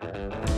はい、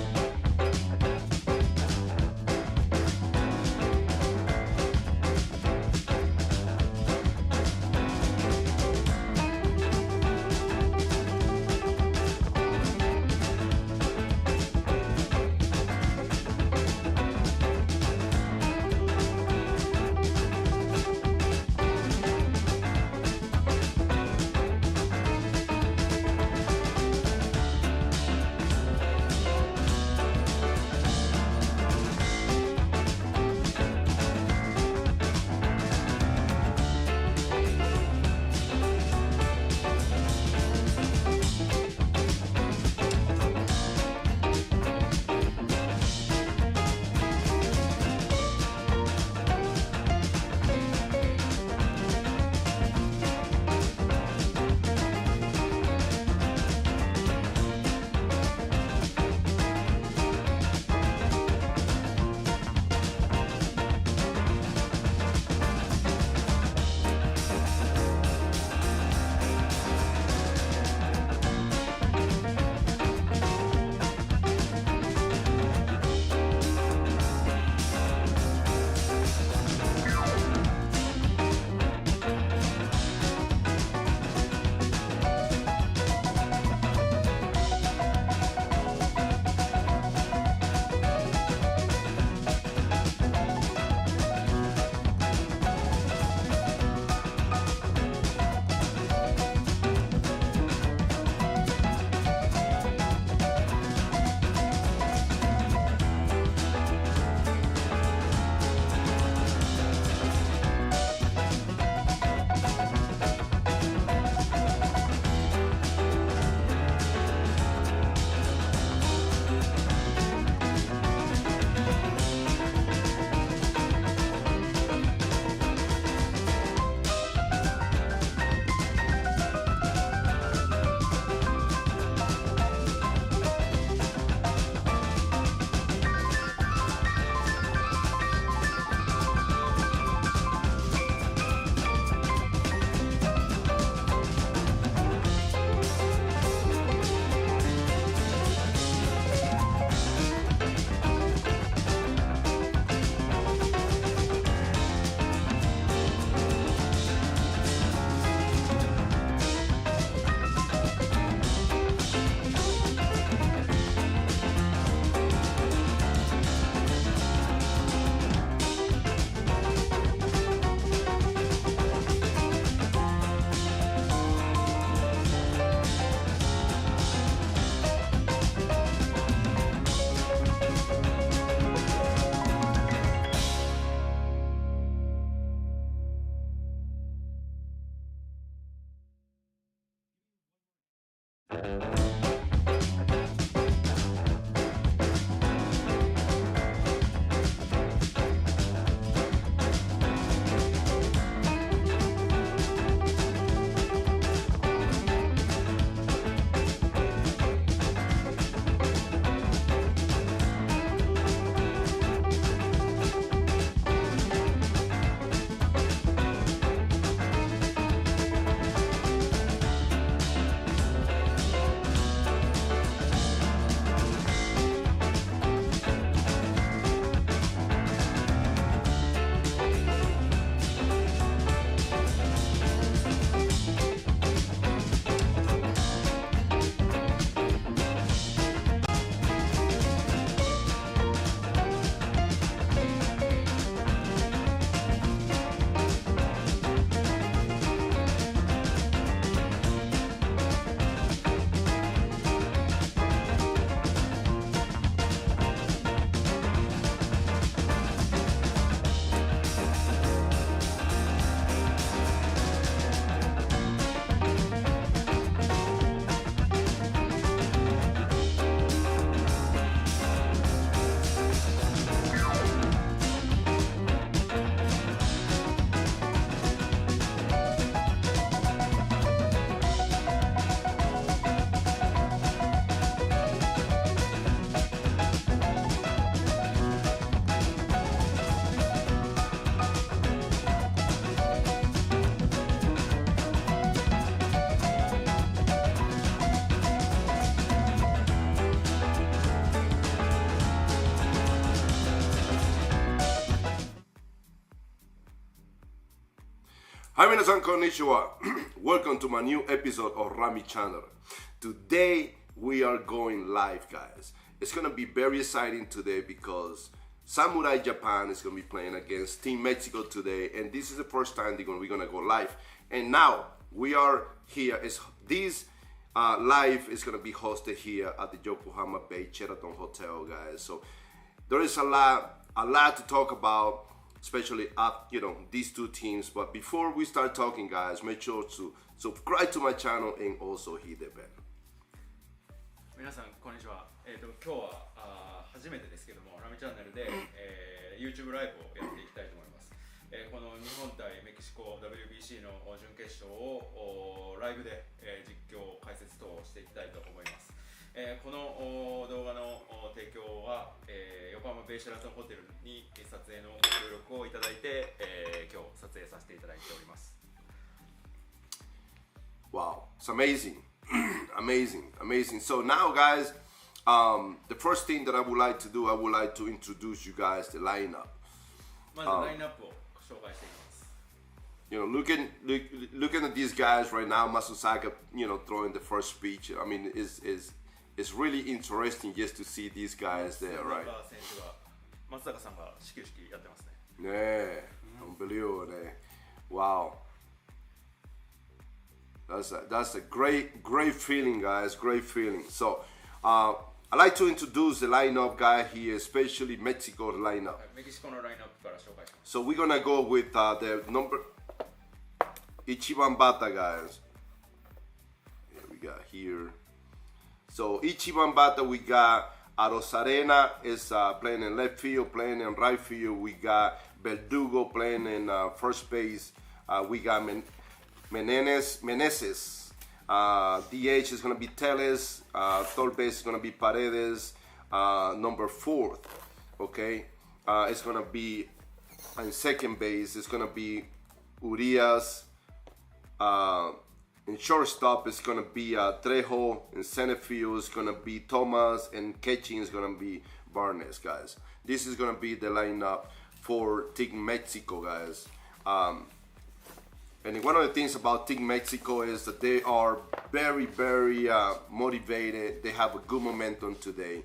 Hi, 皆さんこんにちは。Welcome to my new episode of Rami channel. Today we are going live, guys. It's gonna be very exciting today because Samurai Japan is gonna be playing against Team Mexico today, and this is the first time we're gonna go live. And now we are here. This live is gonna be hosted here at the Yokohama Bay Sheraton Hotel, guys. So there is a lot to talk about, especially these two teams. But before we start talking, guys, make sure to subscribe to my channel and also hit the bell. 皆さんこんにちは。今日は初めてですけども、ラミチャンネルで、YouTube ライブをやっていきたいと思います。この日本対メキシコ WBC の準決勝をライブで、実況解説等をしていきたいと思います。この動画の提供は、横浜ベイシェラトンホテルに撮影のご協力をいただいて、今日撮影させていただいております。Wow, it's amazing. amazing. So now, guys, the first thing that I would like to do, I would like to introduce you guys the lineup. まずラインナップを紹介していきます。Looking at these guys right now, Masusaka, throwing the first speech. I mean, it's really interesting just to see these guys there, right? 選手は松坂さんが始球式やってますね。ねえ、unbelievable ね。Wow. That's a great feeling, guys. Great feeling. So, I'd like to introduce the lineup guy here, especially Mexico's lineup. メキシコのラインナップから紹介します。So we're gonna go with the number Ichiban Bata, guys. Here we got here. So Ichiban Bata, we got Arosarena is playing in left field, playing in right field. We got Verdugo playing in first base. We got Meneses. DH is going to be Teles. Third base is going to be Paredes. Number 4, okay? It's going to be in second base. It's going to be Urias. In shortstop, it's going to be Trejo. In center field, it's going to be Thomas. And catching is going to be Barnes, guys. This is going to be the lineup for Team Mexico, guys. And one of the things about Team Mexico is that they are very motivated. They have a good momentum today.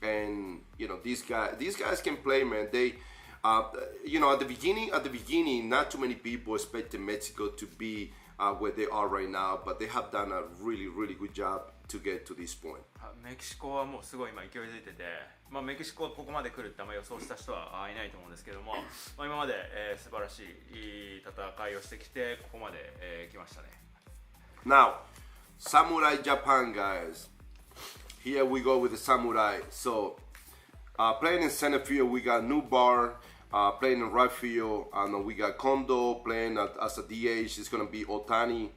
And, these guys can play, man. They, at the beginning, not too many people expected Mexico to be where they are right now, but they have done a really good job to get to this point. メキシコはもうすごい今勢いづいてて、メキシコはここまで来るってあんまり予想した人はいないと思うんですけども、今まで、素晴らしい戦いをしてきてここまで、来ましたね。Now, Samurai Japan, guys. Here we go with the Samurai. So, playing in center field, we got Nubar. Playing in right field, we got Kondo playing as a DH. It's gonna be Otani.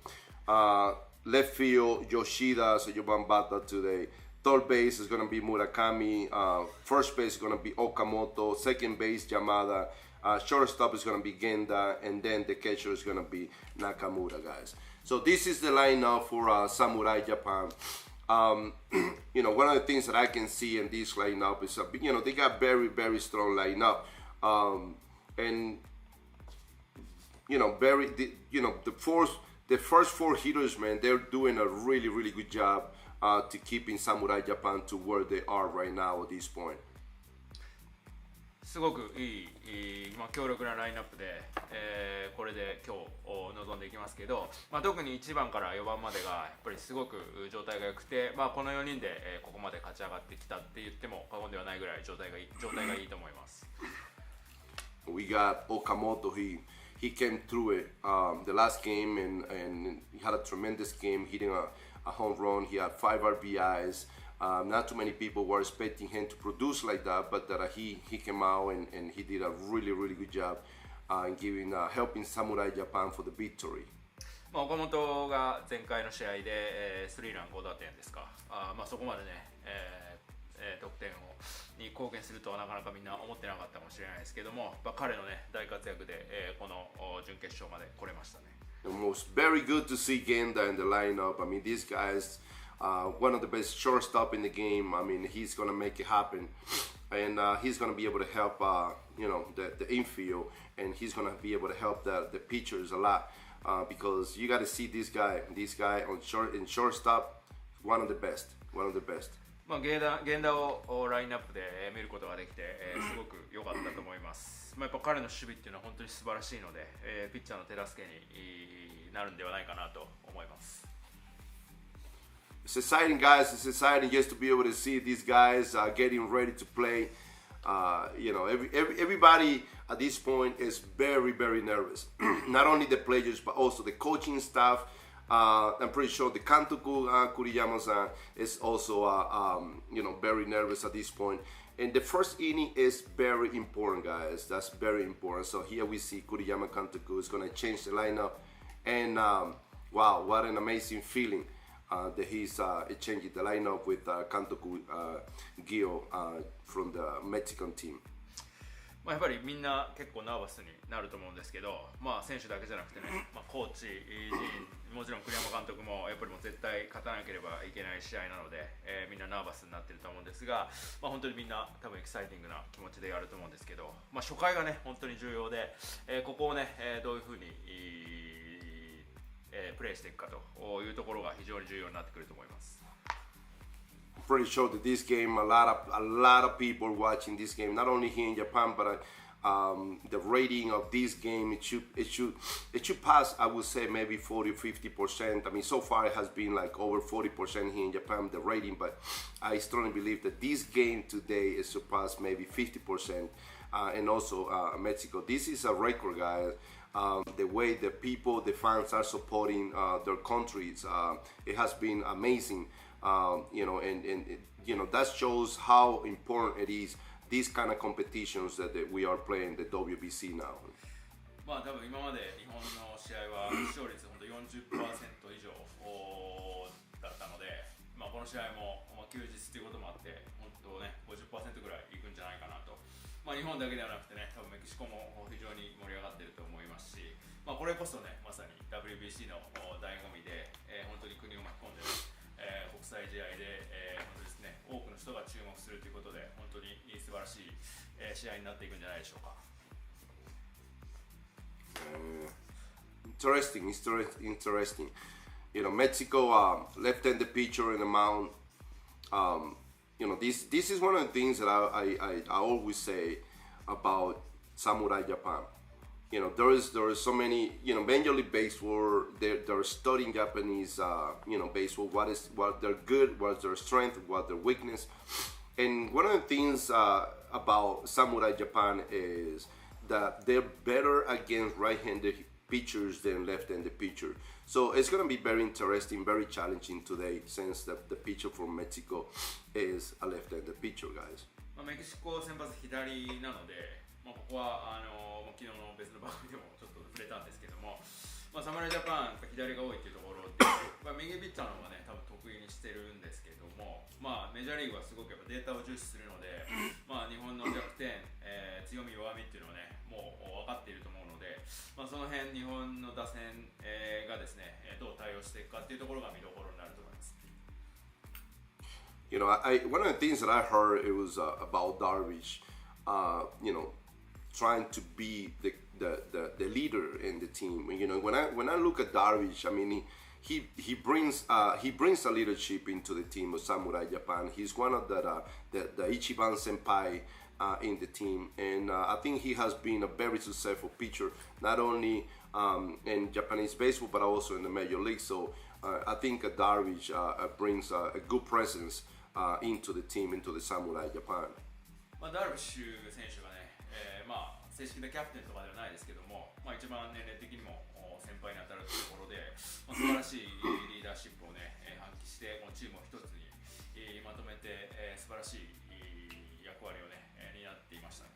Left field, Yoshida, so Yobambata today. Third base is gonna be Murakami. First base is gonna be Okamoto. Second base, Yamada. Shortstop is gonna be Genda, and then the catcher is gonna be Nakamura, guys. So this is the lineup for Samurai Japan. One of the things that I can see in this lineup is, they got very strong lineup. The first 4 hitters, man, they're doing a really good job to keeping Samurai Japan to where they are right now at this point. すごくいい強力なラインナップで、これで今日臨んでいきますけど、特に1番から4番までがやっぱりすごく状態が良くて、この4人で、ここまで勝ち上がってきたって言っても過言ではないぐらい状態がいいと思います。We got Okamoto. He came through it the last game and he had a tremendous game, hitting a home run. He had 5 RBIs. Not too many people were expecting him to produce like that, but he came out and he did a really good job in helping Samurai Japan for the victory. 岡本が前回の試合で、スリーラン5打点ですか。そこまでね、得点に貢献するとはなかなかみんな思ってなかったかもしれないですけども、彼のね大活躍で、この準決勝まで来れましたね。It was very good to see Genda in the lineup. I mean, these guys, one of the best shortstop in the game. I mean, he's gonna make it happen. and he's going to be able to help the infield, and he's going to be able to help the pitchers a lot because you got to see this guy on shortstop, one of the best. まあ、源田をラインナップで見ることができて、すごく良かったと思います。まあ、やっぱ彼の守備っていうのは本当に素晴らしいので、ピッチャーの手助けになるんではないかなと思います。It's exciting, guys. It's exciting just to be able to see these guys getting ready to play. Everybody at this point is very, very nervous. Not only the players, but also the coaching staff. I'm pretty sure the Kantoku Kuriyama-san is also, very nervous at this point. And the first inning is very important, guys. That's very important. So here we see Kuriyama Kantoku is going to change the lineup. And wow, what an amazing feeling that he's changing the lineup with Kantoku Gio from the Mexican team. まあ、やっぱりみんな結構ナーバスになると思うんですけど、まあ、選手だけじゃなくてね、まあ、コーチ陣、もちろん栗山監督もやっぱりもう絶対勝たなければいけない試合なので、みんなナーバスになってると思うんですが、まあ、本当にみんな多分エキサイティングな気持ちでやると思うんですけど、まあ、初回がね本当に重要で、ここをね、どういうふうに、プレーしていくかというところが非常に重要になってくると思います。Pretty sure that this game, a lot of people watching this game, not only here in Japan, but the rating of this game, it should pass, I would say, maybe 40 or 50%. I mean, so far it has been like over 40% here in Japan, the rating, but I strongly believe that this game today is surpassed maybe 50%, and also Mexico. This is a record, guys. The way the people, the fans are supporting their countries, it has been amazing. That shows how important it is, these kind of competitions that we are playing the WBC now. まあ多分今まで日本の試合は視聴率本当 40% 以上だったので、まあこの試合も休日ということもあって本当ね 50% ぐらいいくんじゃないかなと。まあ日本だけではなくてね、多分メキシコも非常に盛り上がっていると思いますし、まあこれこそねまさに WBC の醍醐味で、本当に国を巻き込んでね。国際試合で、本当ですね、多くの人が注目するということで本当に素晴らしい、試合になっていくんじゃないでしょうか。Interesting. Mexico left-handed pitcher in the mound. This is one of the things that I always say about Samurai Japan. There is so many, Major League Baseball, they're studying Japanese, baseball, what they're good, what's their strength, what their weakness. And one of the things about Samurai Japan is that they're better against right-handed pitchers than left-handed pitchers. So it's going to be very interesting, very challenging today since the pitcher from Mexico is a left-handed pitcher, guys. メキシコ先発左なので、ここは昨日の別の番組でもちょっと触れたんですけども、侍ジャパン左が多いというところで、右ピッチャーの方がね多分得意にしてるんですけども、メジャーリーグはすごくやっぱデータを重視するので、日本の弱点、強み弱みっていうのをねもう分かっていると思うので、その辺日本の打線、がですねどう対応していくかっていうところが見どころになると思います。One of the things that I heard it was about Darvish, trying to be the leader in the team. When I look at Darvish, I mean he brings a leadership into the team of Samurai Japan. He's one of the Ichiban senpai in the team, and I think he has been a very successful pitcher, not only in Japanese baseball but also in the major league. So I think Darvish brings a good presence into the team, into the Samurai Japan. ダルビッシュ選手がね、正式なキャプテンとかではないですけども、一番年齢的にも先輩に当たるというところで、素晴らしいリーダーシップをね、発揮してこのチームを一つにまとめて、素晴らしい役割をね、担っていましたね。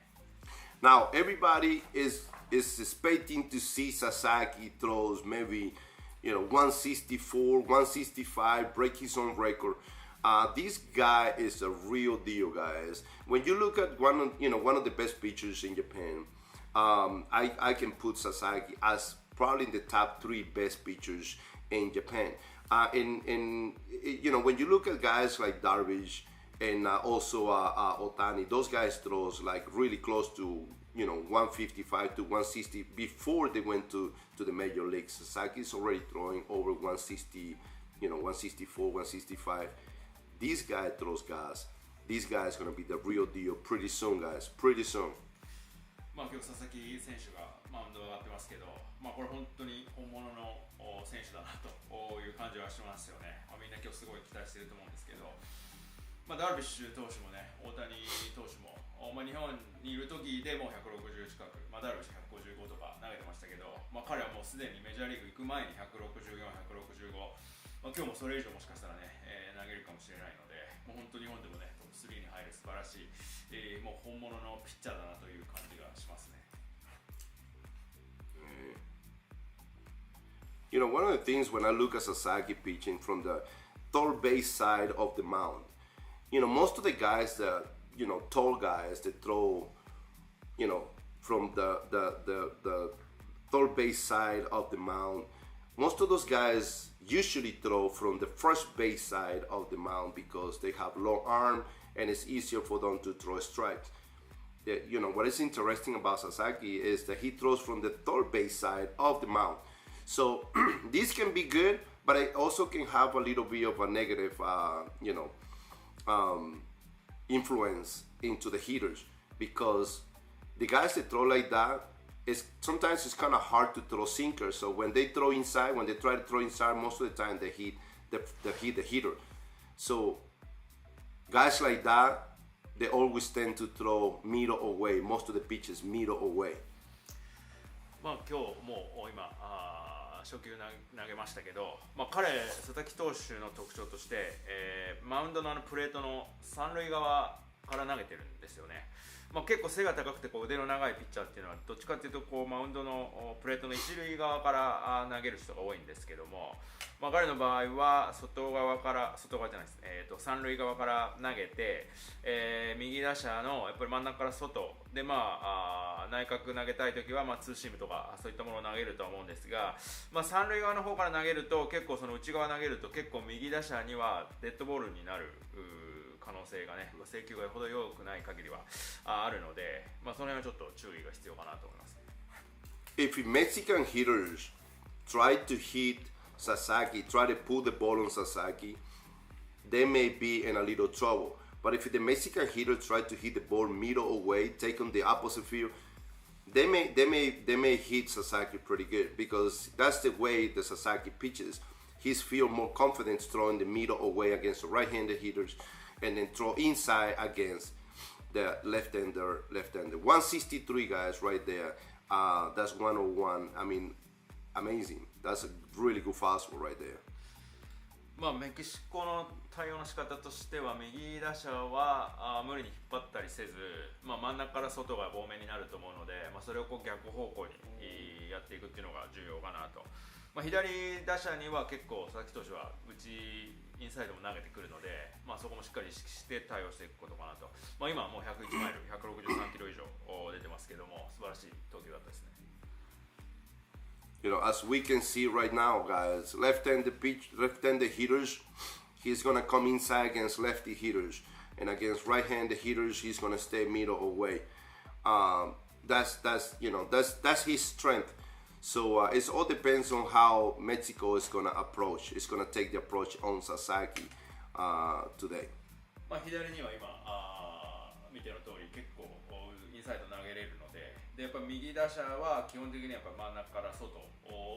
Now everybody is expecting to see Sasaki throws maybe 164, 165, break his own record. This guy is a real deal, guys. When you look at one of the best pitchers in Japan, I can put Sasaki as probably the top 3 best pitchers in Japan. And when you look at guys like Darvish and also Otani. Those guys throws like really close to 155 to 160 before they went to the major leagues. Sasaki's already throwing over 160, 164, 165. This guy throws gas. This guy is gonna be the real deal pretty soon, guys. Pretty soon. 今日佐々木選手がマウンド上がってますけど、これ本当に本物の選手だなという感じはしますよね。みんな今日すごい期待してると思うんですけど、ダルビッシュ投手もね、大谷投手も、日本にいる時でもう160近く、ダルビッシュ155とか投げてましたけど、彼はもうすでにメジャーリーグ行く前に164、165、今日もそれ以上もしかしたらね、投げるかもしれないので、もう本当に日本でもね、トップ3に入る素晴らしい、もう本物のピッチャーだなという感じがしますね。One of the things when I look at Sasaki pitching from the third base side of the mound, most of the guys that, tall guys that throw, from the third base side of the mound, most of those guys usually throw from the first base side of the mound because they have long arm and it's easier for them to throw strikes. What is interesting about Sasaki is that he throws from the third base side of the mound. So this can be good, but it also can have a little bit of a negative, influence into the hitters, because the guys that throw like that, sometimes it's kind of hard to throw sinkers. So when they throw inside, when they try to throw inside, most of the time they hit the hitter. So guys like that, they always tend to throw middle away. Most of the pitches middle away. 今日も今初球投げましたけど、彼、佐々木投手の特徴として、マウンドのプレートの三塁側から投げてるんですよね。結構背が高くて腕の長いピッチャーっていうのはどっちかっていうとマウンドのプレートの一塁側から投げる人が多いんですけども、彼の場合は外側じゃないです、三塁側から投げて、右打者のやっぱり真ん中から外で内角投げたいときはツーシームとかそういったものを投げるとは思うんですが、三塁側の方から投げると結構その内側投げると結構右打者にはデッドボールになる可能性がね、制球がほど良くない限りはあるので、その辺はちょっと注意が必要かなと思います。If Mexican hitters try to hit Sasaki, try to pull the ball on Sasaki, they may be in a little trouble. But if the Mexican hitter try to hit the ball middle away, take on the opposite field, they may hit Sasaki pretty good, because that's the way the Sasaki pitches. He's feel more confident throwing the middle away against the right-handed hitters, and then throw inside against the left-hander. 163 guys right there. That's 101. I mean, amazing. That's a really good fastball right there. メキシコの対応の仕方としては、右打者は無理に引っ張ったりせず、真ん中から外が多めになると思うので、それを逆方向にやっていくっていうのが重要かなと。左打者には結構佐々木投手はインサイドも投げてくるので、そこもしっかり意識して対応していくことかなと。今はもう101マイル、163キロ以上出てますけども、素晴らしい投球だったですね。As we can see right now, guys, left-handed hitters, he's gonna come inside against lefty hitters, and against right-handed hitters, he's gonna stay middle away. That's his strength. So it all depends on how Mexico is gonna approach. It's gonna take the approach on Sasaki today. 左には今見ての通り結構インサイド投げれるので、やっぱ右打者は基本的にやっぱ真ん中から外が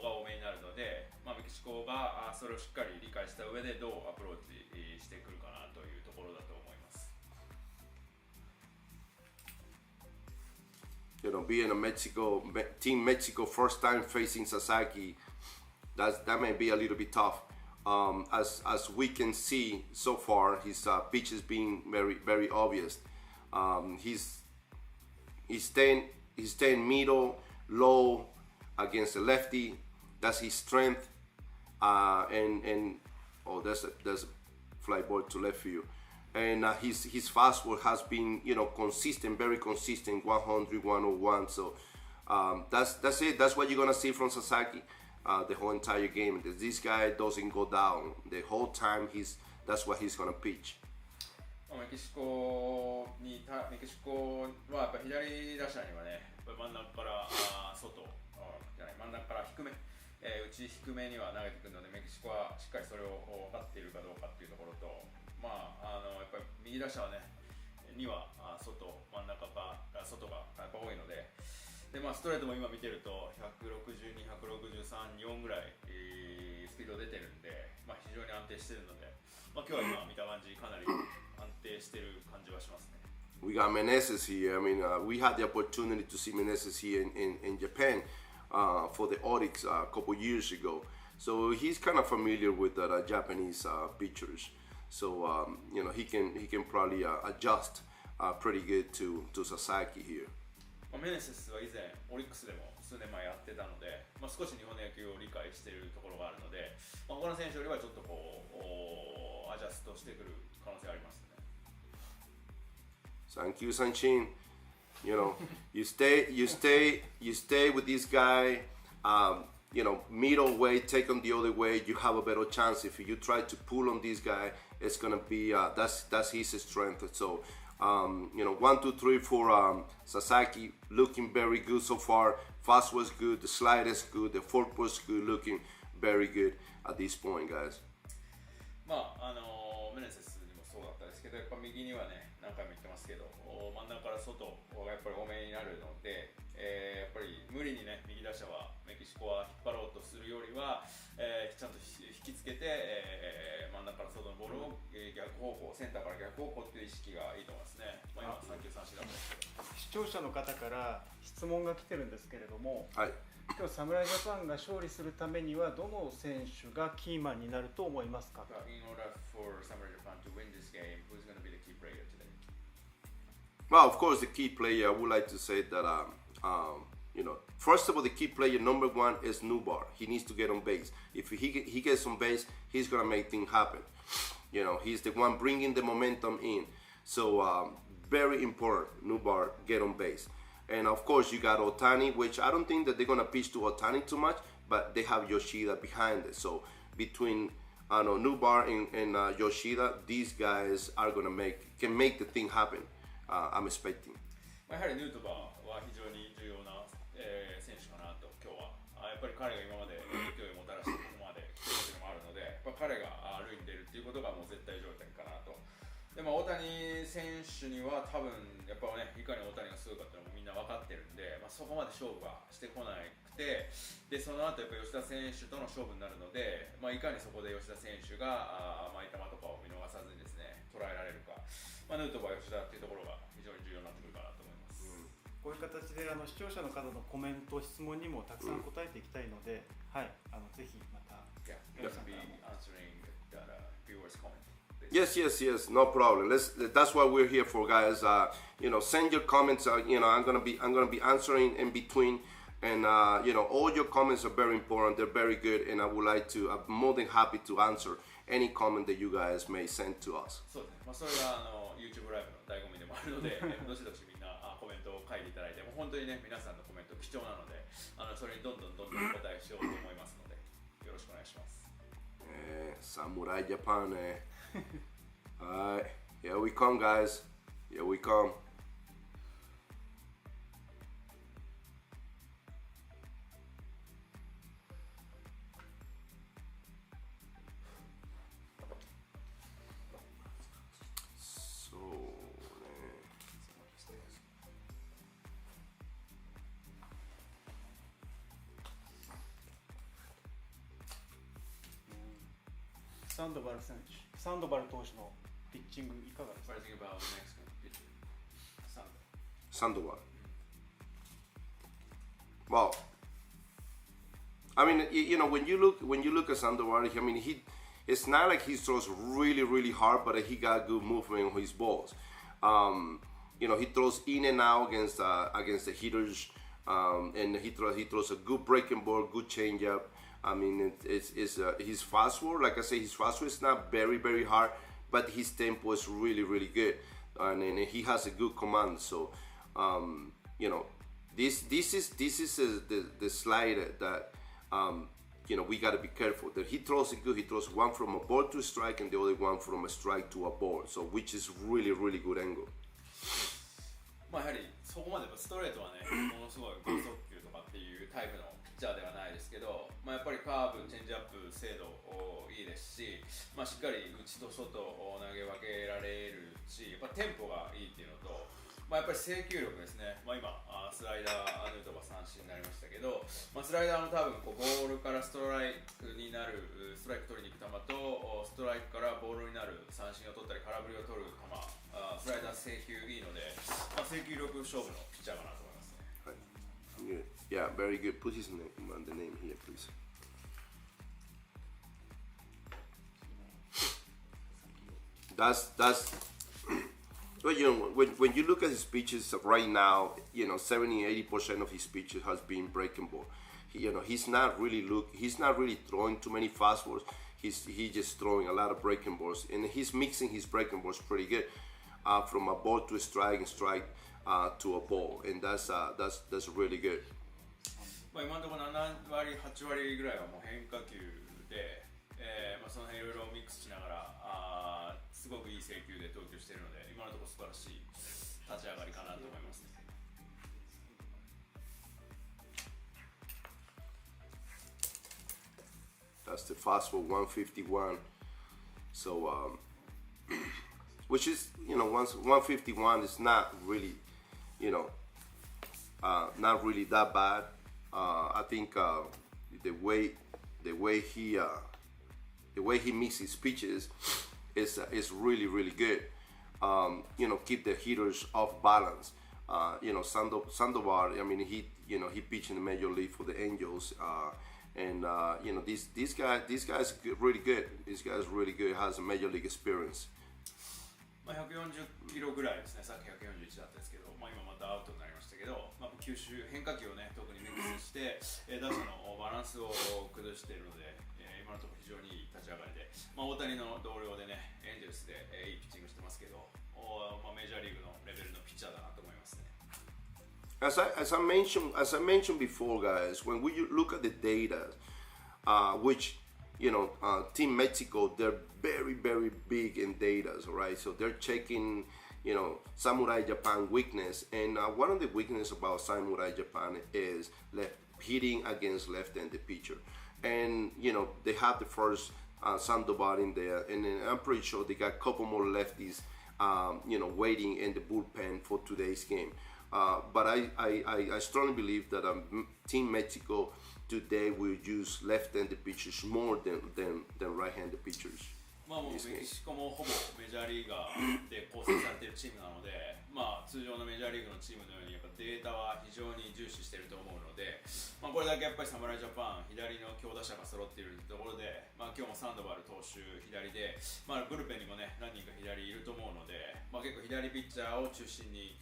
多めになるので、メキシコがそれをしっかり理解した上でどうアプローチしてくるかなというところだと思います。Being a Team Mexico first time facing Sasaki, that may be a little bit tough. As we can see so far, his pitch is being very obvious. He's staying middle, low against the lefty. That's his strength. There's a fly ball to left field. And his fastball has been consistent, very consistent, 100, 101. So that's it. That's what you're gonna see from Sasaki the whole entire game. This guy doesn't go down the whole time. That's what he's gonna pitch. メキシコはやっぱ左打者にはね、真ん中から外じゃない、真ん中から低め、内低めには投げてくるので、メキシコはしっかりそれを分かっているかどうかっていうところと、やっぱり右打者はねには外、真ん中か外がやっぱ多いので、ストレートも今見てると162、163、4ぐらい、スピード出てるんで、非常に安定してるので、今日は今見た感じかなり安定してる感じはしますね。We got Meneses here. I mean, we had the opportunity to see Meneses here in Japan for the Oryx a couple years ago. So he's kind of familiar with the Japanese pitchers. So he can probably adjust pretty good to Sasaki here. メネセスは以前オリックスでも数年前やってたので、少し日本の野球を理解しているところがあるので、他の選手よりはちょっとアジャストしてくる可能性ありますね。Thank you, Sanchin. You stay with this guy. Middle way, take him the other way. You have a better chance. If you try to pull on this guy, it's gonna be that's his strength. So, 1, 2, 3 for Sasaki, looking very good so far. Fast was good, the slide is good, the fork was good, looking very good at this point, guys. メネセスにもそうだったですけど、やっぱ右にはね、何回も言ってますけど、真ん中から外がやっぱり多めになるので、やっぱり無理にね、右打者はメキシコは引っ張ろうとするよりは、ちゃんと引きつけて、真ん中から外のボールを逆方向、センターから逆方向っていう意識がいいと思いますね。今3球3振だったんですけど。視聴者の方から質問が来てるんですけれども、はい。今日侍ジャパンが勝利するためにはどの選手がキーマンになると思いますか？ In order for Samurai Japan to win this game, who's going to be the key player today? Well, of course, the key player, I would like to say that, first of all, the key player number one is Nubar. He needs to get on base. If he gets on base, he's going to make things happen. He's the one bringing the momentum in. So, very important, Nubar, get on base. And of course, you got Otani, which I don't think that they're going to pitch to Otani too much, but they have Yoshida behind it. So, between Nubar and Yoshida, these guys are going to can make the thing happen. I'm expecting. やはりヌートバーは非常に重要な、選手かなと今日はやっぱり彼が今まで勢いをもたらしてここまで来てるのもあるので、彼が塁に出るっていうことがもう絶対条件かなと。でも大谷選手には多分やっぱね、いかに大谷がすごいかっていうのもみんな分かってるんで、そこまで勝負はしてこなくて、でその後やっぱ吉田選手との勝負になるので、いかにそこで吉田選手が甘い球とかを見逃さずにですね捉えられるか、ヌートバー吉田っていうところが非常に重要になってくるかなと思います。こういう形で視聴者の方のコメント、質問にもたくさん答えていきたいので、はい、ぜひまた。Yeah, we'll be answering the viewers' comment. Yes, no problem. That's what we're here for, guys. Send your comments. I'm gonna be answering in between, and all your comments are very important. They're very good, and I would like to. I'm more than happy to answer any comment that you guys may send to us. そうですね。それがYouTube ライブの醍醐味でもあるので、どしどしみんなコメントを書いていただいて、もう本当にね皆さんのコメント貴重なので、それにどんどんお答えしようと思いますので、よろしくお願いします。Samurai Japan. All right, here we come, guys. Here we come. So, サンドバル選手、サンドバル投手のピッチングいかがですか？ What do you think about the next pitcher? Sandoval. Well, I mean, when you look at Sandoval, I mean, it's not like he throws really, really hard, but he got good movement on his balls. He throws in and out against the hitters, and he throws a good breaking ball, good changeup. I mean, it's his fastball. Like I say, his fastball is not very, very hard, but his tempo is really, really good, and he has a good command. So, this is the slide that we got to be careful. That he throws it good. He throws one from a ball to a strike and the other one from a strike to a ball. So which is really, really good angle. まあやはりそこまでストレートはね、ものすごい剛速球とかっていうタイプのピッチャーではないですけど、まあ、やっぱりカーブ、チェンジアップ精度いいですし、まあ、しっかり内と外を投げ分けられるし、やっぱテンポがいいっていうのと、まあ、やっぱり制球力ですね、まあ、今スライダー、ヌートバー三振になりましたけど、まあ、スライダーの多分こうボールからストライクになる、ストライク取りに行く球とストライクからボールになる三振を取ったり空振りを取る球、スライダー制球いいので、まあ、制球力勝負のピッチャーかなと思いますね。Yeah, very good. Put his name on the name here, please. That's well, when you look at his speeches right now, 70-80% of his speeches has been breaking ball. He's not really throwing too many fastballs. He's just throwing a lot of breaking balls, and he's mixing his breaking balls pretty good, from a ball to a strike and strike to a ball, and that's really good. まあ今のところ7割、8割ぐらいはもう変化球で、まあ、その辺いろいろミックスしながらすごくいい制球で投球しているので、今のところ素晴らしい立ち上がりかなと思いますね。That's the fastball 151. So, which is, once 151 is not really, not really that bad. I think the way he mixes pitches is really, really good. Keep the hitters off balance. Sandoval, I mean, he pitched in the major league for the Angels. And this guy's really good. This guy's really good. Has a major league experience. まあ140キロぐらいですね。さっき141だったんですけど、まあ、今またアウトになりましたけど、まあ、球種変化球をね特にミックスして打者のバランスを崩しているので、今のところ非常にいい立ち上がりで、まあ、大谷の同僚でねエンジェルスでいいピッチングしてますけど、まあ、メジャーリーグのレベルのピッチャーだなと思いますね。As I mentioned before, guys, when we look at the data, which Team Mexico, they're very, very big in data, right? So they're checking, Samurai Japan weakness, and one of the weaknesses about Samurai Japan is hitting against left-handed pitcher, and they have the first Sandoval in there, and then I'm pretty sure they got a couple more lefties, waiting in the bullpen for today's game. But I strongly believe that Team Mexico today will use left-handed pitchers more than right-handed pitchers. まあもうメキシコもほぼメジャーリーガーで構成されているチームなので、まあ通常のメジャーリーグのチームのようにやっぱデータは非常に重視していると思うので、まあこれだけやっぱり侍ジャパン左の強打者が揃っているところで、まあ今日もサンドバル投手左で、まあブルペンにもね何人か左いると思うので、まあ結構左ピッチャーを中心に、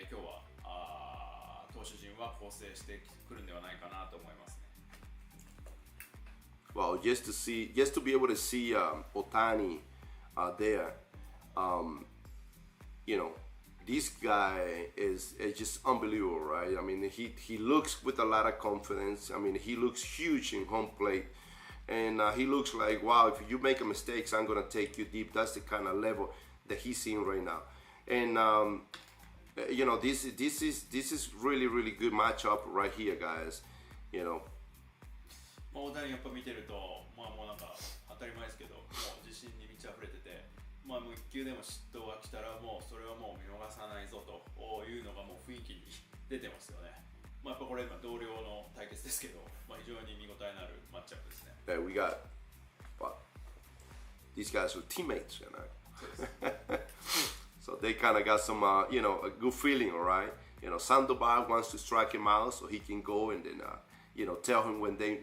今日は投手陣は構成してくるんではないかなと思いますね。Well, just to be able to see Otani there, this guy is just unbelievable, right? I mean, he looks with a lot of confidence. I mean, he looks huge in home plate, and he looks like, wow, if you make a mistake, I'm gonna take you deep. That's the kind of level that he's seeing right now, and this is really, really good matchup right here, guys. 大谷やっぱ見てると、まあもうなんか当たり前ですけど、もう自信に満ち溢れてて、まあもう1球でも失投が来たらもうそれはもう見逃さないぞというのがもう雰囲気に出てますよね。まあやっぱこれ今同僚の対決ですけど、まあ非常に見応えのあるマッチアップですね。We got, these guys are teammates, so they kind of got some, a good feeling, all right? Sandoval wants to strike him out so he can go and then. Tell him when they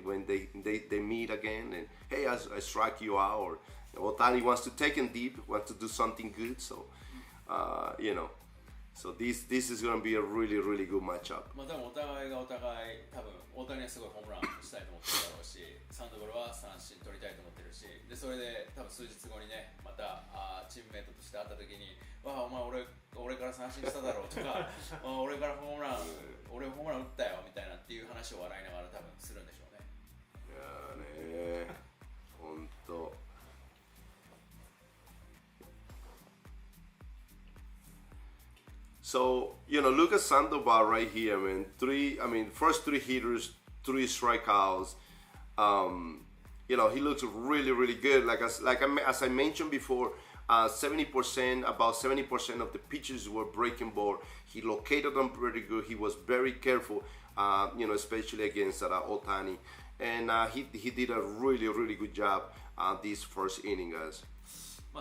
meet again, and hey, I strike you out. Or Otani wants to take him deep, wants to do something good. So, so this is going to be a really, really good matchup. まあ多分お互いがお互い多分大谷はすごいホームランしたいと思ってるだろうし、サンドバルは三振取りたいと思ってるし、でそれで多分数日後にねまたチームメイトとして会った時に、わあお前俺から三振しただろうとか、俺から俺ホームラン打ったよみたいなっていう話を笑いながら多分するんでしょうね。So, look at Sandoval right here, man. First 3 hitters, 3 strikeouts. He looks really, really good. As I mentioned before, about 70% of the pitches were breaking ball. He located them pretty good. He was very careful, especially against Otani. And he did a really, really good job this first inning, guys.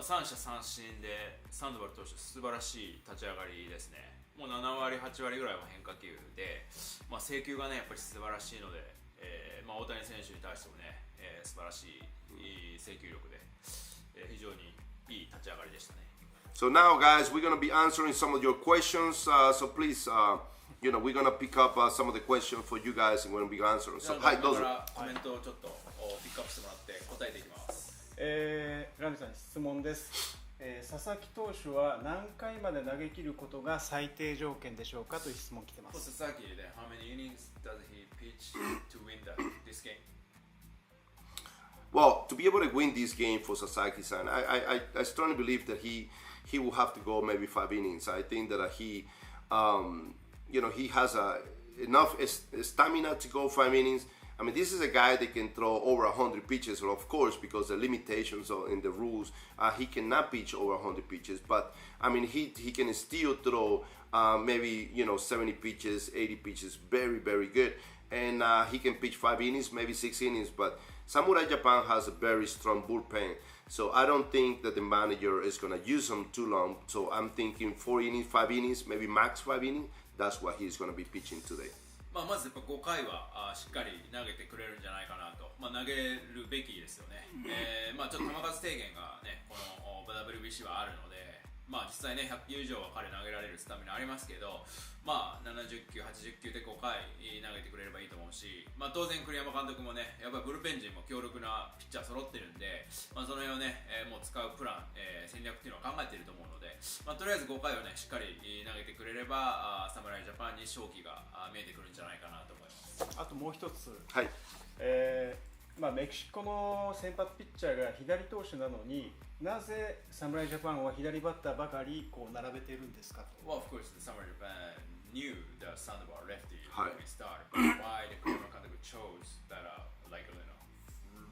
三者三振でサンドバル投手素晴らしい立ち上がりですね。もう7割8割ぐらいは変化球で、制球がねやっぱり素晴らしいので、大谷選手に対してもね、素晴らしい制球力で、非常にいい立ち上がりでしたね。So now, guys, we're gonna be answering some of your questions. So please, we're gonna pick up some of the questions for you guys, and we're gonna be answering. So, はい、どうぞ。コメントをちょっとピックアップしてもらって答えていきます。ラミさんに質問です。佐々木投手は何回まで投げ切ることが最低条件でしょうかという質問来てます。佐々木で How many innings does he pitch to win this game? Well, to be able to win this game for Sasaki-san, I strongly believe that he will have to go maybe 5 innings. I think that he has enough stamina to go 5 innings. I mean, this is a guy that can throw over 100 pitches, well, of course, because the limitations in the rules, he cannot pitch over 100 pitches. But I mean, he can still throw maybe 70 pitches, 80 pitches, very, very good, and he can pitch 5 innings, maybe 6 innings. But Samurai Japan has a very strong bullpen, so I don't think that the manager is gonna use him too long. So I'm thinking 4 innings, 5 innings, maybe max 5 innings. That's what he's gonna be pitching today. まずやっぱ5回はしっかり投げてくれるんじゃないかなと、投げるべきですよね。ちょっと球数制限がね、この WBC はあるので、実際ね100球以上は彼投げられるスタミナありますけど、70球、80球で5回投げてくれればいいと思うし、当然栗山監督もね、やっぱりブルペン陣も強力なピッチャー揃ってるんで、その辺をね、もう使うプラン、戦略っていうのを考えていると思うので、とりあえず5回をねしっかり投げてくれれば侍ジャパンに勝機が見えてくるんじゃないかなと思います。あともう一つ、はい、メキシコの先発ピッチャーが左投手なのになぜ侍ジャパンは左バッターばかりこう並べてるんですかと。Well, of course, the Samurai Japan knew that Sandoval lefty when we started, but why the Kuriyama監督 chose that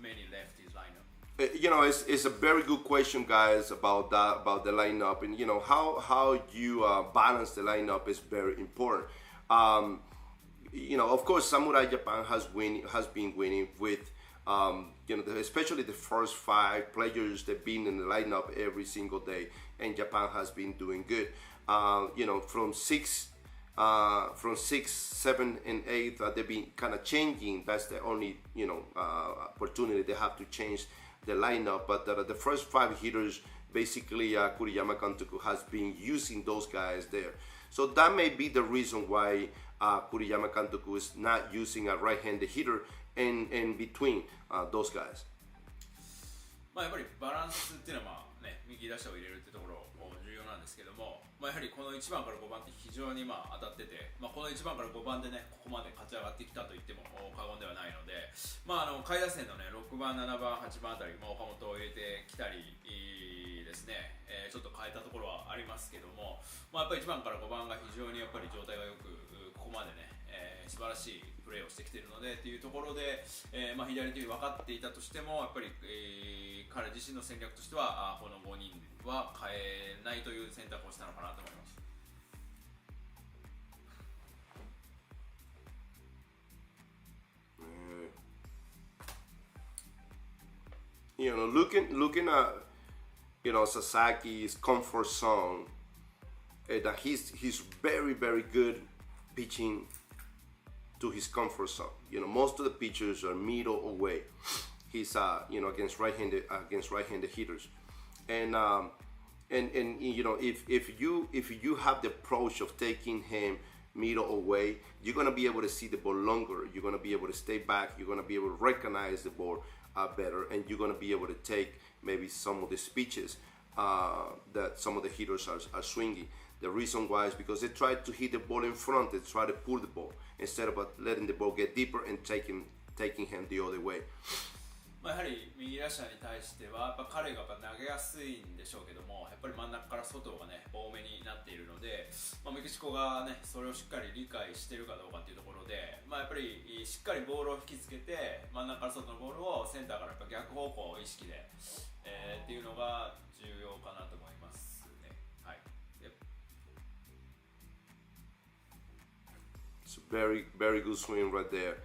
many lefties lineup? It's a very good question, guys, about the lineup, and how you balance the lineup is very important. Of course, Samurai Japan has been winning with especially the first 5 players that been in the lineup every single day, and Japan has been doing good. From 6, 7, and 8, they've been kind of changing. That's the only opportunity they have to change the lineup. But the first 5 hitters, basically, Kuriyama Kantoku has been using those guys there. So that may be the reason why Kuriyama Kantoku is not using a right-handed hitter in between those guys. やっぱりバランスっていうのは右打者を入れるってところ重要なんですけども、やはりこの1番から5番って非常に当たってて、この1番から5番でねここまで勝ち上がってきたと言っても過言ではないので、下位打線のね6番、7番、8番あたり、岡本を入れてきたりですね、ちょっと変えたところはありますけども、やっぱり1番から5番が非常にやっぱり状態がよくここまでね、素晴らしいプレーをしてきているのでっていうところで、左という分かっていたとしてもやっぱり、彼自身の戦略としてはこの5人は変えないという選択をしたのかなと思います。Looking at Sasaki's comfort zone, that he's very, very good pitching to his comfort zone. Most of the pitchers are middle away. He's against right-handed hitters, and if you have the approach of taking him middle away, you're gonna be able to see the ball longer. You're gonna be able to stay back. You're gonna be able to recognize the ball better, and you're gonna be able to take maybe some of the pitches that some of the hitters are swinging. The reason why is because they try to hit the ball in front. They try to pull the ball instead of letting the ball get deeper and taking him the other way. やはり右打者に対してはやっぱ彼が投げやすいんでしょうけども、やっぱり真ん中から外がね多めになっているので、メキシコがねそれをしっかり理解しているかどうかっていうところで、やっぱりしっかりボールを引きつけて真ん中から外のボールをセンターからやっぱ逆方向意識で、っていうのが重要かなと思いますね。はい。It's a very, very good swing right there.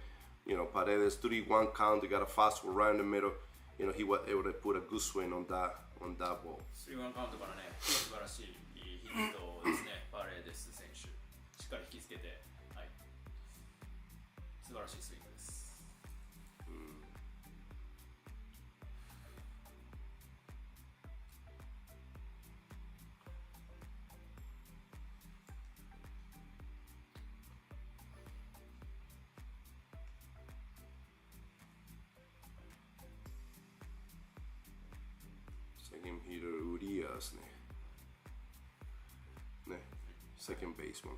Paredes 3-1 count. They got a fastball right in the middle. He was able to put a good swing on that ball. 3-1 カウントからね、素晴らしいヒットですね。パレーデス選手、しっかり引きつけて、はい、素晴らしいスイングです。Second hitter Urias ね。セカンドベースマン。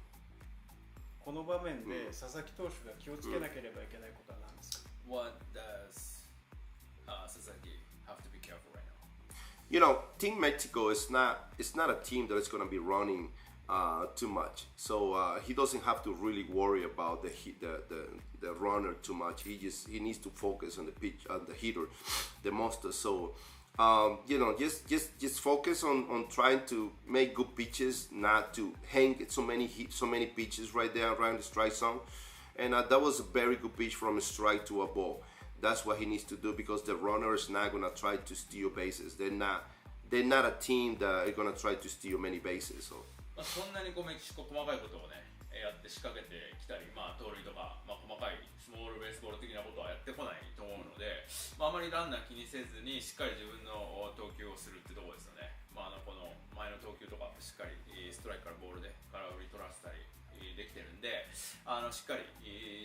この場面で佐々木投手が気をつけなければいけないことは何ですか？ What does Sasaki have to be careful right now? Team Mexico is not a team that is going to be running too much. So he doesn't have to really worry about the runner too much. He needs to focus on the pitch, on the hitter, the monster. So just focus on trying to make good pitches, not to hang so many pitches right there around the strike zone. And that was a very good pitch from a strike to a ball. That's what he needs to do, because the runner is not gonna try to steal bases. They're not a team that are gonna try to steal many bases. So. そんなにメキシコ細かいことをねやって仕掛けてきたり、盗塁とか、細かいスモールベースボール的なことはやってこないと思うので、あまりランナー気にせずにしっかり自分の投球をするってところですよね。この前の投球とかしっかりストライクからボールで空振り取らせたりできてるんで、しっかり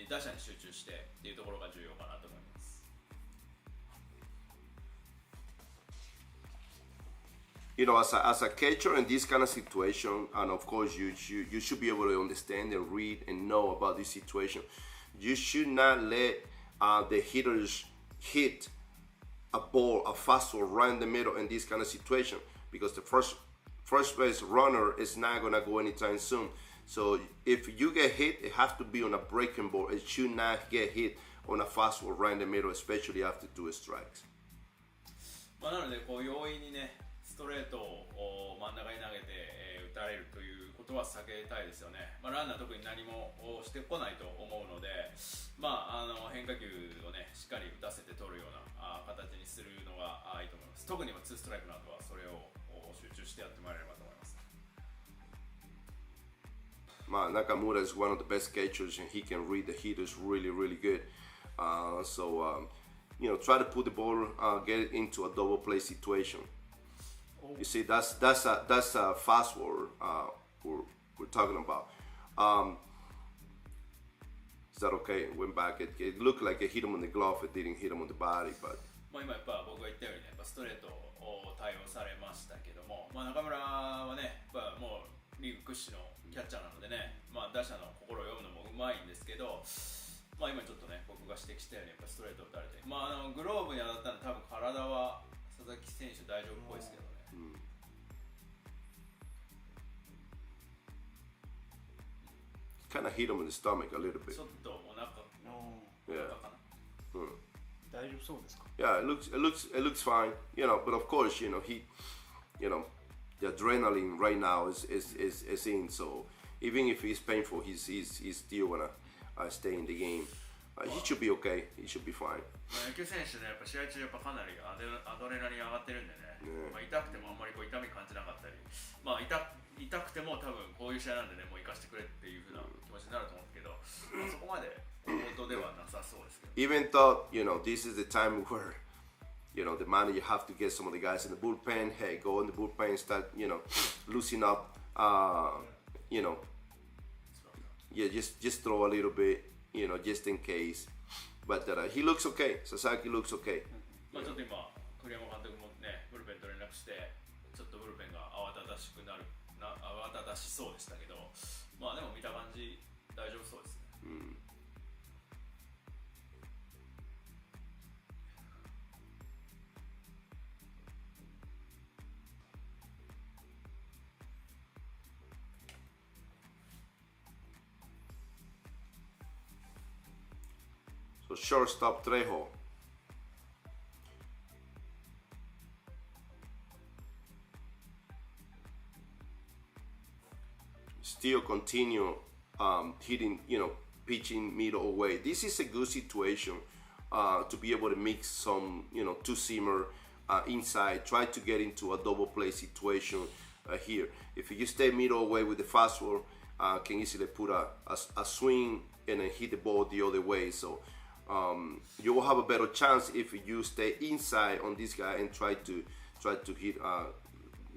打者に集中してっていうところが重要かなと思います。As a catcher in this kind of situation, and of course you should be able to understand and read and know about this situation. You should not let the hitters hit a fastball right in the middle in this kind of situation, because the first base runner is not gonna go anytime soon. So if you get hit, it has to be on a breaking ball. It should not get hit on a fastball right in the middle, especially after 2 strikes. なので容易にねストレートを真ん中に投げて、打たれるということは避けたいですよね。ランナー特に何もしてこないと思うので、変化球をねしっかり打たせて取るような形にするのがいいと思います。特に2ストライクの後はそれを集中してやってもらえればと思います。Nakamura is one of the best catchers, and he can read the hitters really, really good. Try to put the ball, get it into a double play situation. You see, that's a fastball we're talking about. Is that okay? Went back. It looked like it hit him on the glove. It didn't hit him on the body, but. 今やっぱ僕が言ったようにね、ストレートを対応されましたけども、中村はね、もうリーグ屈指のキャッチャーなのでね、打者の心を読むのもうまいんですけど、今ちょっとね僕が指摘したようにやっぱストレートを打たれて、グローブに当たったんで多分体は佐々木選手大丈夫っぽいですけどね。Kind of hit him in the stomach a little bit. ちょっとお腹かな。大丈夫そうですか？ Yeah, it looks fine. But of course, he, the adrenaline right now is in. So even if it's painful, he's still gonna stay in the game. He should be okay. He should be fine. 野球選手ね、やっぱ試合中かなりアドレナリン上がってるんでね、痛くてもあんまり痛み感じなかったり、痛くても多分こういう試合なんでね、もう生かしてくれっていう風な気持ちになると思うんですけど、そこまで本当ではなさそうですけど。Even though this is the time where the manager have to get some of the guys in the bullpen. Hey, go in the bullpen and start loosen up. Yeah, just throw a little bit, just in case. But he looks okay. Sasaki looks okay. ちょっと今栗山監督もねブルペンと連絡して、ちょっとブルペンが慌ただしそうでしたけど、でも見た感じ大丈夫そうですね。the shortstop Trejo. Still continue hitting, pitching middle away. This is a good situation to be able to mix some, two-seamer inside. Try to get into a double play situation here. If you stay middle away with the fastball, can easily put a swing and then hit the ball the other way. So you will have a better chance if you stay inside on this guy and try to hit.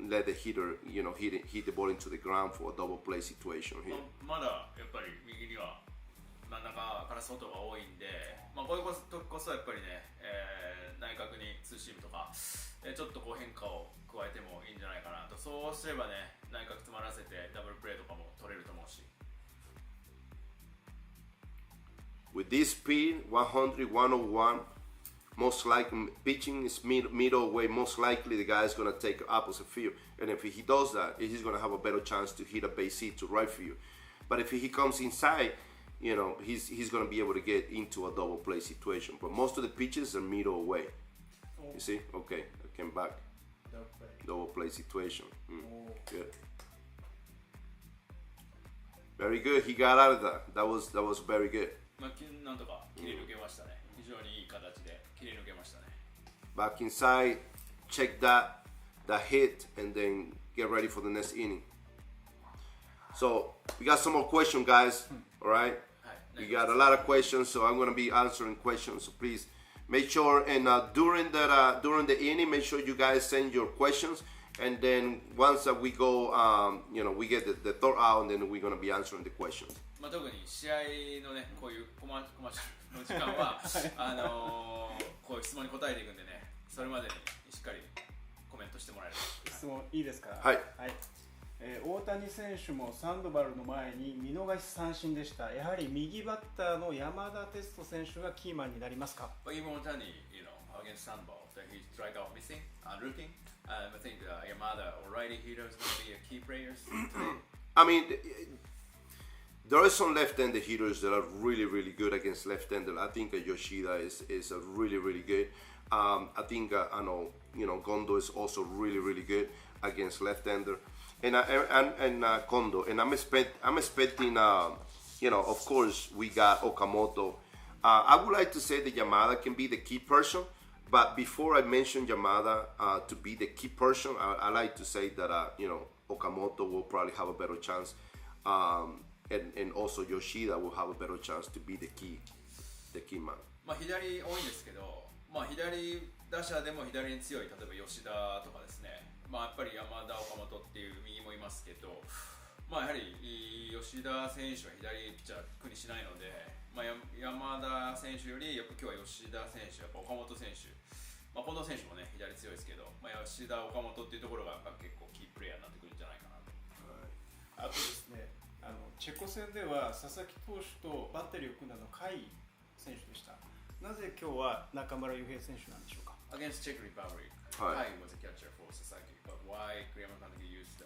Let the hitter, hit the ball into the ground for a double play situation here. まだやっぱり右には真ん中から外が多いんで、こういう時こそやっぱりね、内角にツーシームとか、ちょっとこう変化を加えてもいいんじゃないかなと。そうすればね、内角詰まらせてダブルプレーとかも取れると思うし。With this speed, 100, 101. Most likely, pitching is middle away. Most likely, the guy is going to take opposite field, and if he does that, he's going to have a better chance to hit a base hit to right field. But if he comes inside, he's going to be able to get into a double play situation. But most of the pitches are middle away. You see? Okay, I came back. Double play situation. Good. Very good. He got out of that. That was very good. なんとか切り抜けましたね。非常にいい形で切り抜けましたね。Back inside, check that hit, and then get ready for the next inning. So we got some more questions, guys. All right. We got a lot of questions, so I'm going to be answering questions. So please make sure, and during the inning, make sure you guys send your questions. And then once we go, we get the third out, and then we're going to be answering the questions. 特に試合のね、こういうコマーシャルの時間はこういう質問に答えていくんでね、それまでにしっかりコメントしてもらえる。質問いいですか？はい。大谷選手もサンドバルの前に見逃し三振でした。やはり右バッターの山田哲人選手がキーマンになりますか？ Even Otani, against Sandoval, that he strike out missing, routine. I think Yamada or righty hitter is going to be a key players today. I mean, there are some left-handed hitters that are really, really good against left-handed. I think Yoshida is a really, really good. I think Gondo is also really, really good against left-hander, and Kondo. And I'm expecting, of course, we got Okamoto. I would like to say that Yamada can be the key person, but before I mention Yamada to be the key person, I like to say that Okamoto will probably have a better chance. And also Yoshida will have a better chance to be the key man. 左多いんですけど、左打者でも左に強い、例えば吉田とかですね。やっぱり山田、岡本っていう右もいますけど、やはり吉田選手は左ピッチャー苦にしないので、山田選手よりやっぱ今日は吉田選手、やっぱ岡本選手、近藤選手もね左強いですけど、吉田、岡本っていうところが結構キープレーヤーになってくるんじゃないかなと。あとですね、チェコ戦では佐々木投手とバッテリーを組んだの甲斐選手でした。なぜ今日は中村悠平選手なんでしょうか？ Against Czech Republic, Kai was a catcher for Sasaki, but why Kuriyama used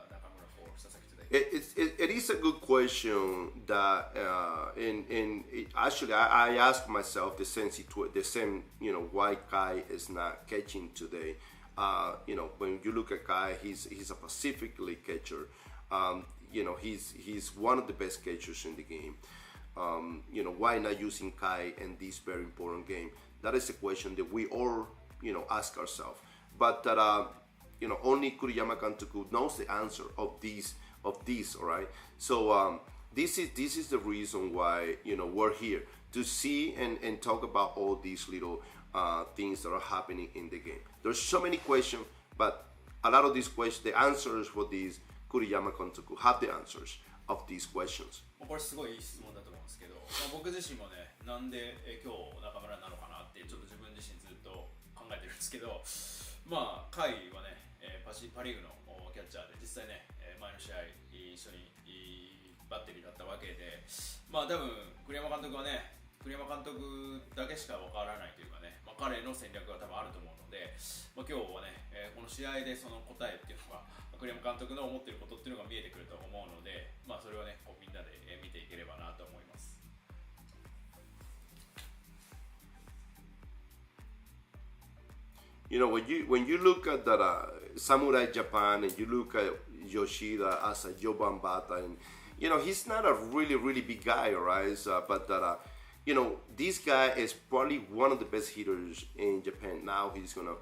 Nakamura for Sasaki today? It is a good question that, actually I asked myself the same, why Kai is not catching today. When you look at Kai, he's a Pacific League catcher. He's one of the best catchers in the game. Why not using Kai in this very important game? That is a question that we all, ask ourselves. But that, only Kuriyama Kantoku knows the answer of these, all right? So this is the reason why, we're here to see and talk about all these little things that are happening in the game. There's so many questions, but a lot of these questions, the answers for these, Kuriyama Kantoku have the answers of these questions. これすごいいい質問だと思うんですけど、僕自身もね、なんで今日中村なのかなってちょっと自分自身ずっと考えてるんですけど、甲斐はね、パリーグのキャッチャーで実際ね、前の試合一緒にバッテリーだったわけで、多分栗山監督はね、栗山監督だけしかわからないというかね、彼の戦略が多分あると思うので、今日はね、この試合でその答えっていうのが栗山監督の思っていることっていうのが見えてくると思うので、それをね、みんなで見ていければなと思います。you know, when you look at that Samurai Japan and you look at Yoshida as a Joban Bata, and you know, he's not a really big guy, right? But that you know, this guy is probably one of the best hitters in Japan. Now he's gonna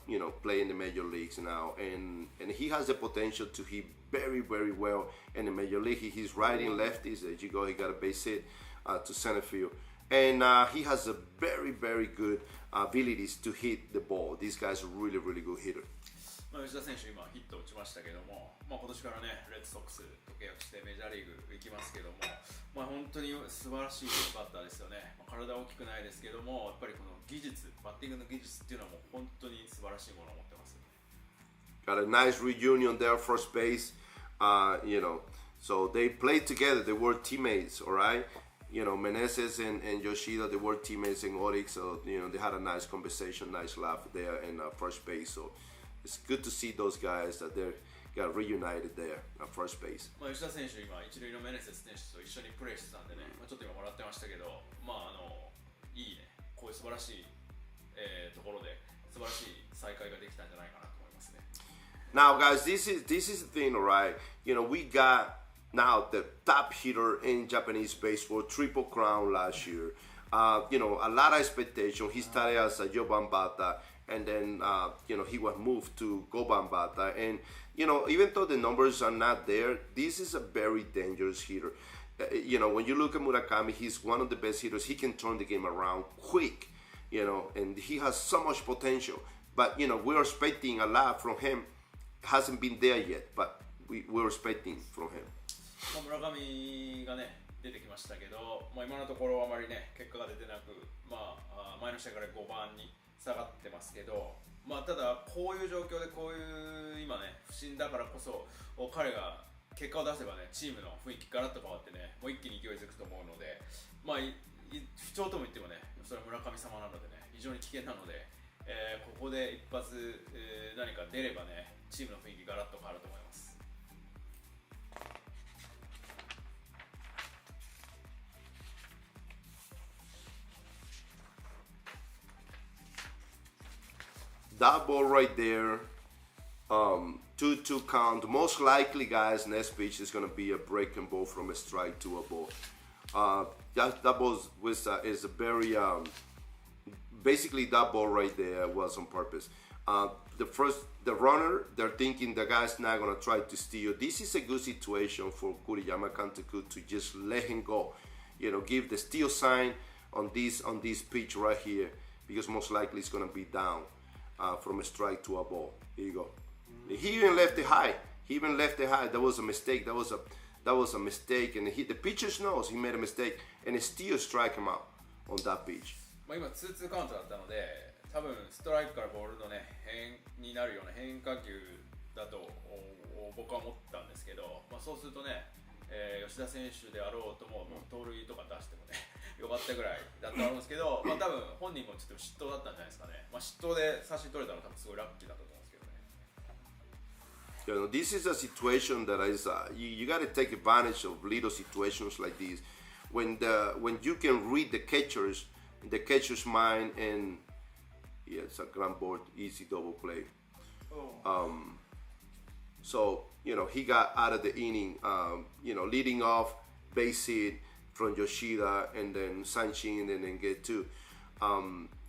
you know, play in the major leagues now, and he has the potential to hit very well in the major league. He's righty and lefties. As you go, he got a base hit to center field, and he has a very good abilities to hit the ball. This guy's a really good hitter. 吉田選手、今ヒット打ちましたけども、今年からね、レッドソックスと契約してメジャーリーグ行きますけども、本当に素晴らしいバッターですよね。体大きくないですけども、やっぱりこの技術、バッティングの技術っていうのはもう本当に素晴らしいものを持ってます。Got a nice reunion there, first base. You know, so they played together. They were teammates, all right. You know, Meneses and Yoshida, they were teammates in Orix, so you know they had a nice conversation, nice laugh there in first base. So it's good to see those guys that they got reunited there at first base. 吉田選手、今一塁のメネセス選手と一緒にプレーしてたんでね、ちょっと今笑ってましたけど、いいね、こういう素晴らしい、ところで素晴らしい再会ができたんじゃないかなと思いますね。Now, guys, this is the thing, all right? You know, we got now the top hitter in Japanese baseball, Triple Crown last year. You know, a lot of expectation. He started as a Joban Bata, and then, you know, he was moved to Goban Bata. And, you know, even though the numbers are not there, this is a very dangerous hitter. You know, when you look at Murakami, he's one of the best hitters. He can turn the game around quick, you know, and he has so much potential. But, you know, we're expecting a lot from him. Hasn't been there yet, but we're expecting from him. 村上がね出てきましたけど、今のところあまりね結果が出てなく、前の試合から5番に下がってますけど、ただこういう状況でこういう今ね不振だからこそ彼が結果を出せばねチームの雰囲気ガラッと変わってねもう一気に勢いづくと思うので、不調とも言ってもねそれは村上様なのでね非常に危険なので、ここで一発、何か出ればねチームの雰囲気ガラッと変わると思います。That ball right there, 2-2 count. Most likely, guys, next pitch is going to be a breaking ball from a strike to a ball. That ball is a very, basically that ball right there was on purpose. The runner, they're thinking the guy's not going to try to steal. This is a good situation for Kuriyama Kantoku to just let him go. You know, give the steal sign on this pitch right here because most likely it's going to be down. From a strike to a ball. Here you go. He even left it high. That was a mistake. That was a mistake. And the pitcher knows he made a mistake, and it still strike him out on that pitch. 今2-2カウントだったので、多分ストライクからボールのね変になるような変化球だと僕は思ったんですけど、そうするとね、吉田選手であろうとも盗塁とか出してもね。よかったぐらいだったと思うんですけど、多分本人もちょっと嫉妬だったんじゃないですかね。嫉妬で三振取れたのは多分すごいラッキーだったと思うんですけどね。You know, this is a situation that is you got to take advantage of little situations like this when you can read the catcher's mind, and yeah, it's a ground ball, easy double play. So you know he got out of the inning, you know, leading off base hit from Yoshida and then Sanchin and then get two.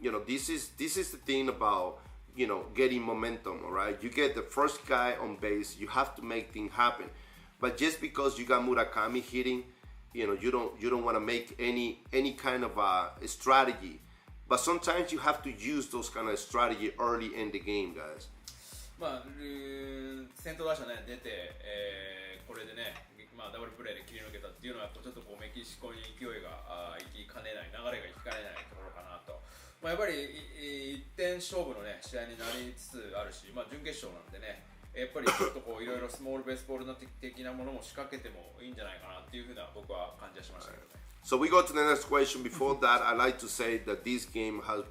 You know, this is the thing about, you know, getting momentum, all right? You get the first guy on base, you have to make things happen. But just because you got Murakami hitting, you know, you don't want to make any kind of strategy. But sometimes you have to use those kind of strategy early in the game, guys. 先頭打者ね出て、これでね、ダブルプレーで切り抜けたっていうのはちょっとこうメキシコに勢いが行きかねない、流れが行きかねないところかなと。やっぱり1点勝負のね試合になりつつあるし、準決勝なんでね、やっぱりちょっとこういろいろスモールベースボールの的なものも仕掛けてもいいんじゃないかなっていうふうな僕は感じはしましたけどね。So we go to the next question. Before that, I like to say that this game has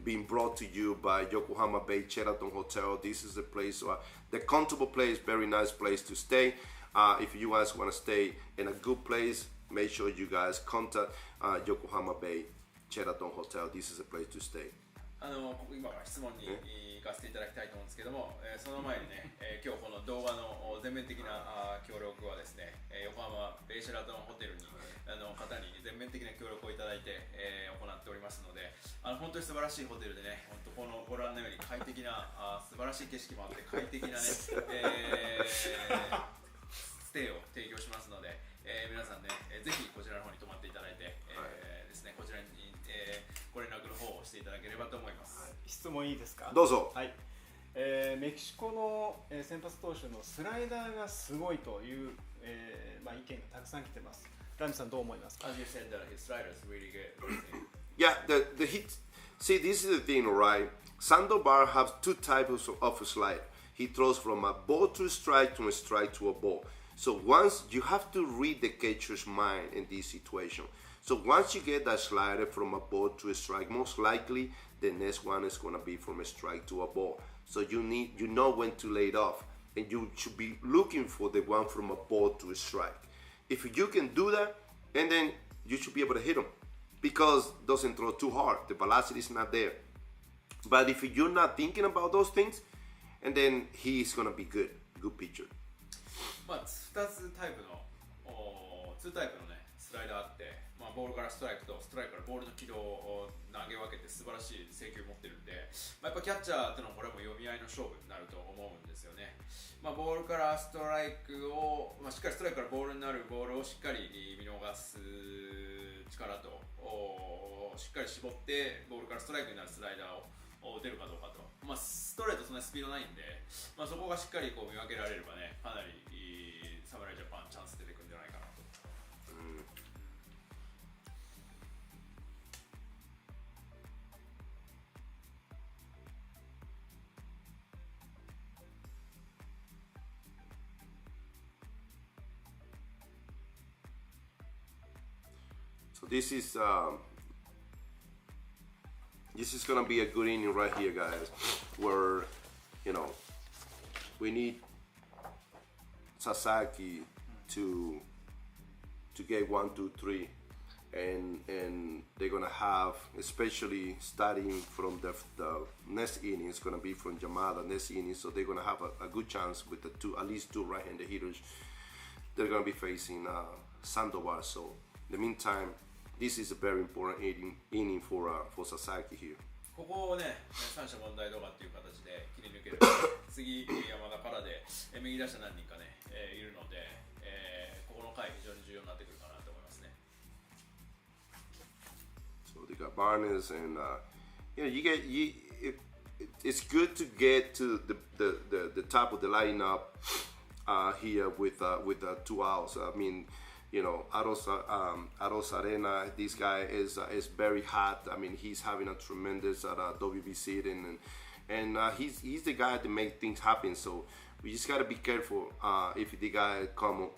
been brought to you by Yokohama Bay Sheraton Hotel. This is a place, the comfortable place, very nice place to stay. If you guys want to stay in a good place, make sure you guys contact Yokohama Bay Sheraton Hotel. This is a place to stay. ここ今から質問に行かせていただきたいと思うんですけども、その前にね、今日この動画の全面的な協力はですね、横浜ベイシェラトンホテルに方に全面的な協力をいただいて、行っておりますので、本当に素晴らしいホテルでね、本当このご覧のように快適な素晴らしい景色もあって快適なね、ステイを提供しますので、皆さんね、ぜひこちらの方に泊まっていただいて、ですね、こちらに、ご連絡の方をしていただければと思います。質問いいですか？どうぞ。はい。メキシコの先発投手のスライダーがすごいという、意見がたくさん来てます。ラミさんどう思いますか？ As you said that his slider is really good. Yeah, the hit. See, this is the thing, right? Sandoval has two types of slide. He throws from a ball to a strike to a ball. So once you have to read the catcher's mind in this situation. So once you get that slider from a ball to a strike, most likely the next one is going to be from a strike to a ball. So you know when to lay it off, and you should be looking for the one from a ball to a strike. If you can do that, and then you should be able to hit him because it doesn't throw too hard. The velocity is not there. But if you're not thinking about those things, and then he's going to be good pitcher. 2タイプのねスライダーあって、ボールからストライクとストライクからボールの軌道を投げ分けて素晴らしい制球を持ってるんで、やっぱキャッチャーってのはこれも読み合いの勝負になると思うんですよね。ボールからストライクを、しっかりストライクからボールになるボールをしっかり見逃す力としっかり絞ってボールからストライクになるスライダーを打てるかどうかと、ストレートそんなスピードないんで、そこがしっかりこう見分けられればね、かなり侍ジャパンチャンス出てくるんじゃないかなと。So this is gonna be a good inning right here, guys. Where we need Sasaki to get 1, 2, 3, and they're gonna have, especially starting from the next inning, it's gonna be from Yamada next inning. So they're gonna have a good chance with at least two right-handed hitters. They're gonna be facing Sandoval. So in the meantime, this is a very important inning for Sasaki here. ここをね、三者問題動画っていう形で切り抜ける次、山田からで右打者何人かね、いるので、ここの回非常に重要になってくるかなと思いますね。So they got Barnes and it's good to get to the top of the lineup here with 2 outs. I mean, Aros Arena, this guy is very hot. I mean, he's having a tremendous WBC and he's the guy to make things happen. So we just gotta be careful if the guy come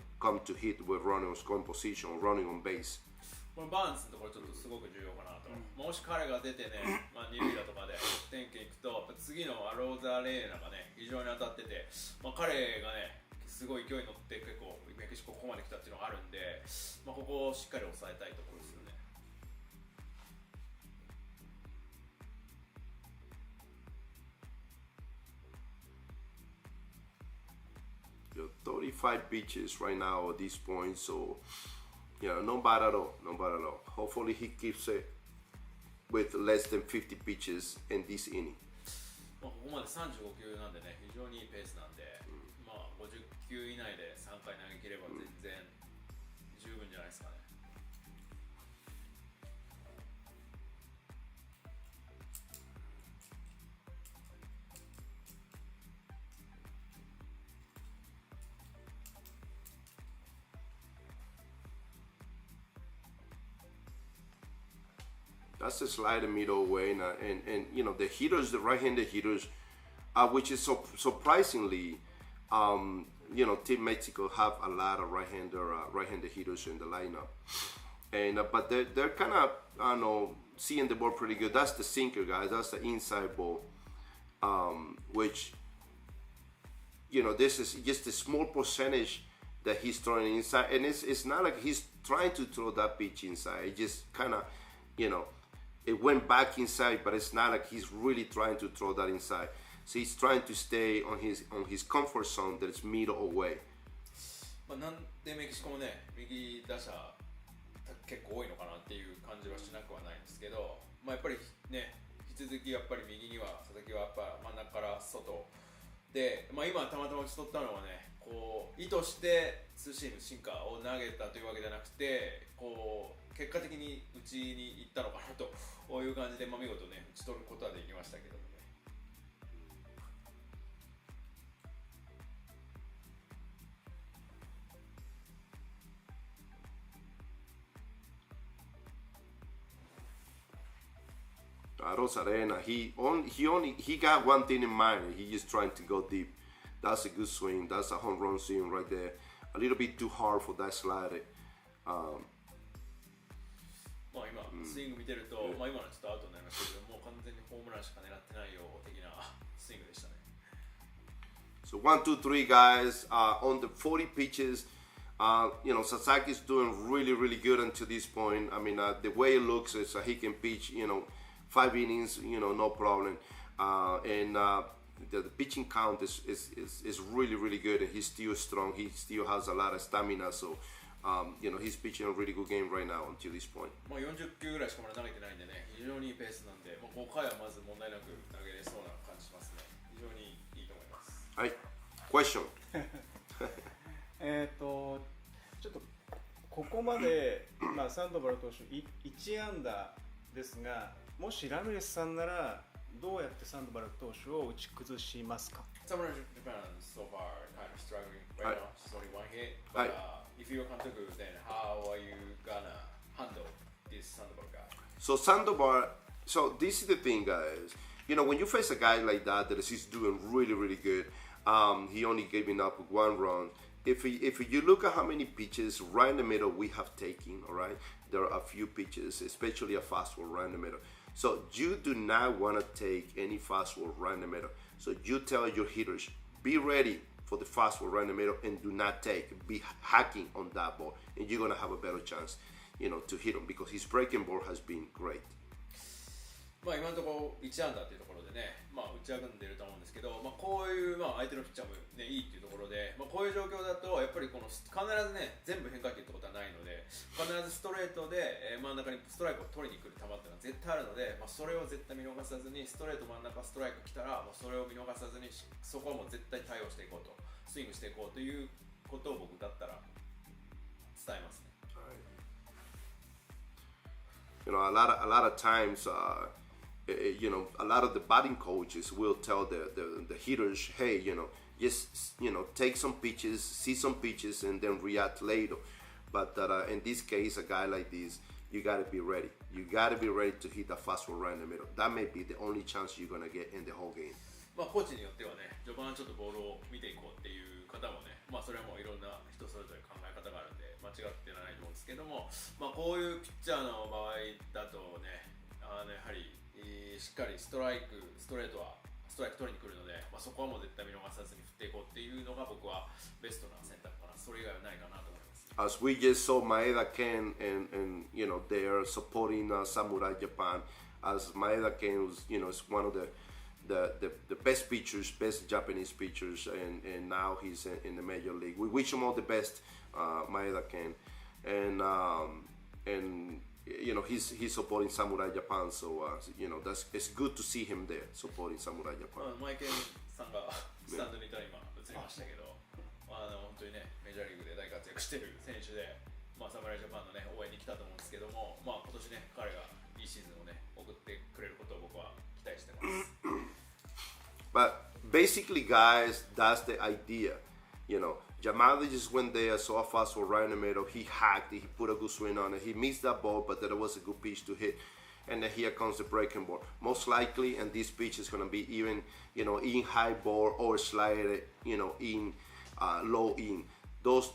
to hit with running on scoring position or running on base. このバーンズのところちょっとすごく重要かなと。もし彼が出てね、二塁打とかで点圏行くと、次のアローザレーナがね非常に当たってて、彼がねすごい勢いに乗って結構メキシコここまで来たっていうのがあるんで、ここをしっかり抑えたいところですよね。35 pitches right now at this point, so no bad at all. Hopefully he keeps it with less than 50 pitches in this inning. ここまで35球なんでね、非常にいいペースなんで、50球以内で3回投げ切れば全然十分じゃないですかね。That's a slider middle way, and the hitters, the right-handed hitters, which is surprisingly, Team Mexico have a lot of right-handed hitters in the lineup, and but they're kind of seeing the ball pretty good. That's the sinker, guys. That's the inside ball, which this is just a small percentage that he's throwing inside, and it's not like he's trying to throw that pitch inside. It just kind of it went back inside, but it's not like he's really trying to throw that inside. So he's trying to stay on his comfort zone that is middle away. まあなんでメキシコもね、右打者結構多いのかなっていう感じはしなくはないんですけど、まあやっぱりね、引き続きやっぱり右には佐々木はやっぱ真ん中から外で、まあ今たまたま打ち取ったのはね、こう意図してツーシームシンカーを投げたというわけじゃなくて、こう結果的に打ちに行ったのかなという感じで、まあ見事ね打ち取ることはできましたけどもね。Rosarena, he got one thing in mind. He just trying to go deep. That's a good swing. That's a home run swing right there. A little bit too hard for that slider. まあ今スイング見てると、まあ今のちょっとアウトになりましたけど、もう完全にホームランしか狙ってないよ的なスイングでしたね。So 1, 2, 3 guys on the 40 pitches. Sasaki's doing really good until this point. I mean, the way it looks is he can pitch, 5 innings, no problem. The pitching count is really good, and he's still strong. He still has a lot of stamina. So, he's pitching a really good game right now until this point. まあ40球ぐらいしかまだ投げてないんでね、非常にいいペースなんで、まあ、5回はまず問題なく投げれそうな感じしますね。非常にいいと思います。はい、question. ちょっとここまで、まあ、サンドバル投手1安打ですが、もしラミレスさんならどうやってサンドバル投手を打ち崩しますか？ Samurai Japan so far kind of struggling right now. Just only one hit. But if you're Kantoku, then how are you gonna handle this Sandoval guy? So Sandoval, so this is the thing, guys. When you face a guy like that is doing really good, he only giving up 1 run. If you look at how many pitches right in the middle we have taken, all right, there are a few pitches, especially a fastball right in the middle. So you do not want to take any fastball right in the middle. So you tell your hitters, be ready for the fastball right in the middle and do not be hacking on that ball, and you're gonna have a better chance, to hit him because his breaking ball has been great. まあ今のところ1安打というところでね、まあ打ち上がっていると思うんですけど、まあこういうまあ相手のピッチャーもねいいっていうところで、まあこういう状況だとやっぱりこの必ずね全部変化球ってことはないので、必ずストレートで真ん中にストライクを取りに来る球っていうのは絶対あるので、まあそれを絶対見逃さずにストレート真ん中ストライク来たらもうそれを見逃さずにそこはもう絶対対応していこうとスイングしていこうということを僕だったら伝えますね。A lot of times. A lot of the batting coaches will tell the hitters, hey, just take some pitches, see some pitches, and then react later. But in this case, a guy like this, you gotta be ready. You gotta be ready to hit a fastball right in the middle. That may be the only chance you're gonna get in the whole game. まあコーチによってはね、序盤ちょっとボールを見ていこうっていう方もね、まあそれはもういろんな人それぞれ考え方があるんで間違ってないと思うんですけども、まあこういうピッチャーの場合だとね、やはりしっかりストレートはストライク取りに来るので、まあ、そこはもう絶対見逃さずに振っていこうっていうのが僕はベストな選択かな。それ以外はないかなと思います。As we just saw Maeda Ken and they are supporting Samurai Japan, as Maeda Ken was is one of the best pitchers, best Japanese pitchers, and now he's in the major league. We wish him all the best, Maeda Ken, and he's supporting Samurai Japan, so it's good to see him there supporting Samurai Japan. マイケンさんがスタンドにいたら今映りましたけど、本当にねメジャーリーグで大活躍している選手で、まあ侍ジャパンのね応援に来たと思うんですけども、まあ今年ね彼がいいシーズンをね送ってくれることを僕は期待してます。But basically, guys, that's the idea. Jamali just went there, saw a fastball right in the middle. He hacked it, he put a good swing on it. He missed that ball, but there was a good pitch to hit. And then here comes the breaking ball. Most likely, and this pitch is going to be even, in high ball or slider, in low in. Those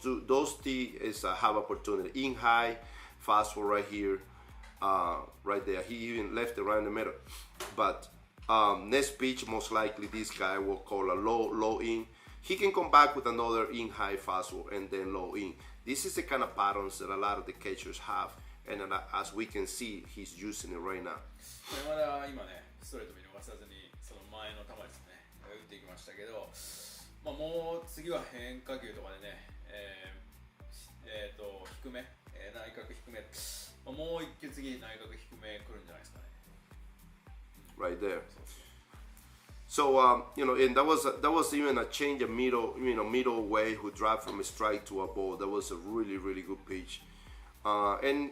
three is have opportunity. In high, fastball right here, right there. He even left it right in the middle. But next pitch, most likely this guy will call a low in. He can come back with another in high fastball and then low in. This is the kind of patterns that a lot of the catchers have, and as we can see, he's using it right now. まだ今ね、ストレート見逃さずにその前の球ですね、打っていきましたけど、もう次は変化球とかでね、低め、内角低め、もう一球次内角低め来るんじゃないですかね。Right there. So and that was even a change of middle way who dropped from a strike to a ball. That was a really good pitch. And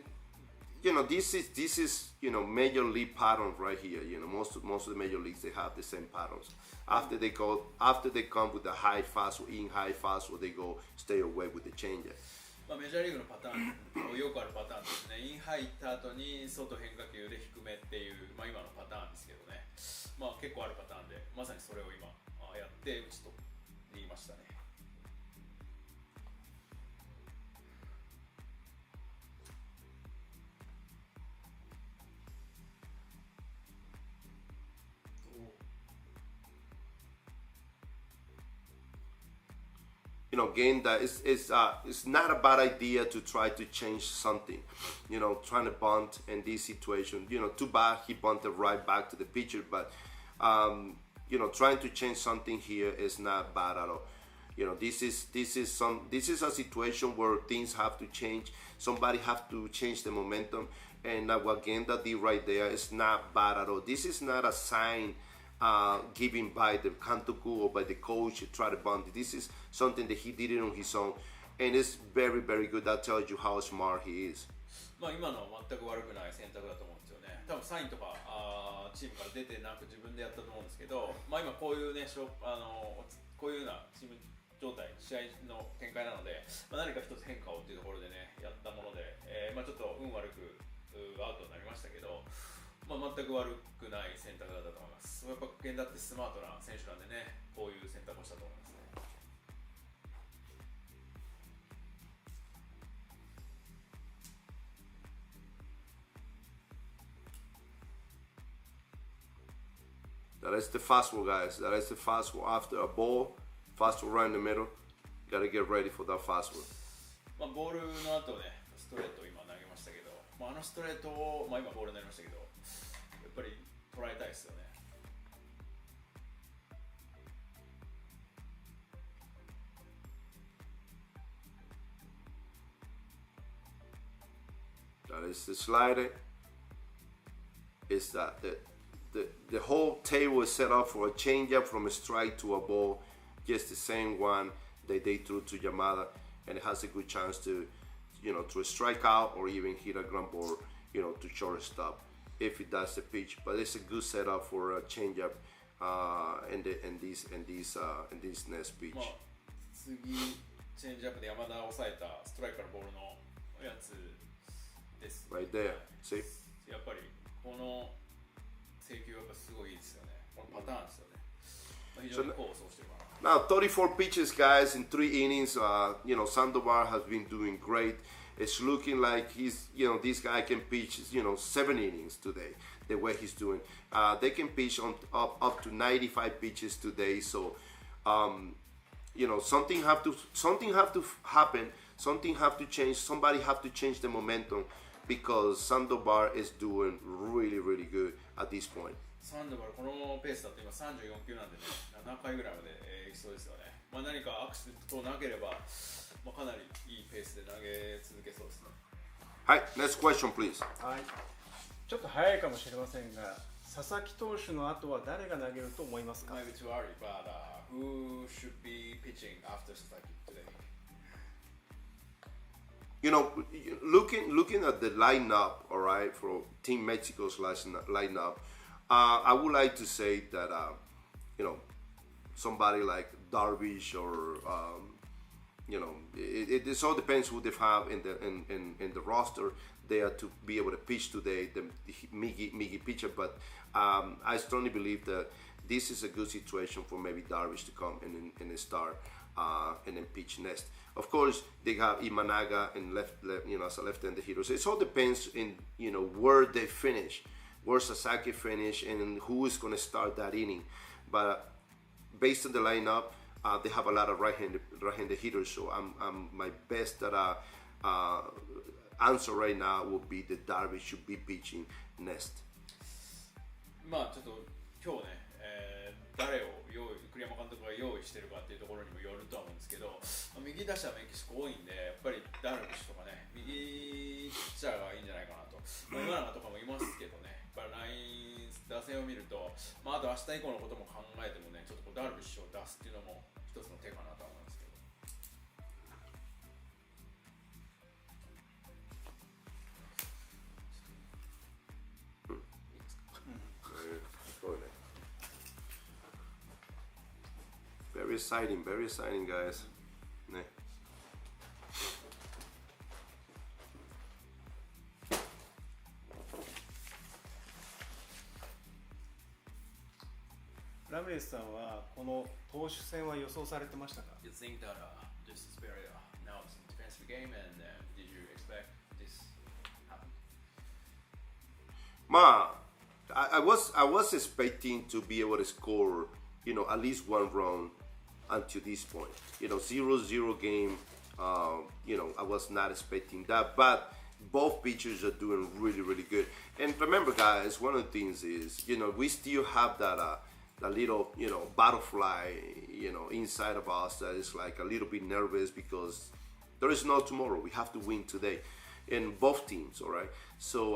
this is major league patterns right here. Most of the major leagues, they have the same patterns. After they come with the high fastball, high fastball, they go stay away with the changer. メジャーリーグのパターン、よくあるパターンですね。イン入った後に外変化球で低めっていう、今のパターンですけどね。結構あるパターンで、まさにそれを今やって打ち取りましたね。Again, that it's not a bad idea to try to change something. Trying to bunt in this situation. Too bad he bunted right back to the pitcher, but trying to change something here is not bad at all. This is a situation where things have to change. Somebody have to change the momentum, and what Genda did right there is not bad at all. This is not a sign given by the Kantoku or by the coach to try to bunt. This is something that he did it on his own, and it's very good. That tells you how smart he is. 今のは全く悪くない選択だと思うんですよね。多分サインとかチームから出てなく自分でやったと思うんですけど、今こういうねこういうようなチーム状態、試合の展開なので、何か一つ変化をというところでねやったもので、ちょっと運悪くアウトになりましたけど。全く悪くない選択だったと思います。やっぱ源田ってスマートな選手なんでね、こういう選択をしたと思いますね。That is the fastball, guys. That is the fastball after a ball. Fastball right in the middle. Gotta get ready for that fastball. ボールの後ね、ストレートを今投げましたけど、ストレートを、今ボールになりましたけど、やっぱり捉えたいですよね。That is the slider. It's that the whole table is set up for a changeup from a strike to a ball, just the same one that they threw to Yamada, and it has a good chance to to strike out or even hit a ground ball, to shortstop if it does the pitch. But it's a good setup for a changeup in this next pitch. 次チェンジアップで山田を抑えたストライクからボールのやつです。Right there. See? やっぱりこの制球はやっぱすごいいいですよね。このパターンですよね。非常に功を奏してるかな。Now 34 pitches, guys, in 3 innings. Sandoval has been doing great. It's looking like this guy can pitch 7 innings today. The way he's doing, they can pitch up to 95 pitches today. So something have to happen. Something have to change. Somebody have to change the momentum because Sandoval is doing really good at this point. サンドバルこのペースだと今34球なんでね、7回ぐらいまでいきそうですよね。何かアクシデントなければ、かなりいいペースで投げ続けそうですね。はい、next question please. はい。ちょっと早いかもしれませんが、佐々木投手の後は誰が投げると思いますか？ Maybe too early, but who should be pitching after Sasaki today? Looking at the lineup, all right, for Team Mexico's lineup, I would like to say that somebody like Darvish or it all depends who they have in the roster there to be able to pitch today, the Miggy pitcher. But I strongly believe that this is a good situation for maybe Darvish to come and start and then pitch next. Of course, they have Imanaga and left as a left-handed hitter. So it all depends in where they finish, where Sasaki finish, and who is going to start that inning. But based on the lineup, they have a lot of right-handed hitters. So I'm my best that answer right now would be that Darvish should be pitching next. まあちょっと今日ね、誰を栗山監督が用意してるかっていうところにもよるとは思うんですけど、右打者メキシコ多いんで、やっぱりダルビッシュとかね、右ピッチャーがいいんじゃないかなと、今永とかもいますけどね、やっぱりライン打線を見ると、あと明日以降のことも考えてもね、ちょっとこうダルビッシュを出すっていうのも一つの手かなと思いますけど。Very exciting, guys. ね。ラミレスさんはこの投手戦は予想されてましたか？ You think that this is very now it's a defensive game and did you expect this happen? I was expecting to be able to score, at least one run until this point. 0-0 game. I was not expecting that, but both pitchers are doing really, really good. And remember, guys, one of the things is, we still have that little, butterfly, inside of us that is like a little bit nervous because there is no tomorrow. We have to win today, in both teams. All right. So,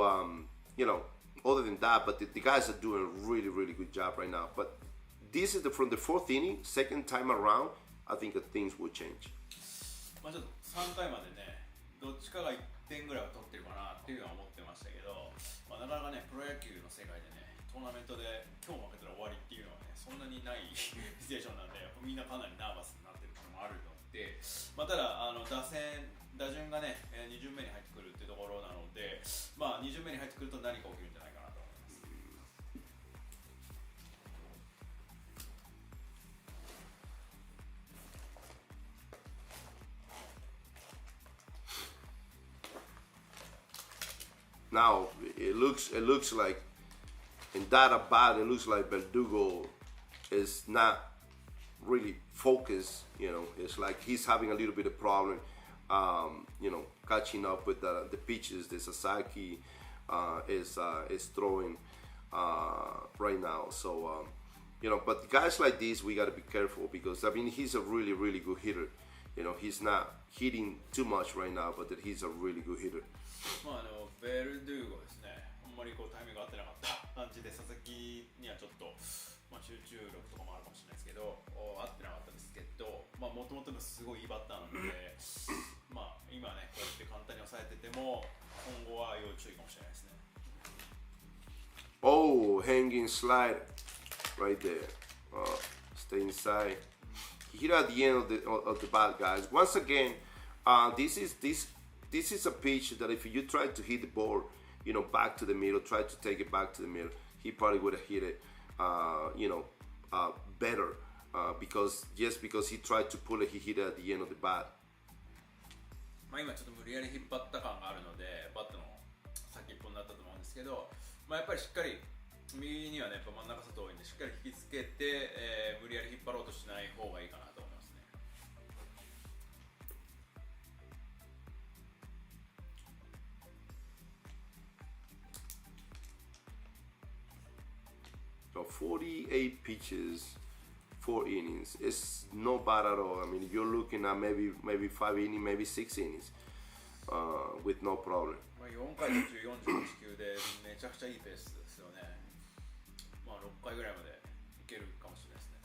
other than that, but the guys are doing a really, really good job right now. But this is from the fourth inning, second time around. I think that things will change. ちょっと3回までね、どっちかが1点ぐらいは取ってるかなっていうのは思ってましたけど、なかなかね、プロ野球の世界でね、トーナメントで今日負けたら終わりっていうのはね、そんなにないシチュエーションなんで、やっぱみんなかなりナーバスになってるのもあるので、ただ打順がね、2巡目に入ってくるっていうところなので、2巡目に入ってくると何か起きるんじゃないかなと思います。Now it looks like in that about it looks like Verdugo is not really focused. It's like he's having a little bit of problem. Catching up with the pitches that Sasaki is throwing right now. So but guys like this we got to be careful because he's a really, really good hitter. He's not hitting too much right now, but that he's a really good hitter. ベルドゥーゴですね、あんまりタイミング合ってなかった感じで、佐々木にはちょっと、集中力とかもあるかもしれないですけど、合ってなかったですけど、もともとすごいいいバッターなので、今ね、こうやって簡単に抑えてても、今後は要注意かもしれないですね。Oh, hanging slide right there. Stay inside. Here at the end of the bat, guys. Once again, this is a pitch that if you try to hit the ball, back to the middle, try to take it back to the middle, he probably would have hit it, better, because he tried to pull it, he hit it at the end of the bat. 今ちょっと無理やり引っ張った感があるので、バットの先っぽになったと思うんですけど、やっぱりしっかり右にはね、やっぱ真ん中外多いんで、しっかり引きつけて、無理やり引っ張ろうとしない方がいいかなと思いますね。So 48 pitches, 4 innings. It's no bad at all. You're looking at maybe 5 innings, maybe 6 innings, with no problem. 4回途中48球でめちゃくちゃいいペースですよね。6回ぐらいまでいけるかもしれないですね。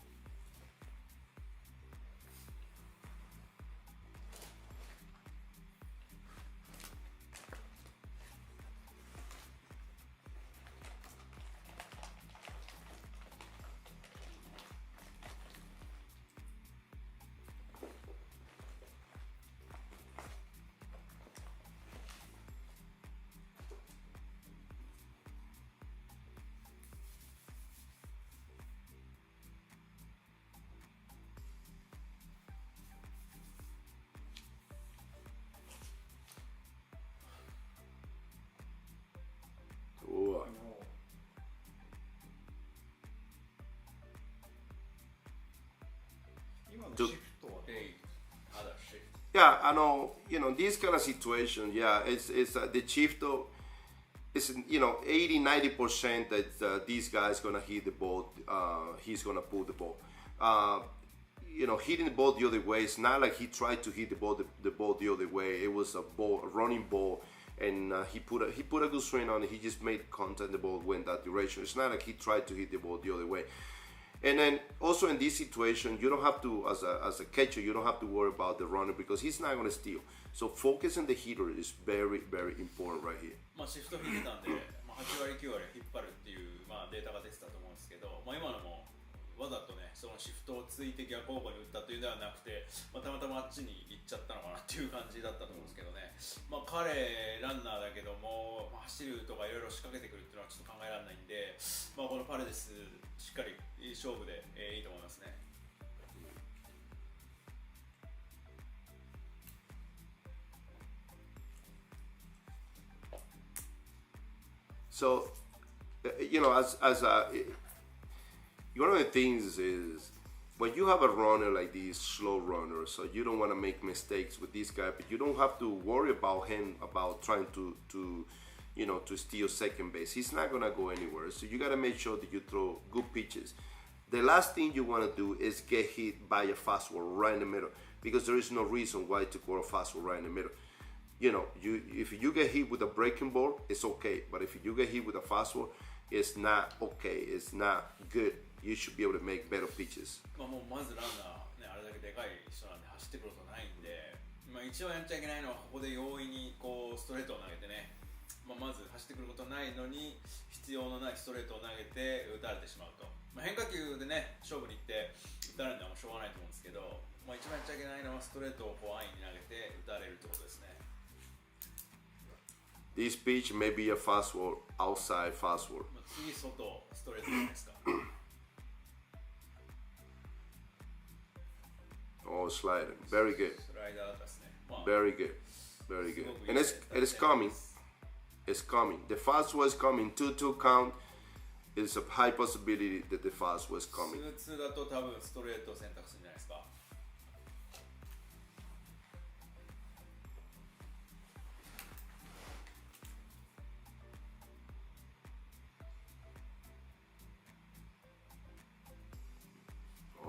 Yeah, I know. This kind of situation. Yeah, it's the Chief though. It's 80-90% that this guy's gonna hit the ball. He's gonna pull the ball. Hitting the ball the other way. It's not like he tried to hit the ball the other way. It was a running ball, and he put a good swing on it. He just made contact. The ball went that direction. It's not like he tried to hit the ball the other way. And then also in this situation, you don't have to, as a catcher, you don't have to worry about the runner because he's not going to steal. So focus on the hitter is very, very important right here. シフト引いてたんで、8割9割引っ張るっていう、データが出てたと思うんですけど、今のもわざとね、そのシフトをついて逆方向に打ったというのではなくて、たまたまあっちに行っちゃったのかなっていう感じだったと思うんですけどね。彼ランナーだけども、走るとかいろいろ仕掛けてくるっていうのはちょっと考えられないんで、このパレデスしっかり勝負でいいと思いますね。So, one of the things is when you have a runner like this, slow runner, so you don't want to make mistakes with this guy, but you don't have to worry about him about trying to steal second base. He's not gonna go anywhere. So you gotta make sure that you throw good pitches. The last thing you want to do is get hit by a fastball right in the middle because there is no reason why to go a fastball right in the middle. If you get hit with a breaking ball, it's okay. But if you get hit with a fastball, it's not okay. It's not good. You should be able to make better pitches. まずランナー、あれだけでかい人なんで走ってくることないんで、一番やっちゃいけないのはここで容易にストレートを投げてね、まず走ってくることないのに必要のないストレートを投げて打たれてしまうと。変化球でね、勝負に行って打たれるのはしょうがないと思うんですけど、一番やっちゃいけないのはストレートを安易に投げて打たれるってことですね。This pitch may be a fastball, outside fastball. 次外ストレートじゃないですか。Oh, sliding. Very good. スライダーだったですね。Very good. Very good. And it's coming. It's coming. The fastball is coming. 2-2 count. It's a high possibility that the fastball is coming. 2-2だと多分ストレートを選択するんじゃないですか。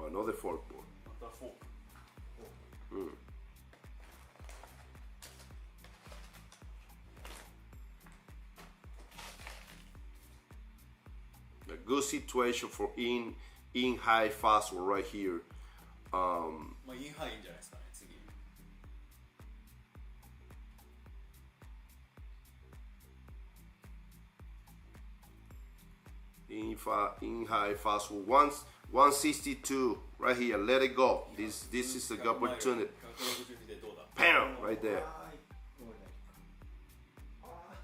Another forkball. またフォーク。A good situation for in high fastball right here. インハイいいんじゃないですかね、次。In high fastball. 162 right here. Let it go. This is a good opportunity. Bam! Right there.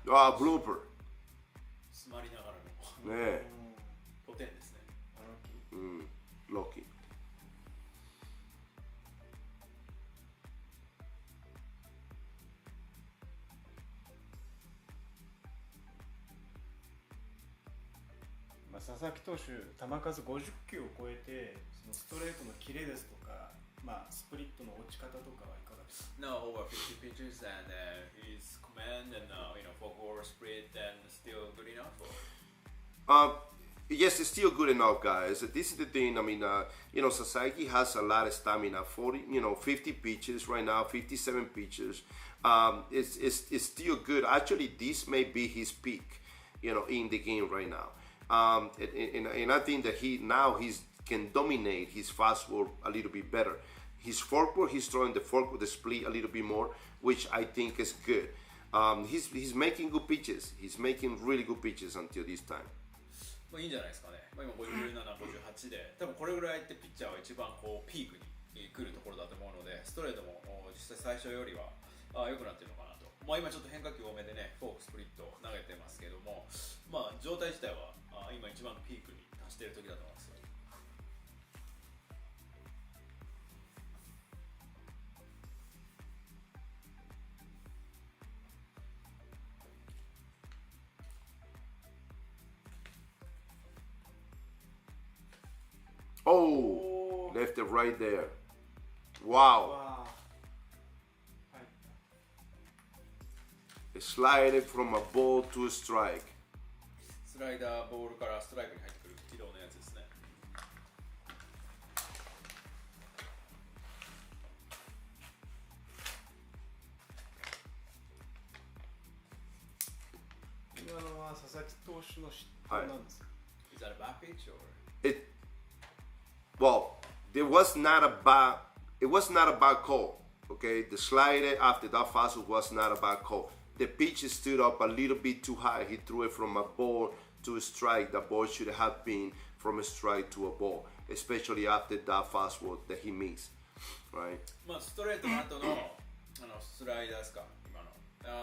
Blooper. 詰まりながらの。ね5点ですね。Lucky. 佐々木投手、球数50球を超えて、そのストレートのキレですとか、スプリットの落ち方とかはいかがですか？ No, over 50 pitches and his command and forward split and still good enough. Yes, it's still good enough, guys. This is the thing. I mean, Sasaki has a lot of stamina. 50 pitches right now, 57 pitches. It's still good. Actually, this may be his peak, in the game right now. And I think that he can dominate his fastball a little bit better. His forkball, he's throwing the fork with the split a little bit more, which I think is good. He's making good pitches. He's making really good pitches until this time. いいんじゃないですかね。今57、58で、多分これぐらいってピッチャーは一番ピークに来るところだと思うので、ストレートも実際最初よりは良くなってるのかなと。今ちょっと変化球多めでね、フォーク、スプリット投げてますけども、状態自体は今一番ピークに達している時だと思いますよ。Oh, left it right there. Wow. slide it from a ball to a strike. スライダーボールからストライクに入ってくる軌道のやつですね。今のは佐々木投手の失投なんですか？ Is that a bad pitch or? Well, it was not a bad call. Okay, the slider after that fastball was not a bad call. The pitch stood up a little bit too high. He threw it from a ball to a strike. The ball should have been from a strike to a ball, especially after that fastball that he missed. Right? まあストレートの後のスライダーですか今の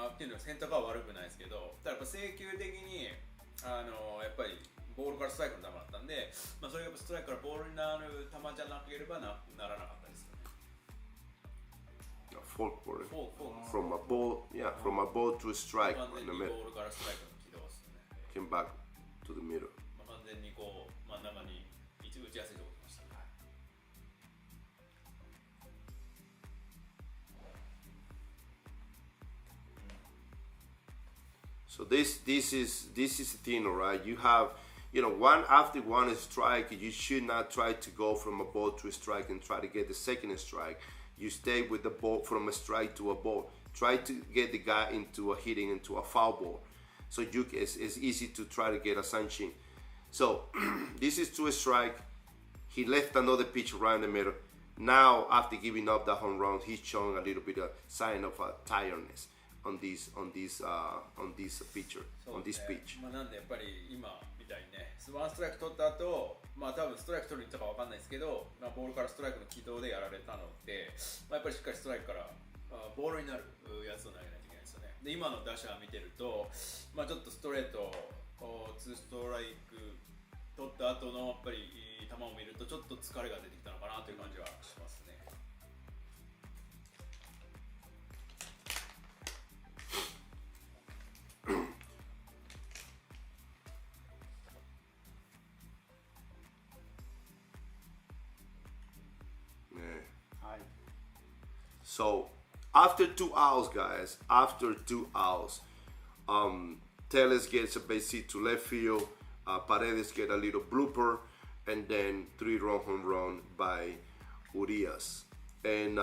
っていうのは選択は悪くないですけど、ただやっぱ制球的にやっぱりボールからストライクの球だったんで、まあそれがやっぱストライクからボールになる球じゃなければ ならなかったですよね。Fork for it. From a ball, yeah, from a ball to a strike in the middle. ボールからストライクの軌道ですね。Came back to the middle. まあ完全にこう真ん中に打ちやすいところ来ました。So this is the thing, all right? You have, one after one strike, you should not try to go from a ball to a strike and try to get the second strike. You stay with the ball from a strike to a ball. Try to get the guy into a foul ball. So it's easy to try to get a sanction. So this is to a strike. He left another pitch around the middle. Now after giving up the home run, he's showing a little bit of sign of tiredness on this pitcher, on this pitch. まあなんでやっぱり今みたいにね、ワンストライク取った後、まあ多分ストライク取りに行ったかわかんないですけど、まあボールからストライクの軌道でやられたので、まあやっぱりしっかりストライクからボールになるやつを投げないといけないですよね。で今の打者見てると、まあちょっとストレート2ストライク取った後のやっぱり球を見るとちょっと疲れが出てきたのかなという感じはしますね。So after 2 hours, guys, Tellez gets a base hit to left field, Paredes get a little blooper, and then 3-run home run by Urias. And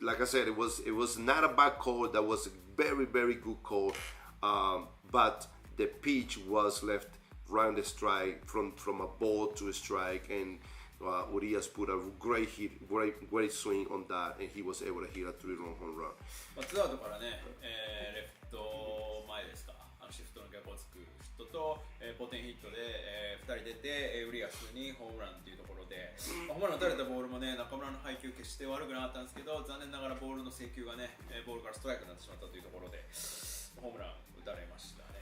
like I said, it was not a bad call. That was a very, very good call. But the pitch was left round the strike from a ball to a strike, and Urias put a great swing on that, and he was able to hit a 3-run home run. ツーアウトからね、レフト前ですか、シフトの逆をつくヒットと、ポテンヒットで、2人出て、ウリアスにホームランっていうところで、ホームラン打たれたボールもね、中村の配球決して悪くなかったんですけど、残念ながらボールの制球がね、ボールからストライクになってしまったというところで、ホームラン打たれましたね。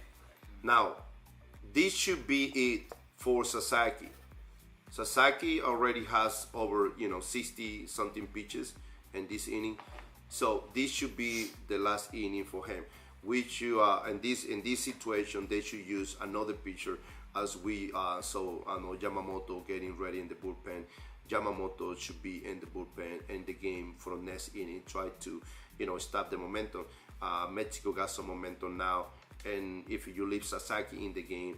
Now, this should be it for Sasaki. Sasaki already has over 60 something pitches in this inning, so this should be the last inning for him. Which in this situation they should use another pitcher, as we saw Yamamoto getting ready in the bullpen. Yamamoto should be in the bullpen in the game for the next inning. Try to stop the momentum. Mexico got some momentum now, and if you leave Sasaki in the game,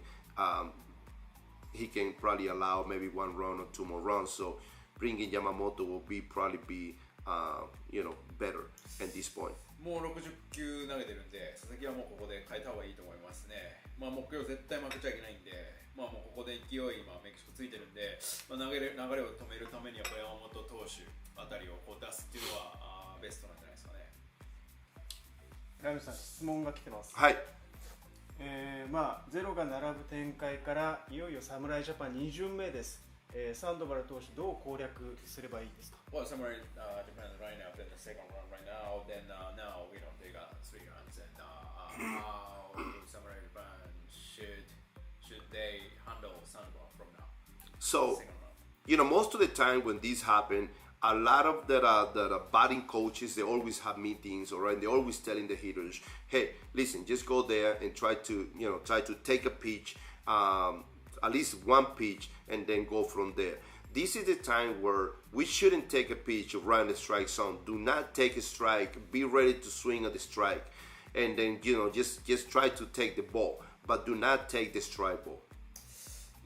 he can probably allow maybe 1 run or 2 more runs. So bringing Yamamoto will probably be better at this point. もう60球投げてるんで、佐々木はもうここで変えた方がいいと思いますね。まあ目標絶対負けちゃいけないんで、まあもうここで勢い今メキシコついてるんで、まあ、流れを止めるためにやっぱ山本投手あたりをこう出すっていうのはベストなんじゃないですかね。ラミさん、質問が来てます。はい。まあゼロが並ぶ展開からいよいよ侍ジャパン2巡目です。サンドバル投手どう攻略すればいいですか？ Well, Samurai Japan right now, then the second run right now, then now they got 3 runs, and how Samurai Japan should they handle Sandoval from now? So, most of the time when this happen, a lot of the batting coaches, they always have meetings, all right? They're always telling the hitters, hey, listen, just go there and try to take a pitch, at least one pitch, and then go from there. This is the time where we shouldn't take a pitch around the strike zone. Do not take a strike. Be ready to swing at the strike. and then just try to take the ball, but do not take the strike ball.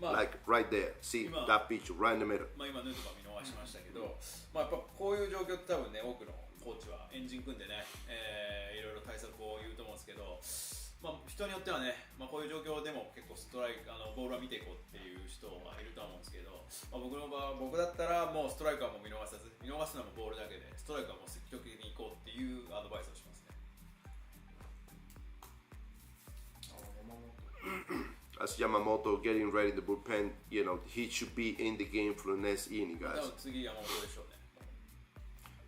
Like right there, see that pitch right in the middle. 今ヌートバー見逃しましたけど、やっぱこういう状況って多分ね多くのコーチはエンジン組んでね、いろいろ対策を言うと思うんですけど、人によってはね、こういう状況でも結構ストライクボールは見ていこうっていう人はいると思うんですけど、僕だったらもうストライクはもう見逃さず、見逃すのもボールだけで、ストライクはもう積極的にいこうっていうアドバイスをしますね。As Yamamoto getting ready in the bullpen, he should be in the game for the next inning, guys.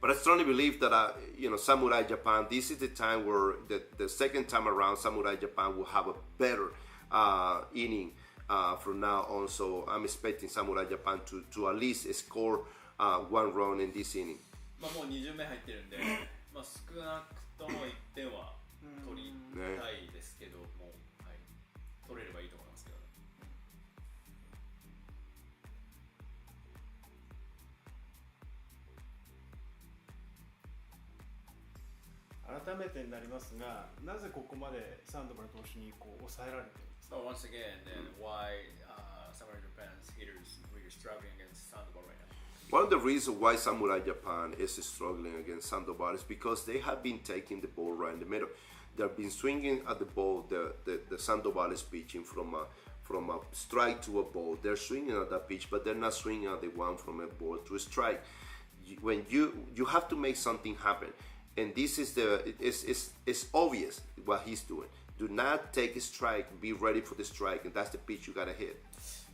But I strongly believe that, Samurai Japan, this is the time where the second time around, Samurai Japan will have a better inning from now on. So I'm expecting Samurai Japan to at least score 1 run in this inning. もう2巡目入ってるんで、少なくとも1点は取りたいですけども、取れればいいと思いますけどね。改めてになりますが、なぜここまでサンドバル投手に抑えられてるんですか？ So once again, then why Samurai Japan's hitters really struggling against Sandoval right now? One of the reasons why Samurai Japan is struggling against Sandoval is because they have been taking the ball right in the middle. They've been swinging at the ball. The Sandoval is pitching from a strike to a ball. They're swinging at that pitch, but they're not swinging at the one from a ball to a strike. When you have to make something happen, and this is it's obvious what he's doing. Do not take a strike. Be ready for the strike, and that's the pitch you gotta hit.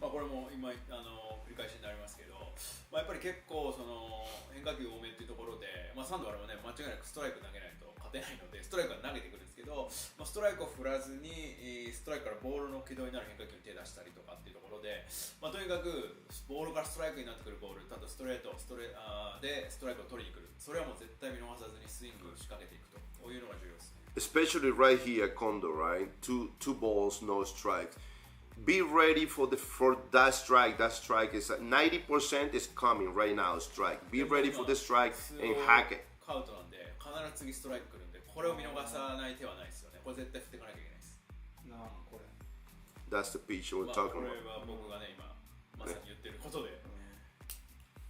これも今繰り返しになりますけど、やっぱり結構その変化球多めっていうところで、サンドバルもね間違いなくストライク投げないと勝てないので、ストライクは投げてくるんですけど、ストライクを振らずにストライクからボールの軌道になる変化球に手出したりとかっていうところで、とにかくボールからストライクになってくるボール、ただストレートでストライクを取りに来る、それはもう絶対見逃さずにスイング仕掛けていくと、こういうのが重要ですね。Especially right here, Kondo, right? Two balls, no strikes. Be ready for that strike. That strike is 90% is coming right now. Strike. Be ready for the strike and hack it. カウトなんで必ず次ストライク来るんで、これを見逃さない手はないですよね。これ絶対振っていかなきゃいけないです。これ。That's the pitch we're talking about. これは僕がね今まさに言ってることで。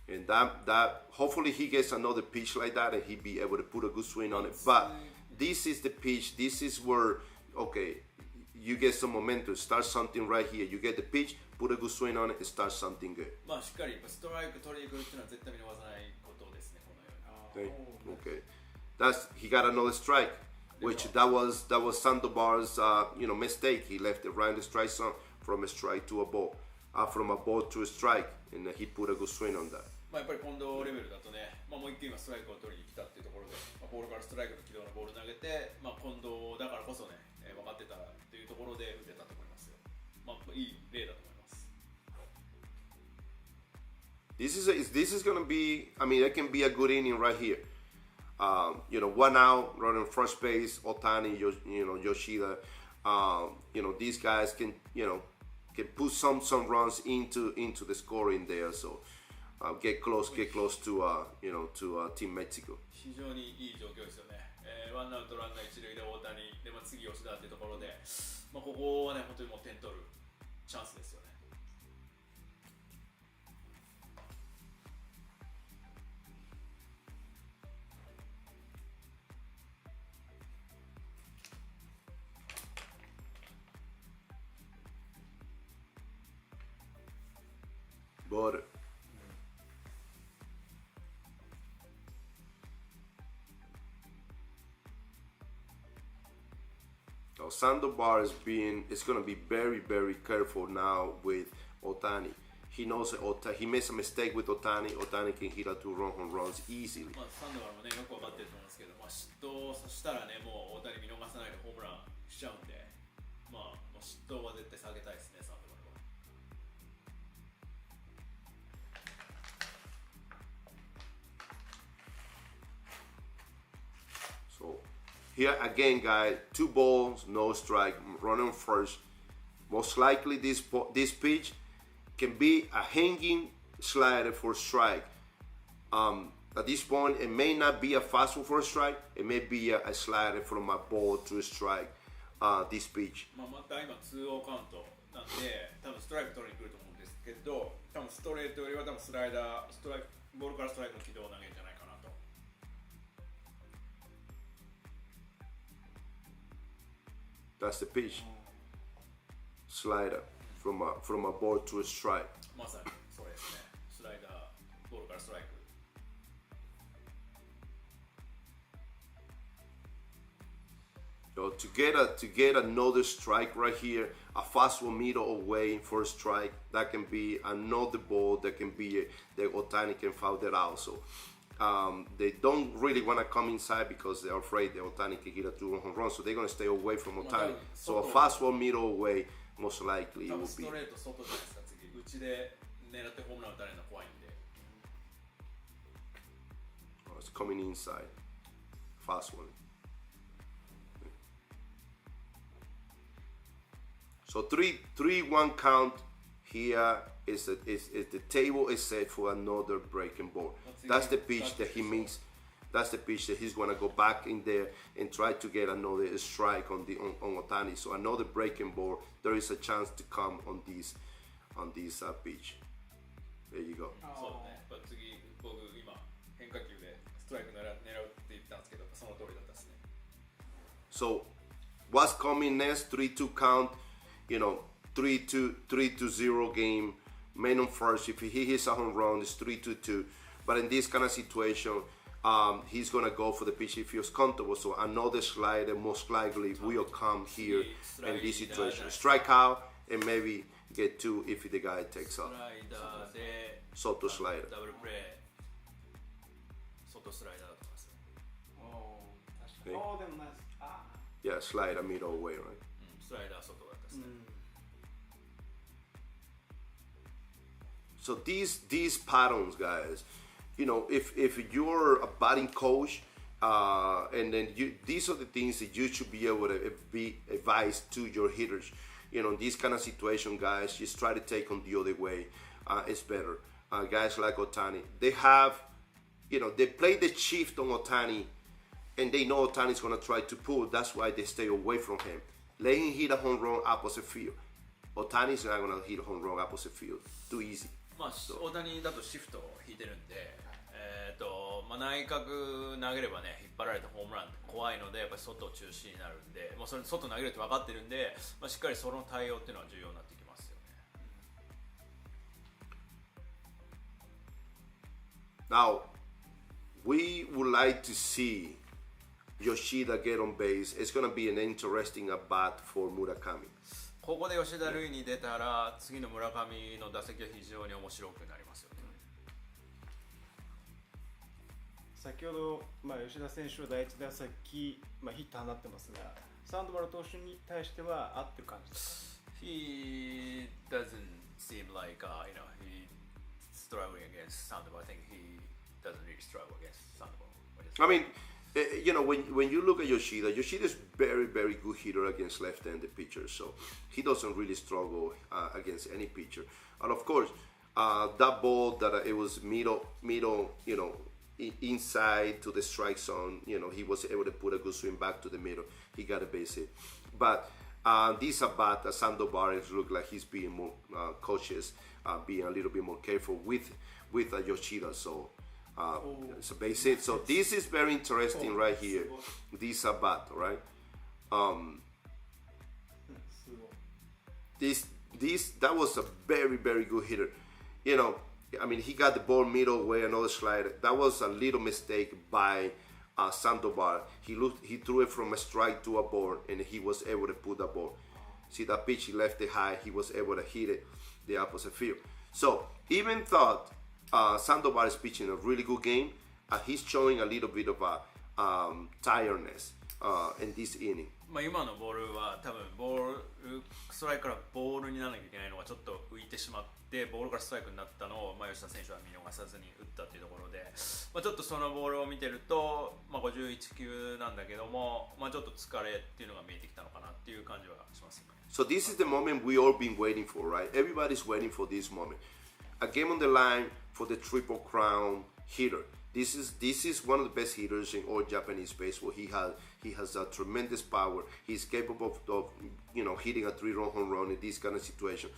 And that hopefully he gets another pitch like that and he'd be able to put a good swing on it. But this is the pitch. This is where you get some momentum. Start something right here. You get the pitch, put a good swing on it, and start something good. しっかりストライク取りに来るっていうのは絶対見逃さないことですね。このように。Okay. He got another strike, which that was Sandoval's mistake. He left it right in the strike zone from a strike to a ball, from a ball to a strike, and he put a good swing on that. やっぱり近藤レベルだとね、もう一球今ストライクを取りに来たっていうところで、ボールからストライクの軌道のボール投げて、近藤だからこそね、分かってたっていうところで打てたと思いますよ。いい例だと思います。This is gonna be. I mean, it can be a good inning right here. 1 out, running first base, Otani, Yoshida. These guys can put some runs into the scoring there. So get close to Team Mexico. 非常にいい状況ですよね。ワンアウトランナー一塁で大谷で、次吉田っていうところで、ここはね本当にもう点取るチャンスですよね。ボール。Sandoval is going to be very, very careful now with Otani. He knows he makes a mistake with Otani. Otani can hit a 2-run home runs easily. サンドバルもねよく分かってると思うんですけど、失投したらねもう大谷見逃さないでホームランしちゃうんで、もう失投は絶対下げたいですねサンドバルは。So here again, guys, 2 balls, no strike, running first. Most likely this pitch can be a hanging slider for strike. at this point, it may not be a fastball for a strike. It may be a slider from a ball to a strike. This pitch. また今2-0カウントなんで、多分ストライク取りに来ると思うんですけど、多分ストレートよりは多分スライダー、ボールからストライクの軌道を投げるんじゃないかなと。That's the pitch. Slider from a ball to a strike. まさにそうですね。スライダー、ボールからストライク。So to get another strike right here, a fastball middle away for a strike, that can be another ball that can be that Otani can foul that out. So they don't really want to come inside because they're afraid that Otani can hit a 2-run home run. So they're going to stay away from Otani. So a fastball middle away, most likely it will be. ストレート外じゃないですか、次。内で狙ってホームラン打たれるの怖いんで。It's coming inside. Fast one. So 3-1 count here is the table is set for another breaking ball. That's the pitch that he makes. That's the pitch that he's gonna go back in there and try to get another strike on Otani. So another breaking ball. There is a chance to come on this pitch. There you go. そうね。次僕今変化球でストライク狙うって言ったんですけど、その通りだったですね。So what's coming next? 3-2 count. 3-0 game, man on first. If he hits a home run, it's 3-2. But in this kind of situation, he's gonna go for the pitch he feels comfortable. So another slider most likely will come here in this situation. Strike out and maybe get 2 if the guy takes off. Soto slider. ダブルプレー、外スライダーだと思います。でもナイス。Yeah, slider middle away, right? スライダー外だったですね。So these patterns, guys, if you're a batting coach, and then these are the things that you should be able to be advised to your hitters. This kind of situation, guys, just try to take on the other way. It's better. Guys like Otani, they have, they play the shift on Otani, and they know Otani's gonna try to pull. That's why they stay away from him. Let him hit a home run opposite field. Otani's not gonna hit a home run opposite field. Too easy. 大谷だとシフトを引いてるんで、内角投げればね、引っ張られてホームランって怖いので、やっぱり外中心になるんで、それ外投げるって分かってるんで、しっかりその対応っていうのは重要になってきますよね。Now, we would like to see Yoshida get on base. It's gonna be an interesting at bat for Murakami. ここで吉田塁に出たら次の村上の打席は非常に面白くなりますよね。先ほど、吉田選手は第1打席、ヒット放ってますが、サンドバル投手に対しては合ってる感じですか？ He doesn't seem like he's struggling against Sandoval. I think he doesn't really struggle against Sandoval. I mean, when you look at Yoshida is very, very good hitter against left-handed pitchers, so he doesn't really struggle against any pitcher. And of course, that ball that it was middle, inside to the strike zone, he was able to put a good swing back to the middle. He got a base hit. But this at bat, Sandoval look like he's being more cautious, being a little bit more careful with Yoshida. So. It's a base hit. So this is very interesting right here. This at bat, right? That was a very, very good hitter. He got the ball middle way, another slider. That was a little mistake by Sandoval. He threw it from a strike to a ball, and he was able to put the ball. See that pitch? He left it high. He was able to hit it the opposite field. So even thought. Sandoval is pitching a really good game. He's showing a little bit of tiredness in this inning. 今のボールは多分ストライクからボールにならなきゃいけないのがちょっと浮いてしまってボールからストライクになったのを吉田選手は見逃さずに打ったっていうところで、ちょっとそのボールを見てると、51球なんだけども、ちょっと疲れっていうのが見えてきたのかなっていう感じはしますね。So this is the moment we all been waiting for, right? Everybody's waiting for this moment. A game on the line for the Triple Crown hitter. This is one of the best hitters in all Japanese baseball. He has a tremendous power. He's capable of hitting a 3-run home run in this kind of situation.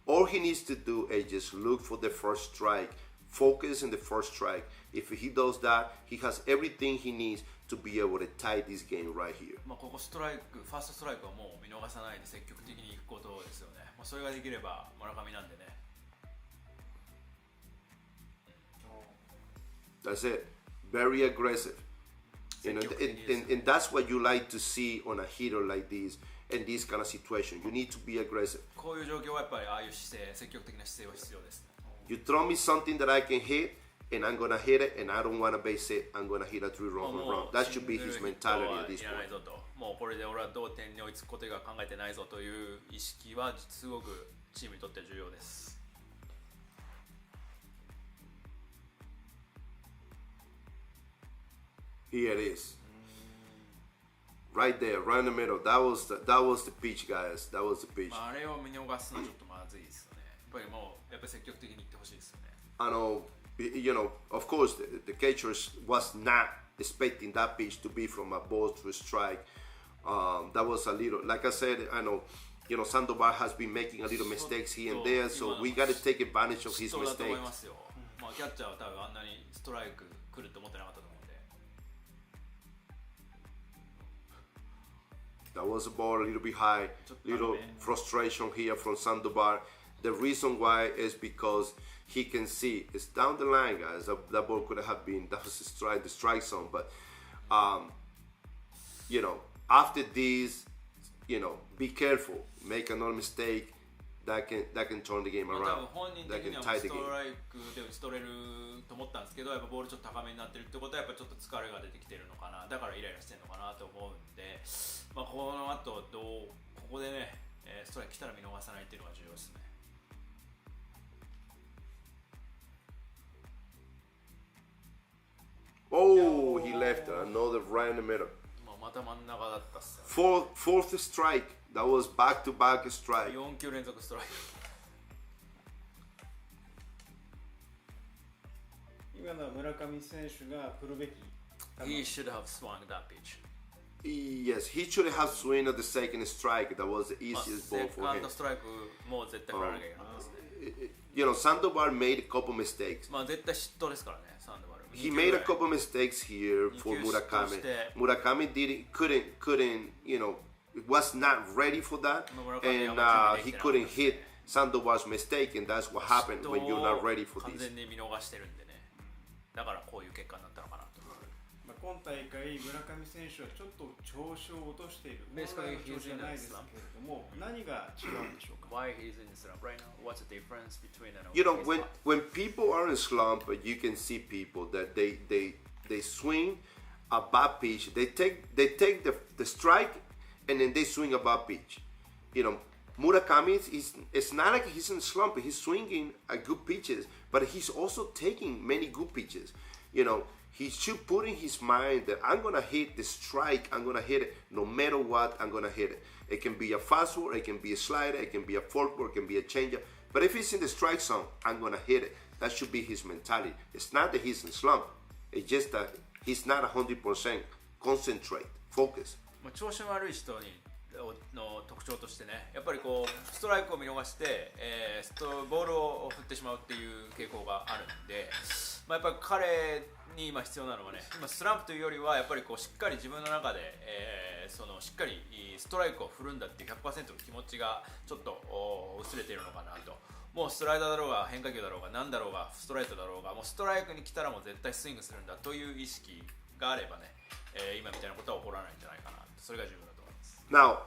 All he needs to do is just look for the first strike, focus on the first strike. If he does that, he has everything he needs to be able to tie this game right here. ここストライク、ファーストストライクはもう見逃さないで積極的にいくことですよね。それができれば村上なんでね。That's it. Very aggressive. And that's what you like to see on a hitter like this in this kind of situation. You need to be aggressive. こういう状況はやっぱりああいう姿勢、積極的な姿勢は必要ですね。You throw me something that I can hit, and I'm gonna hit it, and I don't wanna base it. I'm gonna hit a 3-run home run. That should be his mentality at this point. もうこれで俺は同点に追いつくことが考えてないぞという意識はすごくチームにとって重要です。Here it is. Right there, right in the middle. That was the pitch, guys. That was the pitch. あれを見逃すのはちょっとまずいですよね。やっぱりもう積極的にいってほしいですよね。Of course, the catcher was not expecting that pitch to be from a ball to a strike. That was a little, like I said, I know, Sandoval has been making a little mistakes here and there, so we got to take advantage of his そうだと思いま mistakes. すよ。キャッチャーは多分あんなにストライク来ると思ってなかったと思うんで。That was a ball a little bit high, little frustration here from Sandoval. The reason why is because he can see it's down the line, guys. That ball could have been, that was the strike zone, but after this, be careful, make another mistake that can turn the game 多 around, 分本人 that 的に can は tie ス the ト game. ライクで打ち取れると思ったんですけど、やっぱボールちょっと高めになってるってことはやっぱちょっと疲れが出てきてるのかな、だからイライラしてるのかなと思うんで、この後ここでね、ストライク来たら見逃さないっていうのが重要ですね。Oh, he left another right in the middle. また真ん中だったっすよ、ね。Fourth strike. That was back-to-back strike. 4球連続ストライク。今のは村上選手が振るべき。He should have swung that pitch. Yes, he should have swung at the second strike. That was the easiest ball セ for カン him. ドストライクもう絶対振らなきゃいけなかったですね。Sandoval made a couple mistakes. 絶対失投ですからね、サンドバル。He made a couple mistakes here for Murakami. Murakami couldn't, was not ready for that, and he couldn't hit Sandoval's mistake, and that's what happened when you're not ready for 完 this. 全に見逃してるんでね。だからこういう結果になったのかなと。今大会、村上選手はちょっと調子を落としている。本来の調子じゃないですけれども、何が違うんでしょうか。Why he's in slump right now? What's the difference between an When people are in slump, you can see people that they swing a bad pitch. They take the strike, and then they swing a bad pitch. Murakami it's not like he's in slump. He's swinging at good pitches, but he's also taking many good pitches. He should put in his mind that I'm gonna hit the strike. I'm gonna hit it no matter what. I'm gonna hit it. It can be a fastball, it can be a slider, it can be a forkball, it can be a changeup. But if it's in the strike zone, I'm gonna hit it. That should be his mentality. It's not that he's in slump. It's just that he's not 100% concentrate, focus. 調子の悪い人の特徴としてね、やっぱりこうストライクを見逃して、ボールを振ってしまうっていう傾向があるんで、やっぱり彼に今必要なのはね、今スランプというよりはやっぱりこうしっかり自分の中で、しっかりストライクを振るんだっていう 100% の気持ちがちょっと薄れているのかなと。もうストライダーだろうが変化球だろうが何だろうがストレートだろうが、もうストライクに来たらもう絶対スイングするんだという意識があればね、今みたいなことは起こらないんじゃないかな、それが重要だと思います。Now,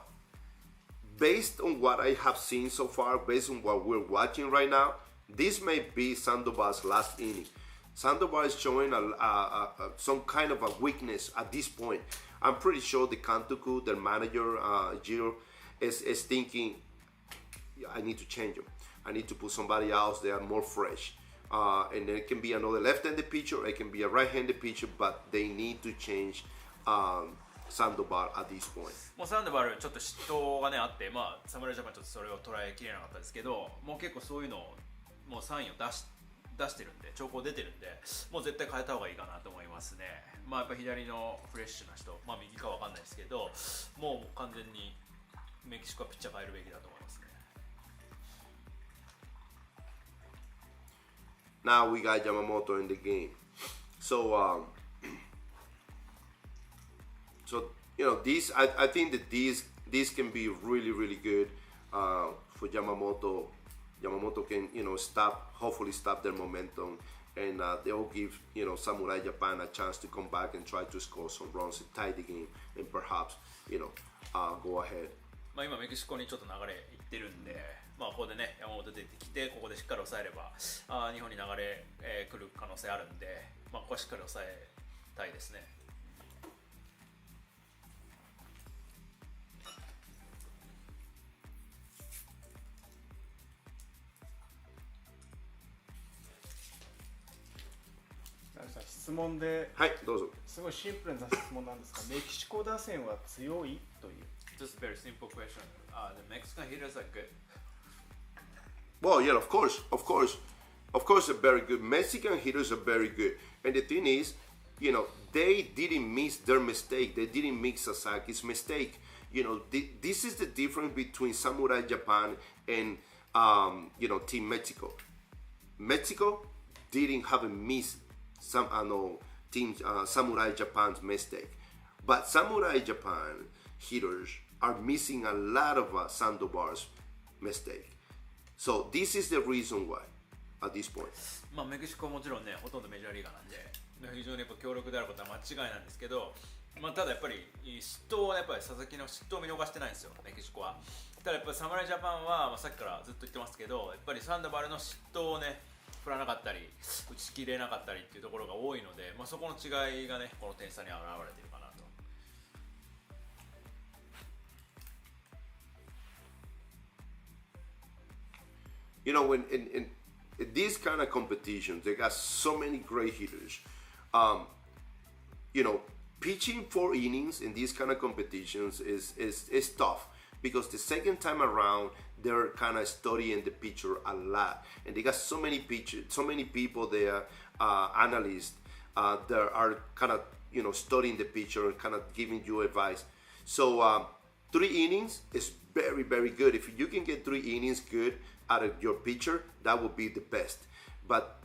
based on what I have seen so far, based on what we're watching right now, this may be Sandoval's last inning. Sandoval is showing some kind of a weakness at this point. I'm pretty sure the Kantoku, the manager, Giro, is thinking, I need to change him. I need to put somebody else there more fresh. And then it can be another left-handed pitcher, it can be a right-handed pitcher, but they need to change Sandoval at this point. もうサンドバルちょっと失投がねあって、侍ジャパンちょっとそれを捉えきれなかったですけど、もう結構そういうのをもうサインを出出してるんで、兆候出てるんで、もう絶対変えた方がいいかなと思いますね。やっぱ左のフレッシュな人、右かわかんないですけど、もう完全にメキシコはピッチャー変えるべきだと思いますね。Now we got Yamamoto in the game. So these I think that these can be really good for Yamamoto. Yamamoto can hopefully stop their momentum, and they'll give Samurai Japan a chance to come back and try to score some runs and tie the game, and perhaps go ahead. 今メキシコにちょっと流れいってるんで、ここでね山本出てきて、ここでしっかり抑えれば日本に流れ、来る可能性あるんで、ここはしっかり抑えたいですね。質問で、はい、どうぞ。すごいシンプルな質問なんですが、メキシコ打線は強いという。Just a very simple question. The Mexican hitters are good. Well, yeah, of course, they're very good. Mexican hitters are very good, and the thing is, they didn't miss their mistake. They didn't miss Sasaki's mistake. This is the difference between Samurai Japan and Team Mexico. Mexico didn't have a miss Team Samurai Japan's mistake, but Samurai Japan hitters are missing a lot of Sandoval's mistake. So this is the reason why at this point. メキシコはもちろんね、ほとんどメジャーリーガーなんで、非常にやっぱ強力であることは間違いなんですけど、ただやっぱり失投はやっぱり佐々木の失投を見逃してないんですよ、メキシコは。ただやっぱり侍ジャパンは、さっきからずっと言ってますけど、やっぱりサンドバルの失投をね、振らなかったり、打ち切れなかったりっていうところが多いので、そこの違いがね、この点差に現れているかなと。When in these kind of competitions, they got so many great hitters. Pitching 4 innings in these kind of competitions is tough because the second time around they're kind of studying the pitcher a lot, and they got so many people there, analysts that are kind of studying the pitcher and kind of giving you advice. So 3 innings is very good. If you can get 3 innings good out of your pitcher, that would be the best. But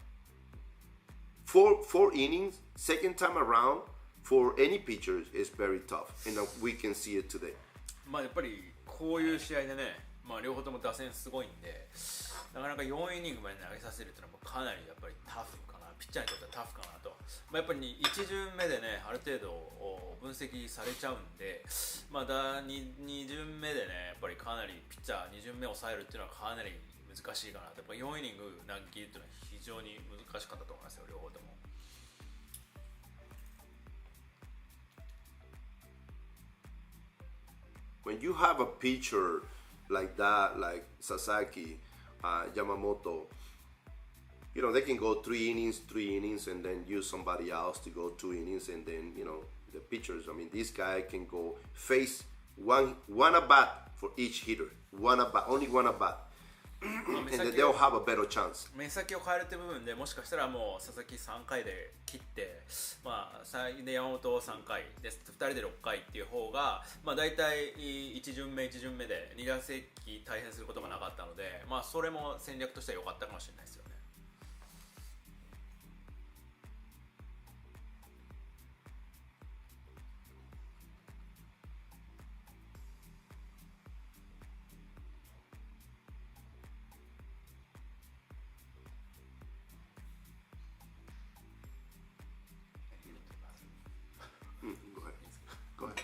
4 innings second time around for any pitcher is very tough, and we can see it today. やっぱりこういう試合でね、両方とも打線すごいんで、なかなか4イニングまで投げさせるっていうのはかなりやっぱりタフかな、ピッチャーにとってはタフかなと。やっぱり1巡目でね、ある程度分析されちゃうんで、2巡目でね、やっぱりかなりピッチャー2巡目を抑えるっていうのはかなり難しいかなと。やっぱ4イニング投げ切るっていうのは非常に難しかったと思いますよ、両方とも。When you have a pitcher like that, like Sasaki, Yamamoto, they can go 3 innings, and then use somebody else to go 2 innings, and then the pitchers. This guy can go face one at bat for each hitter, only one at bat, and then they'll have a better chance. 目先を変えるって部分でもしかしたらもう佐々木3回で切って、で山本3回で2人で6回っていう方が、だいたい1巡目で2打席大変することがなかったので、それも戦略としては良かったかもしれないですよね。Go ahead.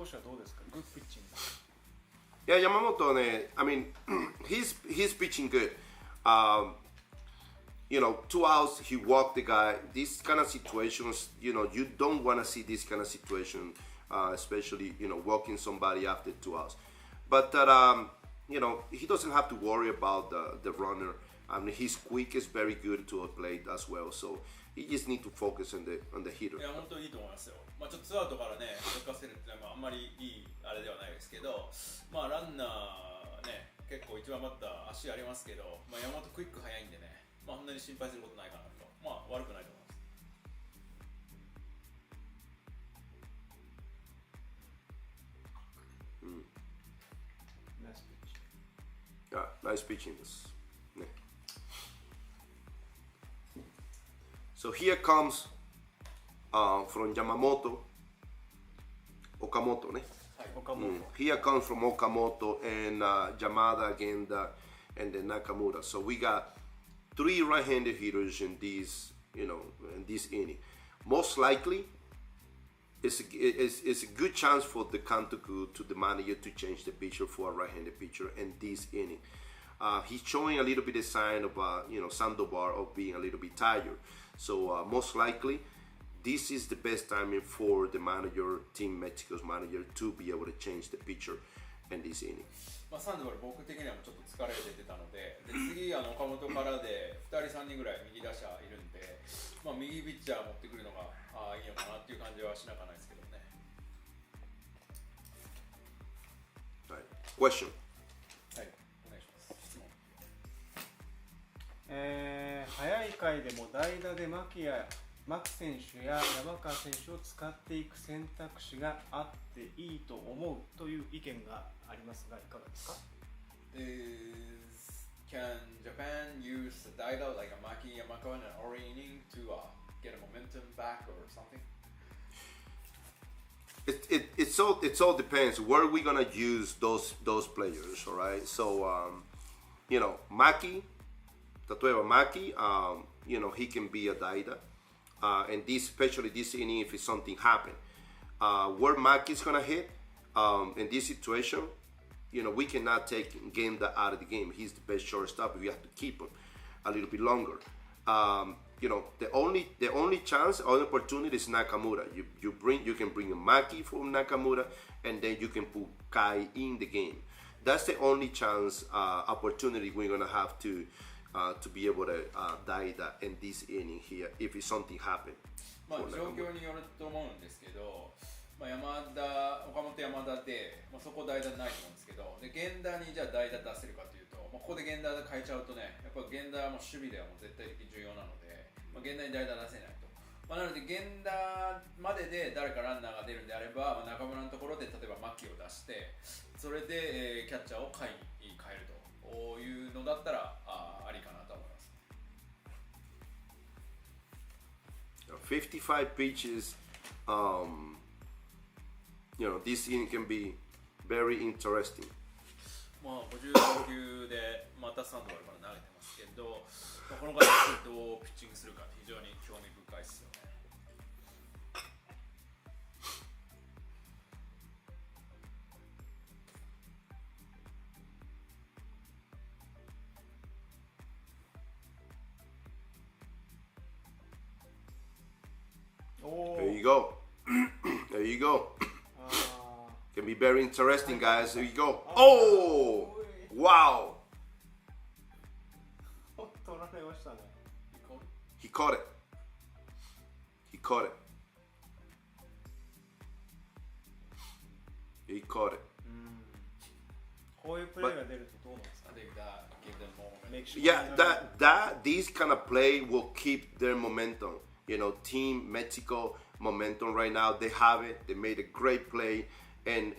投手はどうですか？グッピッチング。Yeah, Yamamoto, I mean, he's pitching good. You know, 2 outs, he walked the guy. These kind of situations, you know, you don't want to see this kind of situation, especially, you know, walking somebody after 2 outs. But, you know, he doesn't have to worry about the runner. I mean, his quick is very good to a plate as well. So he just need to focus on the hitter. いや本当にいいと思いますよ。まあちょっとツーアウトからね動かせるっていうのはあんまりいいあれではないですけど、まあランナーね結構一番バッター足ありますけど、まあ山本クイック速いんでね、まあそんなに心配することないかなと、まあ悪くないと思います。Yeah, nice pitching this. Yeah. So here comes from Yamamoto, Okamoto, ne? Here comes from Okamoto and Yamada again, and then Nakamura. So we got 3 right-handed hitters in this, you know, in this inning. Most likely, it's a good chance for the Kantoku to the manager to change the pitcher for a right-handed pitcher in this inning. He's showing a little bit of sign of, you know, Sandoval of being a little bit tired. So most likely, this is the best timing for the manager, Team Mexico's manager, to be able to change the pitcher in this inning. まあサンドバル僕的にはちょっと疲れててたので、次岡本からで2人3人ぐらい右打者いるんで、まあ右ピッチャー持ってくるのがいいのかなっていう感じはしなかないですけどね。はい。Question. はい、お願いします。質問。早い回でも代打で牧選手や山川選手を使っていく選択肢があっていいと思うという意見がありますがいかがですか？ Can Japan use the Daida like a Maki Yamakawa in an early inning to get a momentum back or something? It all depends where we're gonna use those players, all right? So you know, Maki, 例えば Maki, you know, he can be a Daida. And this, especially this inning, if it's something happen, where Maki is gonna hit in this situation, you know, we cannot take Genda out of the game. He's the best shortstop. We have to keep him a little bit longer. You know, the only chance, only opportunity is Nakamura. You can bring a Maki from Nakamura, and then you can put Kai in the game. That's the only chance, opportunity we're gonna have to be able to die that in this inning here if it's something happen. まあ状況によると思うんですけど、まあ岡本山田で、まあ、そこ代打ないと思うんですけど、で源田にじゃあ代打出せるかというと、まあ、ここで源田変えちゃうとね、やっぱ源田はもう守備ではもう絶対的に重要なので、まあ、源田に代打出せないと。まあ、なので源田までで誰かランナーが出るんであれば、まあ、中村のところで例えば牧を出して、それで、キャッチャーを下位に変えるというのだったらありかなと思います。55 pitches, you know, this inning can be very interesting. まあ55球でまたサンドバルから投げてますけど、まあ、この方がどうピッチングするか非常に興味深いですよね。There you go. There you go. Can be very interesting, guys. There you go. Oh! Wow! He caught it. He caught it. He caught it. こういうプレーが出るとどうなんですか？ Yeah, this kind of play will keep their momentum. You know, Team Mexico momentum right now. They have it. They made a great play in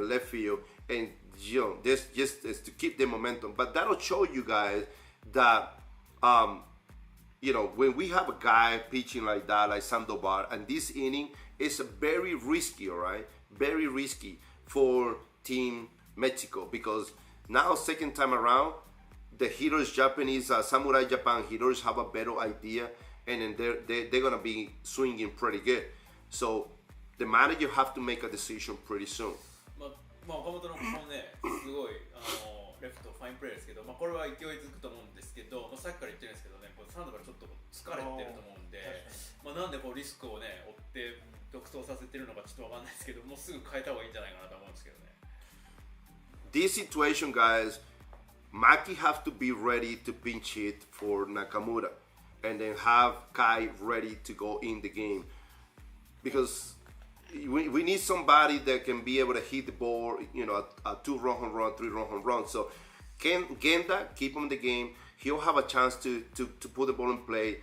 left field, and you know, this just is to keep the momentum. But that'll show you guys that, you know, when we have a guy pitching like that, like Sandoval, and this inning is very risky, all right? Very risky for Team Mexico because now second time around, the hitters, Japanese Samurai Japan hitters have a better idea. And then they're gonna be swinging pretty good. So the manager have to make a decision pretty soon. 岡本のこのね、すごいレフトファインプレーですけど、これは勢いづくと思うんですけど、さっきから言ってるんですけどね、サンドバルちょっと疲れてると思うんで、なんでリスクをね、追って独走させてるのかちょっとわかんないですけど、もうすぐ変えた方がいいんじゃないかなと思うんですけどね。This situation, guys, Maki have to be ready to pinch hit for Nakamura, and then have Kai ready to go in the game, because we need somebody that can be able to hit the ball, a 2-run home run, 3-run home run. So Genda, keep him in the game. He'll have a chance to put the ball in play.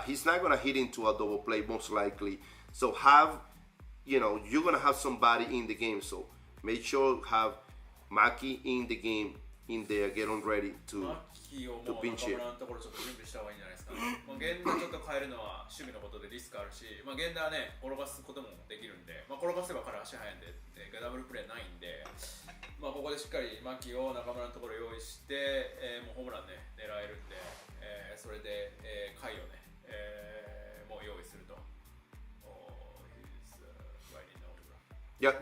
He's not going to hit into a double play, most likely. So you're going to have somebody in the game. So make sure have Maki in the game, in there, get on ready to pinch it. 中村のところちょっと準備した方がいいんじゃないですかね。源田ちょっと変えるのは守備のことでリスクあるし、源田はね、転がすこともできるんで、転がせば彼足速いんで、ダブルプレーないんで、ここでしっかり牧を中村のところ用意して、もうホームランね、狙えるんで、それで、甲斐をね、もう用意すると。Yeah,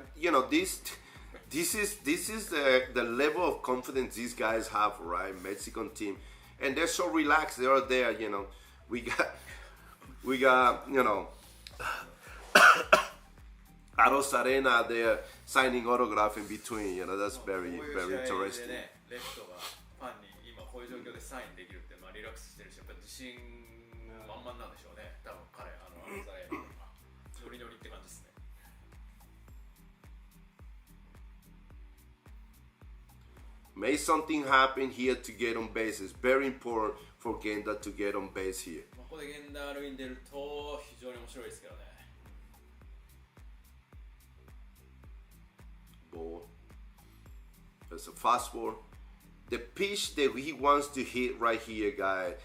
this is the level of confidence these guys have, right? Mexican team, and they're so relaxed. They're there, We got, Aros Arena there signing autograph in between. That's very interesting. レフトがファンに今こういう状況でサインできるってリラックスしてるし、やっぱ自信満々なんでしょうね。多分彼アロザレーナとかノリノリって感じですね。Make something happen here to get on base. It's very important for Genda to get on base here. ここで源田塁に出ると非常に面白いですけどね。Ball. There's a fastball. The pitch that he wants to hit right here, guy,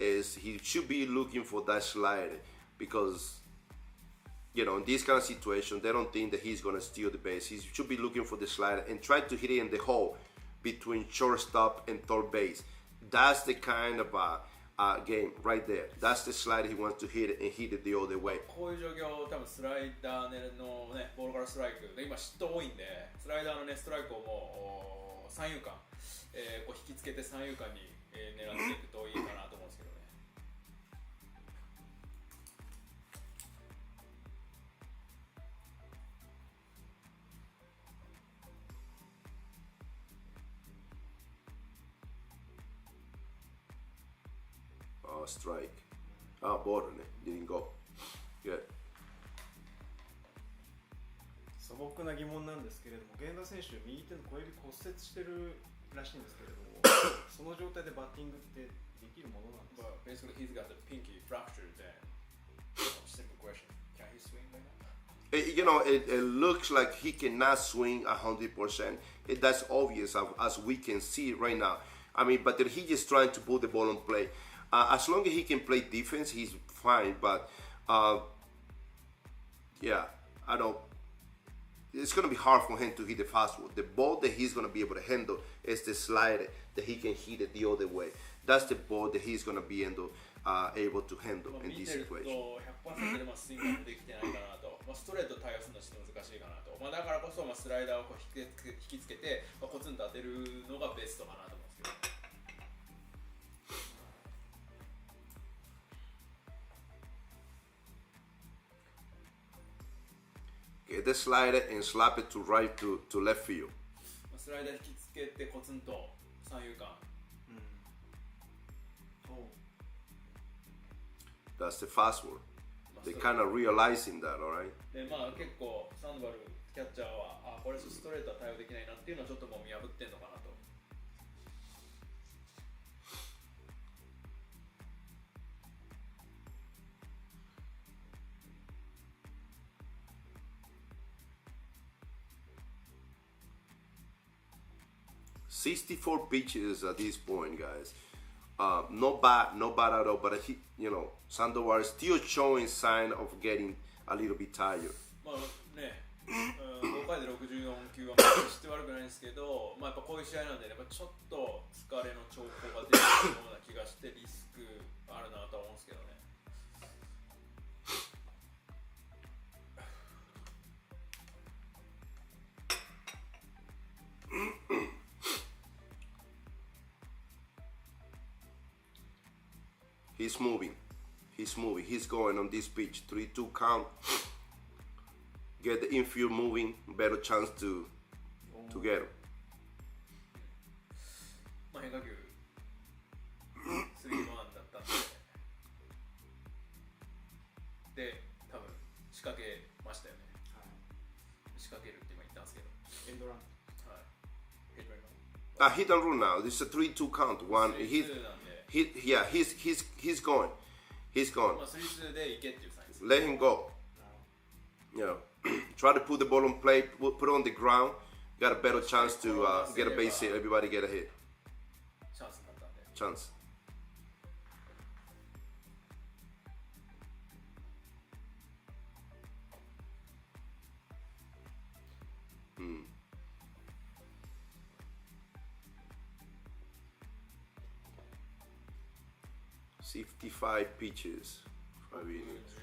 is he should be looking for that slider, because in this kind of situation, they don't think that he's gonna steal the base. He should be looking for the slider and try to hit it in the hole between shortstop and third base. That's the kind of game right there. That's the slide he wants to hit it and hit it the other way. こういう状況、多分スライダーのね、ボールからストライクで今失投多いんで、スライダーのねストライクをもう三遊間、こう引きつけて三遊間に、狙っていくといいかなと思うんですけどね。Strike. Border didn't go. Good. 素朴な疑問なんですけれども、源田選手右手の小指骨折してるらしいんですけれども、その状態でバッティングってできるものなんですか？ Basically, he's got the pinky fractured. Simple question: Can he swing right now? It looks like he cannot swing 100%. That's obvious as we can see right now. But he's just trying to put the ball in play. As long as he can play defense, he's fine. But it's going to be hard for him to hit the fastball. The ball that he's going to be able to handle is the slider that he can hit it the other way. That's the ball that he's going to be able to handle in this situation. 100%でスイングもできてないかなと、ストレート対応するのはちょっと難しいかなと、だからこそスライダーをこう引きつけてコツンと当てるのがベストかなと思うんですけど。Get the slider and slap it to right to left field. スライダー引きつけてコツンと三遊間。That's the fastball. They're kind of realizing that, all right? で、結構サンドバルキャッチャーはこれストレートは対応できないなっていうのはちょっともう見破ってんのかなと。64 pitches at this point, guys. Not bad at all. But Sandoval is still showing sign of getting a little bit tired. 5回で64球は決して悪くないんですけど、やっぱこういう試合なんで、ちょっと疲れの兆候が出てるような気がしてリスクあるなと思うんですけどね。He's moving. He's moving. He's going on this pitch. 3-2 count. Get the infield moving. Better chance to get him. まあ変化球3-1だったんで、多分仕掛けましたよね。仕掛けるって今言ったんですけど。エンドラン。はい。Hit and run now. This is a 3-2 count. One. He's going. He's going. まあ3-2でいけっていうサインです。Let him go. You know, try to put the ball on play, put it on the ground. Got a better chance to get a base hit. Everybody get a hit. チャンスになったんで。Chance. Hmm. $55 pitches. 5 innings.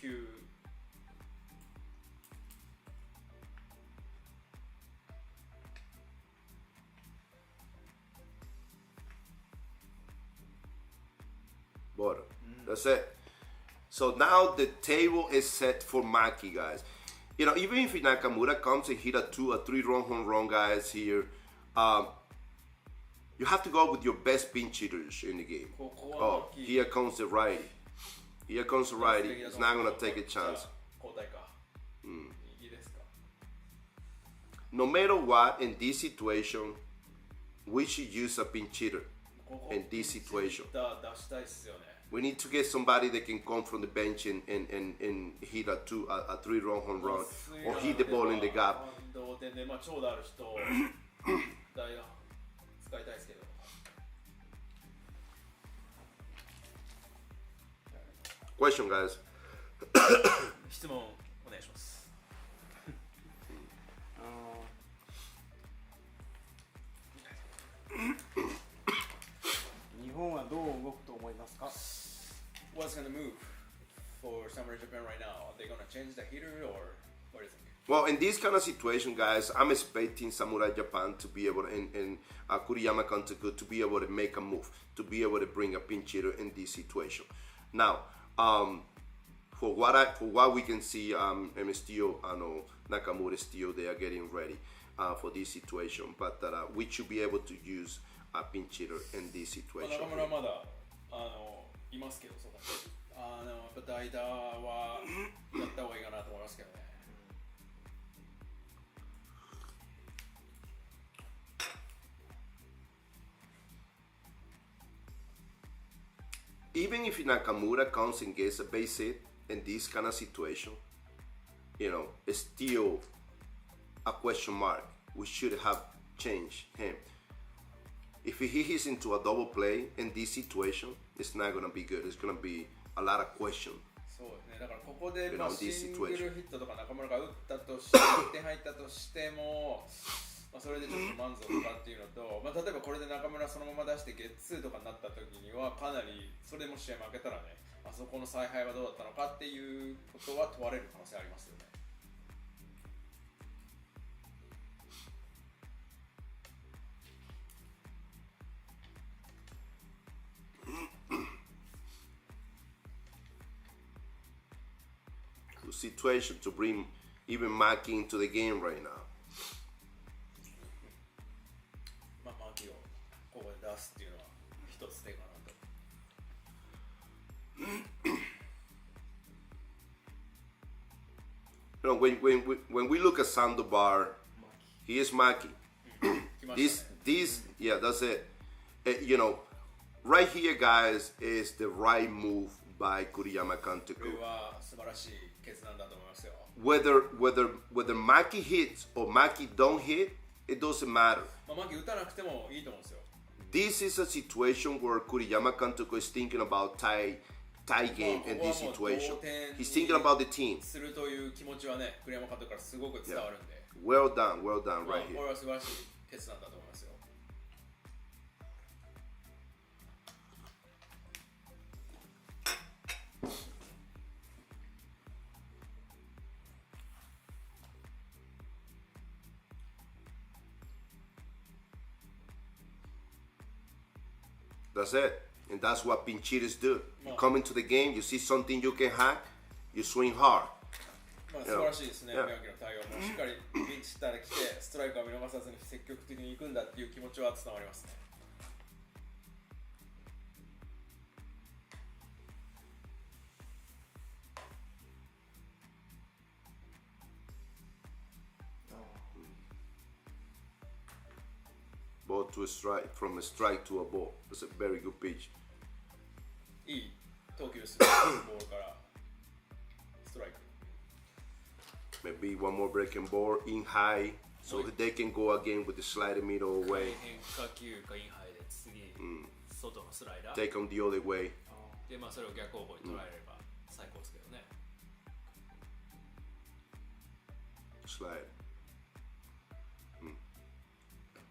15、9。Bottom. That's it. So now the table is set for Maki, guys. You know, even if Nakamura comes and hit a 3-run home run, guys, here, you have to go with your best pinch hitters in the game. Oh, here comes the righty. Here comes the righty. He's not going to take a chance. No matter what, in this situation, we should use a pinch hitter. In this situation, we need to get somebody that can come from the bench and hit a 3-run home run or hit the ball in the gap. Question, guys. 質問お願いします。日本はどう動くと思いますか？ What's gonna move for Samurai Japan right now? Are they gonna change the hitter or what do you think? Well, in this kind of situation, guys, I'm expecting Samurai Japan to be able to, and Kuriyama Kantoku to be able to make a move, to be able to bring a pinch hitter in this situation. Now, for what we can see, still, Nakamura still they are getting ready for this situation, but we should be able to use a pinch hitter in this situation. 中村はまだいますけど、そうだね。やっぱ代打はやった方がいいかなと思いますけどね。Even if Nakamura comes and gets a base hit in this kind of situation, you know, it's still a question mark. We should have changed him. If he hits into a double play in this situation, it's not going to be good. It's going to be a lot of questions. そうですね。だからここでまあシングルヒットとか中村が打ったとして、1点入ったとしても、まあそれでちょっと満足かっていうのと、まあ例えばこれで中村そのまま出してゲッツーとかになった時にはかなりそれでも試合負けたらね、あそこの采配はどうだったのかっていうことは問われる可能性ありますよね。Situation to bring even Maki into the game right now. まあマキをここで出すっていうのは一つ手かなと。You know, when we look at Sandoval, he is Maki. Yeah, that's it. You know, right here, guys, is the right move by Kuriyama Kantoku. これは素晴らしい決断だと思いますよ。Whether Maki hits or Maki don't hit, it doesn't matter. まあマキ打たなくてもいいと思うんですよ。This is a situation where Kuriyama Kantoku is thinking about tie game in this situation. He's thinking about the team. するという気持ちはね、栗山監督からすごく伝わるんで。Well done right here. これは素晴らしい決断だと思いますよ。That's it. And that's what pinchitos do. You come into the game, you see something you can hack, you swing hard. まあ素晴らしいですね、宮城の対応もしっかりピンチしたら来て、ストライクは見逃さずに積極的に行くんだっていう気持ちは伝わりますね。Ball to a strike, from a strike to a ball. That's a very good pitch. いい投球するボールからストライク。Maybe one more breaking ball in high, so they can go again with the slider middle away. 変化球かインハイで次、外のスライダー。Take them the other way. で、まあそれを逆方向に捉えれば最高ですけどね。Slide.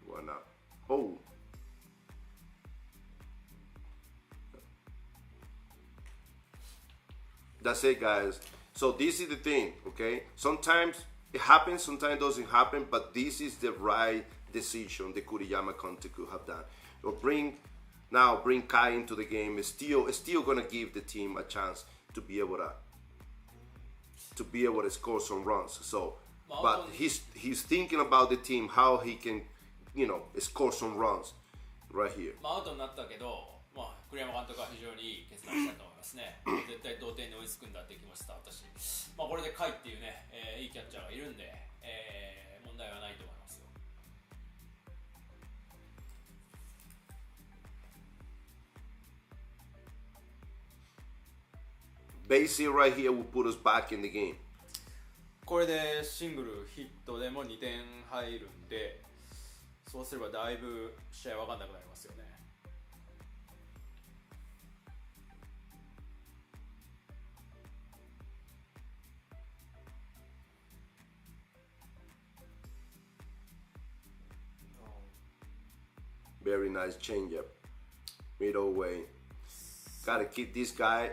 One out. Oh. That's it, guys. So this is the thing, okay? Sometimes it happens, sometimes it doesn't happen, but this is the right decision the Kuriyama Conte could have done. Or bring Kai into the game. It's still gonna give the team a chance to be able to score some runs. So, but he's thinking about the team, how he can, score some runs right here. アウトになったけど、栗山監督は非常にいい決断したと思いますね。絶対同点に追いつくんだって気持ち伝わったし、これで甲斐っていうね、いいキャッチャーがいるんで、問題はないと思いますよ。Basically, right here will put us back in the game. これでシングルヒットでも2点入るんで、そうすればだいぶ試合分かんなくなりますよね。Very nice changeup, middle way. Gotta keep this guy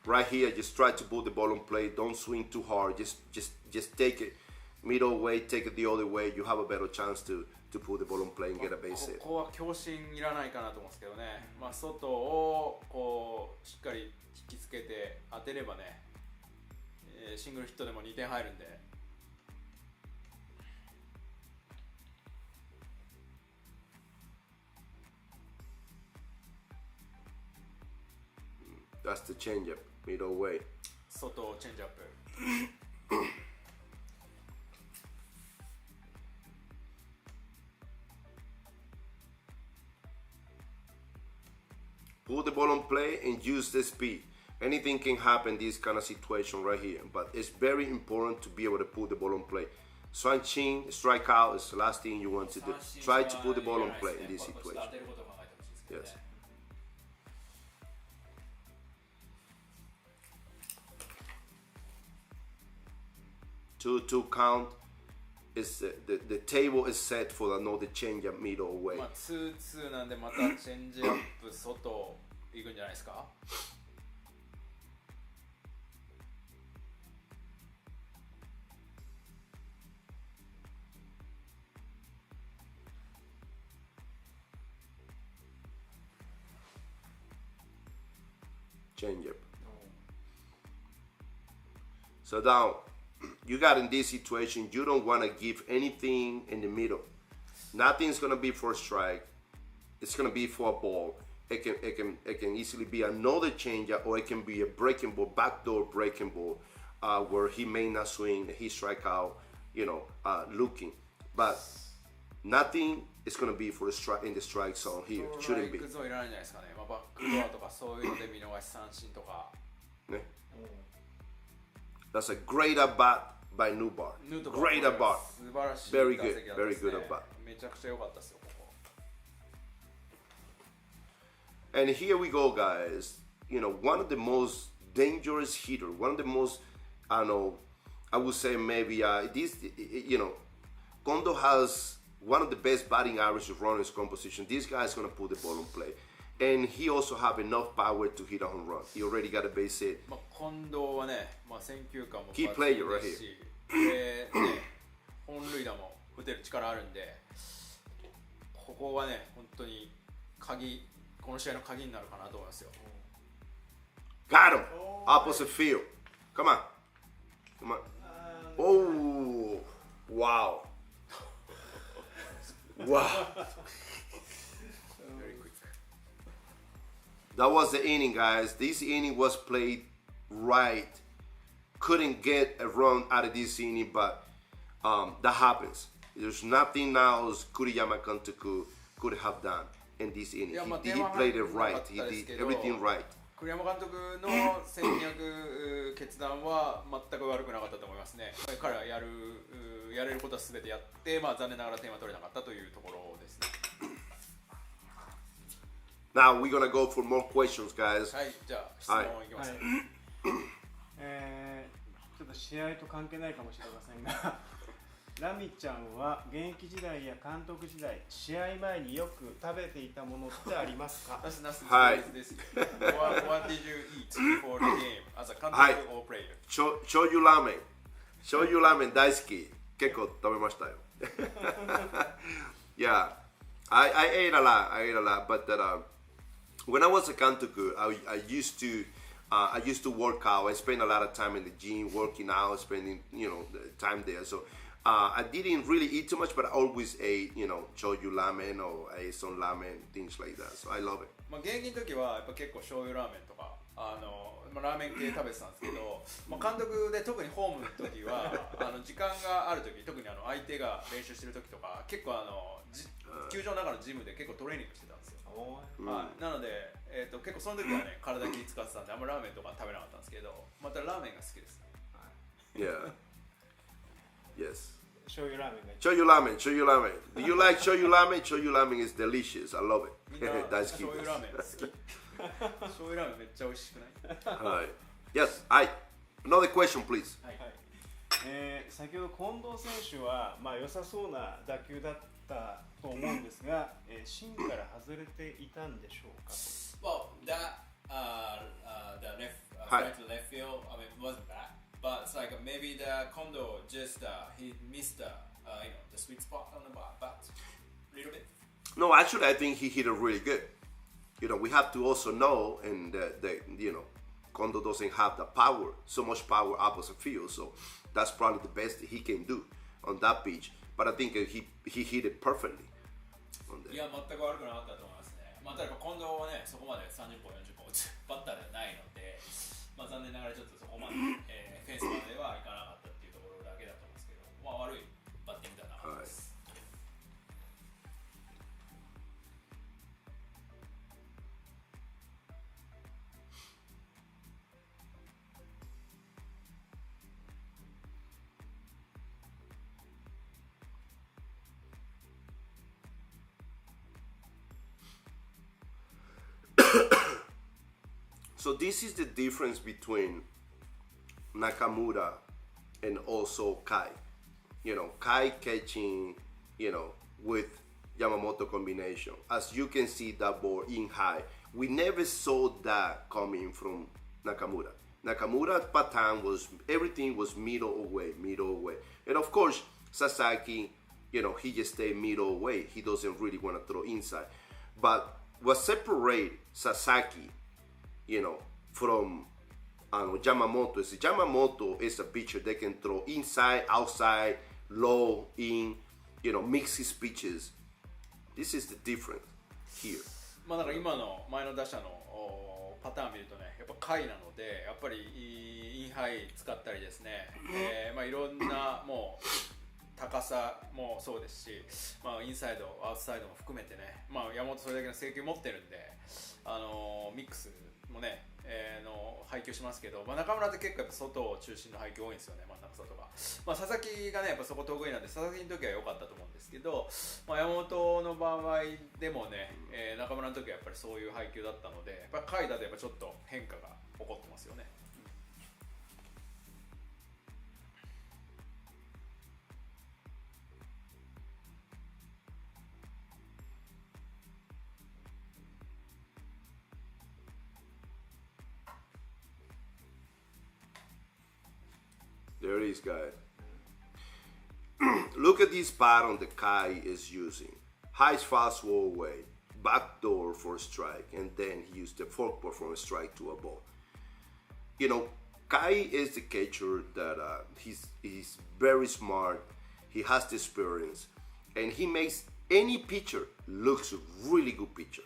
right here. Just try to put the ball on play. Don't swing too hard. Just take it middle way. Take it the other way. You have a better chance to put the ball on play and get a base hit. ここは強振いらないかなと思うんですけどね。外をこうしっかり引きつけて当てればね、シングルヒットでも2点入るんで。That's the changeup, middle way. 外チェンジアップ。Put the ball on play and use the speed. Anything can happen in this kind of situation right here, but it's very important to be able to put the ball on play. Swing, strike out is the last thing you want to do. Try to put the ball on play in this situation. Yes. Two count is the table is set for another changeup middle away. 2-2なんでまたチェンジアップ外行くんじゃないですか。Changeup. So now you got in this situation, you don't want to give anything in the middle. Nothing's gonna be for a strike. It's gonna be for a ball. It can easily be another changer, or it can be a breaking ball, backdoor breaking ball, where he may not swing, he strike out, looking. But nothing is gonna be for a strike in the strike zone here. Shouldn't be. バックゾーンいらないんじゃないですかね。バックドアとかそういうので見逃し三振とか。ね。That's a great at bat by Nubar. Great at bat. Very good. Very good at bat. めちゃくちゃ良かったですよ、ここ。And here we go, guys. One of the most dangerous hitter, one of the most, I would say maybe Kondo has one of the best batting averages runners composition. This guy is going to put the ball on play. And he also have enough power to hit a home run. He already got a base hit. 近藤はね、選球眼も Key player right here. で、本塁打も打てる力あるんで、ここはね、本当に鍵この試合の鍵になるかなと思いますよ。Got him! Opposite field. Come on. Come on. Oh! Wow. Wow. Very quick. That was the inning, guys. This inning was played right. Couldn't get a run out of this inning, but that happens. There's nothing else Kuriyama Kantoku could have done in this inning. He played it right. He did everything right. 栗山監督の戦略決断は全く悪くなかったと思いますね。彼はやれることは全てやって、残念ながら点は取れなかったというところですね。Now we're gonna go for more questions, guys. はい、じゃあ質問いきます。ちょっと試合と関係ないかもしれませんがラミちゃんは現役時代や監督時代、試合前によく食べていたものってありますか？はい。What did you eat before the game as a 監督 or player? 醤油ラーメン。醤油ラーメン大好き。結構食べましたよ。Yeah, I ate a lot, but when I was a kantoku, I used to work out. I spent a lot of time in the gym working out, spending the time there. So I didn't really eat too much, but I always ate shoyu ramen or I ate some ramen, things like that. So I love it. 現役の時はやっぱ結構醤油ラーメンとかラーメン系食べてたんですけど、監督で特にホームの時は時間がある時、特に相手が練習してる時とか結構球場の中のジムで結構トレーニングしてたんですよ。なので、結構その時はね体気使ってたんであんまラーメンとか食べなかったんですけど、またラーメンが好きですね。Yeah. Yes. 醤油ラーメンが醤油ラーメン。Do you like 醤油ラーメン? 醤油ラーメン is delicious. I love it. みんな大好きです。醤油ラーメン好き。醤油ラーメンめっちゃ美味しくない？はい。Yes. Hi. Another question, please. はい。先ほど近藤選手は良さそうな打球だったと思うんですが、芯から外れていたんでしょうか？ Well, that the left right to left field, I mean, wasn't bad, but it's like maybe the Kondo just he missed the sweet spot on the bat a little bit. No, actually, I think he hit it really good. We have to also know, and Kondo doesn't have the power, so much power opposite field, so that's probably the best he can do on that pitch. But I think he hit it perfectly. いや、全く悪くなかったと思いますね。ただ近藤はね、そこまで30本40本打つバッターではないので、残念ながらちょっとそこまで、フェンスまではいかなかったっていうところだけだと思うんですけど、悪いバッティングではなかったです。So this is the difference between Nakamura and also Kai. Kai catching, with Yamamoto combination. As you can see that ball in high. We never saw that coming from Nakamura. Nakamura's pattern was, everything was middle away. And of course, Sasaki, he just stayed middle away. He doesn't really want to throw inside. But what separates Sasaki, from Yamamoto is a pitcher that can throw inside, outside, low, in, mix his pitches. This is the difference here. だから今の前の打者のパターン見るとね、やっぱ下位なので、やっぱりインハイ使ったりですね、いろんなもう高さもそうですし、インサイド、アウトサイドも含めてね、山本それだけの制球持ってるんで、ミックスもね、の配球しますけど、中村って結構やっぱ外を中心の配球多いんですよね、真ん中外が。佐々木がね、やっぱそこ得意なんで、佐々木の時は良かったと思うんですけど、山本の場合でもね、中村の時はやっぱりそういう配球だったので、やっぱり下位だとやっぱちょっと変化が起こってますよね。There it is, guys. Look at this pattern the Kai is using. High fastball away, backdoor for a strike, and then he used the forkball for a strike to a ball. You know, Kai is the catcher that he's very smart. He has the experience, and he makes any pitcher looks really good pitcher.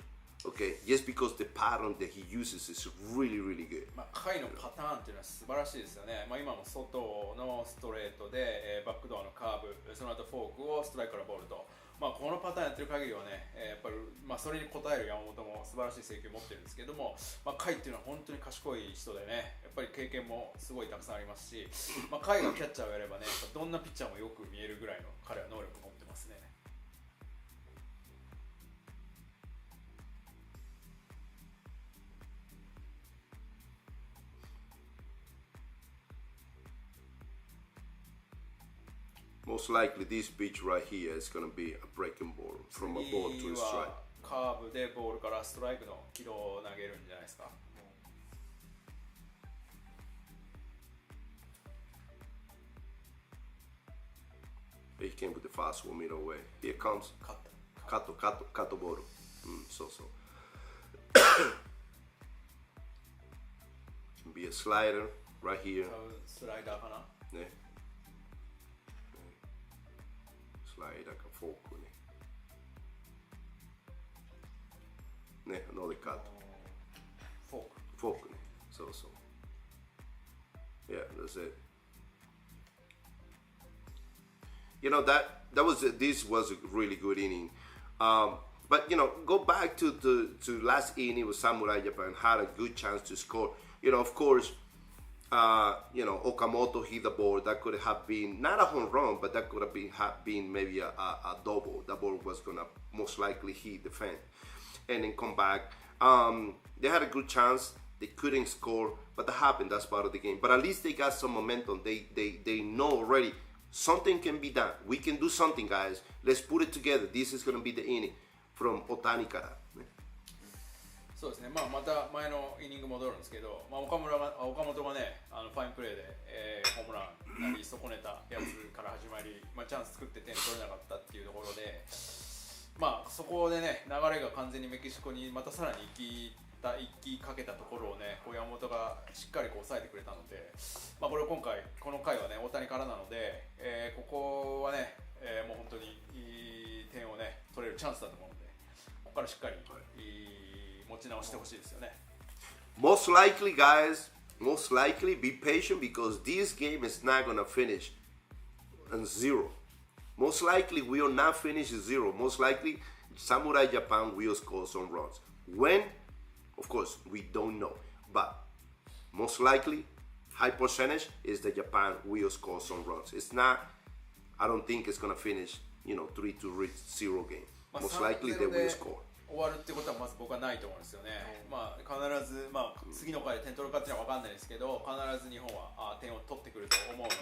Okay, just because the pattern that he uses is really good. 回のパターンっていうのは素晴らしいですよね。今も外のストレートで、バックドアのカーブ、その後フォークをストライクからボールと、このパターンやってる限りはね、やっぱりそれに応える山本も素晴らしい制球を持ってるんですけども、回っていうのは本当に賢い人でね、やっぱり経験もすごいたくさんありますし、回がキャッチャーをやればね、どんなピッチャーもよく見えるぐらいの彼は能力を持ってますね。Most likely this pitch right here is going to be a breaking ball from a ball to a strike. カーブでボールからストライクの軌道を投げるんじゃないですか。He came with the fastball middle way. Here comes Kato ball. So. Can be a slider right here. スライダーかな。ね。スライダーかフォークね。ね、another cut. フォーク。フォークね。そう。Yeah, that's it. You know this was a really good inning. But you know, go back to last inning with Samurai Japan had a good chance to score. You know, of course, you know, Okamoto hit the ball. That could have been not a home run, but that could have been maybe a double. That ball was gonna most likely hit the fence and then come back. They had a good chance. They couldn't score, but that happened. That's part of the game. But at least they got some momentum. They know already something can be done. We can do something, guys. Let's put it together. This is gonna be the inning from Otani から。そうですね、また前のイニング戻るんですけど、岡本がね、ファインプレーで、ホームランなり損ねたやつから始まり、チャンス作って点取れなかったっていうところで、そこでね、流れが完全にメキシコにまたさらに行きかけたところをね、山本がしっかり抑えてくれたので、これ今回、この回はね、大谷からなので、ここはね、もう本当にいい点をね、取れるチャンスだと思うので、ここからしっかり、持ち直してほしいですよね。Most likely, guys, be patient because this game is not gonna finish on 0. Most likely, we will not finish 0. Most likely, Samurai Japan will score some runs. When? Of course, we don't know. But most likely, high percentage is that Japan will score some runs. It's not, I don't think it's gonna finish, 3-0 game. Most likely, they will score. 終わるってことはまず僕はないと思うんですよね。必ず、次の回で点取るかっていうのは分かんないですけど、必ず日本は点を取ってくると思うので、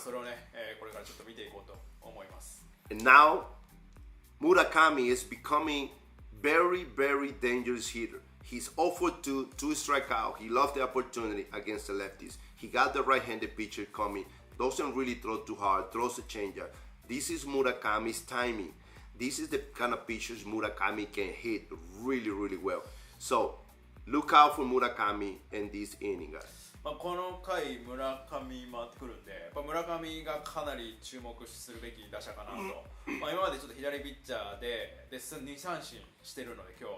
それをね、これからちょっと見ていこうと思います。And now, Murakami is becoming very dangerous hitter. He's offered to strike out. He loved the opportunity against the lefties. He got the right-handed pitcher coming. Doesn't really throw too hard. Throws a changeup. This is Murakami's timing. This is the kind of pitchers Murakami can hit really well. So, look out for Murakami in this inning, guys. この回、村上回ってくるんで、やっぱ村上がかなり注目するべき打者かなと。今までちょっと左ピッチャーで2三振してるので、今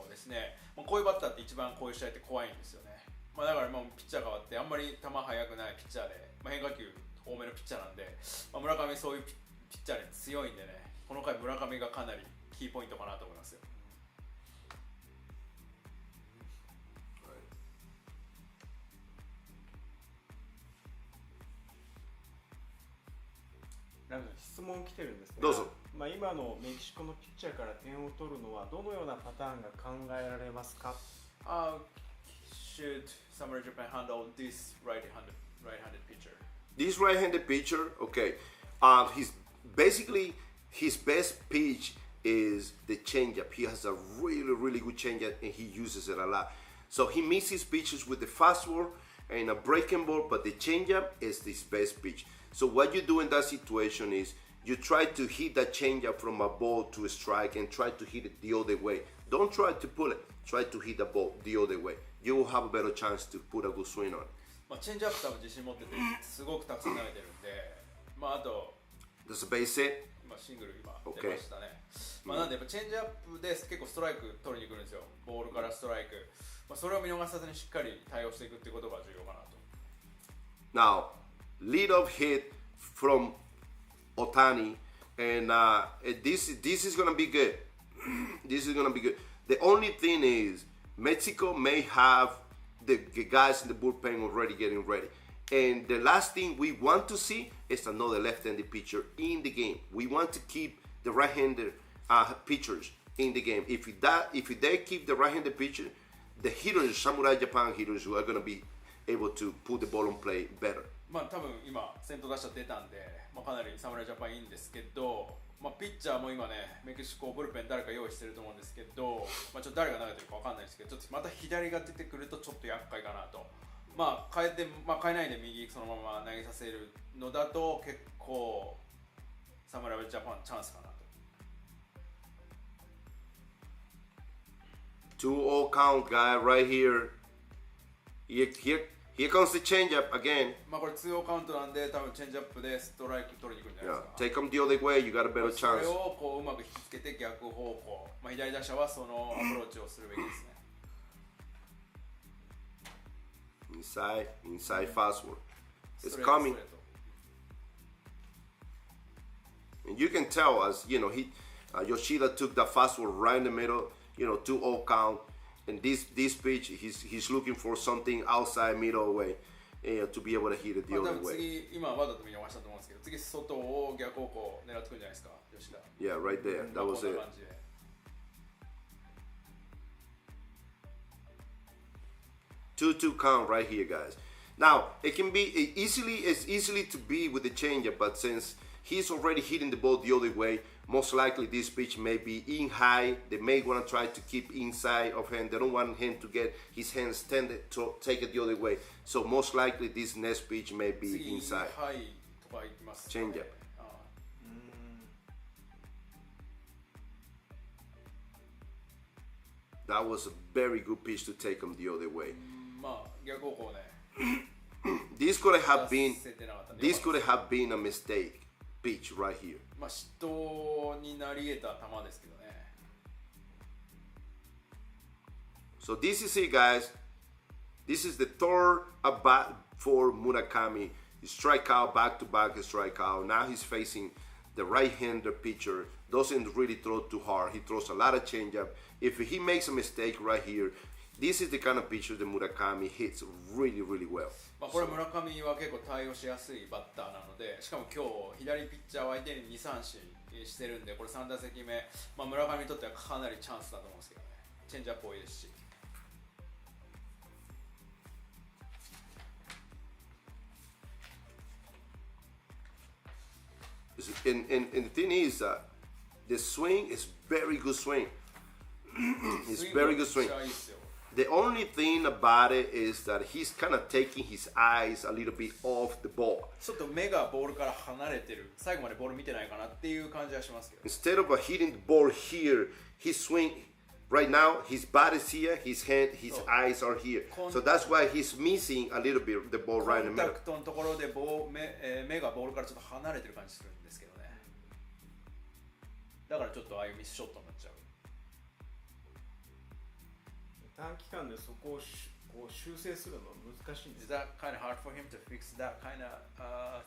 日ですね、こういうバッターって一番こういう試合って怖いんですよね。だからピッチャー変わって、あんまり球速くないピッチャーで、変化球多めのピッチャーなんで、村上そういうピッチャーに強いんでね、この回、村上がかなりキーポイントかなと思いますよ。質問来てるんですが、どうぞ。今のメキシコのピッチャーから点を取るのはどのようなパターンが考えられますか？ Should Samurai Japan handle this right-handed pitcher? This right-handed pitcher, okay. His best pitch is the changeup. He has a really good changeup and he uses it a lot. So he mixes pitches with the fastball and a breaking ball, but the changeup is his best pitch. So what you do in that situation is you try to hit that changeup from a ball to a strike and try to hit it the other way. Don't try to pull it. Try to hit the ball the other way. You will have a better chance to put a good swing on it. まあチェンジアップ多分自信持っててすごくたくさん投げてるんで、まああと Does the base hit? 今シングル今出ましたね。まあなんでやっぱチェンジアップで結構ストライク取りに来るんですよ。ボールからストライク。まあそれを見逃さずにしっかり対応していくっていうことが重要かなと。Now, lead-off hit from Otani, and this is gonna be good. This is gonna be good. The only thing is Mexico may have the guys in the bullpen already getting ready, and the last thing we want to see is another left-handed pitcher in the game. We want to keep the right-handed pitchers in the game. If they keep the right-handed pitcher, the hitters, Samurai Japan hitters, who are gonna be able to put the ball on play better. まあ多分今先頭打者出たんで、まあ、かなり侍ジャパンいいんですけど、まあ、ピッチャーも今ねメキシコブルペン誰か用意してると思うんですけど、まあ、ちょっと誰が投げてるかわかんないですけど、ちょっとまた左が出てくるとちょっと厄介かなと。まあ変えて、まあ、変えないで右そのまま投げさせるのだと結構侍ジャパンチャンスかなと。2-0 count guy right here. Here comes the changeup again. まあこれ2-0カウントなんで多分チェンジアップでストライク取りに行くんじゃないですか。Take them the other way, you got a better それ chance. をこううまく引きつけて逆方向、まあ、左打者はそのアプローチをするべきですね。Inside fastball. It's ストレート coming. ストレート And you can tell as, Yoshida took the fastball right in the middle, 2-0 count. And this pitch, he's looking for something outside middle away to be able to hit it the まあ、多 other 分 way. 次、今はわざと見逃したと思うんですけど、次外を逆方向狙ってくるんじゃないですか、吉田。 Yeah, right there. That まあ was こん it. な感じで。2-2 count right here, guys. Now it can be easily to be with the changeup, but since he's already hitting the ball the other way, most likely this pitch may be in high. They may want to try to keep inside of him. They don't want him to get his hands tended to take it the other way. So most likely this next pitch may be 次、 inside. はいとか行きます、チェンジアップ。ああ That was a very good pitch to take him the other way. まあ逆方向ね。 This could have 出 been せてなかったんで this could have been a mistake pitch right here. まあ失投になり得た球ですけどね。 So this is it, guys. This is the third at bat for Murakami. He strike out back-to-back strikeout. Now he's facing the right-hander pitcher. Doesn't really throw too hard. He throws a lot of changeup. If he makes a mistake right here, this is the kind of pitcher that Murakami hits really, really well. まあこれ村上は結構対応しやすいバッターなので、しかも今日左ピッチャーを相手に2三振してるんで、これ3打席目、まあ、村上にとってはかなりチャンスだと思うんですけどね。チェンジアップ多いですし。And the thing is, the swing is very good swing. It's very good swing. めっちゃいいっすよ。 The only thing about it is that he's kind of taking his eyes a little bit off the ball. ちょっと目がボールから離れてる、最後までボール見てないかなっていう感じはしますけど。 Instead of hitting the ball here, he swing right now. His body is here, his eyes are here. So that's why he's missing a little bit of the ball コ right in ン the タ middle. クトのところで目がボールからちょっと離れてる感じするんですけどね。だからちょっとああいうミスショットになっちゃう。短期間でそこをこう修正するのは難しいんです Is that kind of hard for him to fix that kind of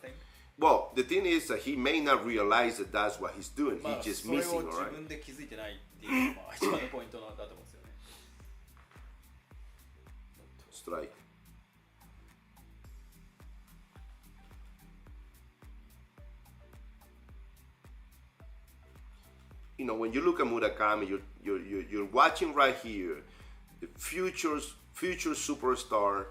thing? Well, the thing is that he may not realize that that's what he's doing. まあ He's just それを missing, 自 alright? 分で気づいてないっていうのが一番のポイントだと思うんですよね。 Strike. When you look at Murakami, you're watching right here the future superstar,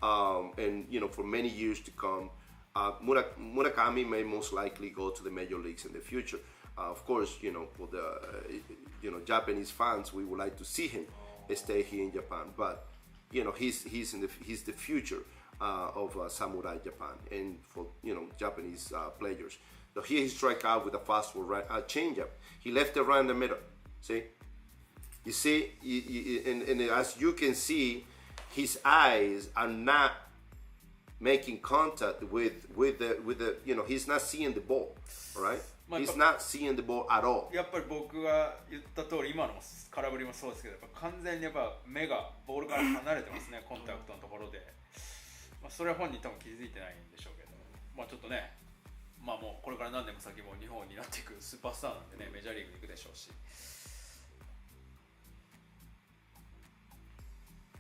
and for many years to come. Murakami may most likely go to the major leagues in the future. Of course, for the Japanese fans, we would like to see him stay here in Japan. But he's the future of Samurai Japan, and for Japanese players. So here he strike out with a fastball, right? A changeup. He left it right in the middle. See? You see, and as you can see, his eyes are not making contact with the he's not seeing the ball, right? He's not seeing the ball at all. やっぱり僕が言った通り今の空振りもそうですけど、やっぱ完全にやっぱ目がボールから離れてますね、コンタクトのところで。それは本人多分気づいてないんでしょうけど、ちょっとね、もうこれから何年も先も日本になっていくスーパースターなんでね、メジャーリーグに行くでしょうし。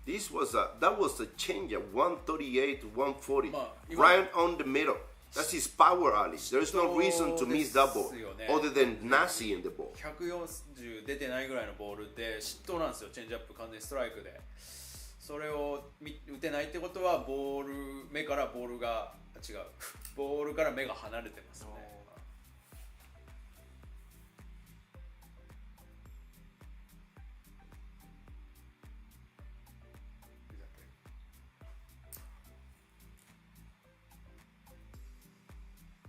That was a changeup, 138 to 140, right on the middle. That's his power, Alice. There's no reason to miss that ball, other than not seeing the ball. 140出てないぐらいのボールで失投なんですよ、チェンジアップ完全にストライクで。それを打てないってことは目からボールが違うボールから目が離れてますね。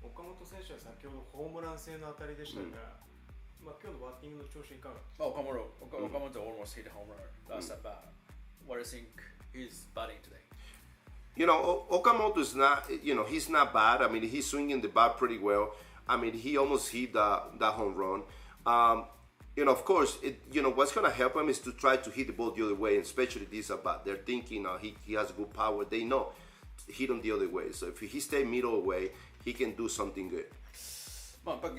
岡本選手は先ほどホームラン性の当たりでしたが、今日のバッティングの調子いかがですか？岡本 almost hit a home run last at bat. What do you think he's batting today? Okamoto is not, he's not bad. I mean, he's swinging the bat pretty well. I mean, he almost hit that home run. Of course, what's going to help him is to try to hit the ball the other way, and especially this at bat. They're thinking he has good power. They know hit him the other way. So if he stay middle away, he can do something good. やっぱ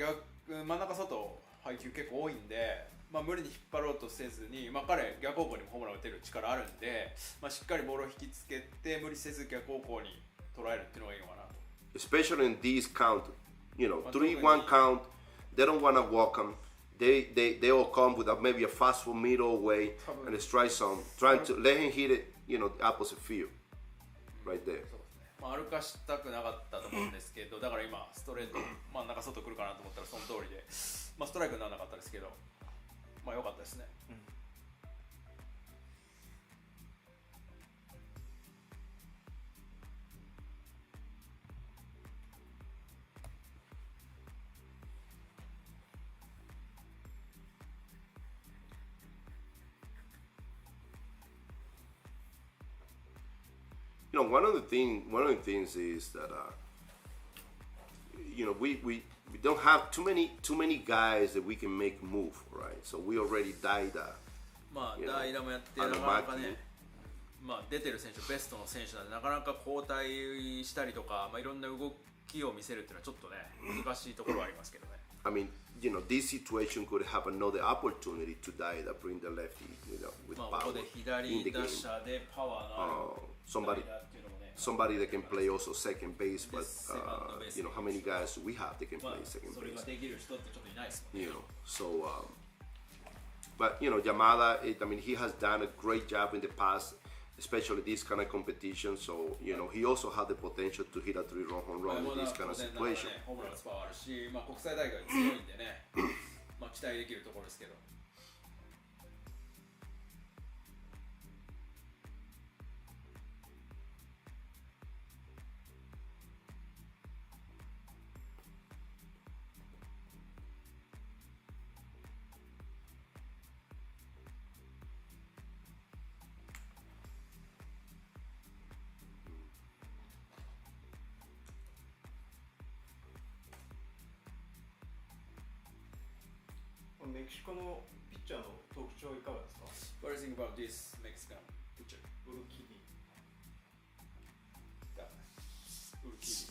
真ん中外配球結構多いんで、無理に引っ張ろうとせずに、彼逆方向にもホームラン打てる力あるんで、しっかりボールを引きつけて無理せず逆方向に捉えるっていうのがいいのかなと。Especially in these count, 3-1 count, they don't want to walk him. They all come with maybe a fastball middle away and a strike zone, trying to let him hit it, the opposite field, right there. 歩かしたくなかったと思うんですけど、だから今ストレート真ん中外来るかなと思ったらその通りで、ストライクにならなかったですけど、良かったですね。One of the things is that we don't have too many guys that we can make move, right? So we already died. 代打もやってなかなかね、出てる選手ベストの選手なんでなかなか交代したりとか、いろんな動きを見せるっていうのはちょっとね難しいところはありますけどね。I mean, this situation could have another opportunity to die that bring the lefty, with power ここで左打者でパワーのある somebody that can play also second base, but how many guys do we have that can play second base? それができる人ってちょっといないですもんね。So but Yamada, I mean, he has done a great job in the past, especially this kind of competition. So he also had the potential to hit a 3-run home run in this kind of situation. ホームランのスパワーあるし、国際大会強いんでね、期待できるところですけど。メキシコのピッチャーの特徴はいかがですか？ What do you think about this Mexican pitcher? ウルキディ。ウルキディ。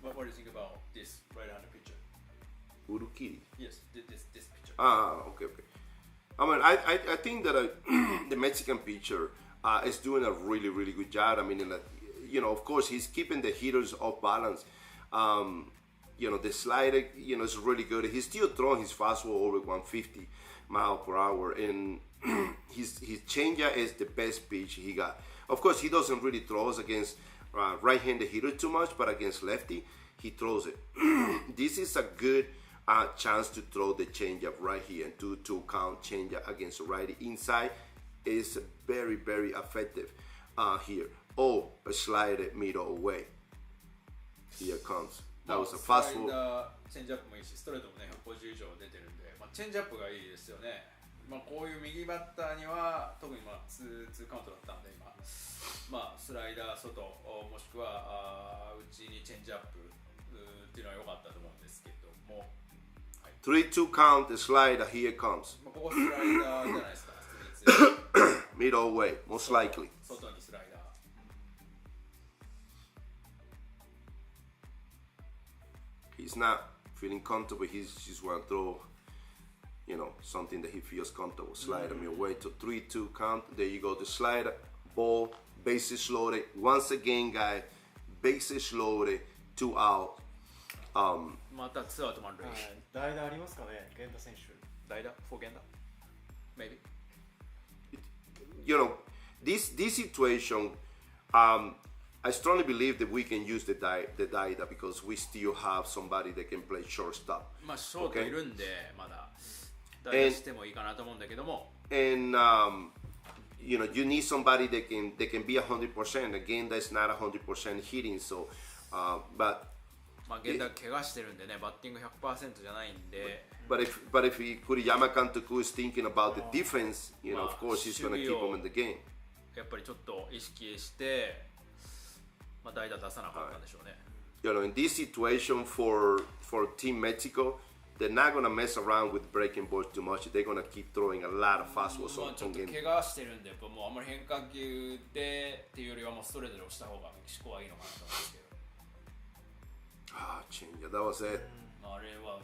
What do you think about this right-handed pitcher? Urukiri. Yes, this pitcher. Okay. I mean, I think that the Mexican pitcher is doing a really, really good job. I mean, of course, he's keeping the hitters off balance. The slider, is really good. He's still throwing his fastball over 150 miles per hour, and his changeup is the best pitch he got. Of course, he doesn't really throw us against right-handed hitter too much, but against lefty, he throws it. This is a good chance to throw the changeup right here and 2-2 count changeup against the righty inside is very, very effective here. Oh, a slider middle away. Here comes. That was a fast one. チェンジアップもいいし、ストレートもね150以上出てるんで、チェンジアップがいいですよね。こういう右バッターには特に2カウントだったんで今、スライダー外もしくは内にチェンジアップっていうのは良かったと思うんですけども、はい、3-2 count, the slider, here comes. ここスライダーじゃないですか。Middle away, most likely. 外にスライダー。He's not feeling comfortable. He's just want to throw, something that he feels comfortable. Slider me away to 3-2 count. There you go. The slider, ball, bases loaded. Once again, guys, bases loaded, 2 out. また2アウト満塁。代打ありますかね、源田選手。代打 for 源田 maybe. This situation, I strongly believe that we can use the Daida because we still have somebody that can play shortstop. ショートいるんで、まだ代打してもいいかなと思うんだけども。And you need somebody that can be 100%. Again, that's not 100% hitting. So, but 源田怪我してるんでね、バッティング 100% じゃないんで。But if Kuriyama Kantoku is thinking about the defense, of course he's going to keep him in the game. やっぱりちょっと意識して、代打出さなかったんでしょうね。In this situation for Team Mexico, they're not going to mess around with breaking balls too much. They're going to keep throwing a lot of fastballs on ちょっと怪我してるんで、もうあんまり変化球でっていうよりはもうストレートで押した方がメキシコはいいのかなと思うんですけど。Change. That was it. あれは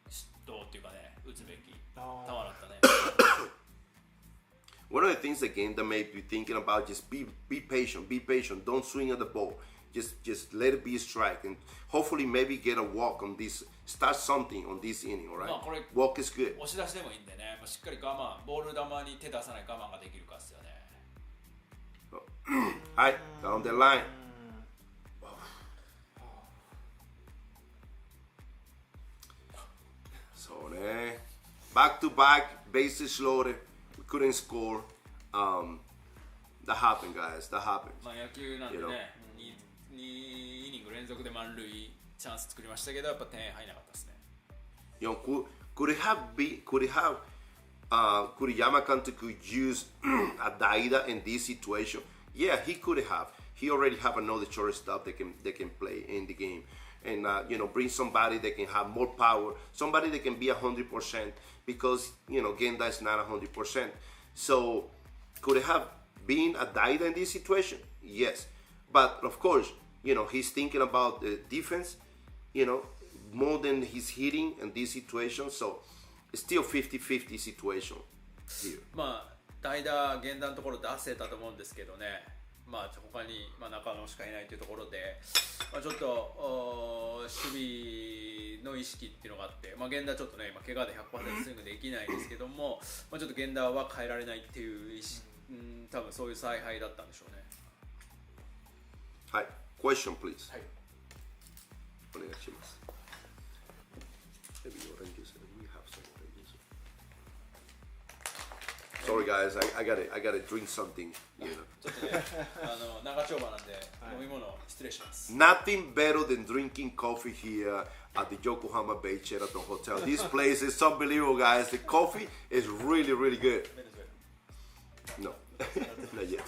失投っていうかね、打つべき球だったね。One of the things again that may be thinking about just be patient, don't swing at the ball, just let it be a strike and hopefully maybe get a walk on this, start something on this inning, alright? Walk is good. 押し出しでもいいんでね、しっかり我慢、ボール球に手出さない我慢ができるかですよね。はい、down the line. So, back to back, bases loaded. Couldn't score. That happened, guys. That happened. 野球なんでね、2イニング連続で満塁チャンス作りましたけど、やっぱ点入らなかったですね。Could it have Kuriyama Kantoku use a Daida in this situation? Yeah, he could have. He already have another shortstop that can play in the game. And bring somebody that can have more power, somebody that can be 100%, because Genda is not 100%. So could it have been a Daida in this situation? Yes, but of course, he's thinking about the defense, more than he's hitting in this situation. So it's still 50-50 situation here. 代打源田のところ出せたと思うんですけどね。他に中野しかいないというところで、ちょっと守備の意識っていうのがあって、源田ちょっとね、怪我で 100% スイングできないですけども、ちょっと源田は変えられないっていう意識、多分そういう采配だったんでしょうね。はい、question please。はい。お願いします。Sorry guys, I gotta drink something. ちょっとね、長丁場なんで飲み物失礼します。Nothing better than drinking coffee here at the Yokohama Bay Sheraton Hotel. This place is unbelievable, guys. The coffee is really, really good. No, not yet.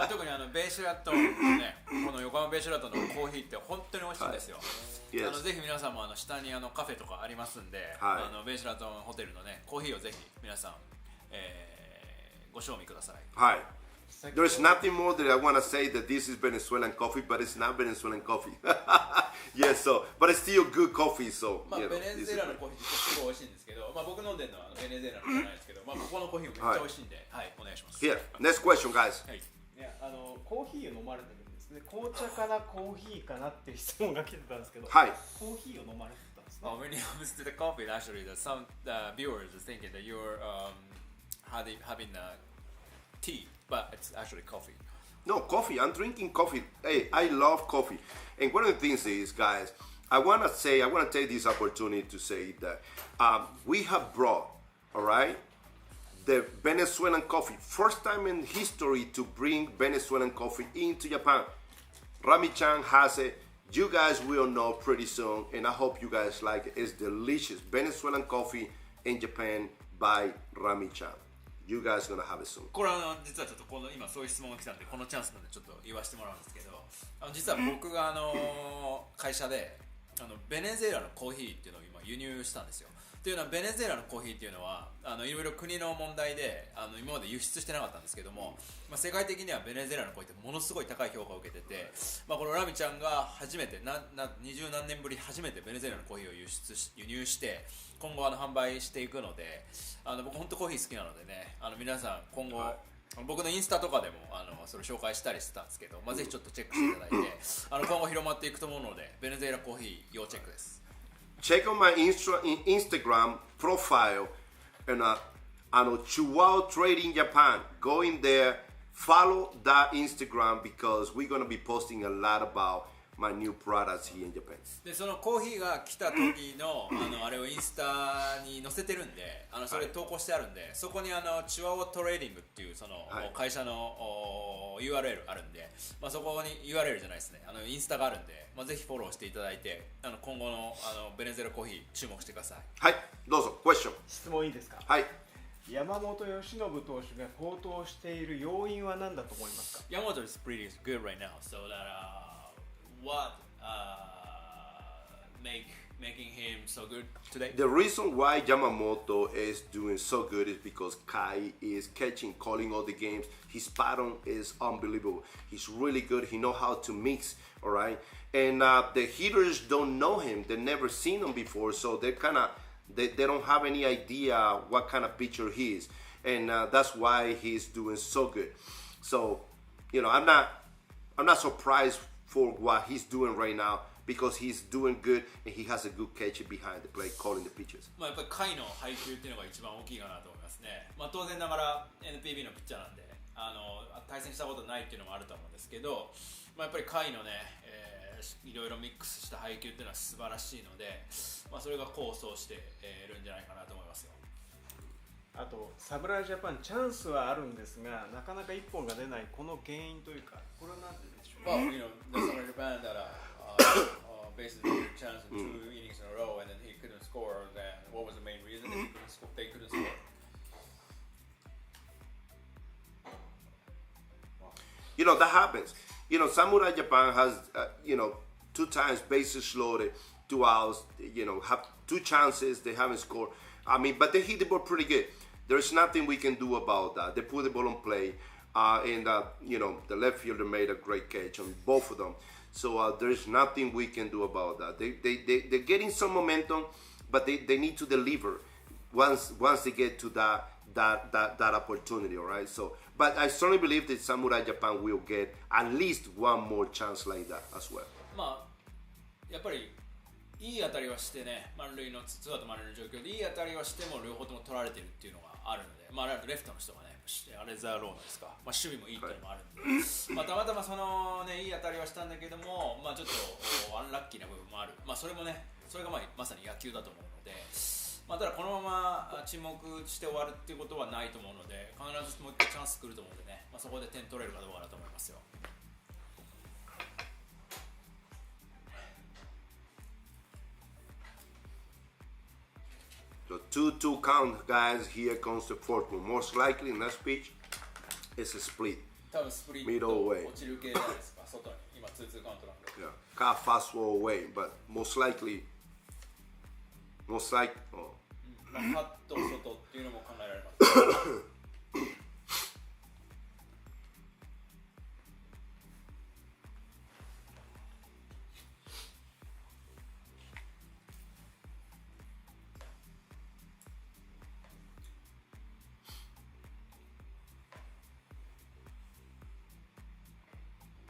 特にベイシェラトンね、この横浜ベイシェラトンのコーヒーって本当に美味しいんですよ。ぜひ皆さんも下にカフェとかありますんで、ベイシェラトンホテルのねコーヒーをぜひ皆さんご賞味ください。はい。There's nothing more that I want to say that this is Venezuelan coffee, but it's not Venezuelan coffee. Yes, so, but it's still good coffee, so. ベネズエラのコーヒーってすごい美味しいんですけど、僕飲んでるのはベネズエラのじゃないですけど、ここのコーヒーもめっちゃ美味しいんで、はい、お願いします。Here, next question, guys. はい。コーヒーを飲まれてるんですね。紅茶かなコーヒーかなっていう質問が来てたんですけど、はい。コーヒーを飲まれてたんですね。When it comes to the coffee, actually, some viewers are thinking that you're having tea, but it's actually coffee. No, coffee. I'm drinking coffee. Hey, I love coffee. And one of the things is, guys, I want to take this opportunity to say that we have brought, all right, the Venezuelan coffee. First time in history to bring Venezuelan coffee into Japan. Rami-chan has it. You guys will know pretty soon, and I hope you guys like it. It's delicious. Venezuelan coffee in Japan by Rami-chan. You guys gonna have it soon. これ実はちょっとこの今そういう質問が来たんでこのチャンスなんでちょっと言わせてもらうんですけど、実は僕が会社でベネズエラのコーヒーっていうのを今輸入したんですよ。っていうのはベネズエラのコーヒーっていうのはいろいろ国の問題で今まで輸出してなかったんですけども、世界的にはベネズエラのコーヒーってものすごい高い評価を受けてて、このラミちゃんが初めて20何年ぶり初めてベネズエラのコーヒーを輸入して今後販売していくので、僕本当コーヒー好きなのでね、皆さん今後、僕のインスタとかでもそれ紹介したりしてたんですけど、ぜひちょっとチェックしていただいて今後広まっていくと思うのでベネズエラコーヒー要チェックです。Check out my Instagram profile and Chihuahua Trading Japan. Go in there, follow that Instagram because we're gonna be posting a lot about my new products here in Japan. でそのコーヒーが来た時のあれをインスタに載せてるんで、それ投稿してあるんで、そこにチワワトレーディングっていうその会社のURL あるんで、そこに URL じゃないですね、インスタがあるんで、ぜひフォローしていただいて今後のベネズエラコーヒー注目してください。はい、どうぞ。Question。質問いいですか？はい。山本由伸投手が高騰している要因は何だと思いますか？山本 is pretty good right now, so that what making him so good today? The reason why Yamamoto is doing so good is because Kai is calling all the games. His pattern is unbelievable. He's really good. He knows how to mix, all right? And the hitters don't know him. They've never seen him before, so they don't have any idea what kind of pitcher he is. And that's why he's doing so good. So, I'm not surprised for what he's doing right now because he's doing good and he has a good catcher behind the plate calling the pitches. やっぱり下位の配球っていうのが一番大きいかなと思いますね。当然ながら NPB のピッチャーなんで対戦したことないっていうのもあると思うんですけど、やっぱり下位のね、いろいろミックスした配球っていうのは素晴らしいので、それが功を奏してるんじゃないかなと思いますよ。あと侍ジャパンチャンスはあるんですが、なかなか一本が出ないこの原因というか、これは何でしょうか？ Well, the侍Japan that basically took a chance in 2 innings in a row and then he couldn't score. Then what was the main reason they couldn't score? That happens. Samurai Japan has, 2 times bases loaded, 2 outs, have 2 chances, they haven't scored. But they hit the ball pretty good. There's nothing we can do about that. They put the ball on play, and, the left fielder made a great catch on both of them. So there's nothing we can do about that. They're getting some momentum, but they need to deliver once they get to that opportunity, all right? So, but I strongly believe that Samurai Japan will get at least 1 more chance like that as well. やっぱりいい当たりはしてね、満塁のツーアウト満塁の状況でいい当たりはしても両方とも取られてるっていうのがあるので、レフトの人がね、あれザーローナですか、守備もいいっていうのもあるんで、たまたまそのねいい当たりはしたんだけども、ちょっとアンラッキーな部分もある。それもね、それがまさに野球だと思うので。ただこのまま沈黙して終わるっていうことはないと思うので、必ずもう一回チャンス来ると思うんでね、そこで点取れるかどうかだと思いますよ。So 2-2 count, guys. Here comes the fourth one. Most likely, next pitch is a split. 多分スプリット Middle away. 落ちる系じゃないですか、外に。今2-2カウントなんで。Yeah, cut fastball away, but most likely. カット外っていうのも考えられます。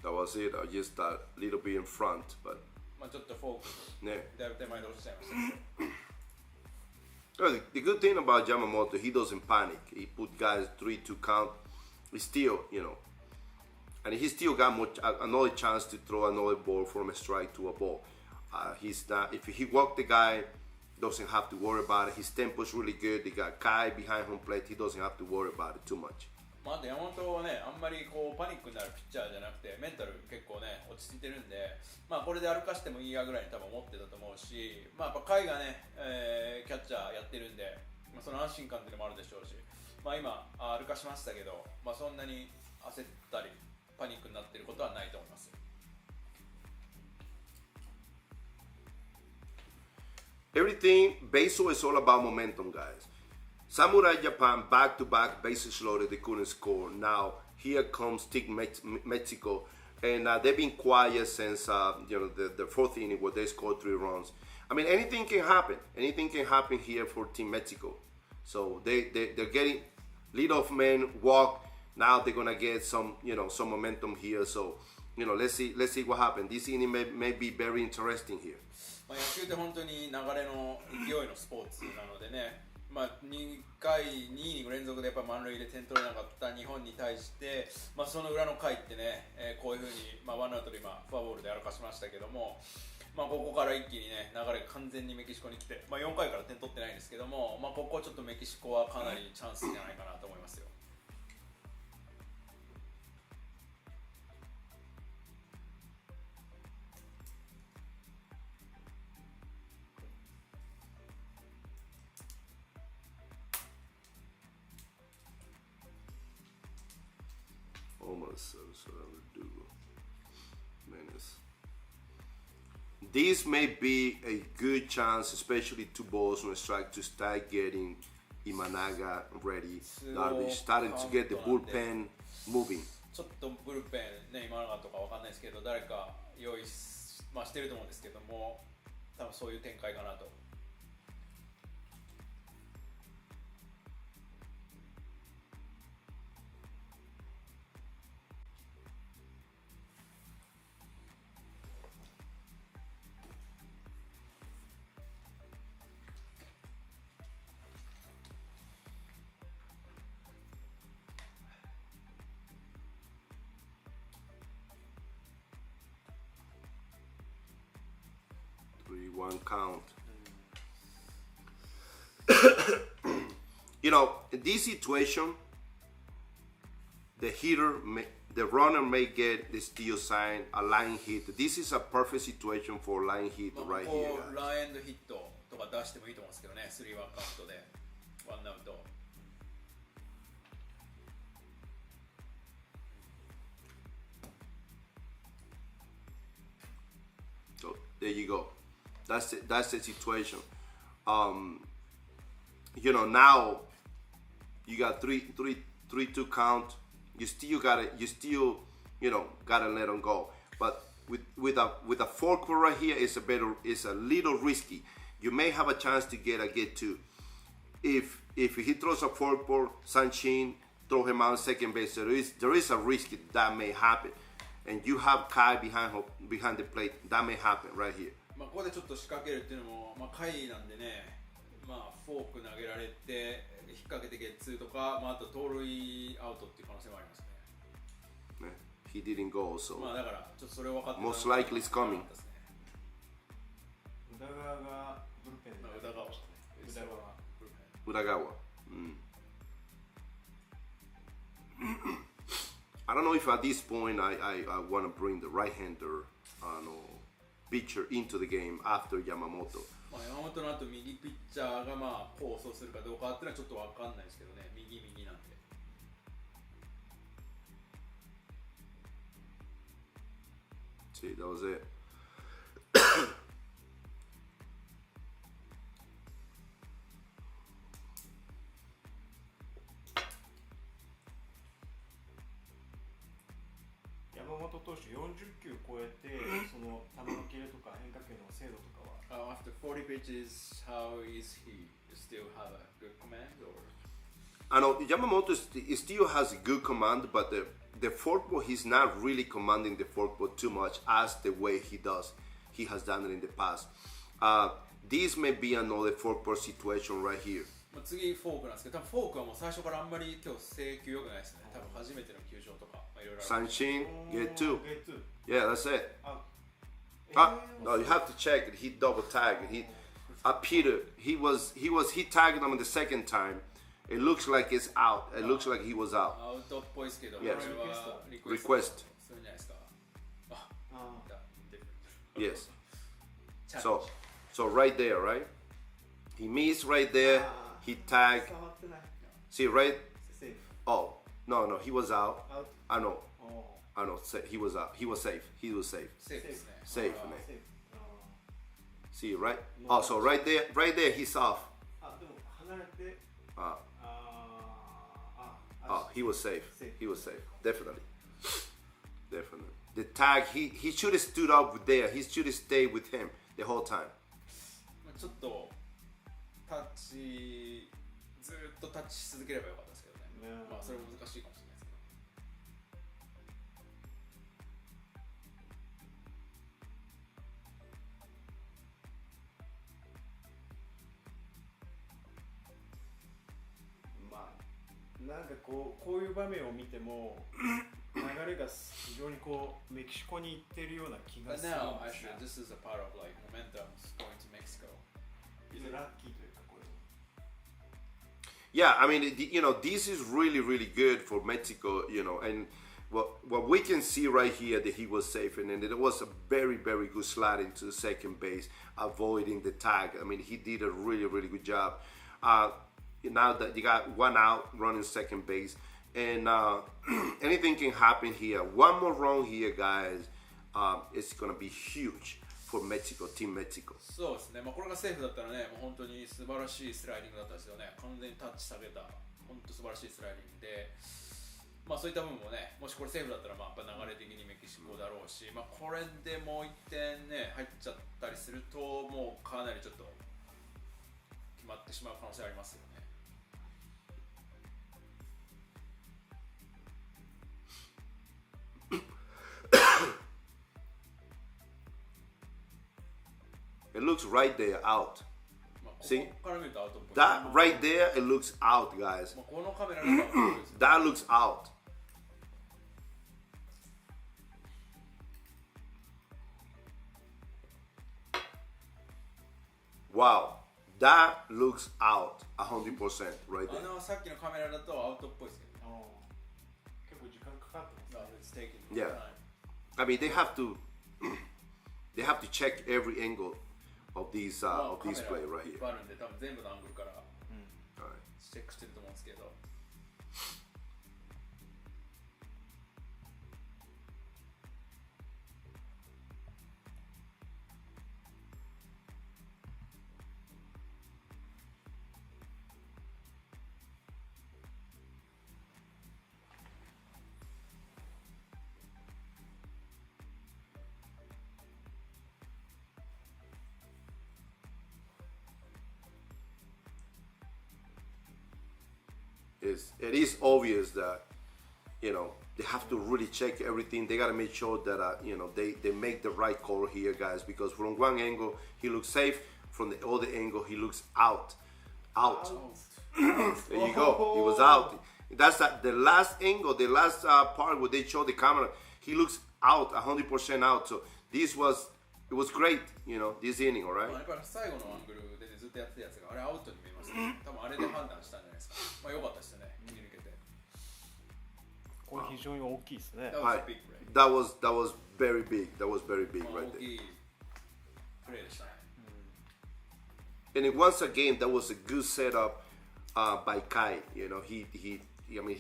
That was it. I just a little bit in front, but ちょっとフォークね。だいぶ手前で落ちちゃいましたね。The good thing about Yamamoto, he doesn't panic. He put guys 3-2 count. He still, and he still got another chance to throw another ball from a strike to a ball. He's not, if he walked the guy, doesn't have to worry about it. His tempo is really good. They got Kai behind home plate. He doesn't have to worry about it too much. まあ、山本はね、あんまりこうパニックになるピッチャーじゃなくて、メンタル結構ね、落ち着いてるんで、まあ、これで歩かしてもいいやぐらいに多分思ってたと思うし、まあ、やっぱ甲斐がね、キャッチャーやってるんで、まあ、その安心感っていうのもあるでしょうし、まあ、今、歩かしましたけど、まあ、そんなに焦ったり、パニックになってることはないと思います。Everything, baseball is all about momentum, guys. Samurai Japan, back-to-back bases loaded, they couldn't score. Now, here comes Team Mexico, and they've been quiet since the fourth inning where they scored 3 runs. I mean, anything can happen. Anything can happen here for Team Mexico. So they're getting leadoff men walk. Now they're gonna get some momentum here. So let's see what happens. This inning may be very interesting here. まあ、野球って本当に流れの勢いのスポーツなのでね、まあ、2イニング連続でやっぱ満塁で点取れなかった日本に対して、まあ、その裏の回ってね、こういうふうに、まあ、ワンアウトで今フォアボールで歩かしましたけども、まあ、ここから一気にね流れが完全にメキシコに来て、まあ、4回から点取ってないんですけども、まあ、ここちょっとメキシコはかなりチャンスじゃないかなと思いますよ。This may be a good chance, especially 2 balls on a strike, to start getting Imanaga ready. Darvish starting to get the bullpen moving. ちょっとブルペンね、今永とかわかんないですけど、誰か用意してると思うんですけども、多分そういう展開かなと。1 count. In this situation, the runner may get the steal sign, a line hit. This is a perfect situation for line hit right here. ランエンドヒットとか出してもいいと思うんですけどね、3-1カウントでワンアウト。So there you go. That's the situation. Now you got 3-2 count. You still gotta let them go. But with a forkball right here, it's a little risky. You may have a chance to get 2. If he throws a forkball, Sanchin throw him out second base. There is a risk that may happen, and you have Kai behind the plate. That may happen right here. まあここでちょっと仕掛けるっていうのも、まあ、下位なんでね、まあ、フォーク投げられて引っ掛けてゲッツーとか、まあ、あと盗塁アウトっていう可能性もありますね。He didn't go, so まあだからちょっとそれ分かって most likely it's coming. 宇田川がブルペンで、宇田川宇田川。I don't know if at this point I want to bring the right-hander pitcher into the game after Yamamoto. まあ山本の後右ピッチャーがまあ構想するかどうかっていうのはちょっと分かんないですけどね、右なんで。See, that was it. After 40 pitches, how is he? Still have a good command, or? I know Yamamoto still has a good command, but the forkball, he's not really commanding the forkball too much as the way he has done it in the past. This may be another forkball situation right here. まあ、次フォークなんですけど、多分フォークはもう最初からあんまり今日制球良くないですね。多分初めての球場とか、まあ、いろいろある。Sanchin, get two. Get two. Yeah, that's it. No, you have to check it. He double tagged. He Peter, he tagged him the second time. It looks like it's out. It looks like he was out. アウトっぽいですけど、Yes. これはリクエス Request. トするんじゃないですか。あ、Yes. So right there, right? He missed right there. He tagged. 触ってない。 See right? セーフ。 Oh, no, he was out. アウト。 I know. お I know. He was out. He was safe. He was safe. セーフですね。 Safe, ー man. セーフ。 See, right? Oh, so right there, he's off. あ、でも離れて。 He was safe. Safe. He was safe. Definitely. The tag, he should have stood up there. He should have stayed with him the whole time. まあちょっとタッチずーっとタッチし続ければよかったですけどね。ねまあそれ難しいかもしれないですけど。まあなんかこういう場面を見ても流れが非常にこうメキシコに行ってるような気が But するん now, です actually, ね。 this is a part of like momentum going to Mexico. ラッキーというかこれ。 Yeah, I mean, this is really, really good for Mexico, and what we can see right here that he was safe, and then it was a very, very good slide into the second base, avoiding the tag. I mean, he did a really, really good job. Now that you got one out running second base, and anything can happen here. One more wrong here, guys, it's gonna be huge for Mexico, Team Mexico. そうですね。まあこれがセーフだったらね、もう本当に素晴らしいスライディングだったんですよね。完全にタッチ下げた、本当素晴らしいスライディングで、まあそういった部分もね、もしこれセーフだったらまあやっぱ流れ的にメキシコだろうし、まあこれでもう1点ね入っちゃったりするともうかなりちょっと決まってしまう可能性ありますよね。It looks right there out. まあこ See? こから見るとアウトっぽい。 That right there, it looks out, guys. まあこのカメラだとアウトっぽいですね。 That looks out. Wow, that looks out 100% right あ there. のさっきのカメラだとアウトっぽいですけど。結構時間かかってますね。 It's taking Yeah. time. I mean, they have to check every angle of these まあ of this カメ play ラ right いっ here. ぱいあるんで多分全部のアングルから All right. チェックしてると思うんですけど。It is obvious that they have to really check everything. They gotta make sure that they make the right call here, guys. Because from one angle he looks safe, from the other angle he looks out. There you go. He was out. That's the last angle, the last part where they show the camera. He looks out, 100% out. So it was great, this inning, all まあ right. やっぱり最後のアングルで、ね、ずっとやってたやつがあれアウトに見えますね。多分あれで判断したんじゃないですか。まあ良かったですよね。切り抜けて。これ非常に大きいですね。 That was a big play. That was very big. That was very big まあ right 大 there. きいプレーでしたね。 And it, once again, that was a good setup by Kai. He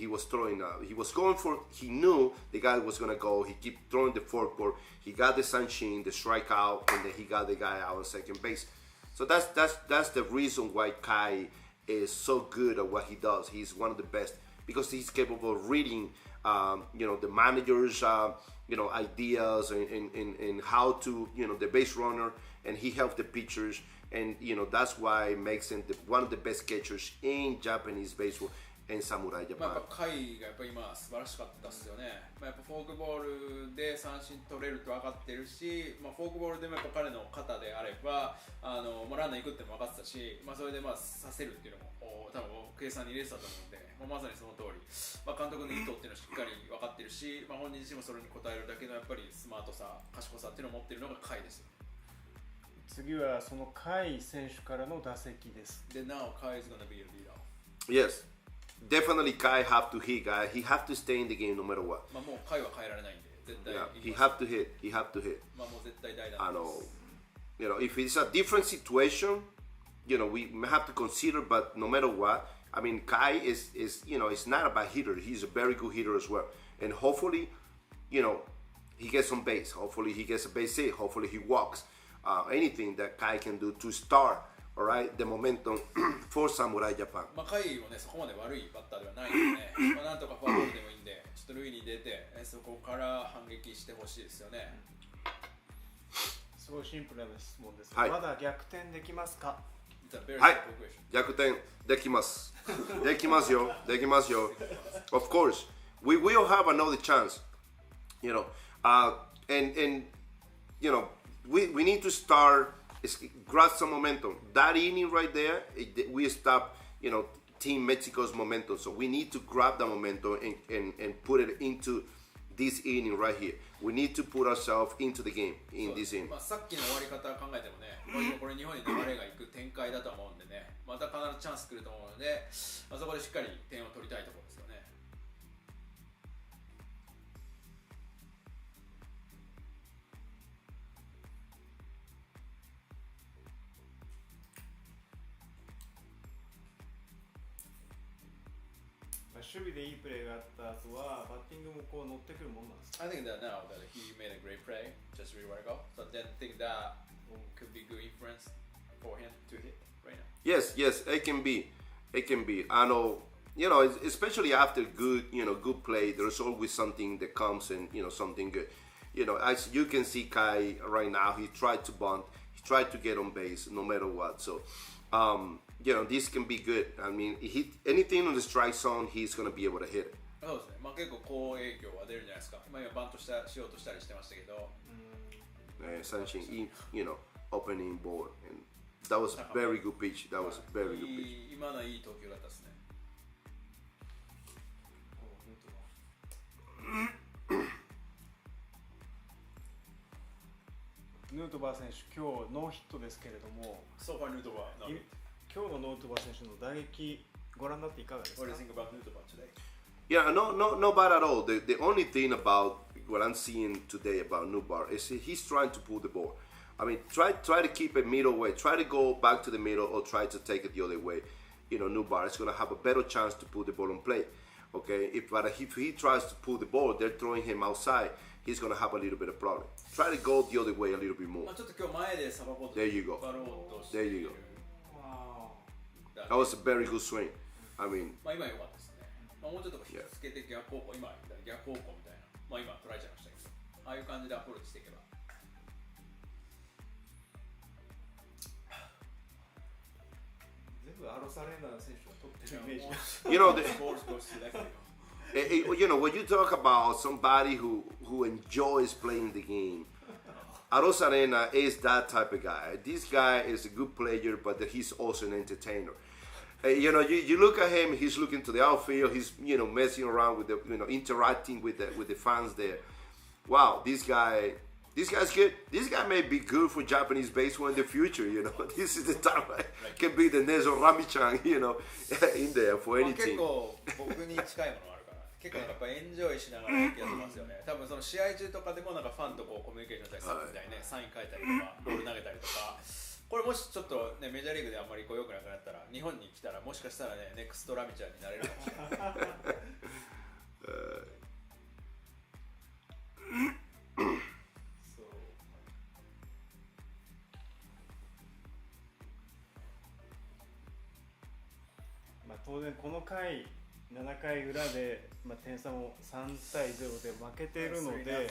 was throwing. He was going for. He knew the guy was gonna go. He kept throwing the forkball. He got the Sanchin, the strikeout, and then he got the guy out on second base. So that's the reason why Kai is so good at what he does. He's one of the best because he's capable of reading, the managers, ideas and how to, the base runner, and he helps the pitchers. And that's why it makes him one of the best catchers in Japanese baseball. and Samurai まあ、や Japan. っぱ甲斐がやっぱ今素晴らしかったですよね。まあ、やっぱフォークボールで三振取れると分かってるし、まあ、フォークボールでもやっぱ彼の肩であればまあ、ランナー行くっても分かってたし、まあ、それでまあさせるっていうのも多分計算に入れてたと思うんで、まあ、まさにその通り、まあ、監督の意図っていうのをしっかり分かってるし、まあ、本人自身もそれに応えるだけのやっぱりスマートさ賢さっていうのを持ってるのが甲斐ですよ。次はその甲斐選手からの打席です。で、now 甲斐 is gonna be your leader. Yes, definitely Kai have to hit, guy. He have to stay in the game no matter what. まあもう甲斐は変えられないんで絶対 Yeah, 行 he きます。 have to hit. He have to hit. まあもう絶対代打です。You know, if it's a different situation, you know, we have to consider. But no matter what, I mean, Kai is you know, it's not a bad hitter. He's a very good hitter as well. And hopefully, you know, he gets on base. Hopefully, he gets a base hit. Hopefully, he walks. Anything that Kai can do to start, all right, the momentum for Samurai Japan. まあ甲斐もねそこまで悪いバッターではないんでね、まあなんとかフォアボールでもいいんで、ちょっと塁に出てそこから反撃してほしいですよね。すごいシンプルな質問です。はいまだ逆転できますか？ It's a very はい simple question. 逆転できます。できますよ。できますよ。Of course, we will have another chance. You know, and you know, we need to start grab some momentum. That inning right there, we stop, you know, Team Mexico's momentum. So we need to grab the momentum and put it into this inning right here. We need to put ourselves into the game in this inning. まあさっきの終わり方考えてもね、これ日本に流れがいく展開だと思うんでね、また必ずチャンス来ると思うので、まあ、そこでしっかり点を取りたいところですよね。守備でいいプレーがあった後はバッティングもこう乗ってくるもんなんですか？ I think that now that he made a great play just a little while ago, so then think that could be good inference for him to hit right now. Yes, it can be. It can be. I know, you know, especially after good play, there's always something that comes and, you know, something good. You know, as you can see Kai right now, he tried to bunt, he tried to get on base no matter what. So, you know, this can be good. I mean, anything on the strike zone, he's going to be able to hit it. そうですね。まあ結構好影響は出るんじゃないですか。今バントしようとしたりしてましたけど。Sanchin, you know, opening ball, and that was a very good pitch. That was a very good pitch. 今のいい投球だったですね。ヌートバー選手、今日ノーヒットですけれども、So far, Nutoba. 今日のノートバー選手の打撃ご覧になっていかがですか？ What do you think about Nutoba today? Yeah, no bad at all. The only thing about what I'm seeing today about Nubar is he's trying to pull the ball. I mean, try to keep it middle way. Try to go back to the middle or try to take it the other way. You know, Nubar is going to have a better chance to pull the ball on play. Okay, if he tries to pull the ball, they're throwing him outside. He's going to have a little bit of problem. Try to go the other way a little bit more. まあちょっと今日前でさばこうと There you go. バローとして There you go. わ That was a very good swing. I mean, まあ今良かったですね。まあもうちょっと引きつけて逆方向、今逆方向みたいな。まあ今捉えちゃいましたけど、ああいう感じでアプローチしていけば。全部アロサレーナ選手が取ってるイメージが。you know, Balls goes to left field. you know, when you talk about somebody who enjoys playing the game, Aros Arena is that type of guy. This guy is a good player, but he's also an entertainer. You know, you look at him, he's looking to the outfield, he's, you know, messing around with the, you know, interacting with the fans there. Wow, this guy's good. This guy may be good for Japanese baseball in the future, you know. This is the time can be the next Rami-chan, you know, in there for まあ any 結 team. 構僕に近いものあるから、結構なんかやっぱエンジョイしながら野球やってますよね。多分その試合中とかでもなんかファンとこうコミュニケーションしたりするみたいね、サイン書いたりとか、ボール投げたりとか。これもしちょっとねメジャーリーグであんまりこう良くなくなったら日本に来たらもしかしたらねネクストラミちゃんになれるかもしれない。そうまあ、当然この回7回裏で、まあ、点差も3対0で負けているので、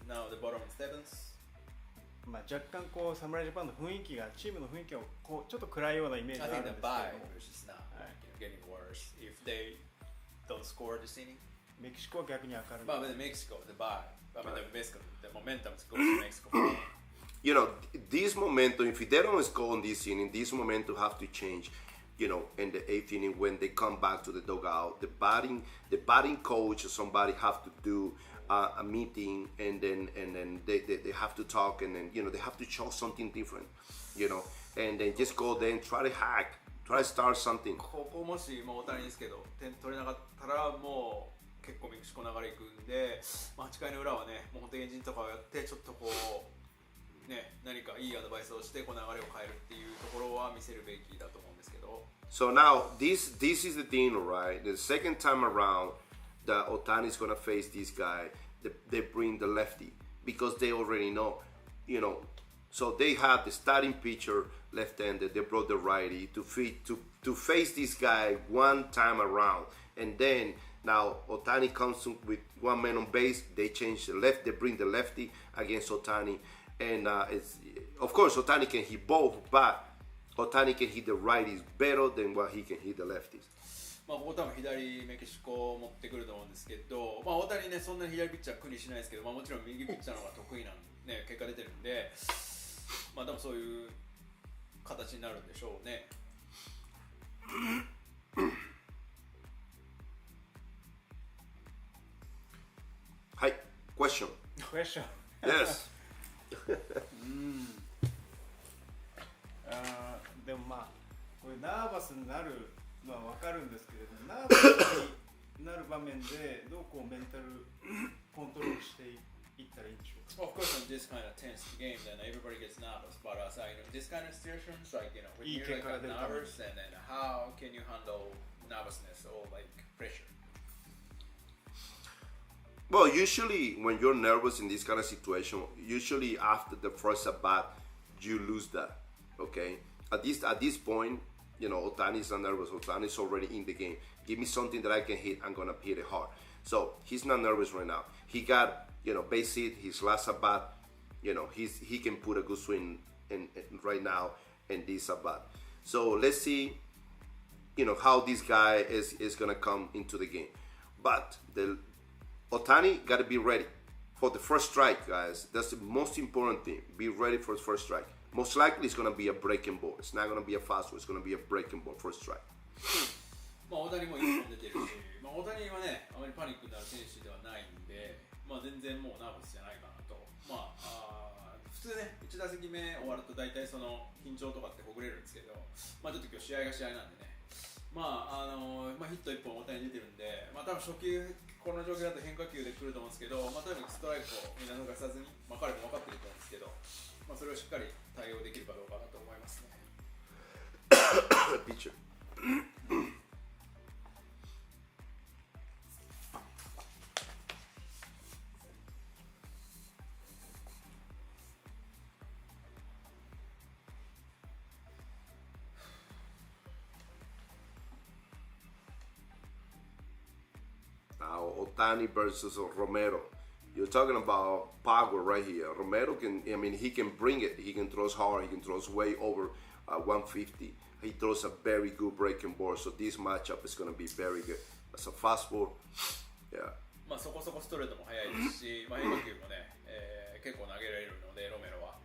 Now the bottom sevens. まあ、若干こう侍ジャパンの雰囲気がチームの雰囲気がこうちょっと暗いようなイメージ I があ think るん the ですけ buy れども、 is now getting worse if they don't score this inning. メキシコは逆に明るい。But with Mexico, the bye, I mean, basically the momentum goes to Mexico. You know, this momentum, if they don't score on this inning, this momentum have to change, you know, in the 8th inning when they come back to the dugout. The batting coach or somebody have to do a meeting, and then they have to talk, and then, you know, they have to show something different, you know, and then just go there and try to hack, try to start something. ここもし、大谷ですけど点取れなかったらもう結構メキシコ流れいくんで、8回の裏はね、もう本当エンジンとかをやってちょっとこうね、何かいいアドバイスをしてこう流れを変えるっていうところは見せるべきだと思うんですけど。So now this is the thing, right? The second time around that Otani is gonna face this guy, they bring the lefty because they already know, you know. So they have the starting pitcher left-handed. They brought the righty to face this guy one time around, and then now Otani comes with one man on base. They change the left. They bring the lefty against Otani, and it's of course Otani can hit both, but Otani can hit the righties better than what he can hit the lefties. ここ多分左メキシコを持ってくると思うんですけど、大谷ねそんなに左ピッチャー苦にしないですけど、もちろん右ピッチャーの方が得意なんね結果出てるんで、多分そういう形になるんでしょうね。はい、question. Question. Yes. でもこれナーバスになるのは分かるんですけれども、ナーバスになる場面でどうこうメンタルコントロールしていったらいいんでしょうか。Of course, in this kind of tense game, then everybody gets nervous. But this kind of situations, like when you're like nervous, and then how can you handle nervousness or like pressure? Well, usually when you're nervous in this kind of situation, usually after the first at bat, you lose that. Okay, at this point, you know, Otani's not nervous. Otani's already in the game. Give me something that I can hit. I'm gonna hit it hard. So he's not nervous right now. He got, you know, base hit. His last at bat, you know, he can put a good swing in right now in this at bat. So let's see, you know, how this guy is gonna come into the game. But the Otani got to be ready for the first strike, guys. That's the most important thing. Be ready for the first strike. Most likely it's going to be a breaking ball. It's not going to be a fast ball. It's going to be a breaking ball, first strike. 大谷もいい本出てるし、大谷はね、あまりパニックになる選手ではないんで、全然もうナーバスじゃないかなと。普通ね、1打席目終わると大体その緊張とかってほぐれるんですけど、ちょっと今日試合が試合なんでね、ヒット1本大谷出てるんで、多分初球この状況だと変化球で来ると思うんですけど、とにかくストライクをみんな逃さずに、彼も分かってると思うんですけど、それをしっかり対応できるかどうかなと思いますね。Pitcher. Now Otani versus Romero. You're talking about power right here. Romero he can bring it. He can throw hard. He can throw way over 150. He throws a very good breaking ball. So this matchup is going to be very good. That's a fastball. Yeah. そこそこストレートも速いですし、変化球もね、結構投げられるのでロメロは、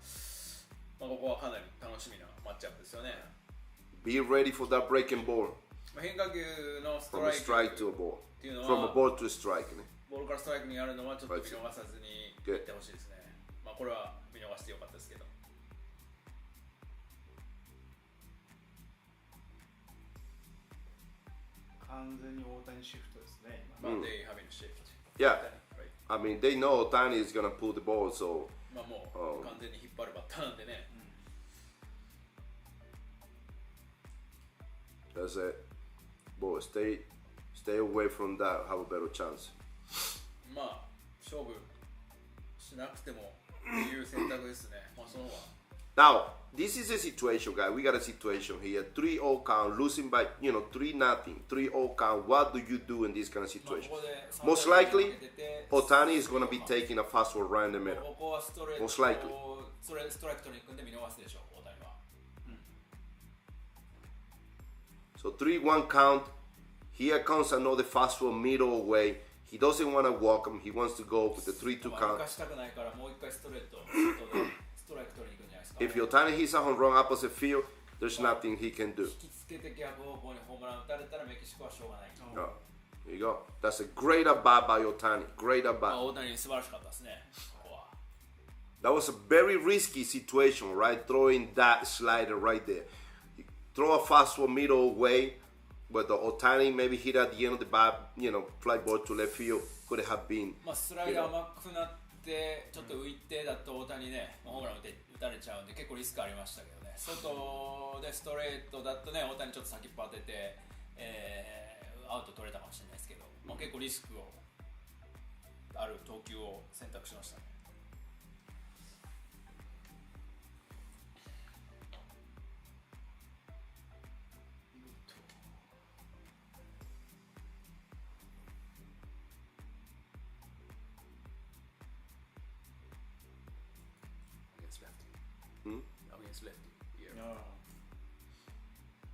ここはかなり楽しみなマッチアップですよね。Be ready for that breaking ball. 変化球のスト From ラ a イク strike to a ball. っていうのは、From a ball to a strike. ね。ボールからストライクにあるのはちょっと見逃さずにいってほしいですね。これは見逃してよかったですけど。完全に大谷シフトですね。They having a shift. Yeah. I mean, they know Otani is going to pull the ball, so. もう完全に引っ張るバッターなんでね。That's it. Boy, stay away from that. Have a better chance. 勝負しなくてもっていう選択ですね。その方が。Now, this is a situation, guys. We got a situation here. 3-0 count, losing by 3-0, 3-0 count. What do you do in this kind of situation? Most likely, Otani is going to be taking a fastball right in the middle. Most likely. ストライク取りに行くんで見逃すでしょう、大谷は。So 3-1 count. Here comes another fastball middle away. He doesn't want to walk him. He wants to go with the 3-2 count. If Yotani hits a home run opposite field, there's nothing he can do. Oh, there you go. That's a great at-bat by Yotani. Great at-bat. That was a very risky situation, right? Throwing that slider right there. You throw a fastball middle away, but the Otani maybe hit at the end of the bat, fly ball to left field. Could have been. スライダー甘くなってちょっと浮いてだと大谷ね、ホームラン打たれちゃうんで結構リスクありましたけどね。外でストレートだとね、大谷ちょっと先っぽ当てて、アウト取れたかもしれないですけど、結構リスクをある投球を選択しましたね。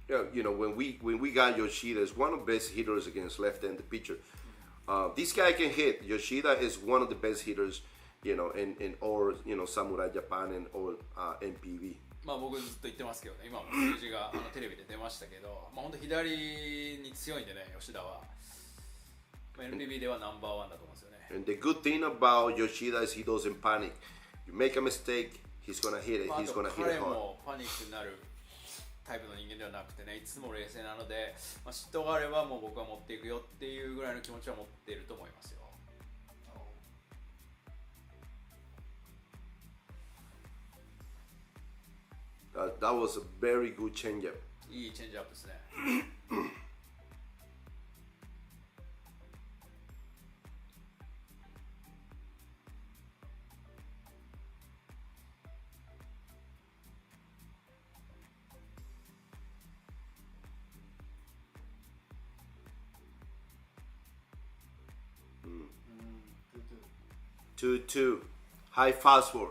Yeah, when we got Yoshida, is one of the best hitters against left-handed pitcher. This guy can hit. Yoshida is one of the best hitters, in all Samurai Japan and all MPV. 僕ずっと言ってますけどね、今も数字がテレビで出ましたけど、本当左に強いんでね、吉田は。MPV ではナンバーワンだと思うんですよね。And the good thing about Yoshida is he doesn't panic. You make a mistake, he's gonna hit it. He's gonna hit it hard. 彼もパニックになるタイプの人間ではなくてね、いつも冷静なので、嫉妬があればもう僕は持っていくよっていうぐらいの気持ちは持っていると思いますよ。That was a very good changeup. いいチェンジアップですね。2-2, high fastball.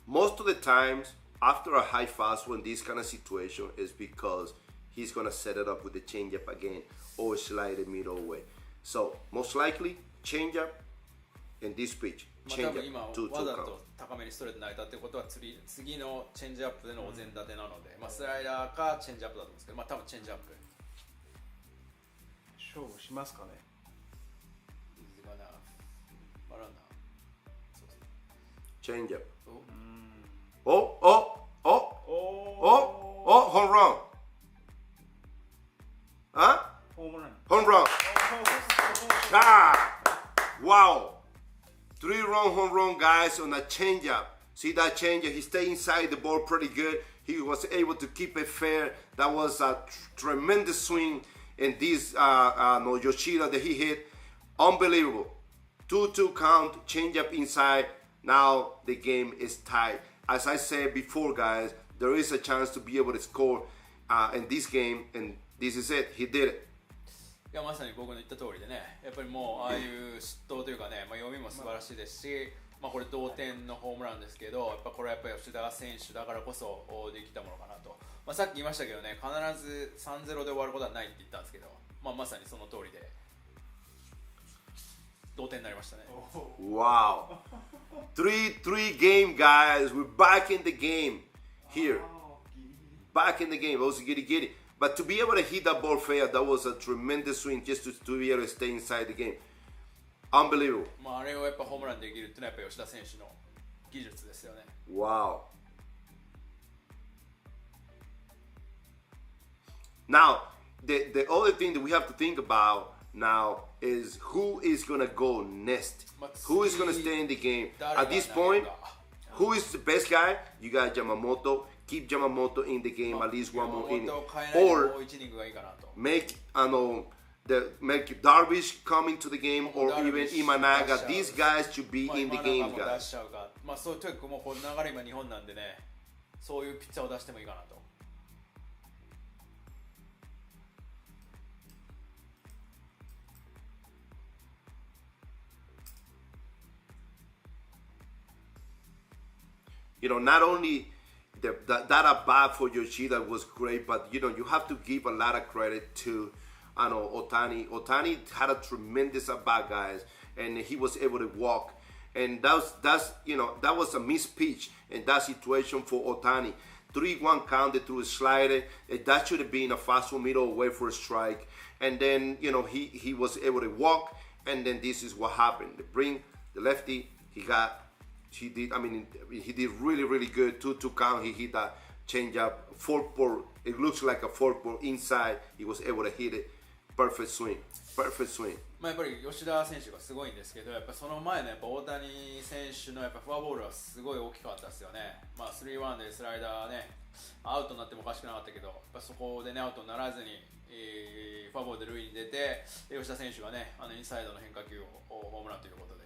Most of the times, after a high fastball in this kind of situation, is because he's gonna set it up with the changeup again or slide it middle away. So most likely, changeup in this pitch. 多分今わざと高めにストレート投げたってことは次のチェンジアップでのお膳立てなので、スライダーかチェンジアップだと思うんですけど、多分チェンジアップ。勝負しますかね。Changeup. Oh, home run. Huh? Home run. Wow. 3-run home run, guys, on a changeup. See that changeup? He stayed inside the ball pretty good. He was able to keep it fair. That was a tremendous swing. And this Yoshida that he hit, unbelievable. 2-2 count, changeup inside. Now the game is tied. As I said before, guys, there is a chance to be able to score in this game, and this is it. He did it. いやまさに僕の言った通りでね、やっぱりもうああいう失投というかね、読みも素晴らしいですし、これ同点のホームランですけど、これはやっぱり吉田選手だからこそできたものかなと。さっき言いましたけどね、必ず 3-0 で終わることはないって言ったんですけど、まさにその通りで同点になりましたね。Wow. 3-3 game, guys. We're back in the game here. Back in the game. It was giddy. But to be able to hit that ball fair, that was a tremendous swing just to be able to stay inside the game. Unbelievable. あれをやっぱホームランできるっていうのはやっぱ吉田選手の技術ですよね。Wow. Now, the other thing that we have to think about now is who is going to go next? Who is going to stay in the game? At this point, who is the best guy? You got Yamamoto. Keep Yamamoto in the game at least one more inning. Or make Darvish come into the game, or even Imanaga. These guys should be in the game, guys. そういうとにかくもうこの流れ今日本なんでね、そういうピッチャーを出してもいいかなと。Not only that at bat for Yoshida was great, but you have to give a lot of credit to Otani. Otani had a tremendous at bat, guys, and he was able to walk. And that was a missed pitch in that situation for Otani. 3-1 counted through a slider. That should have been a fastball middle away for a strike. And then, he was able to walk. And then this is what happened. They bring the lefty. He did really, really good. 2-2 count. He hit that changeup. Forkball. It looks like a forkball inside. He was able to hit it. Perfect swing. Perfect swing. やっぱり吉田選手がすごいんですけど、やっぱその前の大谷選手のやっぱフォアボールはすごい大きかったですよね。3-1でスライダーね、アウトになってもおかしくなかったけど、やっぱそこでねアウトにならずに、フォアボールで塁に出て、吉田選手がねインサイドの変化球をホームランということで、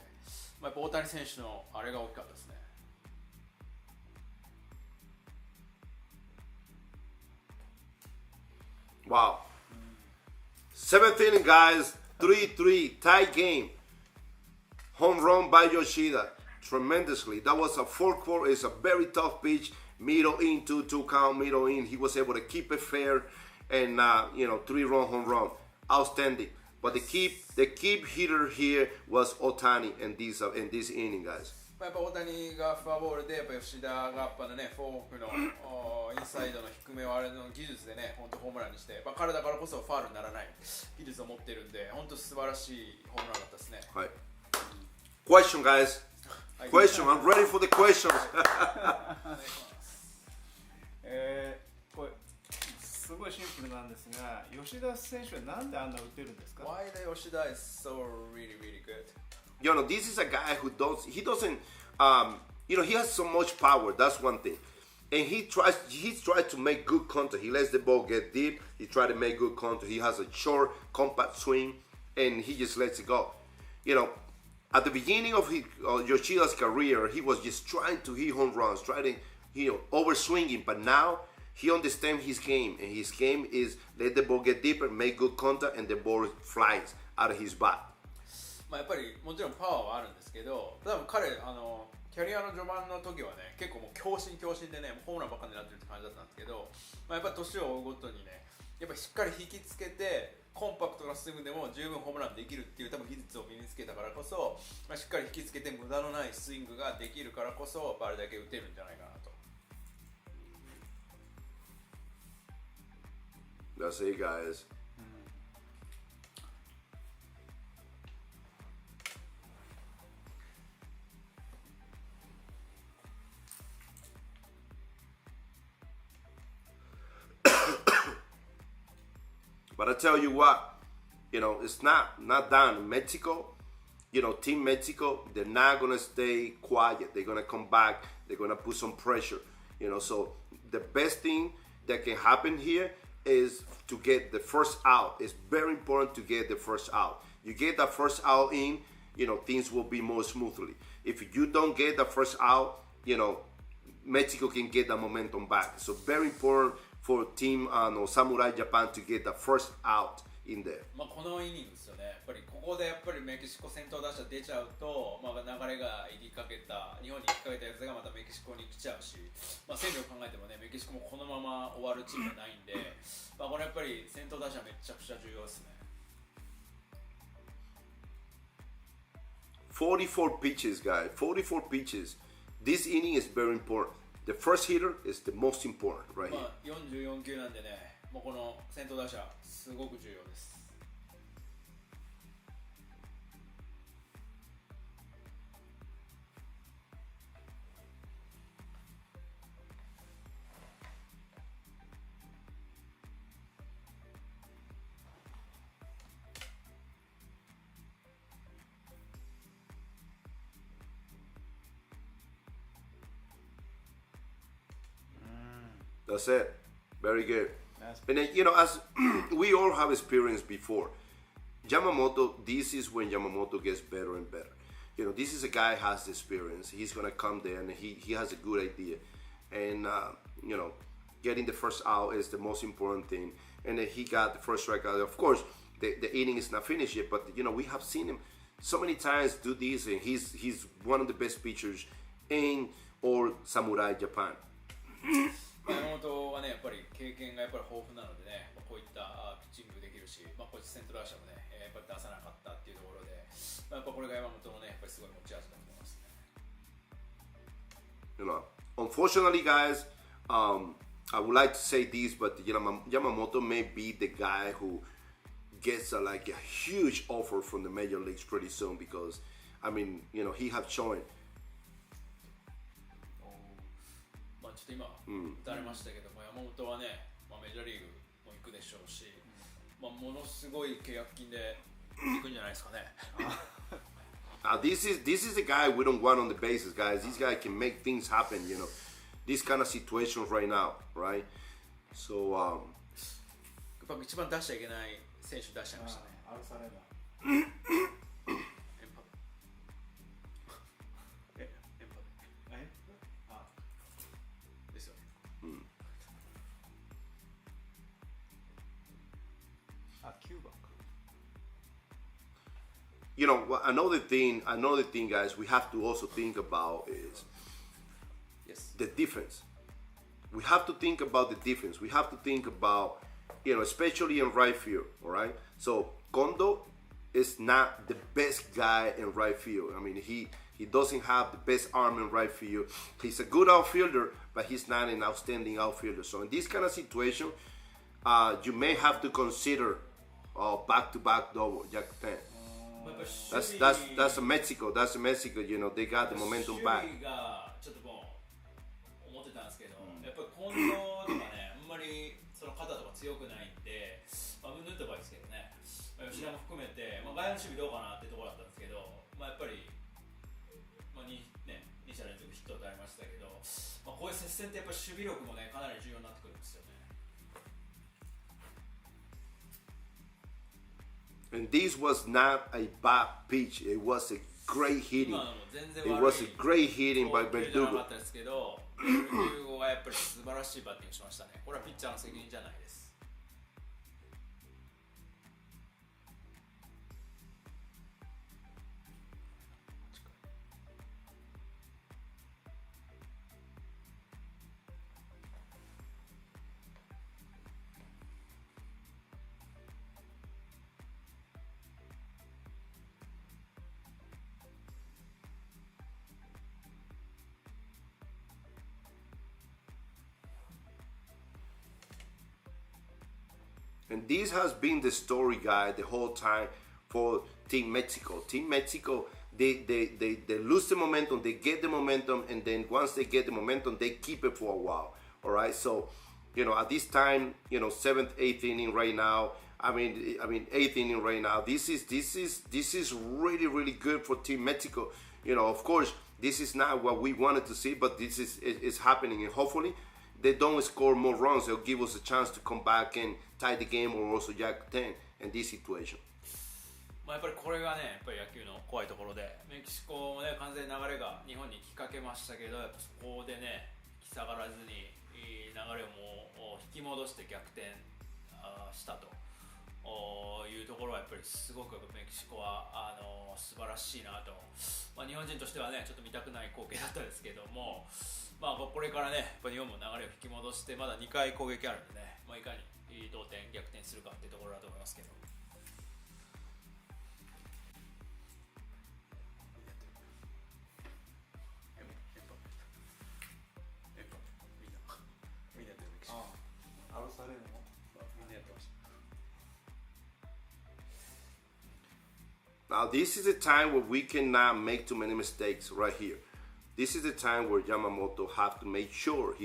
やっぱ大谷選手のあれが大きかったですね。Wow. 7th inning, guys. 3-3 tie game. Home run by Yoshida. Tremendously. That was a forkball. It's a very tough pitch. Middle in, 2-2 count, middle in. He was able to keep it fair and 3-run home run. Outstanding. But the keep hitter here was Otani in this inning, guys. やっぱ大谷がフォアボールで、やっぱ吉田がやっぱねフォークのインサイドの低めをあれの技術でね、本当ホームランにして、やっぱ彼だからこそファールにならない技術を持っているんで、本当素晴らしいホームランだったですね。はい。Question, guys. Question. I'm ready for the questions. これすごいシンプルなんですが、吉田選手はなんであんな打てるんですか？ Why the Yoshida is so really good? This is a guy who doesn't, he has so much power. That's one thing. And he tries to make good contact. He lets the ball get deep. He tries to make good contact. He has a short, compact swing, and he just lets it go. At the beginning of Yoshida's career, he was just trying to hit home runs, trying to, over-swinging. But now, he understands his game. And his game is let the ball get deeper, make good contact, and the ball flies out of his bat. やっぱりもちろんパワーはあるんですけど、多分彼キャリアの序盤の時はね、結構もう強心でね、ホームランばっかり狙ってるって感じだったんですけど、やっぱり年を追うごとにね、やっぱりしっかり引きつけて、コンパクトなスイングでも十分ホームランできるっていう多分技術を身につけたからこそ、しっかり引きつけて無駄のないスイングができるからこそ、あれだけ打てるんじゃないかなと。That's it, guys. But I tell you what, it's not down in Mexico. Team Mexico, they're not going to stay quiet. They're going to come back. They're going to put some pressure. So the best thing that can happen here is to get the first out. It's very important to get the first out. You get that first out in, things will be more smoothly. If you don't get the first out, Mexico can get the momentum back. So very important for team Samurai Japan to get the first out in there. このイニングですよね。やっぱりここでやっぱりメキシコ先頭打者出ちゃうと、流れが入りかけた日本に行きかけたやつがまたメキシコに来ちゃうし、戦力を考えてもね、メキシコもこのまま終わるチームはないんで、これやっぱり先頭打者めちゃくちゃ重要ですね。44 pitches, guys. 44 pitches. This inning is very important. The first hitter is the most important right here. 44球なんでね、もうこの先頭打者すごく重要です。That's it. Very good. And then, as we all have experienced before, Yamamoto, this is when Yamamoto gets better and better. This is a guy who has experience. He's going to come there and he has a good idea. And, getting the first out is the most important thing. And then he got the first strikeout. Of course, the inning is not finished yet, but, we have seen him so many times do this, and he's one of the best pitchers in all Samurai Japan. 山本はね、やっぱり経験がやっぱり豊富なのでね、こういったピッチングできるし、こういったやっぱこれが山本のね、やっぱりすごい持ち味だと思いますね。You know, unfortunately, guys, I would like to say this, but Yamamoto may be the guy who gets like a huge offer from the major leagues pretty soon because, I mean, you know, he have shown. まあちょっと今打たれましたけども、山本はね、まあ、メジャーリーグも行くでしょうし、まあものすごい契約金で行くんじゃないですかね。This is the guy we don't want on the bases, guys. This guy can make things happen, you know. This kind of situations right now, right? So, やっぱ一番出しちゃいけない選手出しちゃいましたね。アルサレエンパペ。ですよね。9番か。you know, another thing, guys, we have to also think about is the defense. We have to think about the defense. We have to think about, you know, especially in right field, all right? So Kondo is not the best guy in right field. I mean, he doesn't have the best arm in right field. He's a good outfielder, but he's not an outstanding outfielder. So in this kind of situation, you may have to consider back-to-back double, Jack 10. That's Mexico. That's Mexico. You know, they got the momentum back. ちょっともう思ってたんですけど、やっぱり近藤とかね、あんまりその肩とか強くないんで、ヌートバーですけどね、吉田も含めて、外野の守備どうかなってところだったんですけど、やっぱり、2者連続ヒットを打たれましたけど、こういう接戦ってやっぱり守備力もね、かなり重要になってくるんですよね。And this was not a bad pitch. It was a great hitting. It was a great hitting by Verdugo. ベルデュゴがやっぱり素晴らしいバッティングしましたね。これはピッチャーの責任じゃないです。And this has been the story, guys, the whole time for Team Mexico. Team Mexico, they lose the momentum, they get the momentum, and then once they get the momentum, they keep it for a while. All right, so you know, at this time, you know, 7th, 8th inning right now. I mean 8th inning right now. This is really good for Team Mexico. You know, of course, this is not what we wanted to see, but this is happening, and hopefully they don't score more runs. They'll give us a chance to come back and tie the game or also jack 10 in this situation. やっぱりこれがね、やっぱり野球の怖いところで、メキシコもね、完全に流れが日本にきかけましたけど、やっぱそこでね、引き下がらずに流れをもう引き戻して逆転したというところはやっぱりすごくメキシコは素晴らしいなと、日本人としてはね、ちょっと見たくない光景だったんですけども、これからね、やっぱ日本も流れを引き戻して、まだ2回攻撃あるんでね、いかに同点逆転するかっていうところだと思いますけど。Now this is a time where we cannot make too many mistakes right here. This is the time where Yamamoto have to make sure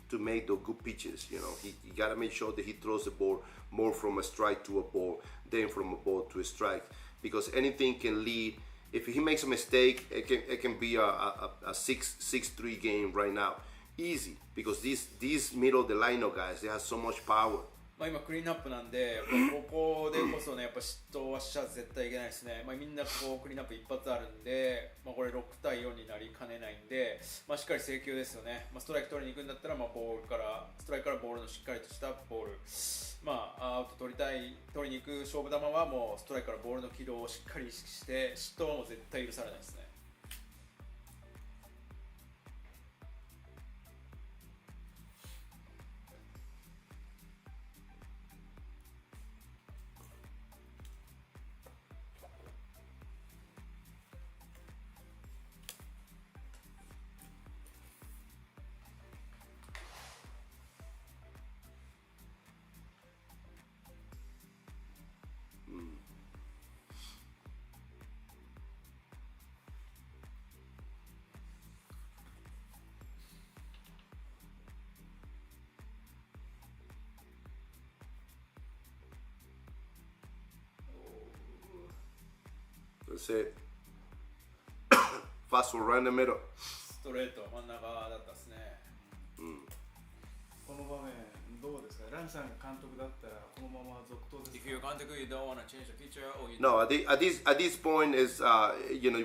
to make the good pitches. You know, he got to make sure that he throws the ball more from a strike to a ball than from a ball to a strike, because anything can lead. If he makes a mistake, it can be a 6-3 game right now, easy, because these middle of the lineup guys, they have so much power. 今クリーンアップなんで、ここでこそね、やっぱ失投はしちゃ絶対いけないですね。みんなこうクリーンアップ一発あるんで、これ6対4になりかねないんで、しっかり制球ですよね。ストライク取りに行くんだったら、ストライクからボールのしっかりとしたボール、アウト取りに行く勝負球はもうストライクからボールの軌道をしっかり意識して、失投はもう絶対許されないですね。That's it. Fastball right in the middle. ストレート真ん中だったですね。この場面どうですか。ラミさんが監督だったらこのまま続投ですか。 If you're 監督 you don't want to change the pitcher or you No, at this point is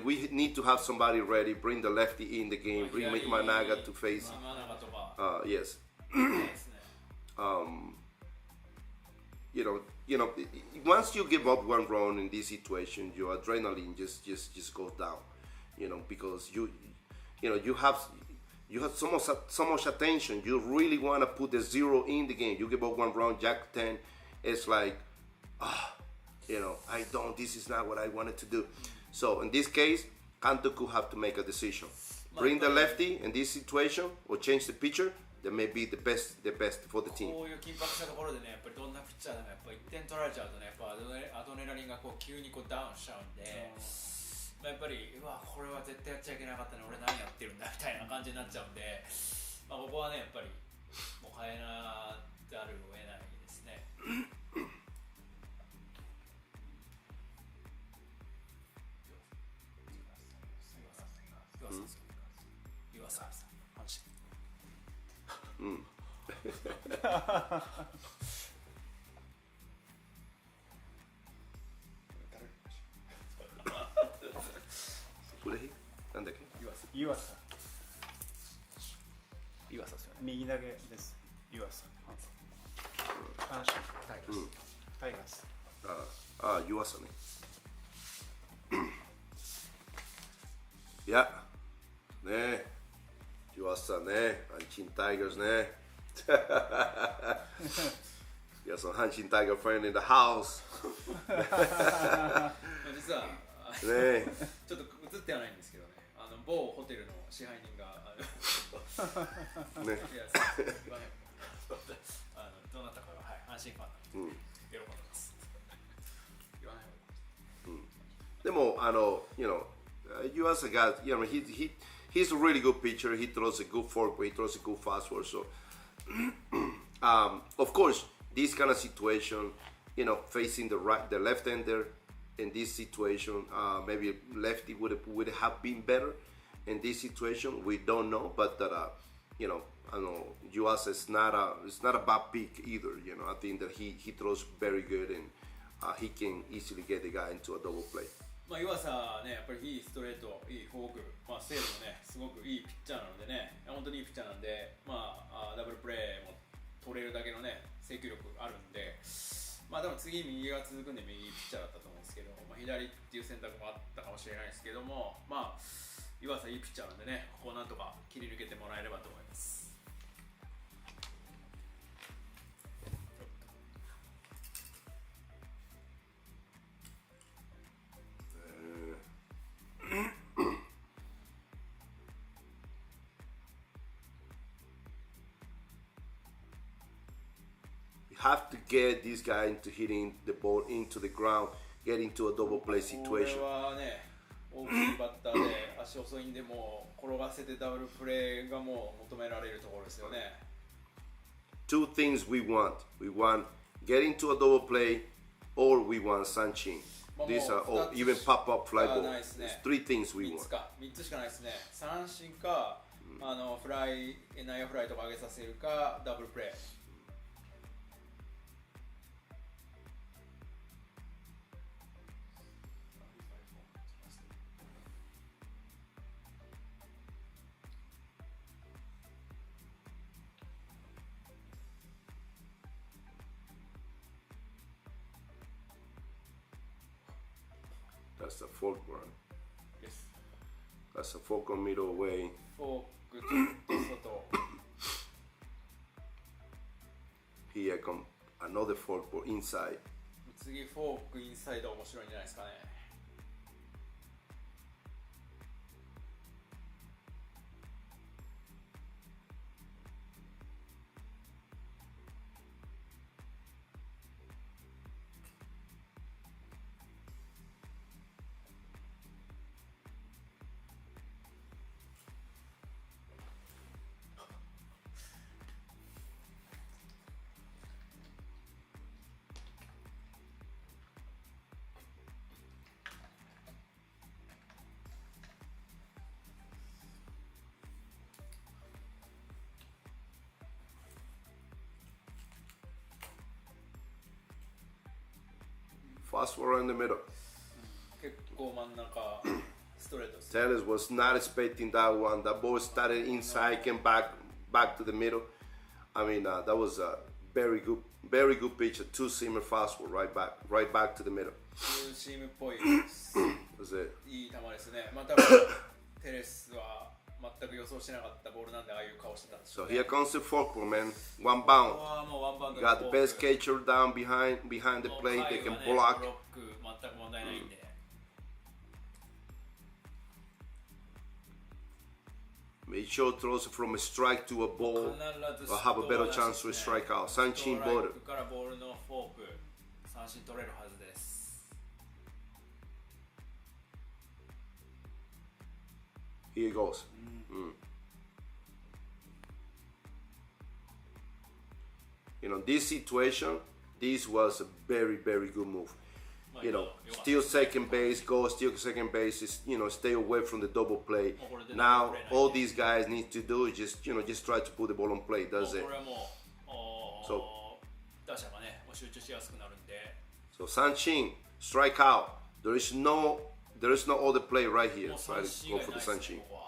we need to have somebody ready. Bring the lefty in the game. Bring Managa to face. 真ん中とか Yes. ですね。Once you give up one run in this situation, your adrenaline just goes down. Because you have so much attention. You really want to put the zero in the game. You give up one run, Jack 10. It's like, this is not what I wanted to do. So in this case, Kantoku have to make a decision. Bring the lefty in this situation or change the pitcher. That may be the best for the team. こういう緊迫したところでね、やっぱりどんなピッチャーでもやっぱ1点取られちゃうとね、やっぱアドレナリンがこう急にこうダウンしちゃうんで、やっぱりうわこれは絶対やっちゃいけなかったね、俺何やってるんだみたいな感じになっちゃうんで、ここはねやっぱりもう変えなざるを得ないですね。岩佐さん、阪神。なんだっけ？湯浅岩佐ですよね。右投げです。湯浅阪神タイガース。湯浅ね。いやね、湯浅ね、阪神タイガースね。Got some Hanshin Tiger friend in the house. 実はね、ちょっと映ってはないんですけどね、某ホテルの支配人がね、いや言わないどなたかが、はい、阪神ファンなんで、喜んでます。言わないでもyou also got he's a really good pitcher. He throws a good fork, he throws a good fastball. So of course, this kind of situation, facing the left-hander in this situation, maybe lefty would have been better in this situation. We don't know, but Yuasa is not a bad pick either. I think that he throws very good and he can easily get the guy into a double play. 湯浅ね、やっぱりいいストレート、いいフォーク、精度もね、すごくいいピッチャーなのでね、本当にいいピッチャーなんで、ダブルプレーも取れるだけのね、制球力あるんで、多分次右が続くんで右ピッチャーだったと思うんですけど、左っていう選択もあったかもしれないですけども、湯浅いいピッチャーなんでね、ここをなんとか切り抜けてもらえればと思います。Have to get this guy into hitting the ball into the ground, get into a double play situation. これはね、大きいバッターで足遅いんでもう転がせてダブルプレーがもう求められるところですよね。Two things we want. We want get into a double play, or we want Sanchin. These are even pop-up fly ball. There's three things we want. 3つしかないですね。三振か、フライ、内野フライとか上げさせるか、ダブルプレー。That's the fork run. Yes. That's a fork on middle away. フォークちょっと外。Here come another fork ball inside. 次フォークインサイド面白いんじゃないですかね。fast one in the middle. 結構真ん中ストレートです。 Taylor was not expecting that one. That ball started inside, came back to the middle. I mean, that was a very good pitch, a two-seamer fastball right back to the middle. ツーシームっぽいです。 That's it. いい球ですね。またテレスは全く予想してなかったボールなんでああいう顔してたんですよ So ね。 here comes the forkball, man. One ここ bound. はもうワンバウンド Got the best catcher down behind the plate. They can block. ブロック全く問題ないんで。Make sure throws it from a strike to a ball or have a better chance to strike out. 三振ボール。ストライクからボールのフォーク、三振取れるはずです。 Here it goes. You know, this situation, this was a very good move. You know, steal second base, go steal second base, is, you know, stay away from the double play. Now, all these guys need to do is just, you know, just try to put the ball on play. That's it. これはもう So 打者がね、もう集中しやすくなるんで。 So Sanchin, strike out. There is no other play right here. もう Try 三 to 振 go が for ない the ですね Sanchin. ここは。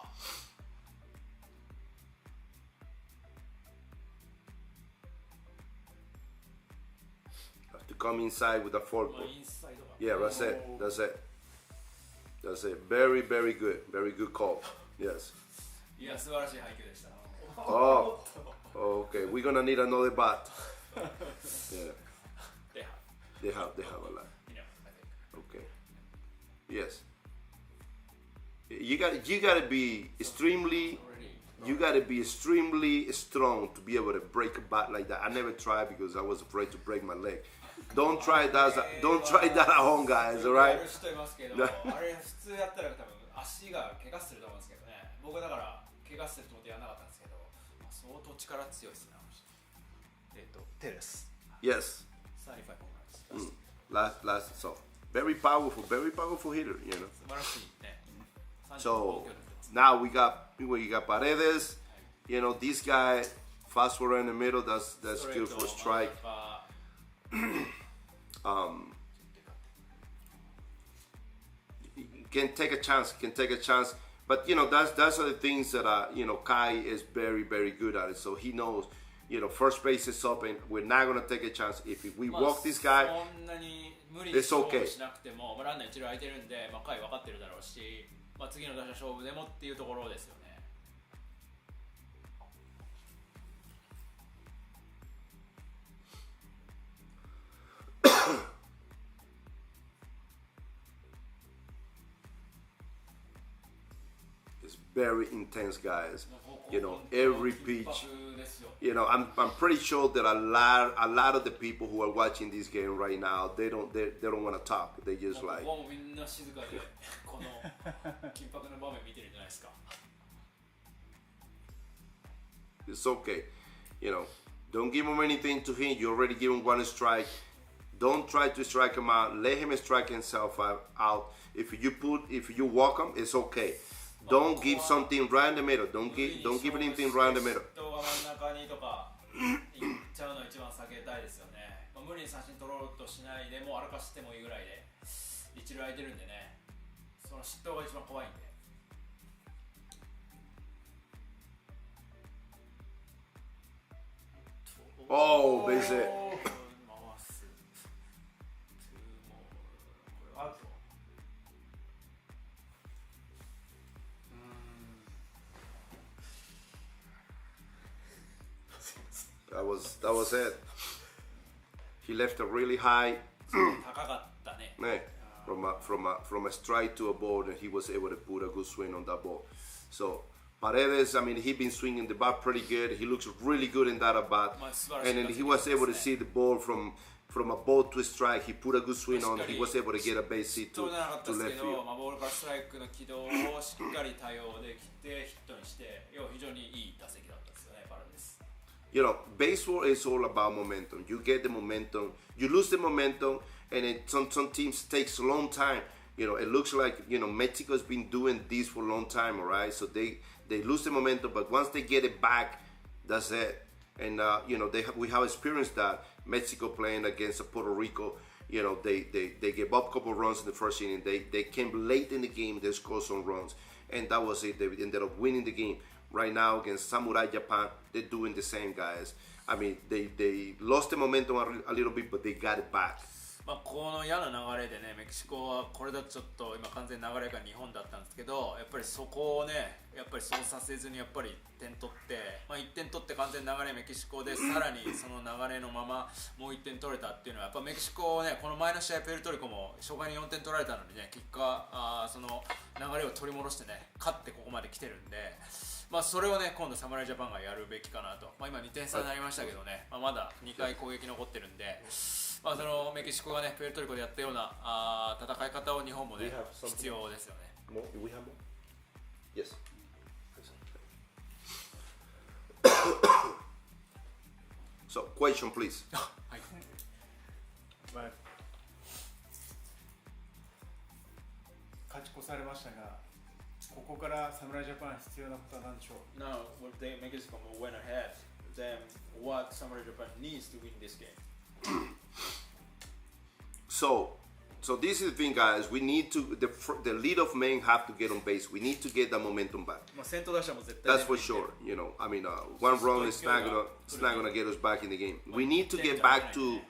Have to come inside with a ま forkball. あインサイドが。 Yeah, that's it. That's it. That's it. Very good. Very good call. Yes. いや素晴らしい配球でした。 Oh, okay. We're gonna need another bat. Yeah, They have, they have a lot. you know, I think. Okay. Yes. You gotta be extremely. You gotta be extremely strong to be able to break a bat like that. I never tried because I was afraid to break my leg. Don't try that. Don't try that at home, guys. All や right. る人いますけど、あれ普通やったら多分足が怪我すると思うんですけどね。僕だから怪我すると思ってやらなかったんですけど、まあ相当力強いですね。テレス。 Yes. 35ホームランです。 Last. So very powerful hitter. You know. 素晴らしいね。 So now we got Paredes. You know, this guy fast forward in the middle. That's good for strike. Can take a chance. But you know, that's are the things that you know, Kai is very good at it. So he knows, you know, first base is open. We're not gonna take a chance. If we walk this guy, そんなに無理 it's okay. しなくても、ランナー一塁空いてるんで、回分かってるだろうし、次の打者勝負でもっていうところですよね。 It's very intense, guys. You know, every pitch. You know, I'm pretty sure that a lot of the people who are watching this game right now, they don't want to talk. They just like. ここもみんな静かでこの緊迫の場面見てるんじゃないですか。 It's okay. You know, don't give him anything to hit. You already give him one strike. Don't try to strike him out. Let him strike himself out. If you walk him, it's okay. Don't give something right in the middle. Don't give anything right in the middle. 人が真ん中にとか行っちゃうの一番避けたいですよね。無理に三振取ろうとしないでもう歩かしてもいいぐらいで一塁空いてるんでね。その失投が一番怖いんで。 Oh, base hit. That was it. He left it really high. 高かったね。 From a strike to a ball, and he was able to put a good swing on that ball. So Paredes, I mean, he's been swinging the bat pretty good. He looks really good in that at bat, and then he was able to see the ball from a ball to a strike. He put a good swing on. He was able to get a base hit to left field. ボールからストライクの軌道をしっかり対応できてヒットにして、非常にいい打席だったんですよね、パレデス。 You know, baseball is all about momentum. You get the momentum, you lose the momentum, and some teams takes a long time. You know, it looks like, you know, Mexico's been doing this for a long time, all right? So they lose the momentum, but once they get it back, that's it. And you know, we have experienced that. Mexico playing against Puerto Rico, You know, they gave up a couple of runs in the first inning. They came late in the game. They scored some runs, and that was it. They ended up winning the game. Right now against Samurai Japan, they're doing the same, guys. I mean, they lost the momentum a little bit, but they got it back. まあこの嫌な流れでね、メキシコはこれだとちょっと今完全に流れが日本だったんですけど、やっぱりそこをね、やっぱりそうさせずにやっぱり点取って、まあ、1点取って完全に流れメキシコで、さらにその流れのままもう1点取れたっていうのは、やっぱメキシコをね、この前の試合プエルトリコも初回に4点取られたのにね、結果その流れを取り戻してね、勝ってここまで来てるんで、まあそれをね、今度侍ジャパンがやるべきかなと。まあ今2点差になりましたけどね、まあ、まだ2回攻撃残ってるんで、まあそのメキシコがね、プエルトリコでやったような戦い方を日本もね、必要ですよね。We have more? Yes. So, question, please. はい。まあ勝ち越されましたが、ここから侍ジャパン必要なことは何でしょう。 Now, if they Mexico went ahead, then what Samurai Japan needs to win this game? So this is the thing, guys. We need to the lead of men have to get on base. We need to get that momentum back. まあ先頭打者も絶対 That's for sure. You know, I mean, one run is not gonna get us back in the game. We need to get back to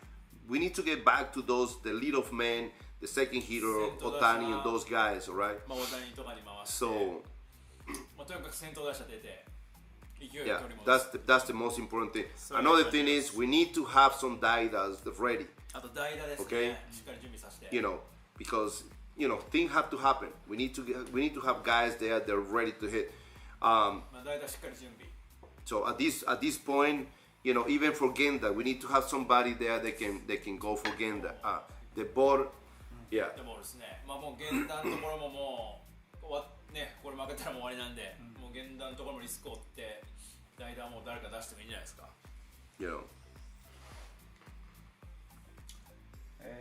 those the lead of men, the second hitter, Otani, and those guys. All right. まあ大谷とかに回して、 So まあとにかく先頭打者出て勢いを yeah, 取り戻す。 that's the most important thing. Another thing is we need to have some dietas ready. あと代打ですね。 Okay. しっかり準備させて。 You know, because you know things have to happen. We need to have guys there that are ready to hit. まあ代打しっかり準備。 So at this point, you know, even for Genda, we need to have somebody there that can go for Genda. The ball, yeah. でもですね、まあもう源田のところももう終わね、これ負けたらもう終わりなんで、もう源田のところもリスクを負って代打はもう誰か出してもいいんじゃないですか。 You know.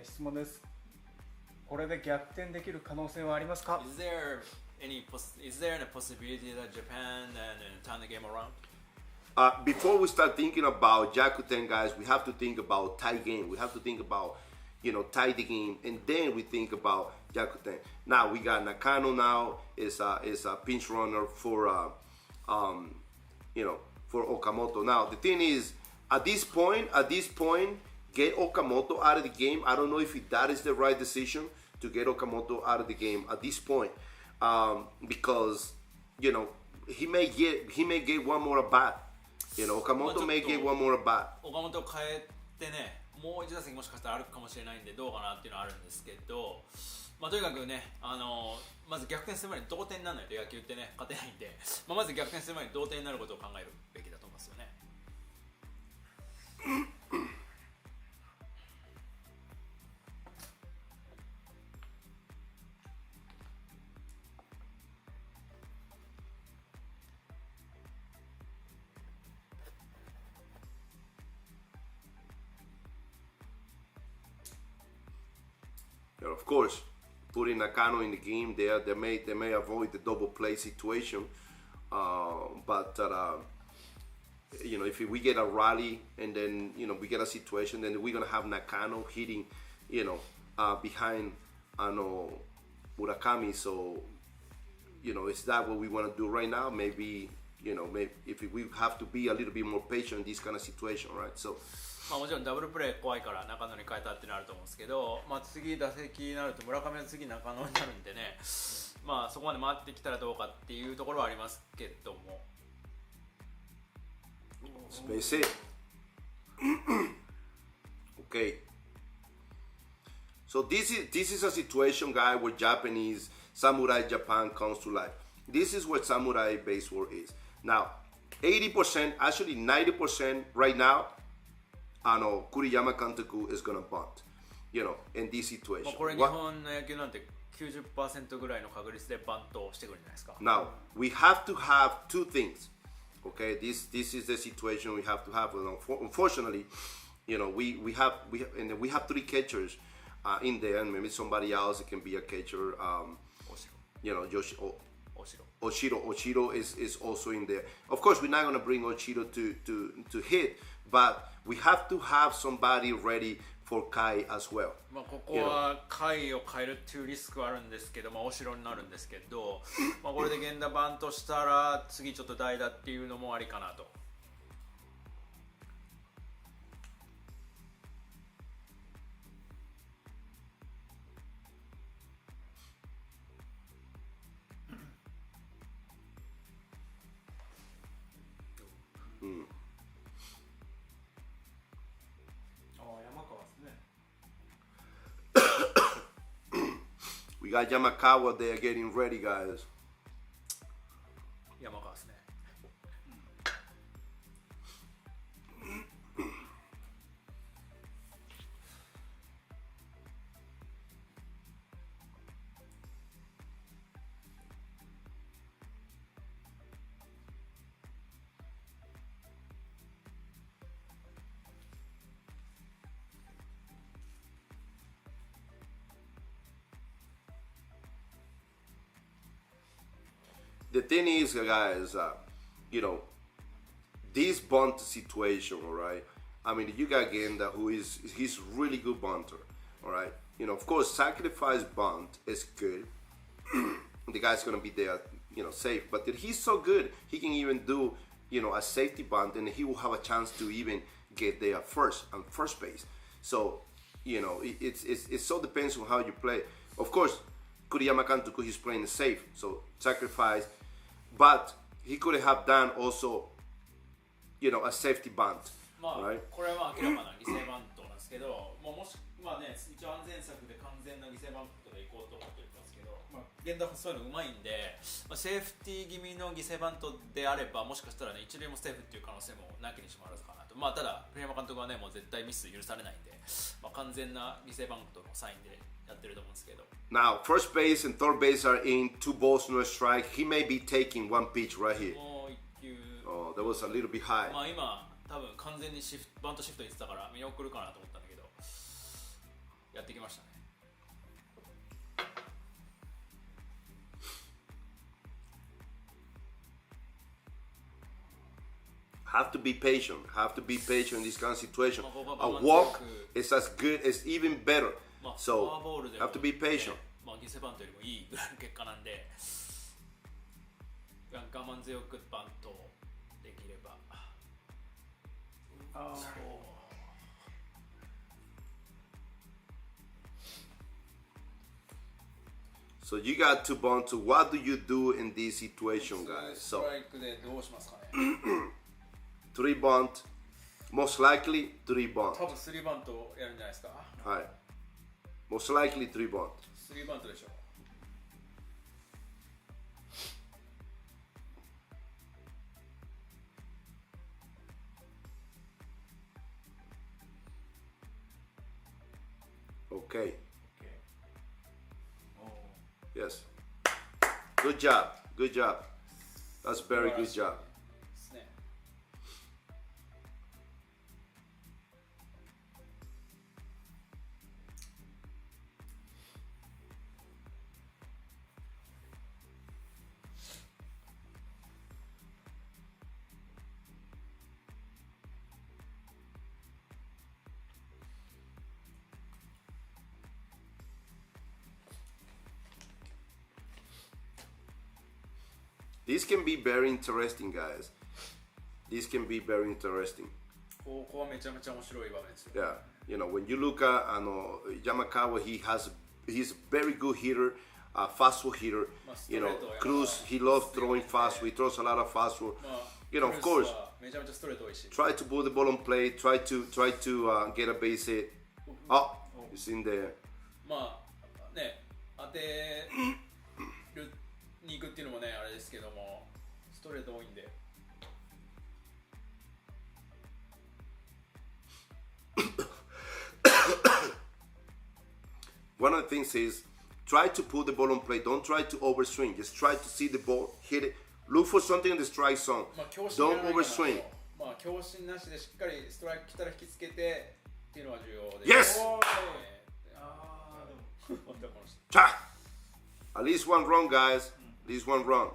質問です。これで逆転できる可能性はありますか？ Is there any possibility that Japan turn the game around? Before we start thinking about Jakuten, guys, we have to think about tie game. We have to think about, you know, tie the game, and then we think about Jakuten. Now we got Nakano. Now is a pinch runner for, you know, for Okamoto. Now the thing is, at this point, get Okamoto out of the game. I don't know if that is the right decision to get Okamoto out of the game at this point, because you know he may get one more at bat. You know, Okamoto may get one more at bat. 岡本を変えてね、もう一打席もしかしたらあるかもしれないんでどうかなっていうのはあるんですけど、まあとにかくね、まず逆転する前に同点にならないと野球ってね勝てないんで、まあ、まず逆転する前に同点になることを考えるべきだと思いますよね。And of course, putting Nakano in the game there, they may avoid the double play situation. But you know, if we get a rally and then you know we get a situation, then we're gonna have Nakano hitting, you know, behind Murakami. So you know, is that what we want to do right now? Maybe you know, maybe if we have to be a little bit more patient in this kind of situation, right? So. まあもちろんダブルプレー怖いから中野に変えたっていうのあると思うんですけど、まあ、次打席になると村上の次中野になるんでね、まあそこまで回ってきたらどうかっていうところはありますけども。Space it. Okay. So this is a situation, guy, where Japanese Samurai Japan comes to life. This is what Samurai baseball is. Now, 80%, actually 90% right now, Kuriyama Kantoku is gonna bunt, you know, in this situation. これ日本の野球なんて 90% ぐらいの確率でバントをしてくるんじゃないですか。Now, we have to have two things. Okay, this is the situation we have to have. Unfortunately, you know, we have three catchers in there, and maybe somebody else can be a catcher. You know, Oshiro is also in there. Of course, we're not gonna bring Oshiro to hit, but we have to have somebody ready for Kai as well. まあここは回を変えるっていうリスクはあるんですけど、まあお城になるんですけど、まあこれで源田バントしたら次ちょっと代打っていうのもありかなと。We got Yamakawa there getting ready, guys. 山川ですね。The thing is, guys, this bunt situation, all right? I mean, you got Genda, he's really good bunter, all right? Of course, sacrifice bunt is good. The guy's gonna be there, safe. But he's so good, he can even do, a safety bunt, and he will have a chance to even get there first on first base. So, it so depends on how you play. Of course, Kuriyama Kantoku, he's playing safe, so sacrifice. But he could have done also, a safety bunt. まあ、 right? これは明らかな犠牲バントなんですけど、もしまあね、一応安全策で完全な犠牲バントでいこうと思ってるんですけど、まあ源田はそういうのうまいんで、まあ、セーフティー気味の犠牲バントであれば、もしかしたらね一塁もセーフっていう可能性もなきにしもあらずかなと。まあただ栗山監督はねもう絶対ミス許されないんで、まあ完全な犠牲バントのサインでやってると思うんですけど。Now, first base and third base are in, 2 balls, no strike. He may be taking one pitch right here. もう一球。Oh, that was a little bit high. まあ今多分完全にバントシフトにしてたから見送るかなと思ったんだけど、やってきましたね。Have to be patient. Have to be patient in this kind of situation. A walk is as good, is even better. So, have to be patient. まあ犠牲バントよりもいいぐらいの結果なんで、我慢強くバントできれば。So you got to bunt. So what do you do in this situation, guys? スト So ライクでどうしますかね。 3 bunt, most likely 3 bunt. 多分3バントやるんじゃないですか。はい。Most likely 3 bunt. 3バントでしょ。Okay. Yes. Good job. Good job. That's very good job. ですね。This can be very interesting, guys. This can be very interesting. ここはめちゃめちゃ面白い場面ですよ。 Yeah, when you look at Yamakawa, he's a very good hitter, fastball hitter. Cruz, he loves throwing fastball. He throws a lot of fastball. Of course, めちゃめちゃストレート多いし。 try to put the ball on play. Try to get a base hit. Oh, it's in there. まあね、当てるに行くっていうのもねあれですけども、ストレート多いんで。One of the things is try to put the ball on play. Don't try to overswing. Just try to see the ball, hit it. Look for something in the strike zone. Don't overswing. まあ強振なしでしっかりストライク来たら引きつけてっていうのは重要です。 Yes! あーでもAt least one run, guys. At least one run.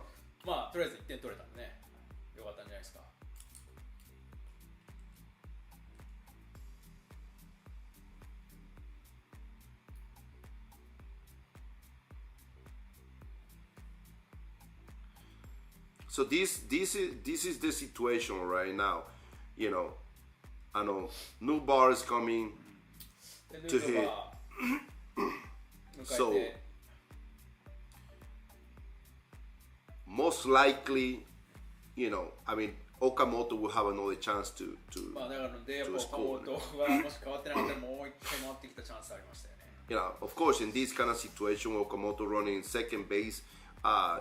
まあとりあえず1点取れたんでね、よかったんじゃないですか。So this is the situation right now. You know, I know new bar is coming to hit. So most likely, you know, I mean, Okamoto will have another chance to まあだからでやっぱ岡本がもし変わってなかったらもう一回回ってきたチャンスありましたよね。You know, of course, in this kind of situation, Okamoto running second base,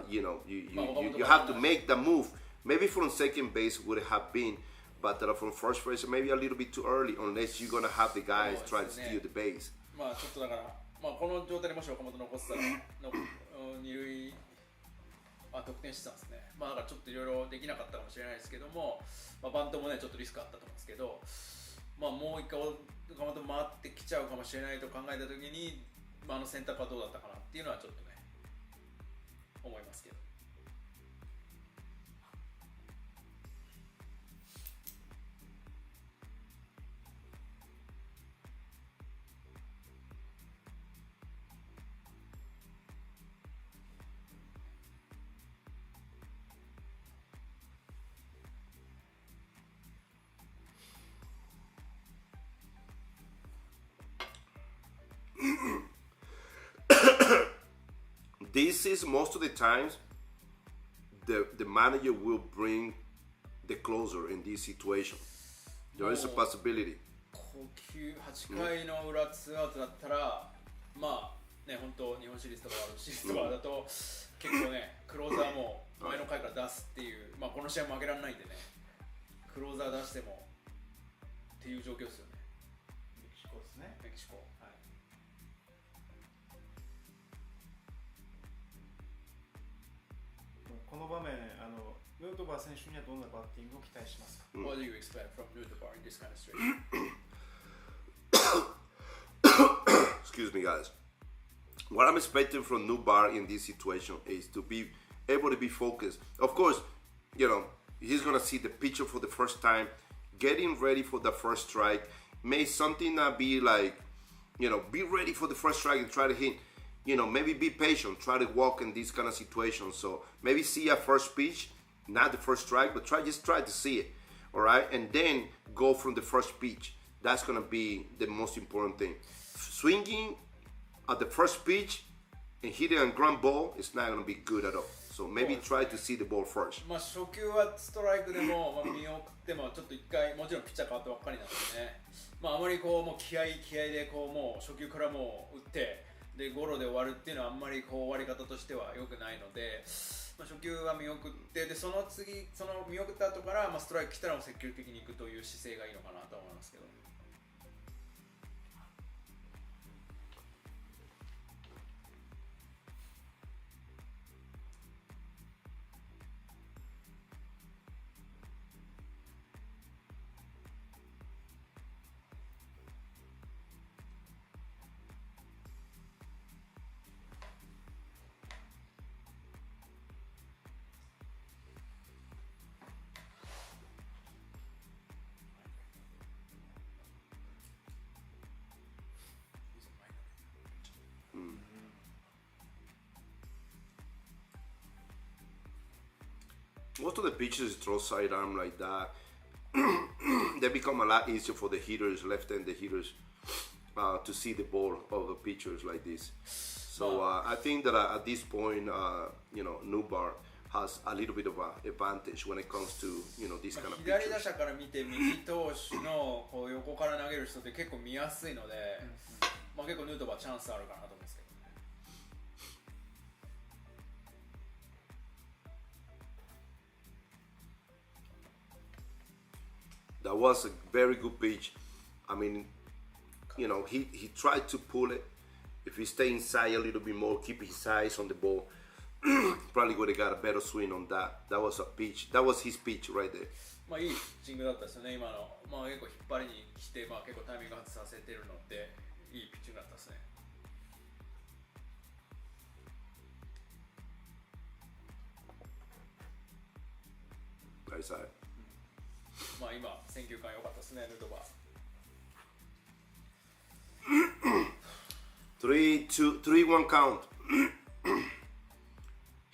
you know, you have to make the move. Maybe from second base would have been, but from first base maybe a little bit too early, unless you're gonna have the guys try to steal the base. まあちょっとだからまあこの状態でもし岡本残ってたらの二塁得点してたんですね。まあだからちょっといろいろできなかったかもしれないですけども、まあバントもねちょっとリスクあったと思うんですけど。まあもう一回岡本回ってきちゃうかもしれないと考えたときに、まあ、あの選択はどうだったかなっていうのはちょっとね思いますけど。This is most of the times the manager will bring the closer in this situation. There is a possibility. 8回の裏ツーアウトだったら、まあね本当日本シリーズとかシリーズとかだと結構ねクローザーも前の回から出すっていう、まあこの試合も負けられないんでね、クローザー出してもっていう状況ですよね。メキシコですね。メキシコ。この場面、ヌートバー選手にはどんなバッティングを期待しますか？ What do you expect from Nutobar in this kind of situation? Excuse me, guys. What I'm expecting from Nubar in this situation is to be able to be focused. Of course, you know, he's gonna see the pitcher for the first time, getting ready for the first strike. May something not be like, you know, be ready for the first strike and try to hit. You know, maybe be patient, try to walk in these kind of situations. So maybe see a first pitch, not the first strike, but just try to see it, all right? And then go from the first pitch. That's gonna be the most important thing. Swinging at the first pitch and hitting a ground ball is not gonna be good at all. So maybe try to see the ball first. まあ初球はストライクでも、まあ、見送ってもちょっと一回もちろんピッチャー変わってばっかりなんでね。まああまりこうもう気合でこうもう初球からもう打って。でゴロで終わるっていうのはあんまりこう終わり方としては良くないので、まあ、初球は見送ってでその次その見送った後から、まあ、ストライク来たらも積極的にいくという姿勢がいいのかなと思いますけど。Most of the pitchers throw sidearm like that. They become a lot easier for the hitters, left-handed hitters, to see the ball of the pitchers like this. So I think that at this point, you know, Nubar has a little bit of an advantage when it comes to, you know, this kind of pitchers. 左打者から見て右投手のこう横から投げる人って結構見やすいので、まあ結構ヌートバーチャンスあるかなと思うんですけど。That was a very good pitch. I mean, you know, he tried to pull it. If he stay inside a little bit more, keep his eyes on the ball, probably would have got a better swing on that. That was a pitch. That was his pitch right there. まあいいピッチングだったですよね今の。まあ結構引っ張りに来て、まあ結構タイミング外させてるのでいいピッチングだったですね。Right side. まあ今選球感良かったですねヌートバー。3-1 count.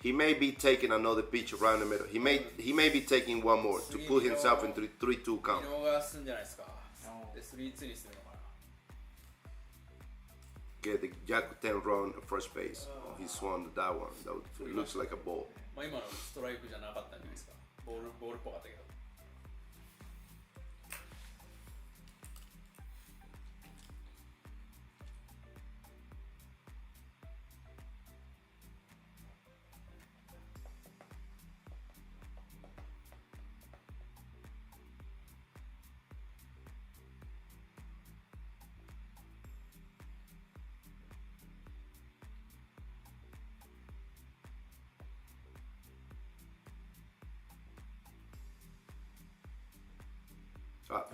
He may be taking another pitch around the middle. He may be taking one more to put himself in 3-2 count. 見逃すんじゃないですか。で、3-2にするのかな。Get the Jack 10 run at first base. Oh, he swung that one. That looks like a ball. まあ今のストライクじゃなかったんじゃないですか。ボールっぽかったけど。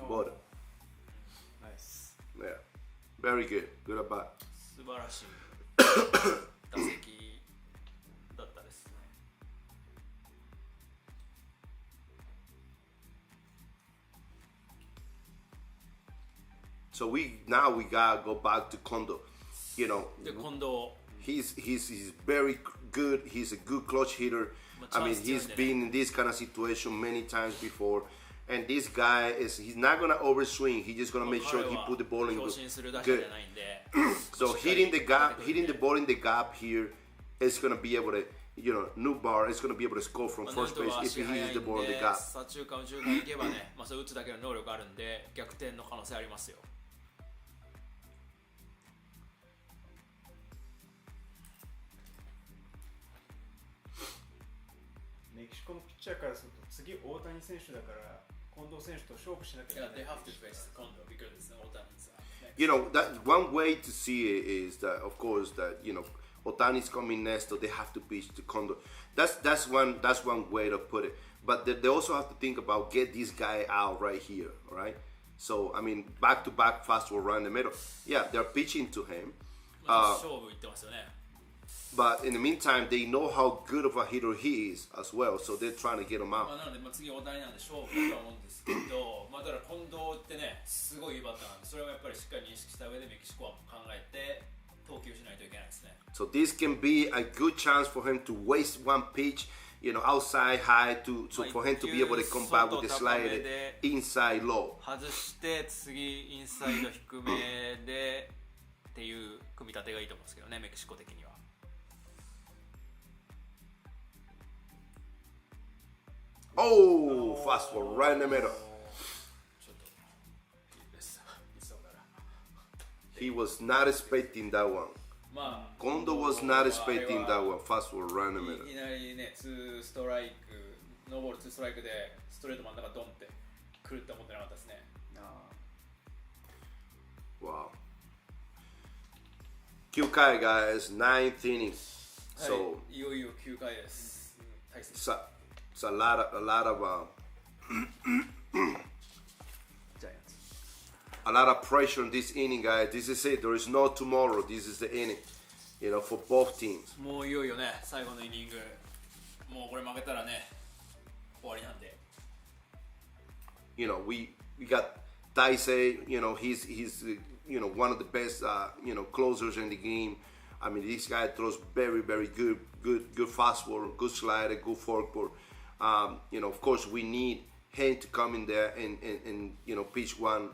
Bottom. Nice. Yeah. Very good. Good at bat. 素晴らしい打席だったですね。So now we gotta go back to Kondo. You know, で近藤 he's very good. He's a good clutch hitter. I mean, he's been in this kind of situation many times before. And this guy he's not gonna overswing. He's just gonna make sure he put the ball in good. So hitting the ball in the gap here is gonna be able to, you know, new bar is gonna be able to score from first base if he hits the ball in the gap. 左中間右中間行けばね、まあそれ打つだけの能力あるんで逆転の可能性ありますよ。メキシコのピッチャーからすると次大谷選手だから近藤選手と勝負しなきゃいけない。They have to face Kondo because it's Otani's. You know, that one way to see it is that, of course, that, you know, Otani's coming next, so they have to pitch to Kondo. That's one way to put it. But they also have to think about get this guy out right here, right? So I mean, back-to-back fastball right in the middle. Yeah, they're pitching to him. 勝負いってますよね。But in the meantime, they know how good of a hitter he is as well, so they're trying to get him out. まあなのでまあ次大谷なんで勝負だとは思うんですけど、まあだから近藤ってねすごいいいバッターなんで、それをやっぱりしっかり認識した上でメキシコは考えて投球しないといけないですね。So this can be a good chance for him to waste one pitch, you know, outside high so for him to be able to come back with the slider inside low. 外して次インサイド低めでっていう組み立てがいいと思うんですけどね、メキシコ的には。Oh, fastball right in the middle. He was not expecting that one. Kondo was not expecting that one. Fastball right in the middle. いきなりね、2ストライク、ノーボール2ストライクでストレート真ん中ドンって来るって思ってなかったですね。Wow. 9回 guys, 9th inning. So いよいよ9回です。it's a lot of a lot of pressure in this inning, guys. This is it. There is no tomorrow. This is the inning, you know, for both teams. もういよいよね、最後のイニング。もうこれ負けたらね、終わりなんで。You know, we got Taisei. You know, he's you know one of the best you know closers in the game. I mean, this guy throws very good fastball, good slider, good forkball. You know, of course, we need him to come in there and you know pitch one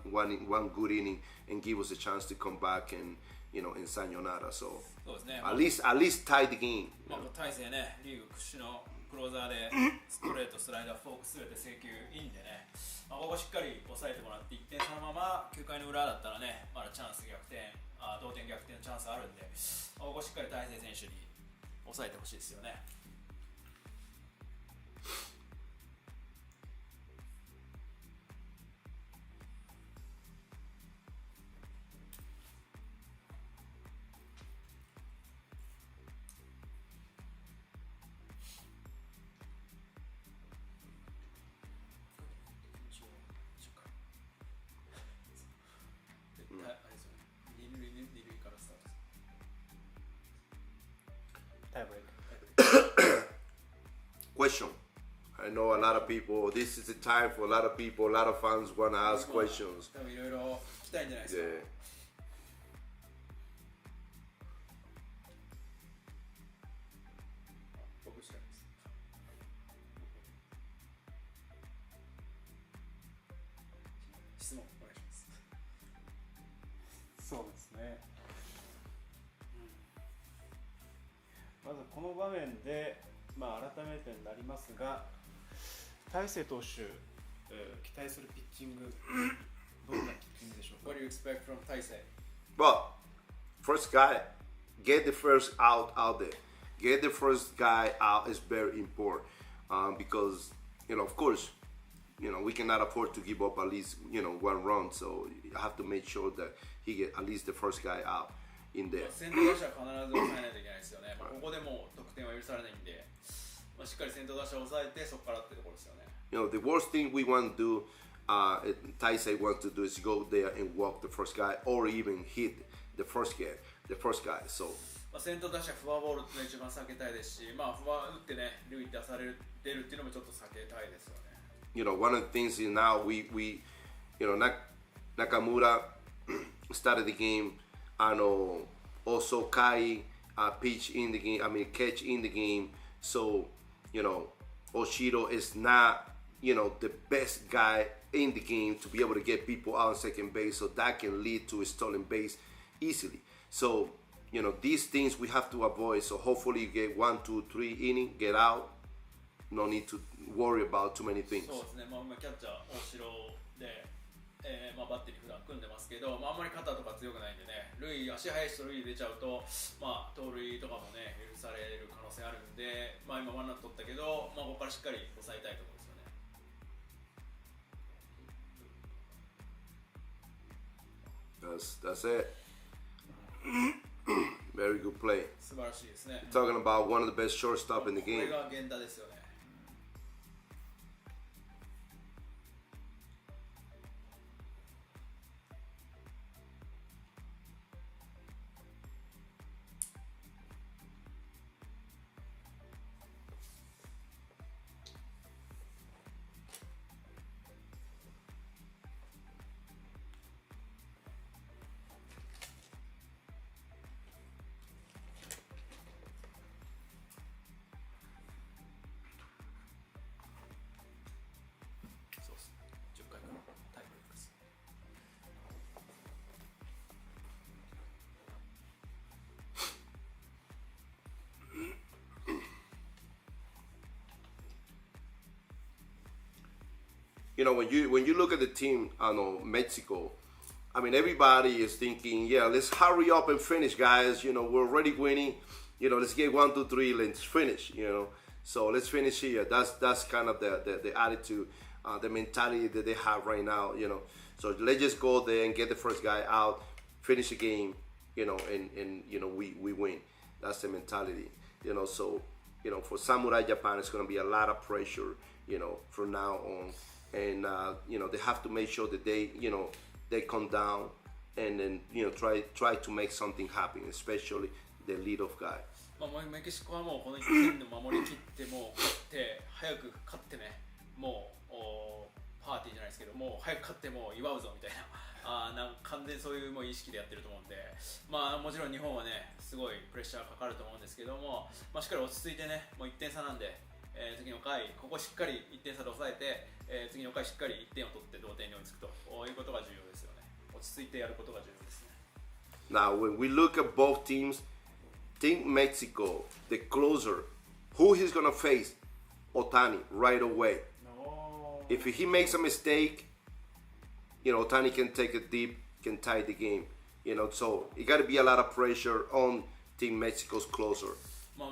good inning and give us a chance to come back and you know in sayonara. So そうですね。at least tie the game. まあ大勢ね、リーグ屈指のクローザーでストレート、スライダー、フォークすべて制球いいんでね。まあここしっかり抑えてもらって1点そのまま9回の裏だったらね、まだチャンス逆転、同点逆転のチャンスあるんで、ここしっかり大勢選手に抑えてほしいですよね。Question. I know a lot of people. This is the time for a lot of people. A lot of fans want to ask questions. 多分いろいろ聞きたいんじゃないですか。Yeah. 僕しか質問お願いします。そうですね、まずこの場面で、改めてになりますが、大勢投手、期待するピッチング、どんなピッチングでしょうか。 What do you expect from 大勢？ Well, first guy, get the first out there. Get the first guy out is very important because, of course, we cannot afford to give up at least, one run. So you have to make sure that he get at least the first guy out in there. 先頭打者は必ず抑えないといけないですよね。ここでもう得点は許されないんで、しっかり先頭打者を抑えてそこからってところですよね。The worst thing we want to do, Taisei wants to do is go there and walk the first guy or even hit the first guy. So, 先頭打者フォアボールって一番避けたいですし、フォア打ってね、塁出される出るっていうのもちょっと避けたいですよね。one of the things is now we Nakamura started the game, and also Kai pitch in the game. I mean, catch in the game. So, Oshiro is not, the best guy in the game to be able to get people out on second base. So that can lead to a stolen base easily. So, these things we have to avoid. So hopefully you get 1, 2, 3 inning, get out. No need to worry about too many things. そうですね。今キャッチャー大城で、バッテリー普段組んでますけど、あんまり肩とか強くないんでね、足速い人塁出ちゃうと、盗塁とかもね許される可能性あるんで、今ワンアウト取ったけど、ここからしっかり抑えたいところですよね。That's it. Very good play. 素晴らしいですね。Talking about one of the best shortstop in the こ game. れが源田ですよね。When you look at the team, Mexico, I mean, everybody is thinking, yeah, let's hurry up and finish, guys. We're already winning. Let's get 1, 2, 3, let's finish. So let's finish here. That's kind of the attitude, the mentality that they have right now. So let's just go there and get the first guy out, finish the game. And we win. That's the mentality. So for Samurai Japan, it's going to be a lot of pressure. From now on. And they have to make sure that they come down and then try to make something happen, especially the lead-off guy. メキシコはもうこの1点の守り切ってもう勝って早く勝ってね、もうパーティーじゃないですけど、もう早く勝ってもう祝うぞみたいな、なんか完全にそういうもう意識でやってると思うんで、もちろん日本はねすごいプレッシャーかかると思うんですけども、しっかり落ち着いてね、もう1点差なんで。次の回、ここしっかり1点差で抑えて、次の回しっかり1点を取って同点に追いつくということが重要ですよね。落ち着いてやることが重要ですね。Now, when we look at both teams, Team Mexico, the closer, who he's gonna face? Otani right away. No. If he makes a mistake, Otani can take a deep, can tie the game. So it got to be a lot of pressure on Team Mexico's closer.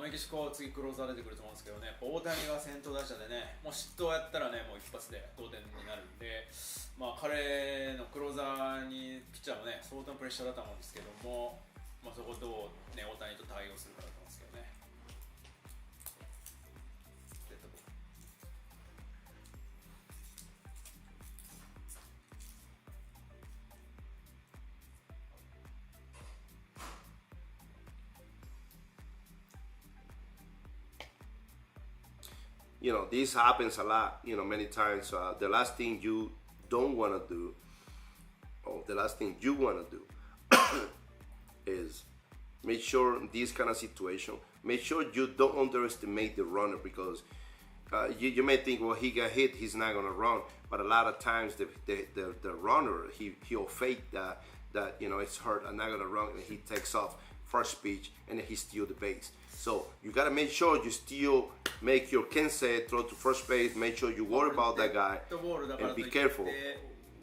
メキシコは次クローザー出てくると思うんですけどね、大谷が先頭打者でね、もう失投やったらね、もう一発で同点になるんで、彼のクローザーにピッチャーもね、相当のプレッシャーだと思うんですけども、そこをどう、ね、大谷と対応するかだと思うんですけどね。This happens a lot, many times. The last thing you don't want to do, or the last thing you want to do, is make sure in this kind of situation, make sure you don't underestimate the runner because, you may think, well, he got hit, he's not gonna run. But a lot of times the runner, he'll fake that it's hurt, I'm not gonna run, and he takes off first pitch and then he steals the base. So you gotta make sure you still make your kensei throw to first base. Make sure you worry about that guy and be careful.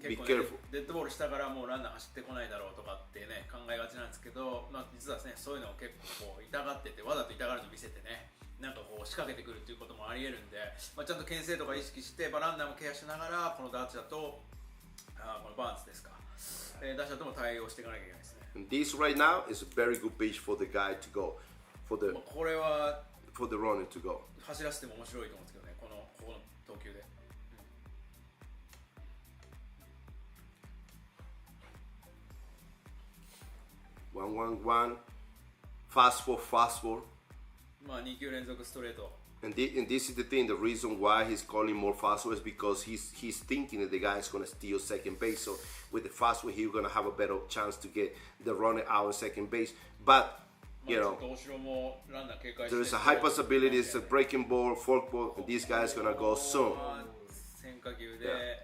Be careful. デッドボールしたからもうランナー走ってこないだろうとかってね考えがちなんですけど、実はねそういうのを結構こう痛がっててわざと痛がるのを見せてねなんかこう仕掛けてくるっていうこともありえるんで、ちゃんと牽制とか意識して、ランナーもケアしながらこのダーチだとこのバーンズですか、打者とも対応していかなきゃいけないですね。And this right now is a very good pitch for the guy to go, for the これは for the runner to go. 走らせても面白いと思うんですけどね、この投球で。1-1-1, fastball. 2球連続ストレート。And this is the thing. The reason why he's calling more fastball is because he's thinking that the guy is gonna steal second base. So with the fastball, he's gonna have a better chance to get the runner out of second base. But you know, there's a high possibility it's a breaking ball, fork ball, and this guy's gonna go soon. Yeah.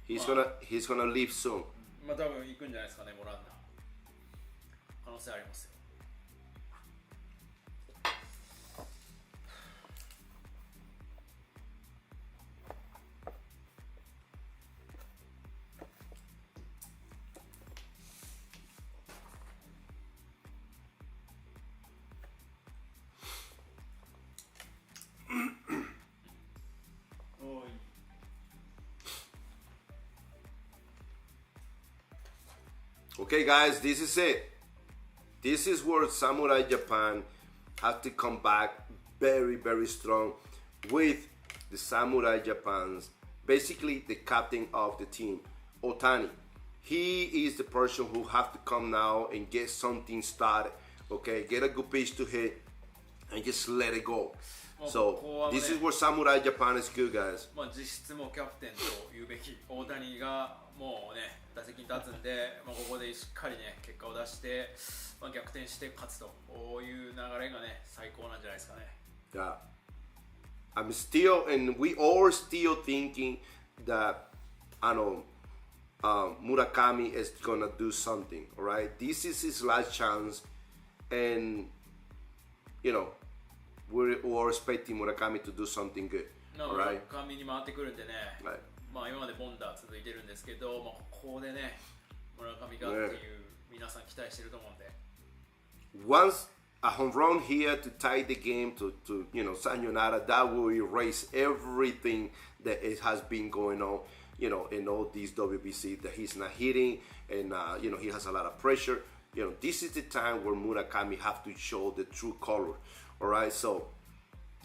He's gonna leave soon. 多分行くんじゃないですかね、もうランナー。可能性ありますよ。Okay, guys, this is it. This is where Samurai Japan have to come back very, very strong with the Samurai Japan's, basically the captain of the team, Otani. He is the person who have to come now and get something started. Okay, get a good pitch to hit and just let it go. So this is where Samurai Japan is good, guys. 実質もキャプテンと言うべき大谷がもうね打席に立つんで、ここでしっかりね結果を出して、逆転して勝つという流れがね最高なんじゃないですかね。Yeah, I'm still, and we all still thinking that Murakami is gonna do something. All right, this is his last chance, and you know. We're expecting Murakami to do something good. Right? 村上に回ってくるんでね、right. 今までボンダー続いてるんですけど、ここでね村上がっていう皆さん期待してると思うんで。Once a home run here to tie the game to sayonara, that will erase everything that it has been going on, in all these WBC that he's not hitting, and he has a lot of pressure. This is the time where Murakami have to show the true color. Alright, so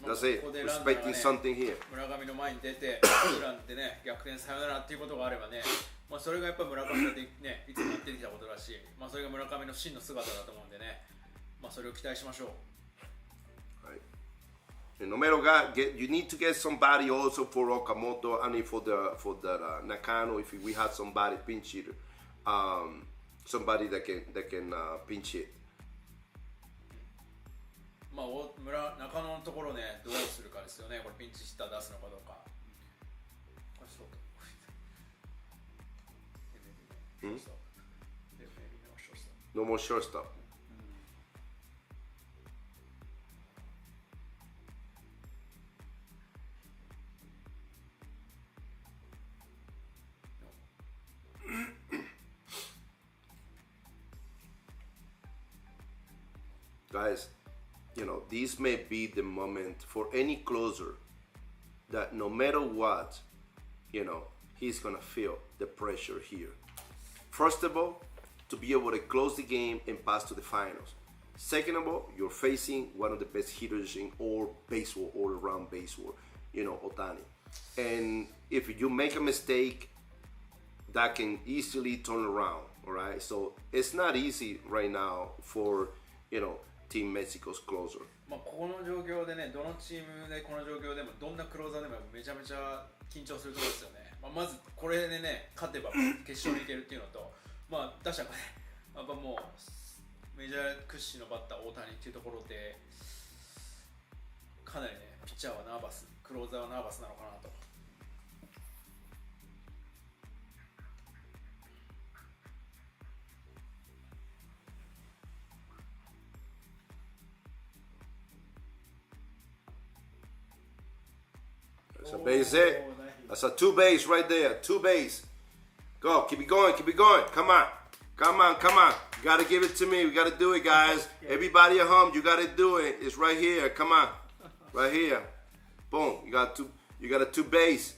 that's it. We're expecting something here. 村上の前に出て、ツーランでね、逆転サヨナラっていうことがあればね、それがやっぱり村上がね、いつもやってきたことだし、それが村上の真の姿だと思うんでね、それを期待しましょう。Right. And no matter what, you need to get somebody also for Okamoto, and for the Nakano, if we had somebody pinch hitter, somebody that can pinch hit. 中野のところね、どうするかですよね。これピンチヒッター出すのかどうか。これショート。No more shortstop. Guys, this may be the moment for any closer that no matter what, he's gonna feel the pressure here. First of all, to be able to close the game and pass to the finals. Second of all, you're facing one of the best hitters in all baseball, all around baseball, Otani. And if you make a mistake, that can easily turn around, all right? So it's not easy right now for, Team Mexico's closer. ここの状況でね、どのチームでこの状況でもどんなクローザーでもめちゃめちゃ緊張するところですよね。まずこれでね、勝てば決勝に行けるっていうのと、打者がね、やっぱもうメジャー屈指のバッター大谷っていうところでかなりね、ピッチャーはナーバス、ククローザーはナーバスなのかなと。That's a base hit. That's a 2 base right there. 2 base. Go. Keep it going. Keep it going. Come on. Come on. Come on. You got to give it to me. We got to do it, guys. Everybody at home, you got to do it. It's right here. Come on. Right here. Boom. You got a 2 base.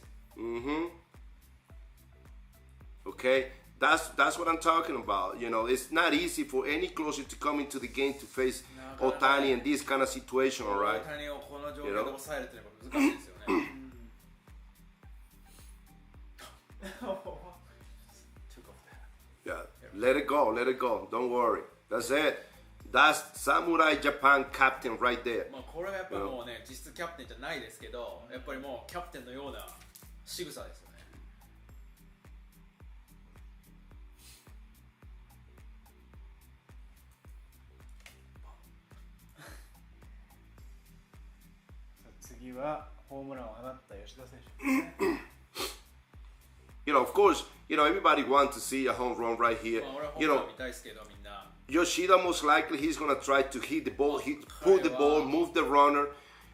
Okay. That's what I'm talking about. You know, it's not easy for any closer to come into the game to face Otani in this kind of situation, all right? 大谷をこの状況で抑えるっていうのが難しいですよね。Yeah, let it go, let it go. Don't worry. That's it. That's Samurai Japan captain right there. まあこれはやっぱもうね、実質キャプテンじゃないですけど、やっぱりもうキャプテンのような仕草ですよね。次はホームランを放った吉田選手ですね。You know, of course, you know, everybody wants to see a home run right here. まあ俺はホー You ムラ know, ン見たいですけど、みんな。Yoshida most likely he's gonna try to hit the ball, pull the ball, move the runner.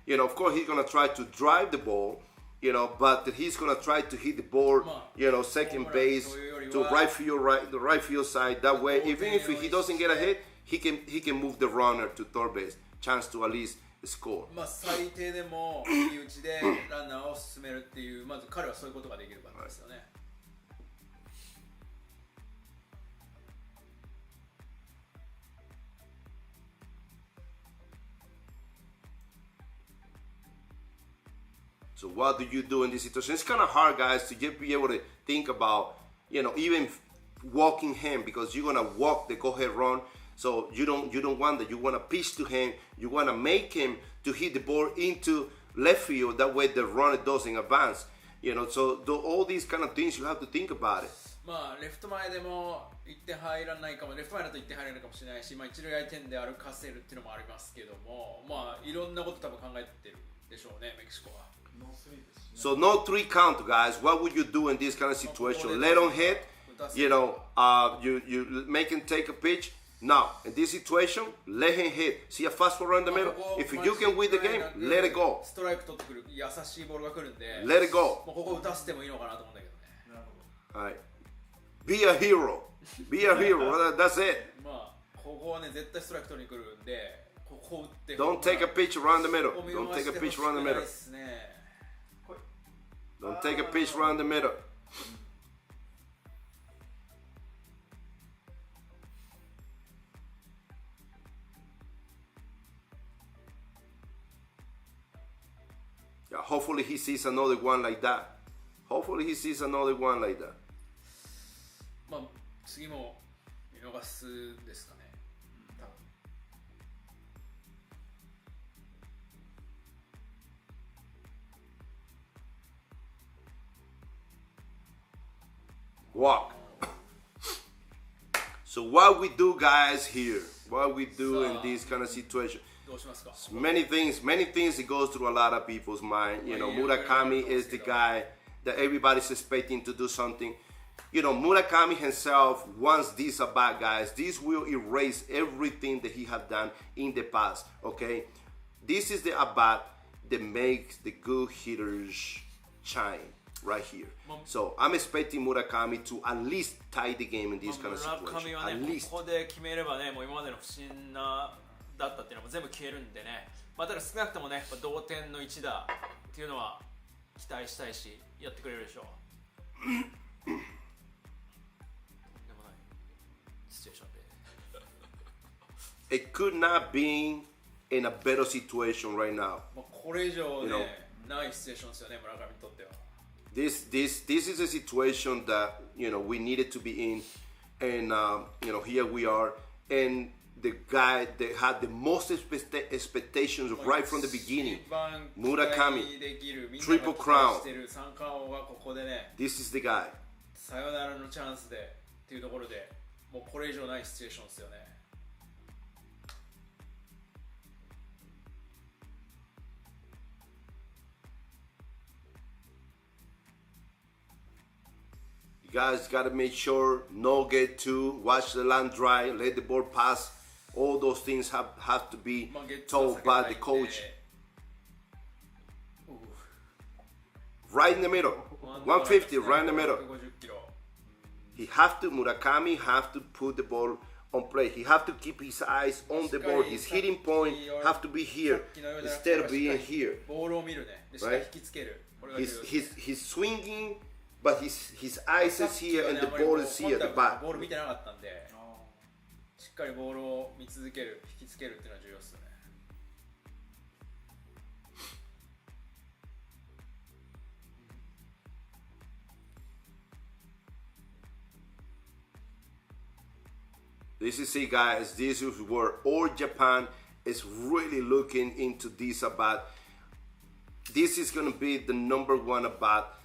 You know, of course he's gonna try to drive the ball. You know, but he's gonna try to hit the ball. You know, second base to right field, the right field side. That way, even if he doesn't get a hit, he can move the runner to third base. Chance to at least score. まあ最低でもいい打ちでランナーを進めるっていう、まず彼はそういうことができるからですよね。So what do you do in this situation? It's kind of hard, guys, to just be able to think about, you know, even walking him, because you're gonna walk the go-ahead run. So you don't want that. You want to pitch to him. You want to make him to hit the ball into left field. That way the runner doesn't advance. You know, so all these kind of things you have to think about it. まあレフト前でも1点入らないかも、レフト前だと1点入らないかもしれないし、まあ一塁相手で歩かせるっていうのもありますけども、まあいろんなこと多分考えてるでしょうね、メキシコは。So no 3 count, guys. What would you do in this kind of situation? Let him hit. You know, you make him take a pitch. Now, in this situation, let him hit. See a fastball in the middle? If you can win the game, let it go. ストライク取ってくる優しいボールが来るんで、Let it go. もうここ打たせてもいいのかなと思うんだけどね。All right. Be a hero. Be a hero. That's it. まあここはね絶対ストライク取りに来るんで、ここ打って。Don't take a pitch around the middle. Don't take a pitch around the middle. ですね。Don't take a pitch around the middle. Yeah, hopefully he sees another one like that. Hopefully he sees another one like that. まあ次も見逃すですかね。多分。Walk. So what we do, guys, here, what we do in this kind of situation, どうしますか。 many things that goes through a lot of people's mind. You know, Murakami is the guy that everybody's expecting to do something. You know, Murakami himself wants this about, guys. This will erase everything that he had done in the past, okay? This is the at-bat that makes the good hitters shine right here. So I'm expecting Murakami to at least tie the game in this kind of 村 situation. 上は At ね、 least. ここで決めればね、もう今までの不審なだったっていうのも全部消えるんでね、まあ、ただ少なくともね、同点の一打っていうのは期待したいし、やってくれるでしょう。とんでもないシチュエーションで。It could not be in a better situation right now. まあこれ以上ね、 You know, ないシチュエーションですよね、村上にとっては。This is a situation that, you know, we needed to be in, and you know, here we are, and the guy that had the most expectations right from the beginning, Murakami, triple crown. This is the guy. さよならのチャンスでっていうところで、もうこれ以上ないシチュエーションですよね。guys gotta make sure no get two, watch the land dry, let the ball pass. All those things have to be told by the coach. Right in the middle, 150, right in the middle. Murakami have to put the ball on play. He have to keep his eyes on the ball. His hitting point have to be here instead of being here. Right? He's swinging, but his eyes is here and the ball is here at the back. しっかりボールを見続ける、引きつけるっていうのは重要ですよね。This is it, guys. This is where all Japan is really looking into this about. This is going to be the number one about.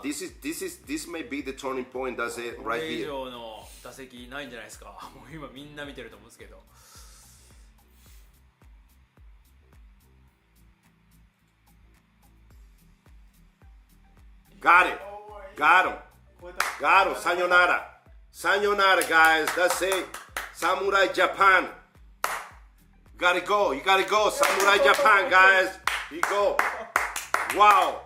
This may be the turning point. That's it, right here. 以上の打席ないんじゃないですか。もう今みんな見てると思うんですけど。Got it. Got him. Got him. Sayonara. Sayonara, guys. That's it. Samurai Japan. Gotta go. You gotta go. Samurai Japan, guys. You go. Wow.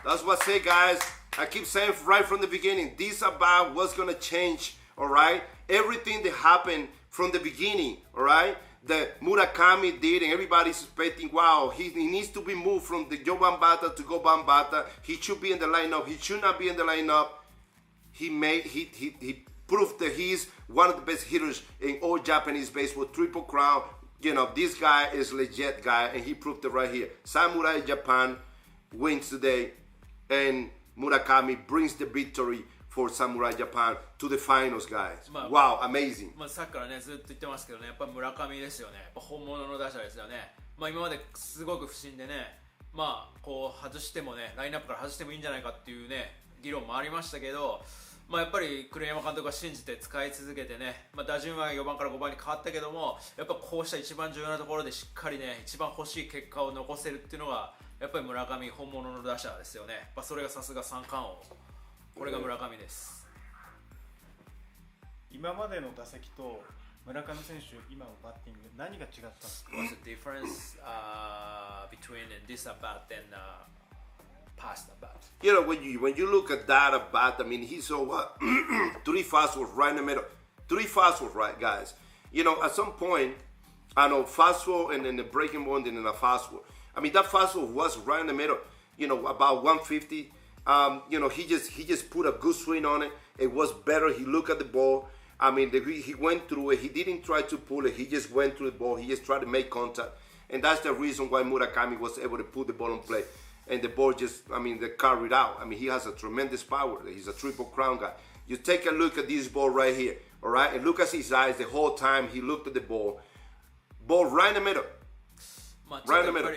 That's what's it, guys. I keep saying right from the beginning, this about what's going to change, all right? Everything that happened from the beginning, all right? That Murakami did, and everybody's expecting, wow, he needs to be moved from the Yo Bambata to Go Bambata. He should be in the lineup. He should not be in the lineup. He proved that he's one of the best hitters in all Japanese baseball, Triple Crown. You know, this guy is legit guy, and he proved it right here. Samurai Japan wins today, and Murakami brings the victory for Samurai Japan to the finals, guys. Wow, amazing. さっきからねずっと言ってますけどね、やっぱ村上ですよね。やっぱ本物の打者ですよね。今まですごく不審でね、こう外してもね、ラインナップから外してもいいんじゃないかっていうね議論もありましたけど、やっぱり栗山監督が信じて使い続けてね、打順は4番から5番に変わったけども、やっぱこうした一番重要なところでしっかりね、一番欲しい結果を残せるっていうのがやっぱり村上本物の打者ですよね。それがさすが三冠王。これが村上です。今までの打席と村上選手今のバッティング何が違ったんですか？ What's the difference between this at bat and past at bat? You know, when you look at that at bat, I mean, he saw what 3 fastballs right in the middle, 3 fastballs, right, guys. You know, at some point, I know fastball and then the breaking ball and then a fastball. I mean, that fastball was right in the middle. You know, about 150. You know, he just put a good swing on it. It was better. He looked at the ball. I mean, he went through it. He didn't try to pull it. He just went through the ball. He just tried to make contact. And that's the reason why Murakami was able to put the ball on play. And the ball just, I mean, they carried out. I mean, he has a tremendous power. He's a Triple Crown guy. You take a look at this ball right here, all right? And look at his eyes the whole time he looked at the ball. Ball right in the middle. Right in the middle.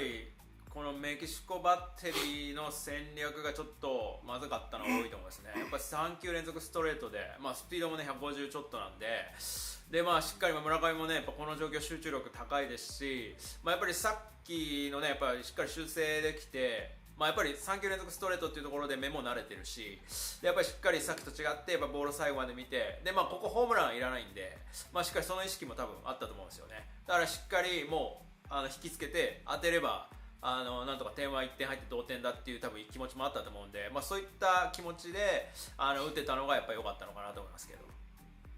このメキシコバッテリーの戦略がちょっとまずかったのが多いと思いますね。やっぱり3球連続ストレートで、スピードもね150ちょっとなんで、しっかり村上もねやっぱこの状況集中力高いですし、やっぱりさっきのねやっぱりしっかり修正できて、やっぱり3球連続ストレートっていうところで目も慣れてるし、やっぱりしっかりさっきと違ってやっぱボール最後まで見て、でここホームランいらないんで、しっかりその意識も多分あったと思うんですよね。だからしっかりもう引きつけて当てれば。なんとか点は1点入って同点だっていう多分気持ちもあったと思うんで、そういった気持ちで打てたのがやっぱり良かったのかなと思いますけど。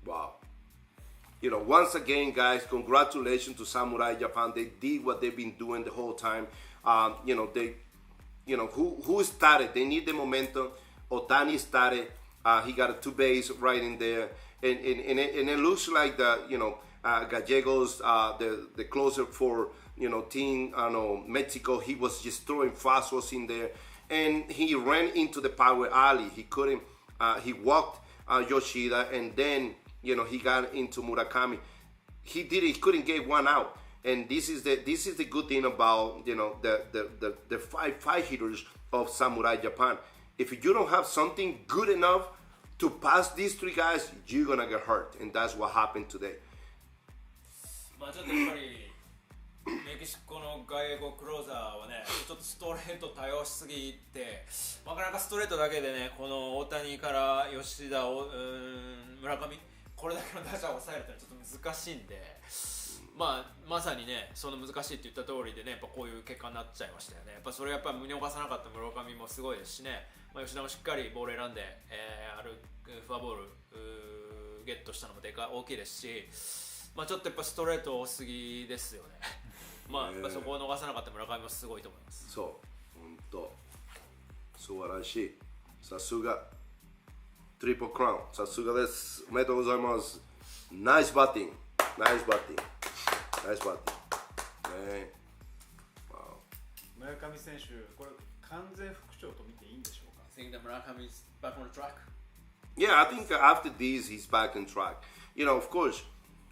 Wow. You know, once again, guys, congratulations to Samurai Japan. They did what they've been doing the whole time. You know, who started? They need the momentum. Otani started. He got a 2 base right in there, and it looks like Gallegos, the closer for. Team, Mexico, he was just throwing fastballs in there, and he ran into the power alley. He couldn't. He walked Yoshida, and then he got into Murakami. He couldn't get one out, and this is the good thing about the five hitters of Samurai Japan. If you don't have something good enough to pass these 3 guys, you're gonna get hurt, and that's what happened today. メキシコの外国クローザーはね、ちょっとストレート多用しすぎて、なかなかストレートだけでね、この大谷から吉田を村上、これだけの打者を抑えるってのはちょっと難しいんで、まさにね、その難しいって言った通りでね、やっぱこういう結果になっちゃいましたよね。やっぱそれやっぱ見逃さなかった村上もすごいですしね、吉田もしっかりボール選んで、フォアボールゲットしたのも大きいですし、ちょっとやっぱストレート多すぎですよね。やっぱそこを逃さなかった村上もすごいと思います。そう、本当素晴らしい。さすがトリプルクラウン、さすがです。おめでとうございます。ナイスバッティング、ナイスバッティング、ナイスバッティング、ね、村上選手、これ完全復調と見ていいんでしょうか。 I think that Murakami is back on the track. Yeah, I think after this he's back on track. Of course,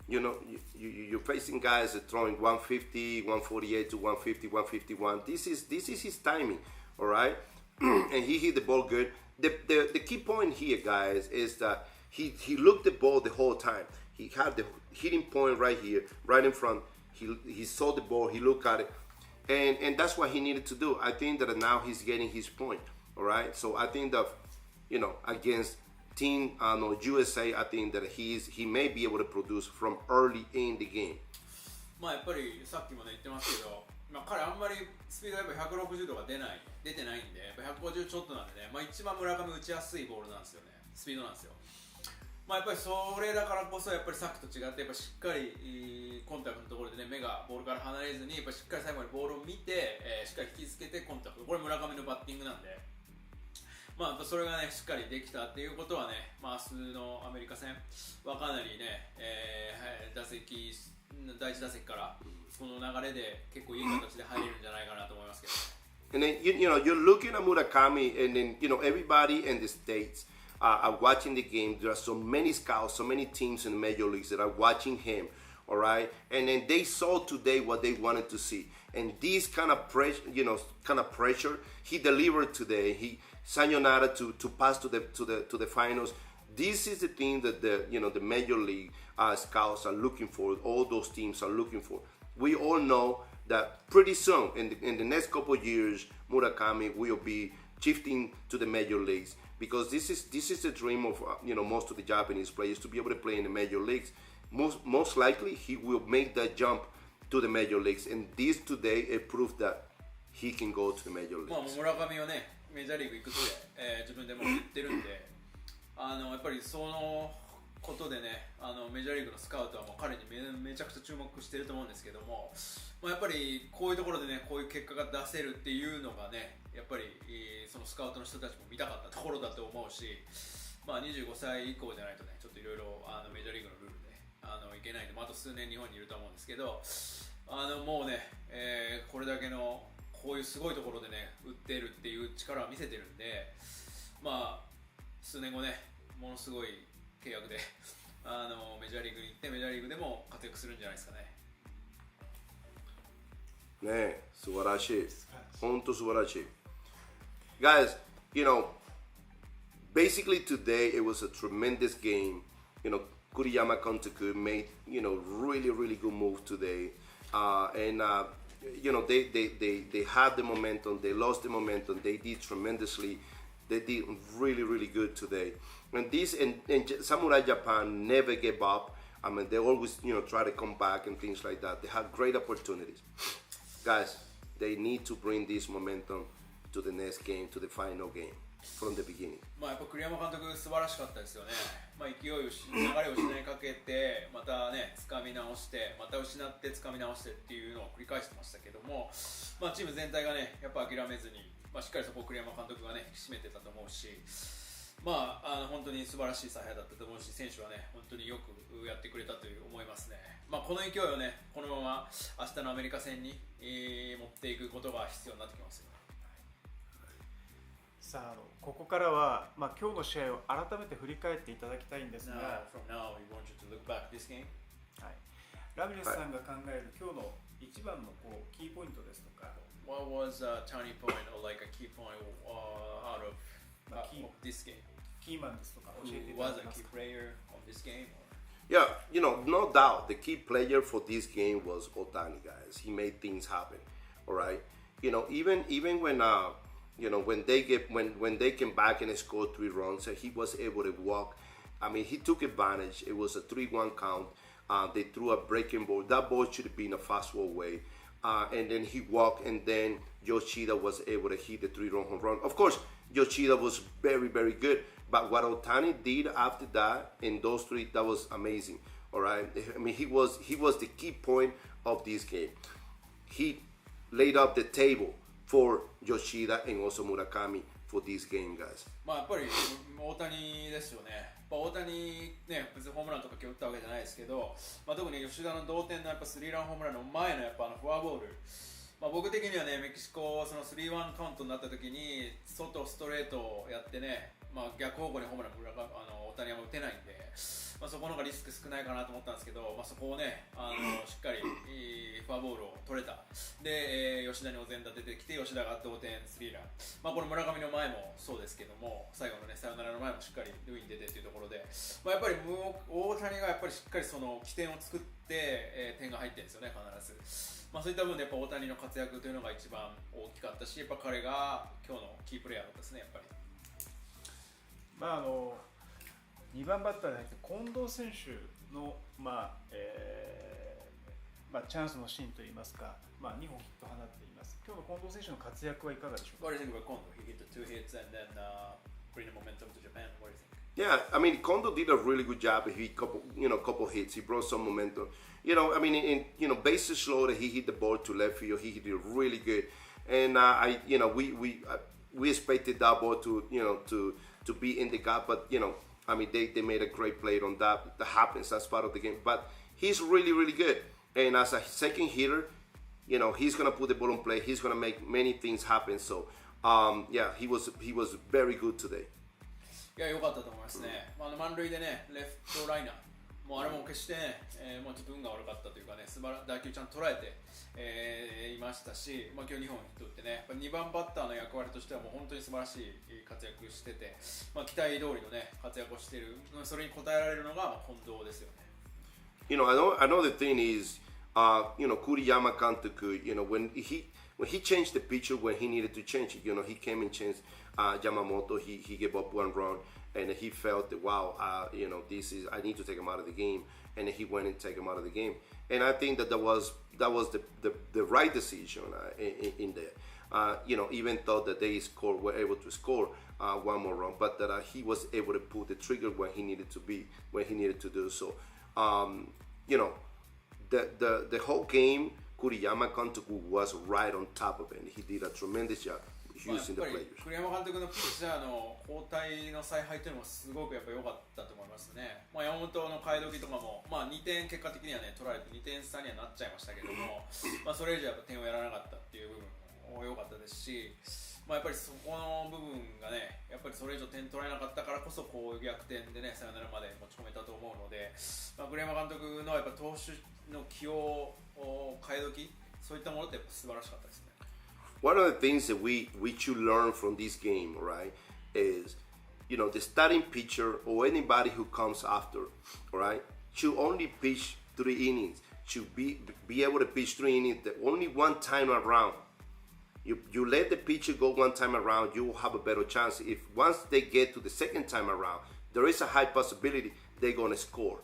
you're facing guys that throwing 150, 148 to 150, 151. This is his timing, all right? And he hit the ball good. The key point here, guys, is that he looked the ball the whole time. He had the hitting point right here, right in front. He saw the ball, he looked at it, and that's what he needed to do. I think that now he's getting his point, all right? So I think that, against Team USA, I think that he may be able to produce from early in the game. やっぱりさっきもね言ってますけど、彼あんまりスピードがやっぱ160度が出てないんで、やっぱ150ちょっとなんでね、一番村上打ちやすいボールなんですよね、スピードなんですよ。やっぱりそれだからこそ、やっぱりさっきと違って、やっぱしっかりコンタクトのところでね、目がボールから離れずに、やっぱしっかり最後までボールを見て、しっかり引きつけてコンタクト、これ村上のバッティングなんで、それがね、しっかりできたっていうことはね、明日のアメリカ戦はかなりね、第1打席からこの流れで結構いい形で入れるんじゃないかなと思いますけど。And then you're looking at Murakami, and then everybody in the States are watching the game. There are so many scouts, so many teams in the major leagues that are watching him. All right, and then they saw today what they wanted to see, and this kind of pressure, he delivered today. He sayonara to pass to the finals. This is the thing that the major league scouts are looking for. All those teams are looking for. We all know that pretty soon, in the next couple of years, Murakami will be shifting to the major leagues, because this is the dream of most of the Japanese players, to be able to play in the major leagues. Most likely he will make that jump to the major leagues, and this today it proved that he can go to the major leagues. 村上はね、メジャーリーグ行くって、自分でも言ってるんで、やっぱりそのことでね、メジャーリーグのスカウトはもう彼にめちゃくちゃ注目してると思うんですけども、やっぱりこういうところでね、こういう結果が出せるっていうのがね、やっぱりそのスカウトの人たちも見たかったところだと思うし、25歳以降じゃないとね、ちょっといろいろメジャーリーグのルールでいけないんで、あと数年日本にいると思うんですけど、もうね、これだけのこういうすごいところでね、打ってるっていう力を見せてるんで、数年後ね、ものすごい契約でメジャーリーグに行って、メジャーリーグでも活躍するんじゃないですかね。ねえ、素晴らしい。本当素晴らしい。Guys, basically today it was a tremendous game. Kuriyama Kontaku made, really, really good move today. And they had the momentum, they lost the momentum, they did tremendously. They did really, really good today. And Samurai Japan never gave up. I mean, they always, try to come back and things like that. They had great opportunities. Guys, they need to bring this momentum to the next game, to the final game, from the beginning. やっぱ栗山監督素晴らしかったですよね。勢いを流れを失いかけて、またね掴み直して、また失って掴み直してっていうのを繰り返してましたけども、チーム全体がねやっぱ諦めずに、しっかりそこを栗山監督がね引き締めてたと思うし、本当に素晴らしい采配だったと思うし、選手はね本当によくやってくれたという思いますね。この勢いをねこのまま明日のアメリカ戦に、持っていくことが必要になってきますよ。さあ、ここからは、今日の試合を改めて振り返っていただきたいんですが、Now we want you to look back this game. はい、ラミレスさんが考える今日の一番のキーポイントですとか、What was a turning point or like a key point out of this game? キーマンですとか教えてい Who ただ was け a ます key か。player of this game? Yeah, no doubt, the key player for this game was Otani, guys. He made things happen. All right, even when when they came back and scored 3 runs, he was able to walk. I mean, he took advantage. It was a 3-1 count. They threw a breaking ball. That ball should have been a fastball way. And then he walked, and then Yoshida was able to hit the 3-run home run. Of course, Yoshida was very, very good. But what Otani did after that, in those 3, that was amazing. All right. I mean, he was the key point of this game. He laid up the table for Yoshida and also Murakami for this game, guys. まあやっぱり大谷ですよね。大谷ね、別にホームランとか今日打ったわけじゃないですけど、特に吉田の同点のやっぱスリーランホームランの前のやっぱフォアボール、僕的にはね、メキシコその3-1カウントになった時に外ストレートをやってね、逆方向にホームラン大谷は打てないんで、そこの方がリスク少ないかなと思ったんですけど、そこをねしっかりフォアボールを取れた。で、吉田にお膳立ててきて、吉田が同点スリーラン、この村上の前もそうですけども、最後のねサヨナラの前もしっかり塁に出てっていうところで、やっぱり大谷がやっぱりしっかりその起点を作って、点が入ってるんですよね、必ず。そういった分でやっぱ大谷の活躍というのが一番大きかったし、やっぱ彼が今日のキープレーヤーだったですね、やっぱり。2番バッターで入って近藤選手の、チャンスのシーンといいますか、2本ヒット放っています。今日の近藤選手の活躍はいかがでしょうか。What do you think about Kondo? He hit the 2 hits and then bring the momentum to Japan. What do you think? Yeah, I mean, Kondo did a really good job. He couple hits. He brought some momentum. I mean, bases loaded, he hit the ball to left field. He hit it really good. And we expected that ball to be in the gap, but I mean, they made a great play on that. That happens. That's part of the game. But he's really, really good. And as a second hitter, he's gonna put the ball in play. He's gonna make many things happen. So, yeah, he was very good today. いや、良かったと思いますね。満塁でね、レフトライナー、あれも決してね、ちょっと運が悪かったというかね、打球ちゃんと捉えて、いましたし、今日2本ヒット打ってね、2番バッターの役割としてはもう本当に素晴らしい活躍してて、期待通りのね活躍をしている、それに応えられるのが近藤ですよね。Another thing is, Kuriyama Kantoku, when he changed the pitcher when he needed to change it, he came and changed Yamamoto. He gave up 1 run, and he felt that, wow, I need to take him out of the game, and he went and take him out of the game. And I think that was the right decision in there. Even though that they were able to score 1 more run, but that he was able to pull the trigger when he needed to do so. The whole game, Kuriyama Kantoku was right on top of it. He did a tremendous job using the players. 栗山監督のピッチャーの交代の采配というのもすごくやっぱ良かったと思いますね。山本の替え時とかも、2点結果的にはね取られて2点差にはなっちゃいましたけども、それ以上やっぱ点をやらなかったっていう部分も良かったですし、やっぱりそこの部分がね、やっぱりそれ以上点取られなかったからこそこう逆転でねサヨナラまで持ち込めたと思うので、栗山監督のやっぱ投手の起用替え時、そういったものってやっぱ素晴らしかったですね。One of the things that we should learn from this game, right, is, the starting pitcher or anybody who comes after, all right, should only pitch 3 innings, should be able to pitch 3 innings only 1 time around. You let the pitcher go 1 time around, you will have a better chance. If once they get to the 2nd time around, there is a high possibility they're going to score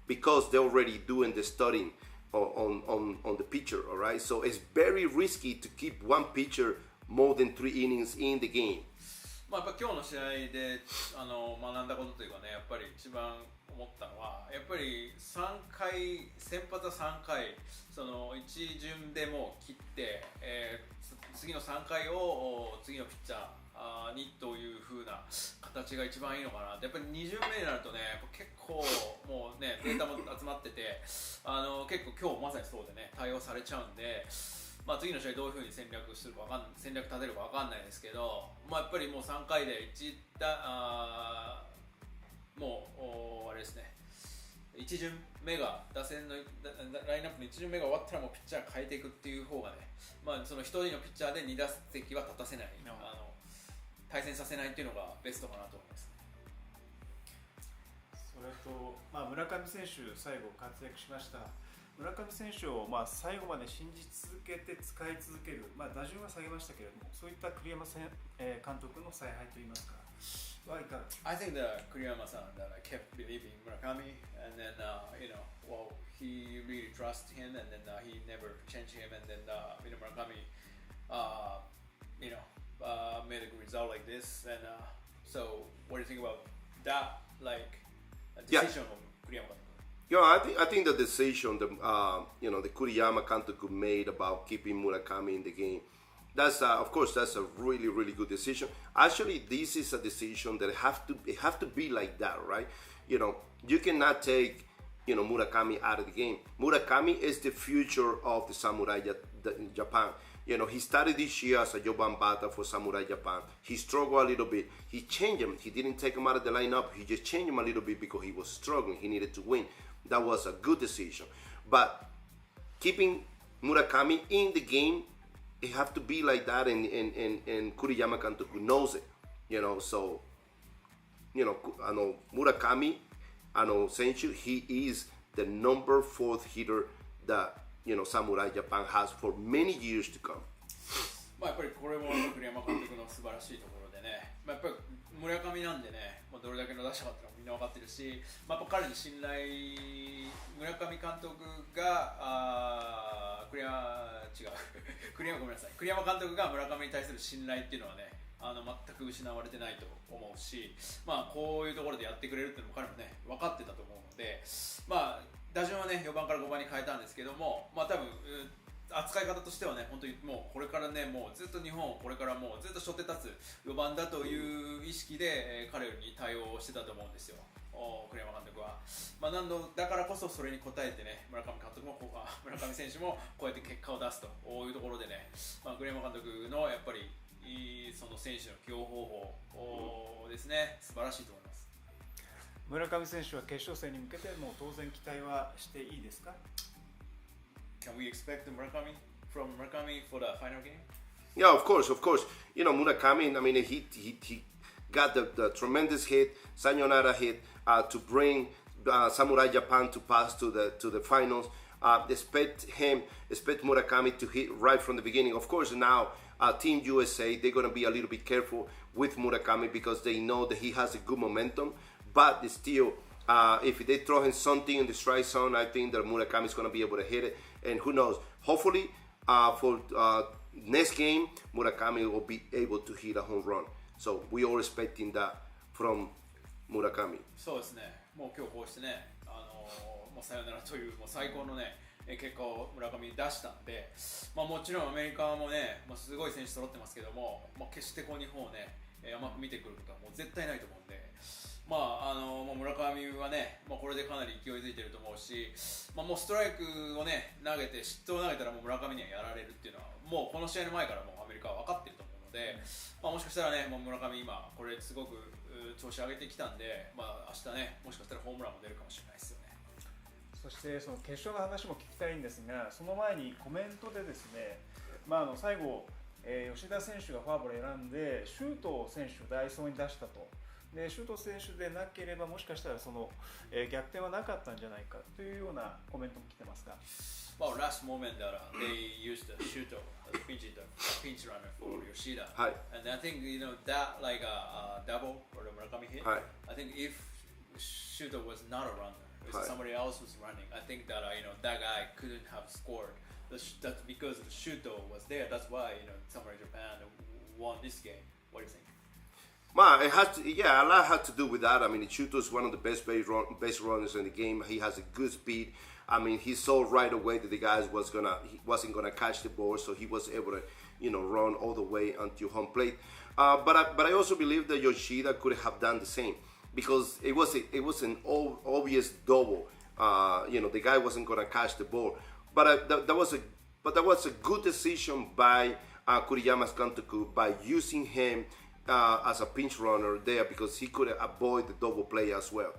because they're already doing the studying on the pitcher, all right? So it's very risky to keep 1 pitcher more than 3 innings in the game. やっぱ今日の試合で学んだことというかね、やっぱり一番思ったのは、やっぱり3回先発は3回その1巡でもう切って、次の3回を次のピッチャーにという風な形が一番いいのかなって。やっぱり2巡目になるとね、結構もうねデータも集まってて、結構今日まさにそうでね対応されちゃうんで、次の試合どういう風に戦略立てるか分かんないですけど、やっぱりもう3回でもうあれですね、1巡目が打線のラインナップの1巡目が終わったらもうピッチャー変えていくっていう方がね、その1人のピッチャーで2打席は立たせない、対戦させないっていうのがベストかなと思います。そそれと、村上選手、最後活躍しました。村上選手を最後まで信じ続けて使い続ける、打順は下げましたけれども、そういった栗山監督の采配といいますか、はいかがですか？ I think the Kuriyama-san that I kept believing Murakami, and then he really trusted him, and then he never changed him, and then Murakami, made a good result like this, and so what do you think about that, decision of Kuriyama? I think the decision the Kuriyama Kantoku made about keeping Murakami in the game, that's of course that's a really good decision. Actually, this is a decision that it have to be like that, right? You cannot take Murakami out of the game. Murakami is the future of the Samurai Japan. He started this year as a Joban batter for Samurai Japan. He struggled a little bit. He changed him. He didn't take him out of the lineup. He just changed him a little bit because he was struggling. He needed to win. That was a good decision. But keeping Murakami in the game, it have to be like that, and Kuriyama Kantoku knows it. So Murakami, Senchu, he is the number 4th hitter that Samurai Japan has for many years to come. やっぱりこれも栗山監督の素晴らしいところでね、やっぱり村上なんでね、どれだけの打者かってのもみんな分かってるし、やっぱ彼に信頼、村上監督が栗山ごめんなさい、栗山監督が村上に対する信頼っていうのはね、全く失われてないと思うし、こういうところでやってくれるっていうのも彼もね分かってたと思うので、打順はね4番から5番に変えたんですけども、多分扱い方としてはね、本当にもうこれからね、もうずっと日本をこれからもうずっと背負って立つ4番だという意識で、彼に対応してたと思うんですよ、栗山監督は。だからこそそれに応えてね、村上監督も村上選手もこうやって結果を出すというところでね、栗山監督のやっぱりその選手の起用方法ですね、素晴らしいと思います。村上選手は決勝戦に向けても当然期待はしていいですか？ Can we expect the from Murakami for the final game? Yeah, of course. Murakami, I mean, he got the tremendous hit, sayonara hit, to bring Samurai Japan to pass to the finals. Expect Murakami to hit right from the beginning. Of course, now Team USA, they're going to be a little bit careful with Murakami because they know that he has a good momentum. But still, if they throw him something in the strike zone, I think that Murakami is going to be able to hit it. And who knows? Hopefully, for next game, Murakami will be able to hit a home run. So we are expecting that from Murakami. そうですね。もう今日こうしてね、もうさよならというもう最高のね結果を村上に出したんで、もちろんアメリカもね、すごい選手揃ってますけども、決してこう日本をね甘く見てくることはもう絶対ないと思うんで。もう村上はね、これでかなり勢いづいてると思うし、もうストライクをね投げて失投を投げたらもう村上にはやられるっていうのはもうこの試合の前からもうアメリカは分かってると思うので、もしかしたらねもう村上今これすごく調子上げてきたんで、明日ねもしかしたらホームランも出るかもしれないですよね。そしてその決勝の話も聞きたいんですが、その前にコメントでですね、最後、吉田選手がフォアボールを選んで周東選手を代走に出したと。で周東選手でなければもしかしたらその、逆転はなかったんじゃないかというようなコメントも来てますが。Last moment that they used the Shuto as a pinch runner for Yoshida, and I think that like a double or the Murakami hit. I think if Shuto was not a runner, if somebody else was running, I think that that guy couldn't have scored. That's because the Shuto was there. That's why Samurai Japan won this game. What do you think? It has to, a lot had to do with that. I mean, Chuto is one of the best base runners in the game. He has a good speed. I mean, he saw right away that the guy wasn't gonna catch the ball, so he was able to, run all the way until home plate. But I also believe that Yoshida could have done the same because it was an obvious double. The guy wasn't gonna catch the ball. But that was a good decision by Kuriyama's Kantoku by using him as a pinch runner there because he could avoid the double play as well.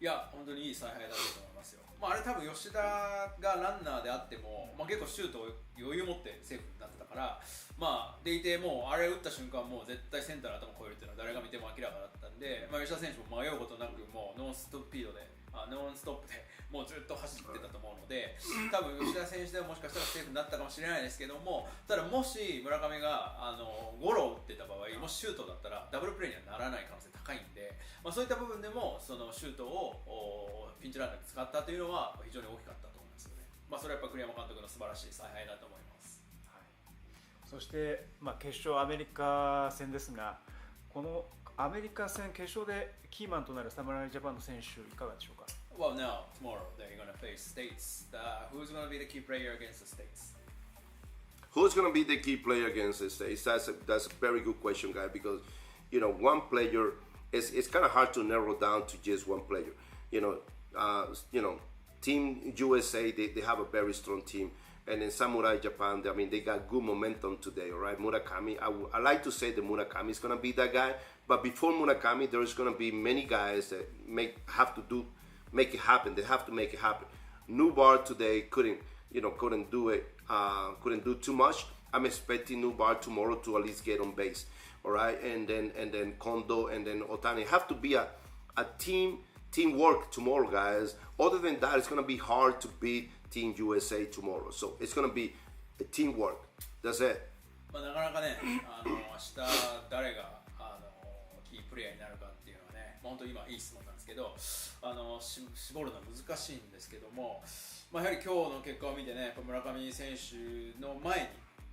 いや、本当にいい采配だったと思いますよ。あれ多分吉田がランナーであっても、結構シュートを余裕持ってセーフになってたから、まあ、でいて、もうあれ打った瞬間、もう絶対センターの頭を越えるっていうのは誰が見ても明らかだったんで、まあ、吉田選手も迷うことなく、もうノンストップでもうずっと走ってたと思うので、多分吉田選手でももしかしたらセーフになったかもしれないですけども、ただもし村上がゴロを打ってた場合、もしシュートだったらダブルプレーにはならない可能性高いんで、まあ、そういった部分でもそのシュートをピンチランナーに使ったというのは非常に大きかったと思いますよね。まあ、それはやっぱ栗山監督の素晴らしい采配だと思います。そして、決勝アメリカ戦ですが、このアメリカ戦決勝でキーマンとなる侍ジャパンの選手いかがでしょうか。Well, now tomorrow they're gonna face States. Who's gonna be the key player against the States? Who's going to be the key player against the States? That's a very good question, guy, because, one player, it's kind of hard to narrow down to just one player. Team USA, they have a very strong team. And then Samurai Japan, they got good momentum today, all right? Murakami, I like to say that Murakami is going to be that guy. But before Murakami, there's going to be many guys that have to make it happen. They have to make it happen. Nubar today couldn't do it. Couldn't do too much. I'm expecting Nubar tomorrow to at least get on base, all right? And then Kondo and then Otani have to be a teamwork tomorrow, guys. Other than that, it's gonna be hard to beat Team USA tomorrow. So it's gonna be a teamwork. That's it. まあなかなかね、明日誰がキープレイヤーになるかっていうのはね、本当に今いい質問なんですけど、絞るのは難しいんですけども。やはり今日の結果を見てね、村上選手の前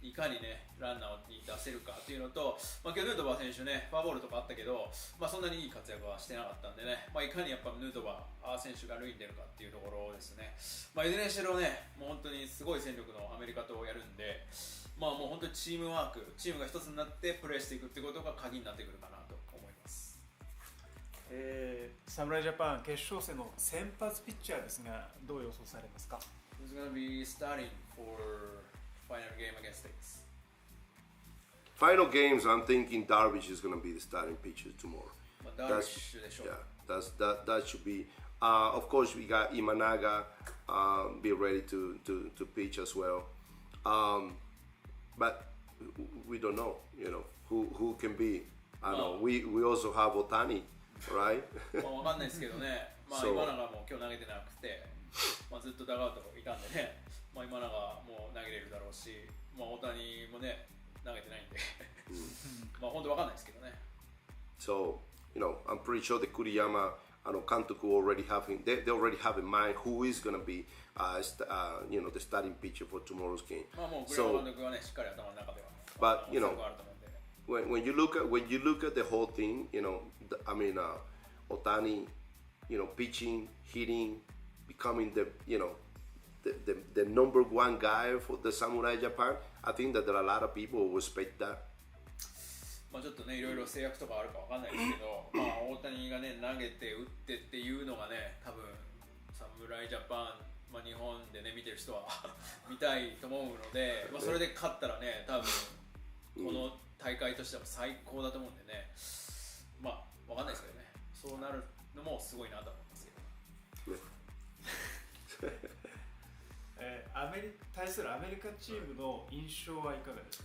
にいかにねランナーに出せるかというのと、今日ヌートバー選手ねフォアボールとかあったけど、そんなにいい活躍はしてなかったんでね、いかにやっぱヌートバー選手が塁に出るかっていうところですね。いずれにしろね、もう本当にすごい戦力のアメリカとやるんで、もう本当にチームワーク、チームが一つになってプレーしていくってことが鍵になってくるかなと思います。侍ジャパン決勝戦の先発ピッチャーですが、どう予想されますか。 Who's going to be starting for final game against States? Final games, I'm thinking Darvish is going to be the starting pitcher tomorrow. Darvish でしょう。Yeah, that should be. Of course, we got Imanaga be ready to pitch as well. But we don't know, who can be. I know we also have Otani, right? わかんないですけどね。今永も今日投げてなくて、ずっとダグアウトいたんでね。今永も投げれるだろうし、大谷もね投げてないんで、本当わかんないですけどね。So, I'm pretty sure the Kuriyama Kantoku already they already have in mind who is going to be, the starting pitcher for tomorrow's game. So, but when you look at the whole thing, Otani, pitching, hitting, becoming the number one guy for the Samurai Japan, I think that there are a lot of people who respect that. ちょっとね、いろいろ制約とかあるかわかんないですけど、大谷がね、投げて打ってっていうのがね、多分侍ジャパン、日本でね、見てる人は見たいと思うので、それで勝ったらね、多分この大会としては最高だと思うんでね、わかんないですけどね、そうなるのもすごいなと思いますけど。対するアメリカチームの印象はいかがですか。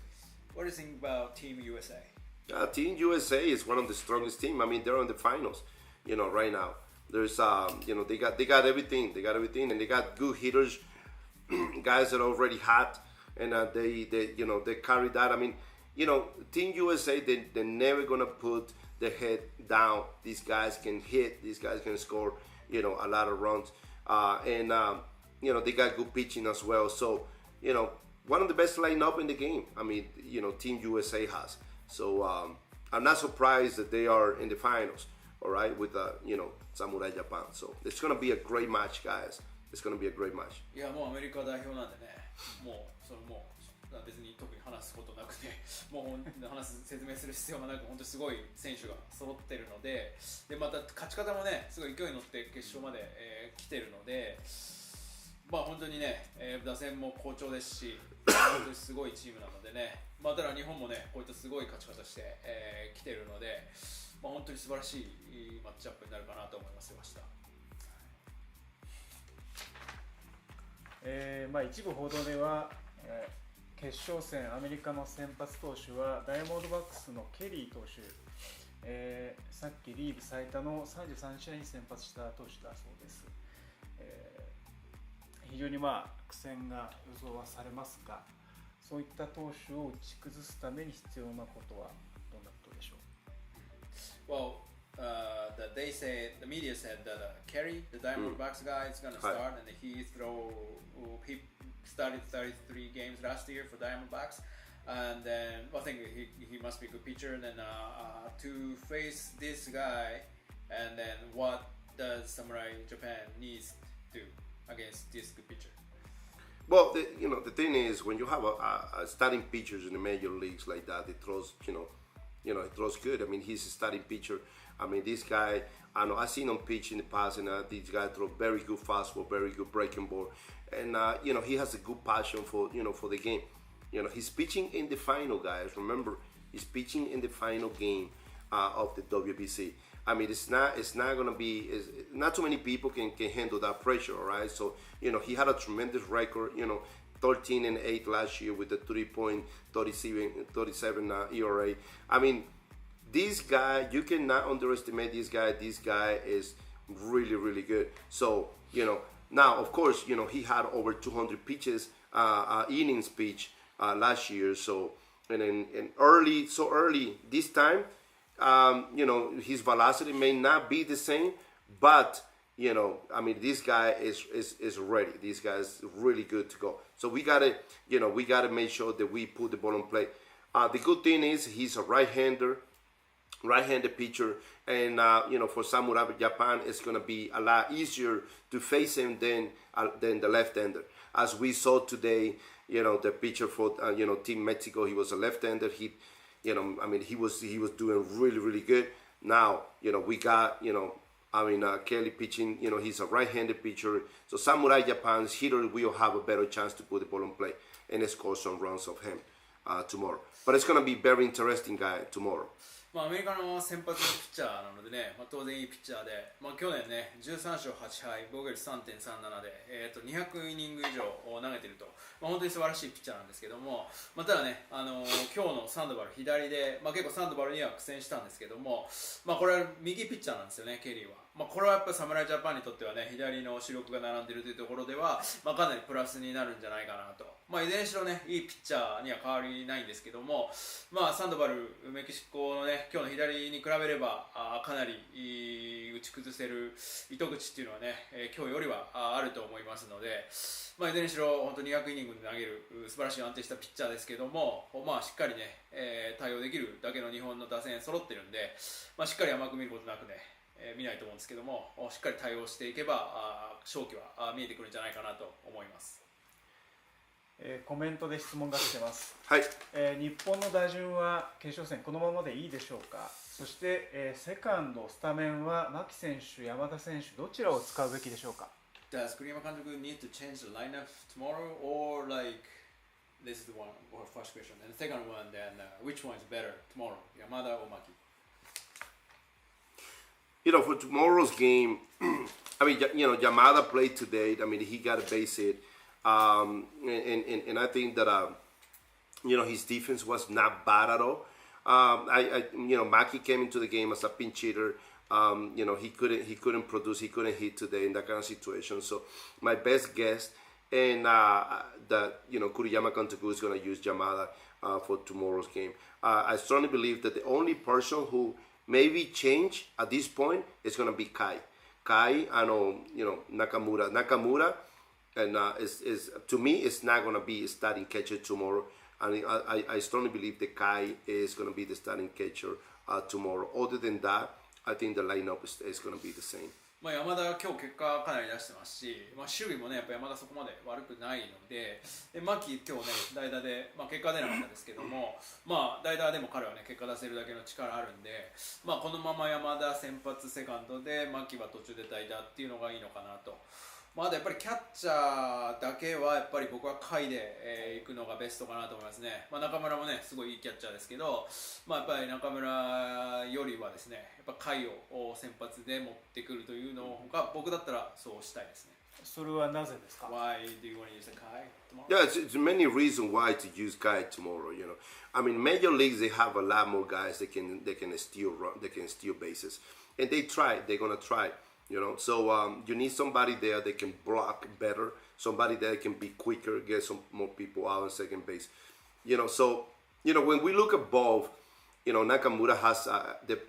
What do you think about Team USA? Team USA is one of the strongest teams. They're in the finals, right now. There's, they got everything. They got everything, and they got good hitters, guys that are already hot, and they carry that. Team USA, they're never gonna put their head down. These guys can hit. These guys can score, a lot of runs, and they got good pitching as well. So, one of the best lineup in the game. Team USA has. So I'm not surprised that they are in the finals, all right, with Samurai Japan. So it's gonna be a great match, guys. It's gonna be a great match. いや、もうアメリカ代表なんでね、もう別に特に話すことなくて、もう説明する必要がなく、本当にすごい選手が揃ってるので、また勝ち方もね、すごい勢いに乗って決勝まで、来てるので。本当にね、打線も好調ですし、本当にすごいチームなのでね、ただ日本もね、こういったすごい勝ち方して、来てるので、本当に素晴らしいマッチアップになるかなと思いますよ、明日。一部報道では、決勝戦、アメリカの先発投手はダイヤモンドバックスのケリー投手、さっきリーグ最多の33試合に先発した投手だそうです。非常に苦戦が予想はされますが、そういった投手を打ち崩すために必要なことはどんなことでしょう？ Well, the media said that Kerry, the Diamondbacks guy, is gonna start, and he started 33 games last year for Diamondbacks, and then I think he must be a good pitcher. And then to face this guy, and then what does Samurai Japan needs to do against this good pitcher? Well, the thing is, when you have a starting pitchers in the major leagues like that, it throws, it throws good. I mean, he's a starting pitcher. I mean, this guy, I know I've seen him pitch in the past, and this guy throw very good fastball, very good breaking ball, and he has a good passion for the game. He's pitching in the final, guys. Remember, he's pitching in the final game of the WBC. I mean, it's not gonna be. Not too many people can handle that pressure, all right? So he had a tremendous record. 13-8 last year with the 3.37 ERA. I mean, this guy, you cannot underestimate this guy. This guy is really, really good. So now of course he had over 200 pitches, innings pitch last year. So and early this time. His velocity may not be the same, but I mean, this guy is ready. This guy is really good to go. So we gotta make sure that we put the ball in play. The good thing is he's a right-handed pitcher, and for Samurai Japan, it's gonna be a lot easier to face him than the left-hander. As we saw today, the pitcher for Team Mexico, he was a left-hander. He was doing really, really good. Now, we got, Kelly pitching, he's a right-handed pitcher. So Samurai Japan's hitter will have a better chance to put the ball in play and score some runs of him tomorrow. But it's going to be very interesting guy tomorrow. アメリカの先発ピッチャーなのでね、当然いいピッチャーで、去年ね、13勝8敗、防御率 3.37 で、200イニング以上投げていると、本当に素晴らしいピッチャーなんですけども、ただね、今日のサンドバル左で、結構サンドバルには苦戦したんですけども、これは右ピッチャーなんですよね、ケリーは。これはやっぱり侍ジャパンにとってはね、左の主力が並んでいるというところでは、かなりプラスになるんじゃないかなと。いずれにしろね、いいピッチャーには変わりないんですけども、サンドバル、メキシコのね、今日の左に比べれば、かなり打ち崩せる糸口っていうのはね、今日よりはあると思いますので、いずれにしろ本当に200イニングで投げる素晴らしい安定したピッチャーですけども、しっかりね、対応できるだけの日本の打線揃ってるんで、しっかり甘く見ることなくね、見ないと思うんですけども、しっかり対応していけば勝機は見えてくるんじゃないかなと思います。コメントで質問が来てます。はい。日本の打順は決勝戦このままでいいでしょうか。そして、セカンドスタメンは牧選手、山田選手どちらを使うべきでしょうか。Does 栗山監督 need to change the lineup tomorrow, or like this is the one or first question, and the second one, then which one is better tomorrow, Yamada or Maki? For tomorrow's game, I mean, Yamada played today. I mean, he got a base hit, and I think that his defense was not bad at all. Maki came into the game as a pinch hitter. He couldn't produce, he couldn't hit today in that kind of situation. So my best guess, and that Kuriyama Kantoku is going to use Yamada for tomorrow's game. I strongly believe that the only person who maybe change at this point is going to be Kai. Nakamura, and is to me, it's not going to be a starting catcher tomorrow. And I strongly believe that Kai is going to be the starting catcher tomorrow. Other than that, I think the lineup is going to be the same. 山田は今日結果かなり出してますし、守備もねやっぱ山田そこまで悪くないので、牧今日ね代打で結果出なかったですけども、代打でも彼はね結果出せるだけの力あるんで、このまま山田先発セカンドで牧は途中で代打っていうのがいいのかなと。あとやっぱりキャッチャーだけはやっぱり僕は下位で行くのがベストかなと思いますね。中村もねすごいいいキャッチャーですけど、やっぱり中村よりはですねやっぱ下位を先発で持ってくるというのが僕だったらそうしたいですね。それはなぜですか？ Why do you want to use the Kai tomorrow? Yeah, it's many reasons why to use guy tomorrow. I mean, major leagues they have a lot more guys that can steal bases, and they're gonna try. So you need somebody there that can block better, somebody that can be quicker, get some more people out on second base. So when we look at both, Nakamura has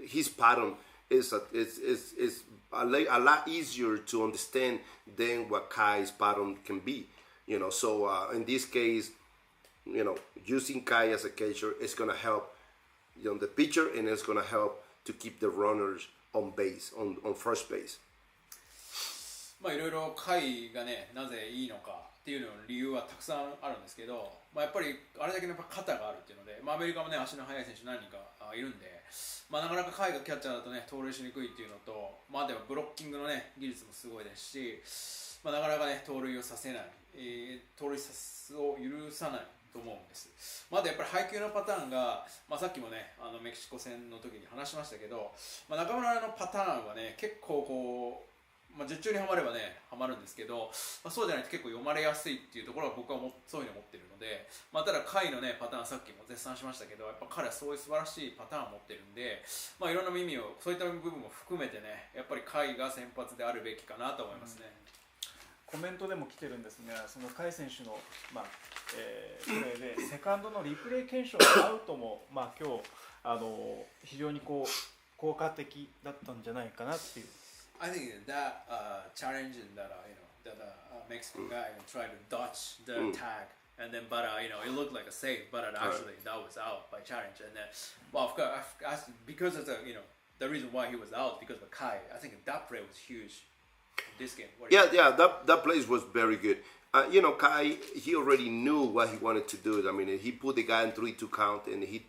his pattern is a lot easier to understand than what Kai's pattern can be. So in this case, using Kai as a catcher is gonna help the pitcher, and it's gonna help to keep the runners on base, on first base. いろいろ回がね、なぜいいのかっていうの理由はたくさんあるんですけど、やっぱりあれだけの肩があるっていうので、アメリカもね、足の速い選手何人かいるんで、なかなか回がキャッチャーだとね、盗塁しにくいっていうのと、でもブロッキングのね、技術もすごいですし、なかなかね、盗塁をさせない、盗塁を許さないと思うんです。やっぱり配球のパターンが、さっきもね、メキシコ戦の時に話しましたけど、中村のパターンはね、結構こう、術中にはまればね、はまるんですけど、そうじゃないと結構読まれやすいっていうところは僕はそういうふうに思ってるので、ただ回のね、パターンさっきも絶賛しましたけど、やっぱ彼はそういう素晴らしいパターンを持ってるんで、いろんな意味を、そういった部分も含めてね、やっぱり回が先発であるべきかなと思いますね。コメントでも来てるんですが、その甲斐選手の、プレーでセカンドのリプレイ検証のアウトも、今日非常に効果的だったんじゃないかなっていう。I think that challenge that that Mexican guy tried to dodge the tag, and then it looked like a save, but actually that was out by challenge. And then, of course, because of the reason why he was out because of Kai, I think that play was huge in this game. That play was very good. Kai, he already knew what he wanted to do. I mean, he put the guy in 3-2 count, and he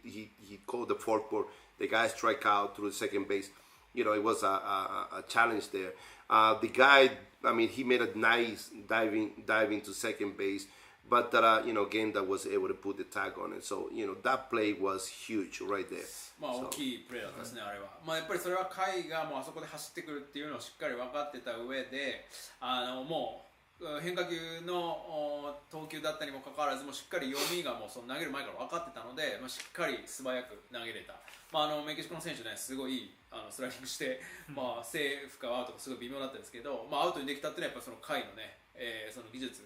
called the forkball. The guy strike out through the second base. It was a challenge there. The guy, I mean, he made a nice diving to second base, but again, that was able to put the tag on it. So that play was huge right there. 大きいプレーだったですね、あれは。やっぱりそれは海がもうあそこで走ってくるっていうのをしっかり分かってた上で、もう変化球の投球だったにもかかわらず、もしっかり読みがもうその投げる前から分かってたので、しっかり素早く投げれた。メキシコの選手ね、すごいスライディングして、セーフかアウトかすごい微妙だったんですけど、アウトにできたっていうのはやっぱその回のね、その技術、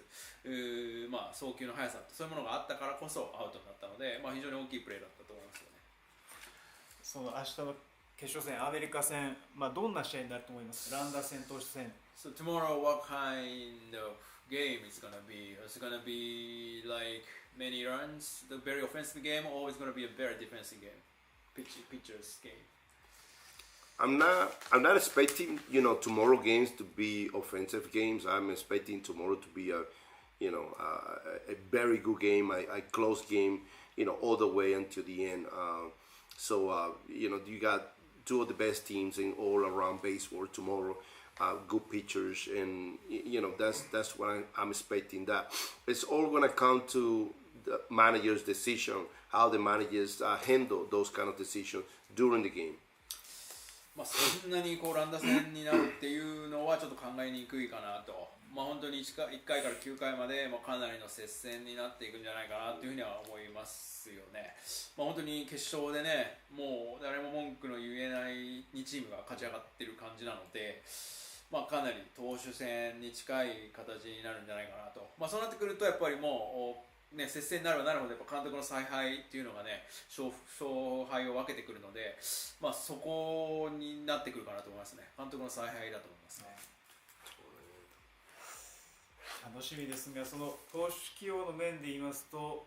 送球の速さそういうものがあったからこそアウトになったので、非常に大きいプレーだったと思いますよね。その明日の決勝戦、アメリカ戦、どんな試合になると思いますか？ランダー戦、投手戦。So tomorrow, what kind of game is gonna be? Is it gonna be like many runs, the very offensive game, or is it gonna be a very defensive game? Pitcher's game. I'm not expecting tomorrow games to be offensive games. I'm expecting tomorrow to be a very good game, a close game, all the way until the end. So you got two of the best teams in all around baseball tomorrow. Good pitchers, and that's what I'm expecting. That it's all gonna come to the manager's decision, how the managers handle those kind of decisions during the game. そんなにランダ戦になるっていうのはちょっと考えにくいかなと。本当に1回から9回までかなりの接戦になっていくんじゃないかなというふうには思いますよね。本当に決勝でね、もう誰も文句の言えない2チームが勝ち上がってる感じなので、かなり投手戦に近い形になるんじゃないかなと。そうなってくるとやっぱりもう接戦になればなるほど監督の采配っていうのがね、勝敗を分けてくるので、そこになってくるかなと思いますね。監督の采配だと思いますね。楽しみですが、その投手起用の面で言いますと、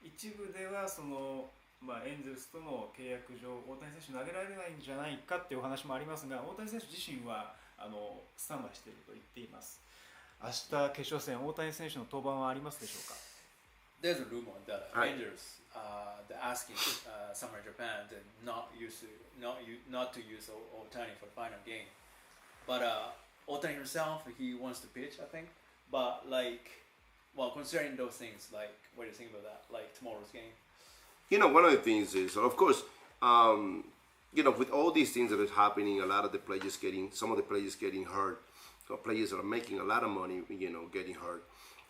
一部ではその、エンゼルスとの契約上、大谷選手投げられないんじゃないかっていうお話もありますが、大谷選手自身はスタンバイしていると言っています。明日決勝戦、大谷選手の登板はありますでしょうか？There's a rumor that Rangers they're asking Samurai Japan to not to use Ohtani for the final game, but Ohtani himself he wants to pitch, I think. But considering those things, what do you think about that? Like tomorrow's game. One of the things is, of course, with all these things that are happening, some of the players getting hurt. So players are making a lot of money, getting hurt.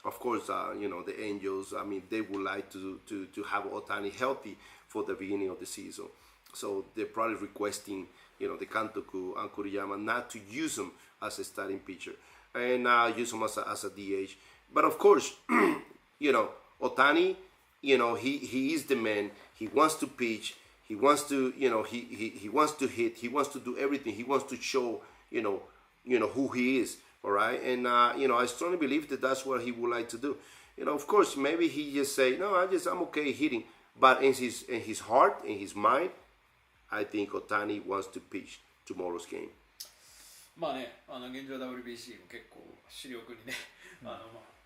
Of course, the Angels, they would like to have Otani healthy for the beginning of the season. So they're probably requesting, the Kantoku and Kuriyama not to use him as a starting pitcher and use him as a DH. But of course, Otani, he is the man. He wants to pitch. He wants to, he wants to hit. He wants to do everything. He wants to show, who he is. All right, and I strongly believe that that's what he would like to do. Of course, maybe he just say, no, I'm okay hitting. But in his heart, in his mind, I think Otani wants to pitch tomorrow's game. まあね、現状 WBC も結構主力にね、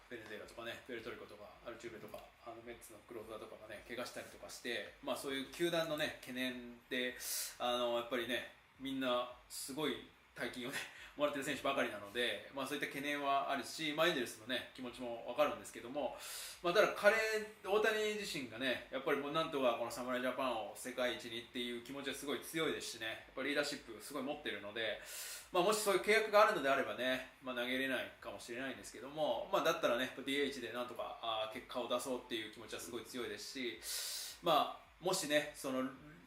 ベネズエラとかね、ペルトリコとかアルチューベとかメッツのクローザーとかがね怪我したりとかして、まあそういう球団のね懸念でやっぱりねみんなすごい大金をねもらってる選手ばかりなので、まあそういった懸念はあるし、エンゼルスのね気持ちも分かるんですけども、ただ大谷自身がねやっぱりもうなんとかこの侍ジャパンを世界一にっていう気持ちはすごい強いですしね、やっぱりリーダーシップすごい持ってるので。もしそういう契約があるのであればね、投げれないかもしれないんですけども、だったらね DH でなんとか結果を出そうっていう気持ちはすごい強いですし、もしねその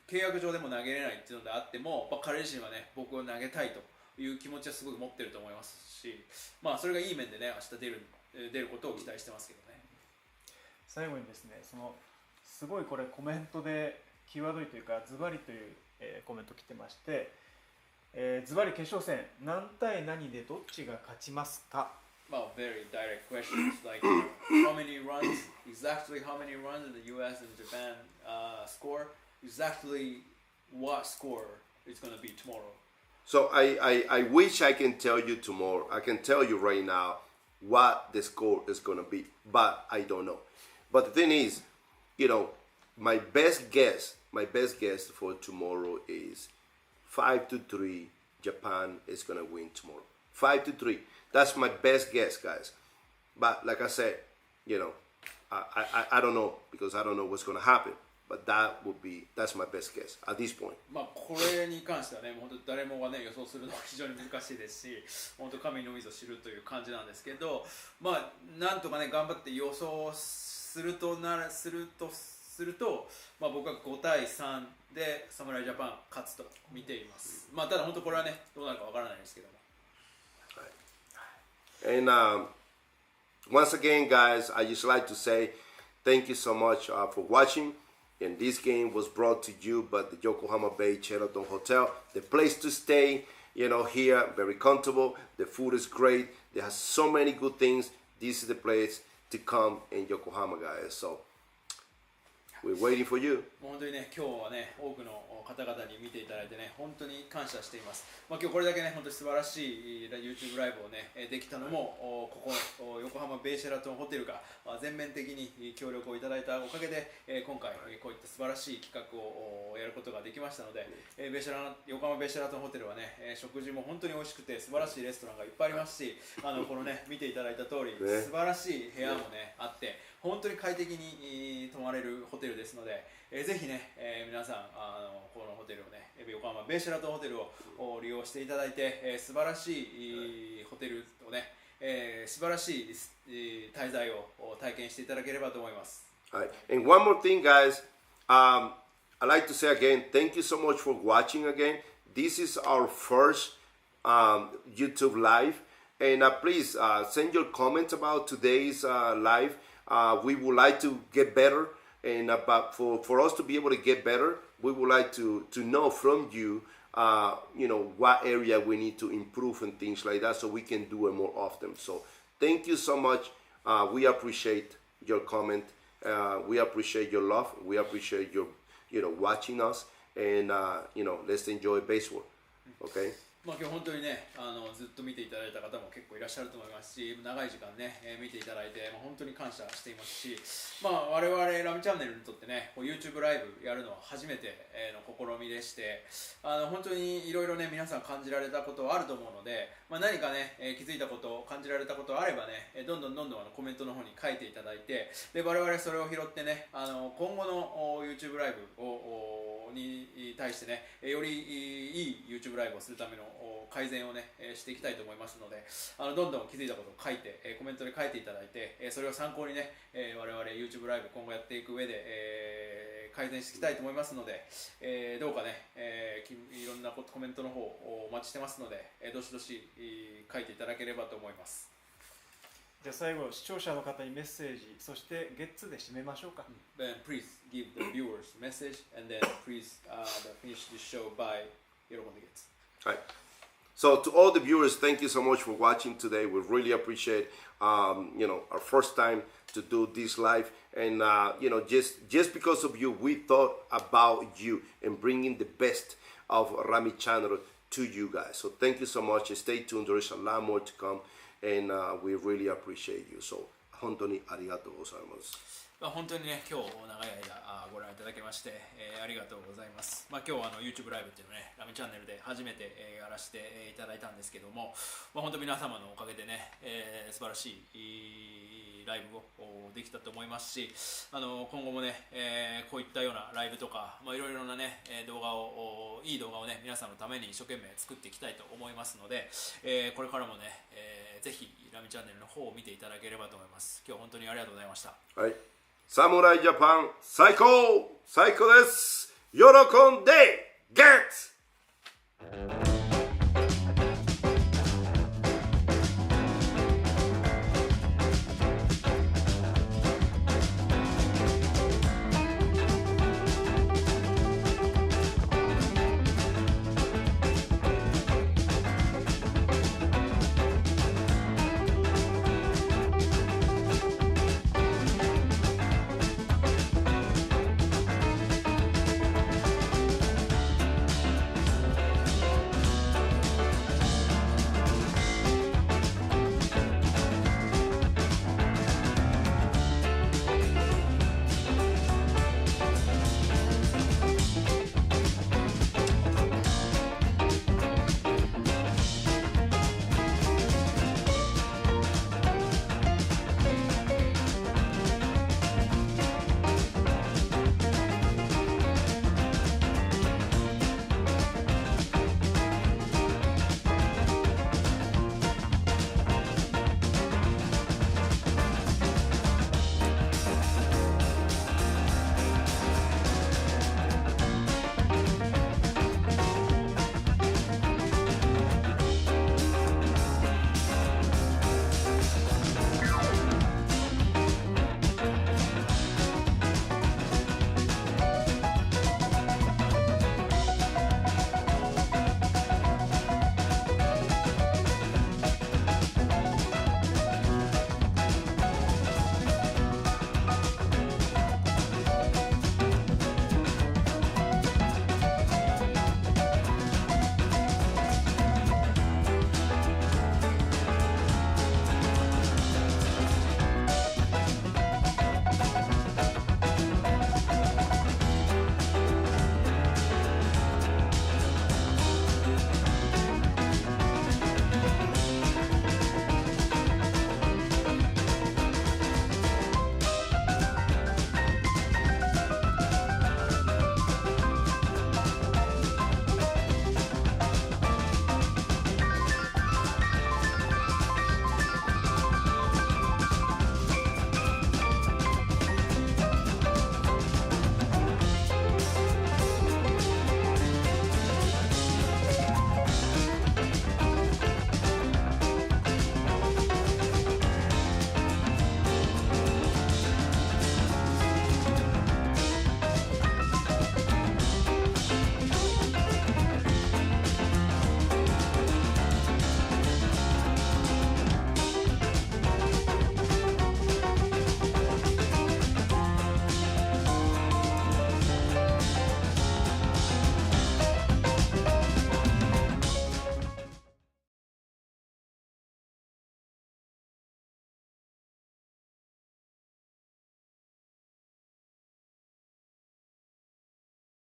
契約上でも投げれないっていうのであっても、彼自身はね僕を投げたいという気持ちはすごく持ってると思いますし、それがいい面でね明日出ることを期待してますけどね。最後にですね、すごいこれコメントで際どいというかズバリという、コメント来てまして、ズバリ決勝戦何対何でどっちが勝ちますか？ Very direct questions like how many runs did the US and Japan score, exactly what score is going to be tomorrow. So I wish I can tell you tomorrow. I can tell you right now what the score is going to be, but I don't know. But the thing is, my best guess for tomorrow is 5-3, Japan is going to win tomorrow. 5-3. That's my best guess, guys. But like I said, I don't know because I don't know what's going to happen. But that's my best guess at this point. これに関してはね、本当誰もがね予想するのは非常に難しいですし、本当神のみぞ知るという感じなんですけど、なんとかね頑張って予想すると、僕は5対3で侍ジャパン勝つと見ています。ただ本当これはねどうなるかわからないですけども。And once again, guys, I just like to say thank you so much for watching. And this game was brought to you by the Yokohama Bay Sheraton Hotel, the place to stay. Here, very comfortable. The food is great. They have so many good things. This is the place to come in Yokohama, guys. So we're waiting for you. 本当にね今日はね多くの方々に見ていただいてね本当に感謝しています。今日これだけね本当に素晴らしい YouTube ライブをねできたのもここ横浜ベイシェラトンホテルが全面的に協力をいただいたおかげで今回こういった素晴らしい企画をやることができましたので、横浜ベイシェラトンホテルはね食事も本当に美味しくて素晴らしいレストランがいっぱいありますし、このね見ていただいた通り素晴らしい部屋もねあって本当に快適に泊まれるホテルですので、ぜひね、皆さんこのホテルをね横浜ベイシェラトンホテルを利用していただいて、素晴らしいホテルをね、素晴らしい滞在を体験していただければと思います。Right. And one more thing, guys, I'd like to say again, thank you so much for watching again. This is our first YouTube live, and please send your comments about today's live. We would like to get better, and for us to be able to get better, we would like to know from you, what area we need to improve and things like that, so we can do it more often. So thank you so much. We appreciate your comment. We appreciate your love. We appreciate your, watching us, and let's enjoy baseball. Okay. 今日本当にねずっと見ていただいた方も結構いらっしゃると思いますし、長い時間ね見ていただいて本当に感謝していますし、我々ラミチャンネルにとってねYouTube ライブやるのは初めての試みでして、本当にいろいろね皆さん感じられたことはあると思うので、何かね気づいたこと感じられたことあればねどんどんコメントの方に書いていただいて、で我々それを拾ってね今後の YouTube ライブに対してね、よりいい YouTube ライブをするための改善をね、していきたいと思いますので、どんどん気づいたことを書いて、コメントで書いていただいて、それを参考にね、我々 YouTube ライブ今後やっていく上で、改善していきたいと思いますので、どうかね、いろんなコメントの方をお待ちしてますので、どしどし書いていただければと思います。じゃあ最後、視聴者の方にメッセージ、そしてゲッツで締めましょうか。Then please give the viewers message and then please finish the show by 喜んでゲッツ。はい。So to all the viewers, thank you so much for watching today. We really appreciate, our first time to do this live, and just because of you, we thought about you and bringing the best of Rami channel to you guys. So thank you so much. Stay tuned. There is a lot more to come, and we really appreciate you. So 本当にありがとうございます。本当にね、今日長い間ご覧いただきまして、ありがとうございます。今日YouTube ライブっていうのね、ラミチャンネルで初めて、やらせていただいたんですけども、本当皆様のおかげでね、素晴らしいライブをできたと思いますし、今後もね、こういったようなライブとか、いろいろなね、いい動画をね、皆さんのために一生懸命作っていきたいと思いますので、これからもね、ぜひラミチャンネルの方を見ていただければと思います。今日は本当にありがとうございました。はい。侍ジャパン最高です。喜んでゲッツ